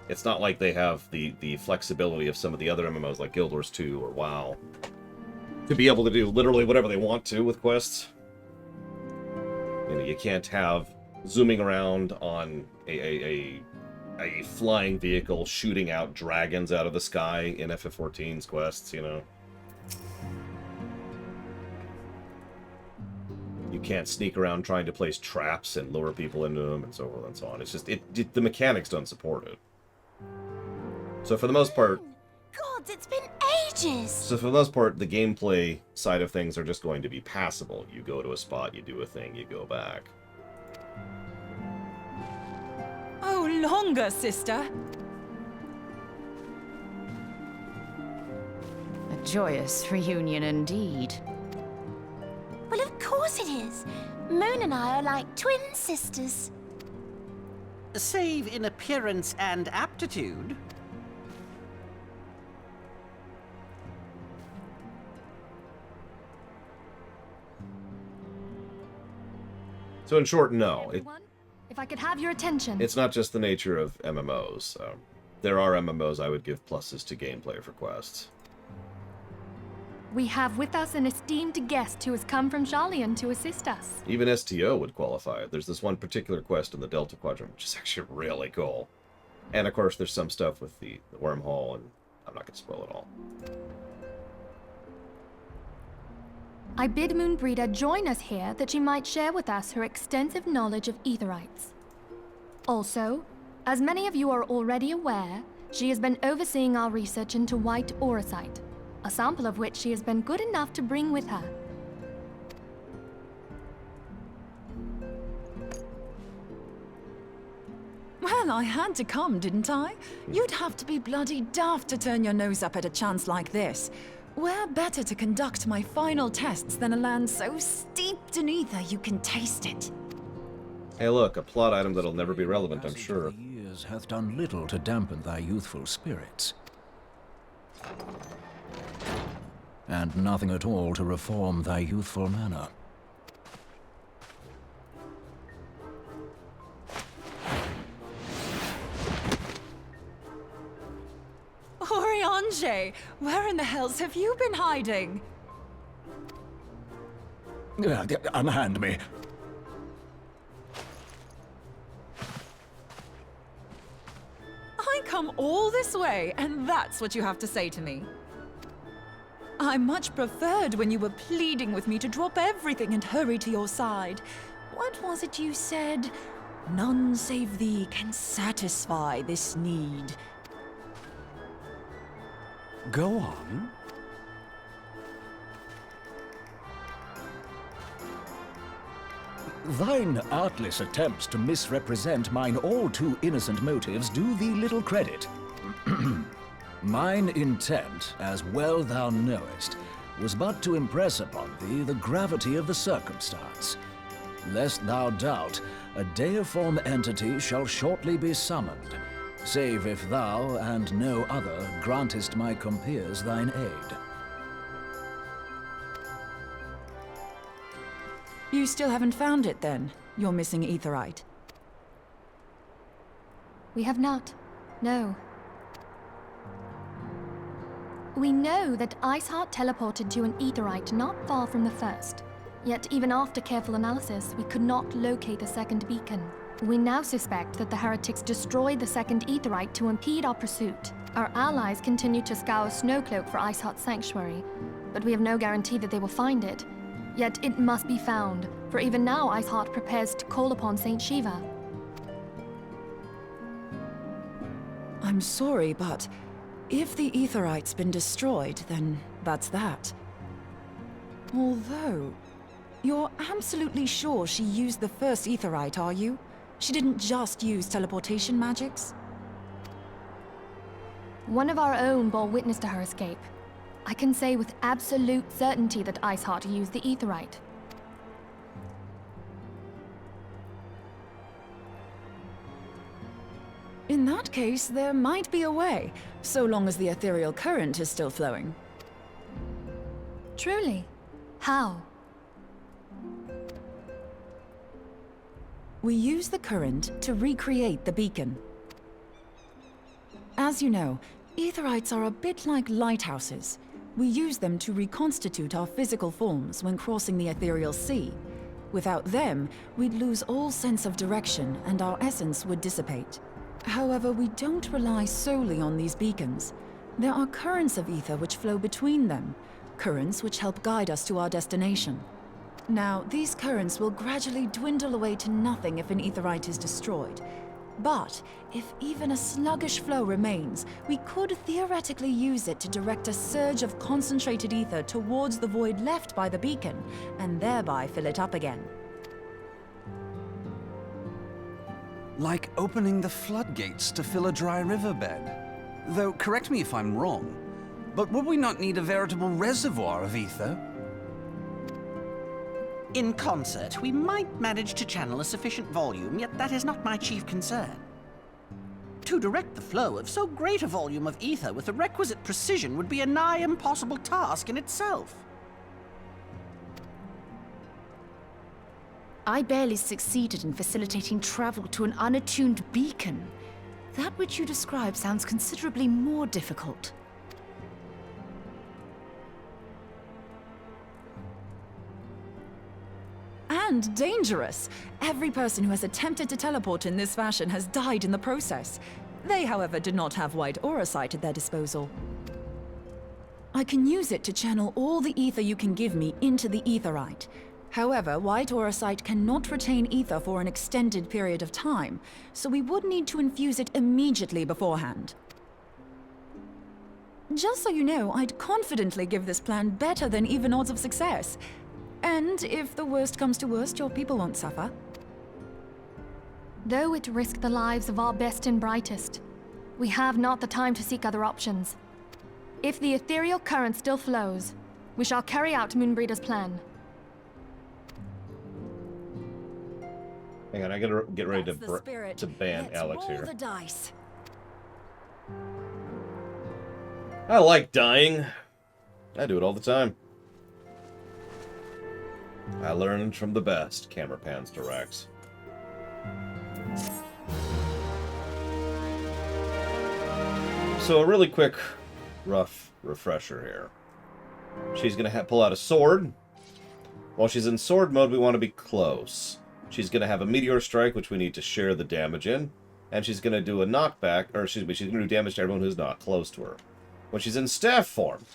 It's not like they have the flexibility of some of the other MMOs like Guild Wars 2 or WoW to be able to do literally whatever they want to with quests. You know, you can't have zooming around on a flying vehicle shooting out dragons out of the sky in FF14's quests, you know. You can't sneak around trying to place traps and lure people into them and so forth and so on. It's just, the mechanics don't support it. So for the most part... Gods, it's been ages! So for the most part, the gameplay side of things are just going to be passable. You go to a spot, you do a thing, you go back. Oh, longer, sister. A joyous reunion indeed. Well, of course it is. Moon and I are like twin sisters. Save in appearance and aptitude. So in short, no. If I could have your attention. It's not just the nature of MMOs. There are MMOs I would give pluses to gameplay for quests. We have with us an esteemed guest who has come from Shalian to assist us. Even STO would qualify. There's this one particular quest in the Delta Quadrant, which is actually really cool. And of course, there's some stuff with the wormhole, and I'm not going to spoil it all. I bid Moonbreeder join us here that she might share with us her extensive knowledge of Aetherites. Also, as many of you are already aware, she has been overseeing our research into white auracite, a sample of which she has been good enough to bring with her. Well, I had to come, didn't I? You'd have to be bloody daft to turn your nose up at a chance like this. Where better to conduct my final tests than a land so steeped in ether you can taste it? Hey look, a plot item that'll never be relevant, I'm sure. The years hath done little to dampen thy youthful spirits. And nothing at all to reform thy youthful manner. Oriange, where in the hells have you been hiding? Unhand me. I come all this way, and that's what you have to say to me. I much preferred when you were pleading with me to drop everything and hurry to your side. What was it you said? None save thee can satisfy this need. Go on. Thine artless attempts to misrepresent mine all too innocent motives do thee little credit. Mine intent, as well thou knowest, was but to impress upon thee the gravity of the circumstance. Lest thou doubt, a deiform entity shall shortly be summoned, save if thou and no other grantest my compeers thine aid. You still haven't found it, then? Your missing Aetherite? We have not. No. We know that Iceheart teleported to an Aetherite not far from the first. Yet even after careful analysis, we could not locate the second beacon. We now suspect that the heretics destroyed the second Aetherite to impede our pursuit. Our allies continue to scour Snowcloak for Iceheart's sanctuary, but we have no guarantee that they will find it. Yet it must be found, for even now Iceheart prepares to call upon Saint Shiva. I'm sorry, but if the Aetherite's been destroyed, then that's that. Although, you're absolutely sure she used the first Aetherite, are you? She didn't just use teleportation magics? One of our own bore witness to her escape. I can say with absolute certainty that Iceheart used the Aetherite. In that case, there might be a way, so long as the ethereal current is still flowing. Truly? How? We use the current to recreate the beacon. As you know, Aetherites are a bit like lighthouses. We use them to reconstitute our physical forms when crossing the ethereal sea. Without them, we'd lose all sense of direction and our essence would dissipate. However, we don't rely solely on these beacons. There are currents of ether which flow between them, currents which help guide us to our destination. Now, these currents will gradually dwindle away to nothing if an Aetherite is destroyed. But if even a sluggish flow remains, we could theoretically use it to direct a surge of concentrated ether towards the void left by the beacon, and thereby fill it up again. Like opening the floodgates to fill a dry riverbed. Though, correct me if I'm wrong, but would we not need a veritable reservoir of ether? In concert, we might manage to channel a sufficient volume, yet that is not my chief concern. To direct the flow of so great a volume of ether with the requisite precision would be a nigh impossible task in itself. I barely succeeded in facilitating travel to an unattuned beacon. That which you describe sounds considerably more difficult. And dangerous. Every person who has attempted to teleport in this fashion has died in the process. They, however, did not have white aura sight at their disposal. I can use it to channel all the ether you can give me into the aetherite. However, white aura sight cannot retain ether for an extended period of time, so we would need to infuse it immediately beforehand. Just so you know, I'd confidently give this plan better than even odds of success. And if the worst comes to worst, your people won't suffer. Though it risk the lives of our best and brightest, we have not the time to seek other options. If the ethereal current still flows, we shall carry out Moonbreeder's plan. Hang on, I gotta get ready That's to ban Let's Alex roll here. the dice. I like dying. I do it all the time. I learned from the best. Camera pans to Rex. So a really quick, rough refresher here. She's gonna pull out a sword. While she's in sword mode, we want to be close. She's going to have a meteor strike, which we need to share the damage in. And she's going to do a knockback, or excuse me, she's going to do damage to everyone who's not close to her. When she's in staff form,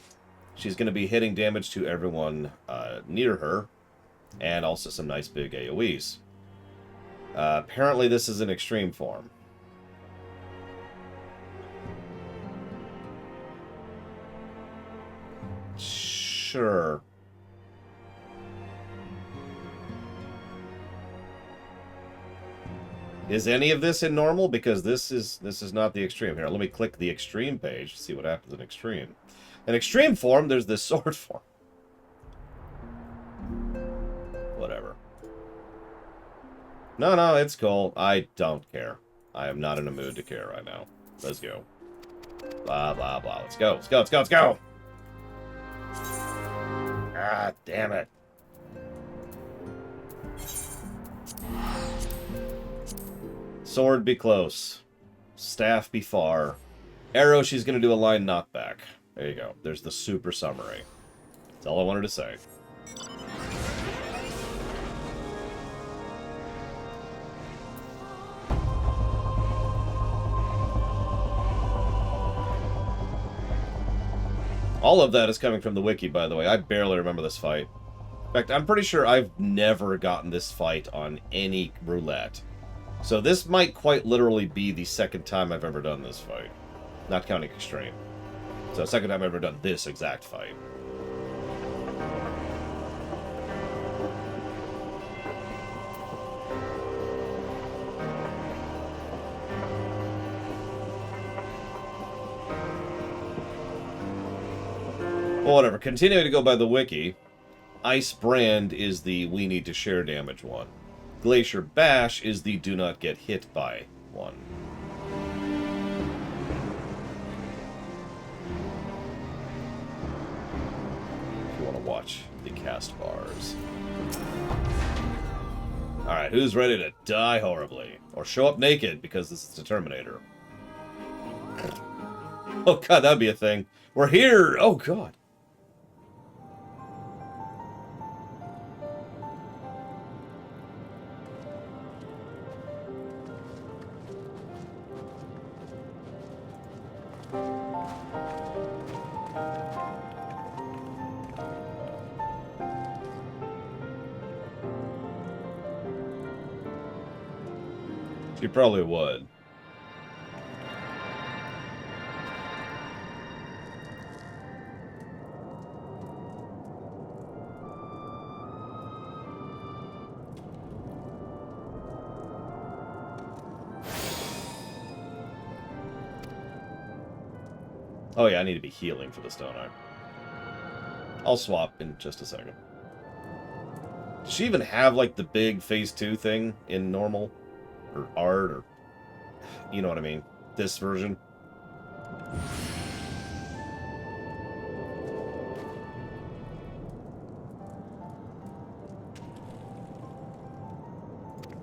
she's going to be hitting damage to everyone near her, and also some nice big AoEs. Apparently this is an extreme form. Sure. Is any of this in normal? Because this is not the extreme. Here, let me click the extreme page to see what happens in extreme. In extreme form, there's this sword form. Whatever. No, it's cool. I don't care. I am not in a mood to care right now. Let's go. Blah, blah, blah. Let's go. Let's go. Let's go. Let's go. Ah, damn it. Sword be close. Staff be far. Arrow, she's going to do a line knockback. There you go. There's the super summary. That's all I wanted to say. All of that is coming from the wiki, by the way. I barely remember this fight. In fact, I'm pretty sure I've never gotten this fight on any roulette. So this might quite literally be the second time I've ever done this fight. Not counting extreme. So second time I've ever done this exact fight. Well, whatever. Continuing to go by the wiki, Ice Brand is the we need to share damage one. Glacier Bash is the do not get hit by one. If you want to watch the cast bars. Alright, who's ready to die horribly? Or show up naked, because this is the Terminator. Oh god, that'd be a thing. We're here! Oh god. She probably would. Oh yeah, I need to be healing for this, don't I? I'll swap in just a second. Does she even have, like, the big Phase 2 thing in normal? Or art, or... You know what I mean? This version?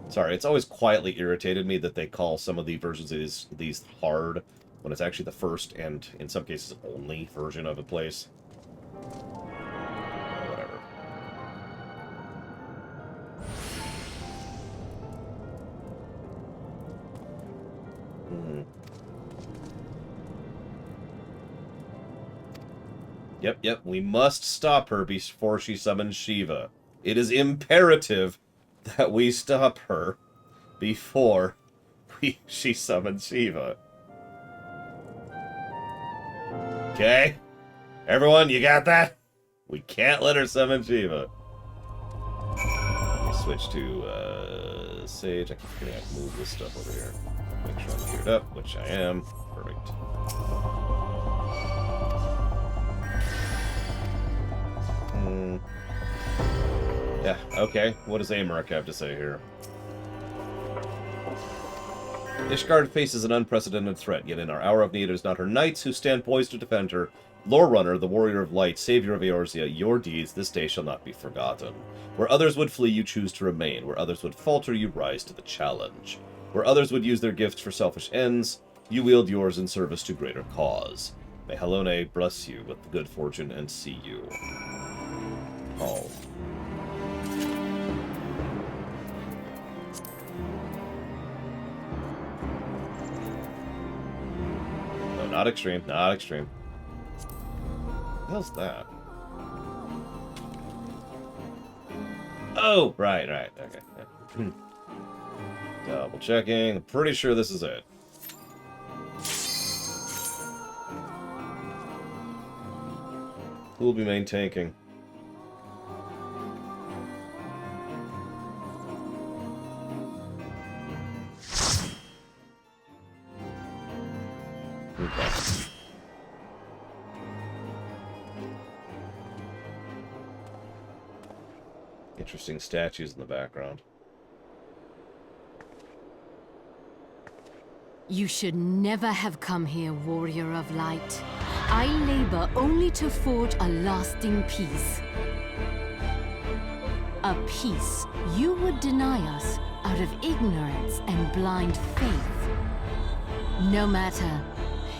Sorry, it's always quietly irritated me that they call some of the versions of these hard, when it's actually the first, and in some cases, only version of a place. Whatever. Yep, we must stop her before she summons Shiva. It is imperative that we stop her before she summons Shiva. Okay? Everyone, you got that? We can't let her summon Shiva. Let me switch to Sage. I keep forgetting I can move this stuff over here. Make sure I'm geared up, which I am. Perfect. Yeah, okay. What does Amarok have to say here? Ishgard faces an unprecedented threat, yet in our hour of need it is not her knights who stand poised to defend her. Lore Runner, the warrior of light, savior of Eorzea, your deeds this day shall not be forgotten. Where others would flee, you choose to remain. Where others would falter, you rise to the challenge. Where others would use their gifts for selfish ends, you wield yours in service to greater cause. May Halone bless you with good fortune and see you home. No, not extreme, not extreme. What the hell's that? Oh, right, okay. Double checking. I'm pretty sure this is it. Who will be main tanking? Okay. Interesting statues in the background. You should never have come here, warrior of light. I labor only to forge a lasting peace. A peace you would deny us out of ignorance and blind faith. No matter.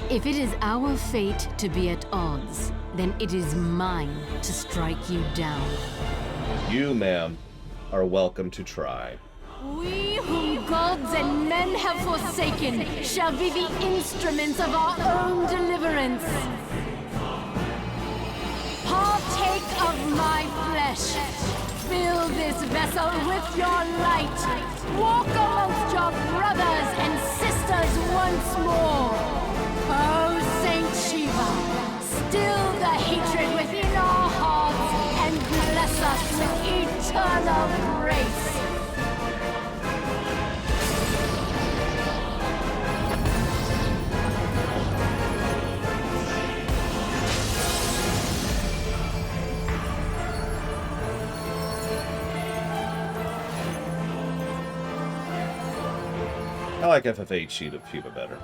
If it is our fate to be at odds, then it is mine to strike you down. You, ma'am, are welcome to try. We whom gods and men have forsaken shall be the instruments of our own deliverance. Partake of my flesh. Fill this vessel with your light. Walk amongst your brothers and sisters once more. Oh, Saint Shiva, still the hatred within our hearts and bless us with eternal grace. I like FF8 sheet of Shiva better.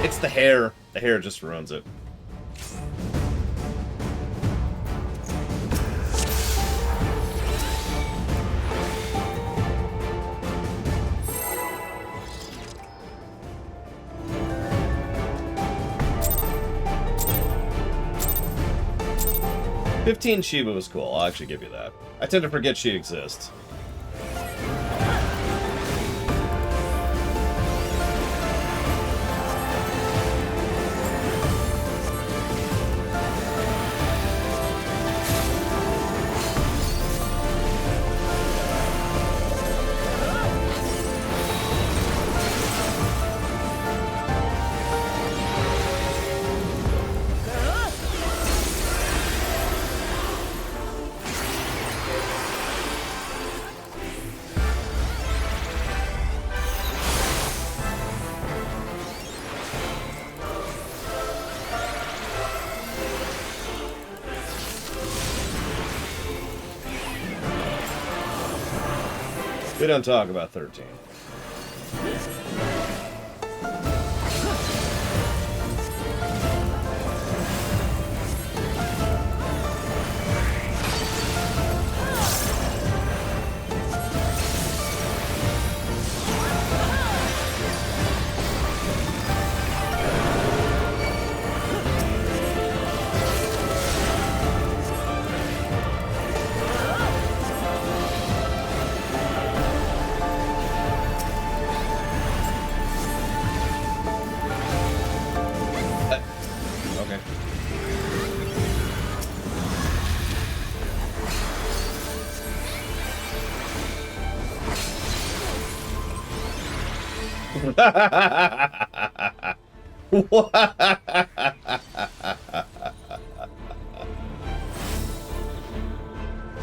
It's the hair. The hair just ruins it. "15 Shiva was cool. I'll actually give you that. I tend to forget she exists. We don't talk about 13.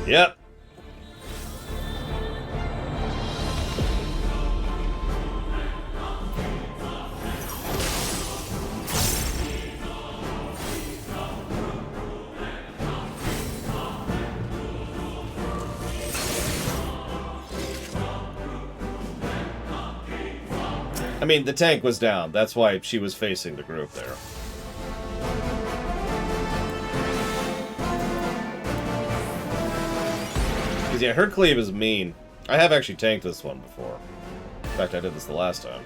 Yep. I mean, the tank was down. That's why she was facing the group there. Because, yeah, her cleave is mean. I have actually tanked this one before. In fact, I did this the last time.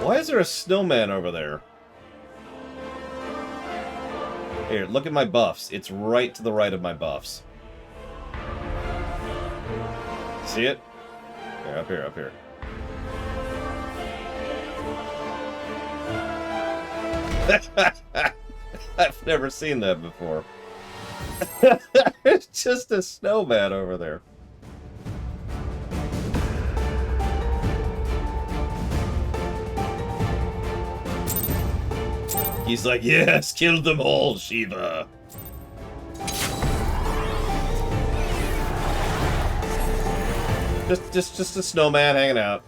Why is there a snowman over there? Here, look at my buffs. It's right to the right of my buffs. See it? Here, up here, up here. I've never seen that before. It's just a snowman over there. He's like, yes, kill them all, Shiva. Just a snowman hanging out.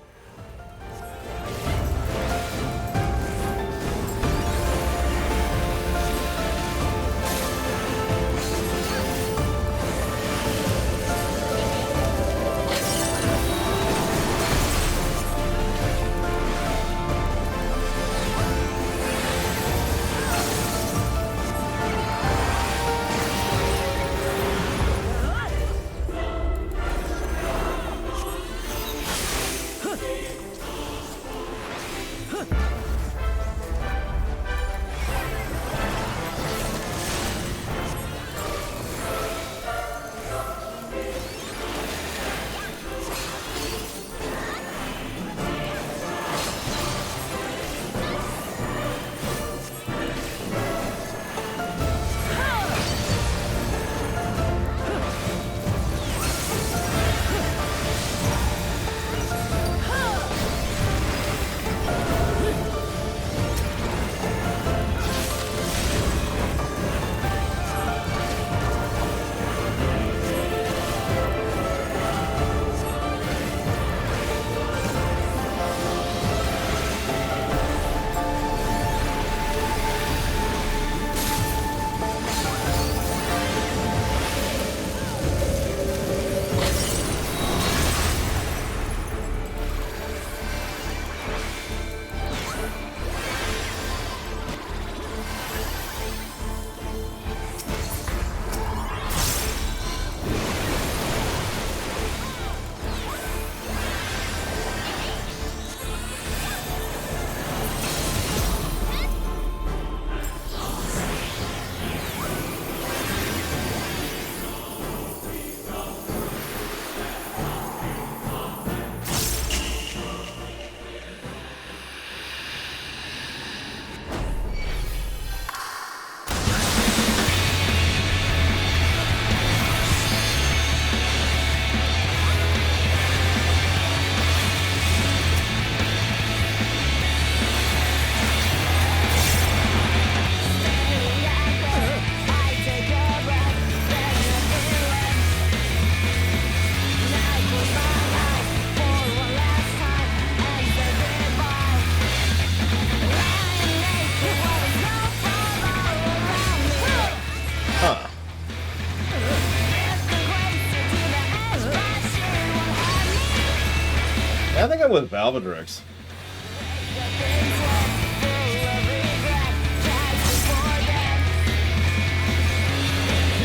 going with Valvedrix.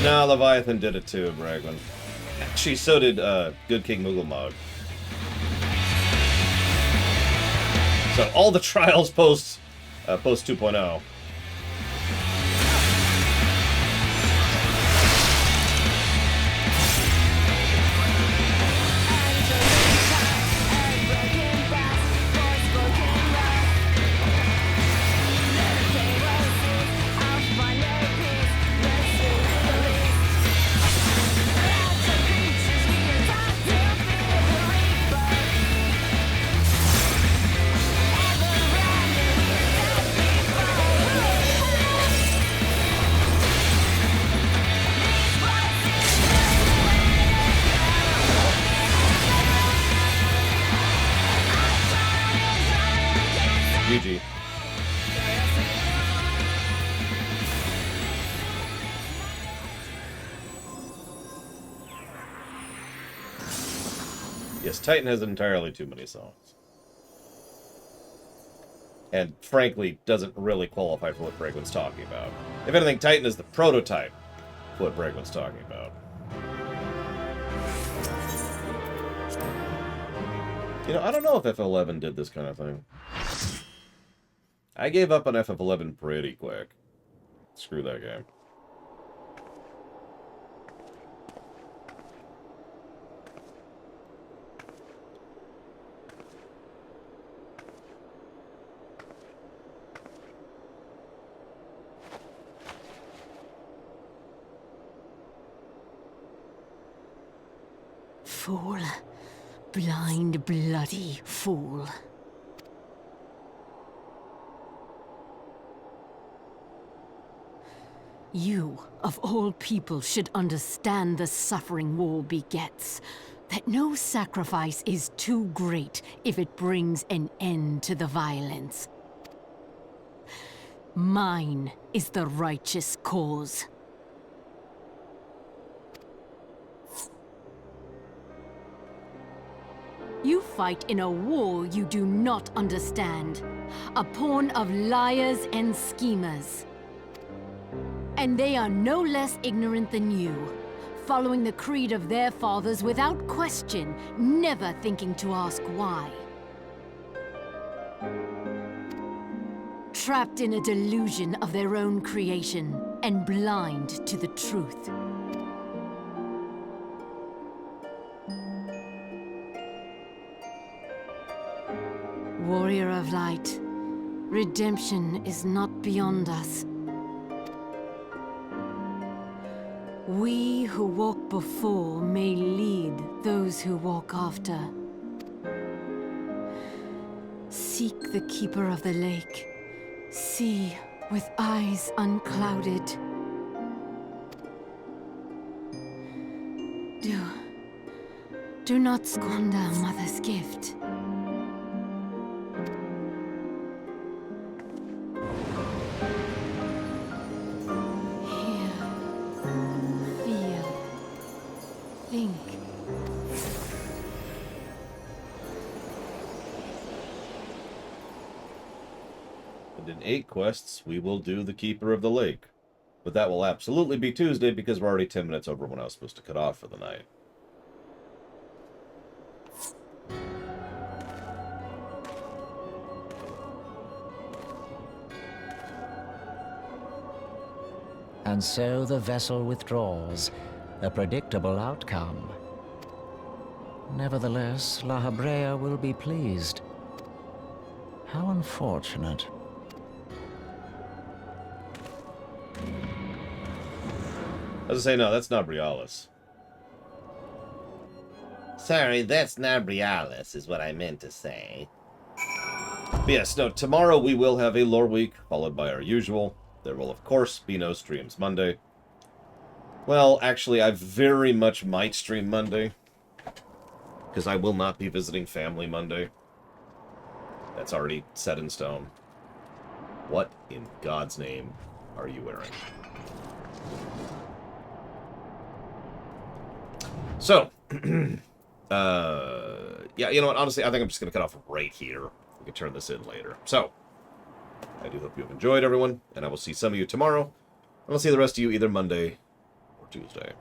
No, Leviathan did it too, Bragman. Actually, so did Good King Mugglemog. So all the trials post 2.0. GG. Yes, Titan has entirely too many songs. And frankly, doesn't really qualify for what Bregman's talking about. If anything, Titan is the prototype of what Bregman's talking about. You know, I don't know if FF11 did this kind of thing. I gave up on FF11 pretty quick. Screw that game. Fool. Blind, bloody fool. You, of all people, should understand the suffering war begets. That no sacrifice is too great if it brings an end to the violence. Mine is the righteous cause. You fight in a war you do not understand. A pawn of liars and schemers. And they are no less ignorant than you, following the creed of their fathers without question, never thinking to ask why. Trapped in a delusion of their own creation, and blind to the truth. Warrior of Light, redemption is not beyond us. We who walk before may lead those who walk after. Seek the Keeper of the Lake. See with eyes unclouded. Do not squander Mother's gift. And in 8 quests, we will do the Keeper of the Lake. But that will absolutely be Tuesday because we're already 10 minutes over when I was supposed to cut off for the night. And so the vessel withdraws, a predictable outcome. Nevertheless, La Habrea will be pleased. How unfortunate. As I say, no, that's not Brialis. Sorry, that's not Brialis, is what I meant to say. But yes, no, tomorrow we will have a lore week, followed by our usual. There will, of course, be no streams Monday. Well, actually, I very much might stream Monday. Because I will not be visiting family Monday. That's already set in stone. What in God's name are you wearing? So, yeah, you know what? Honestly, I think I'm just going to cut off right here. We can turn this in later. So, I do hope you have enjoyed, everyone, and I will see some of you tomorrow. And I'll see the rest of you either Monday or Tuesday.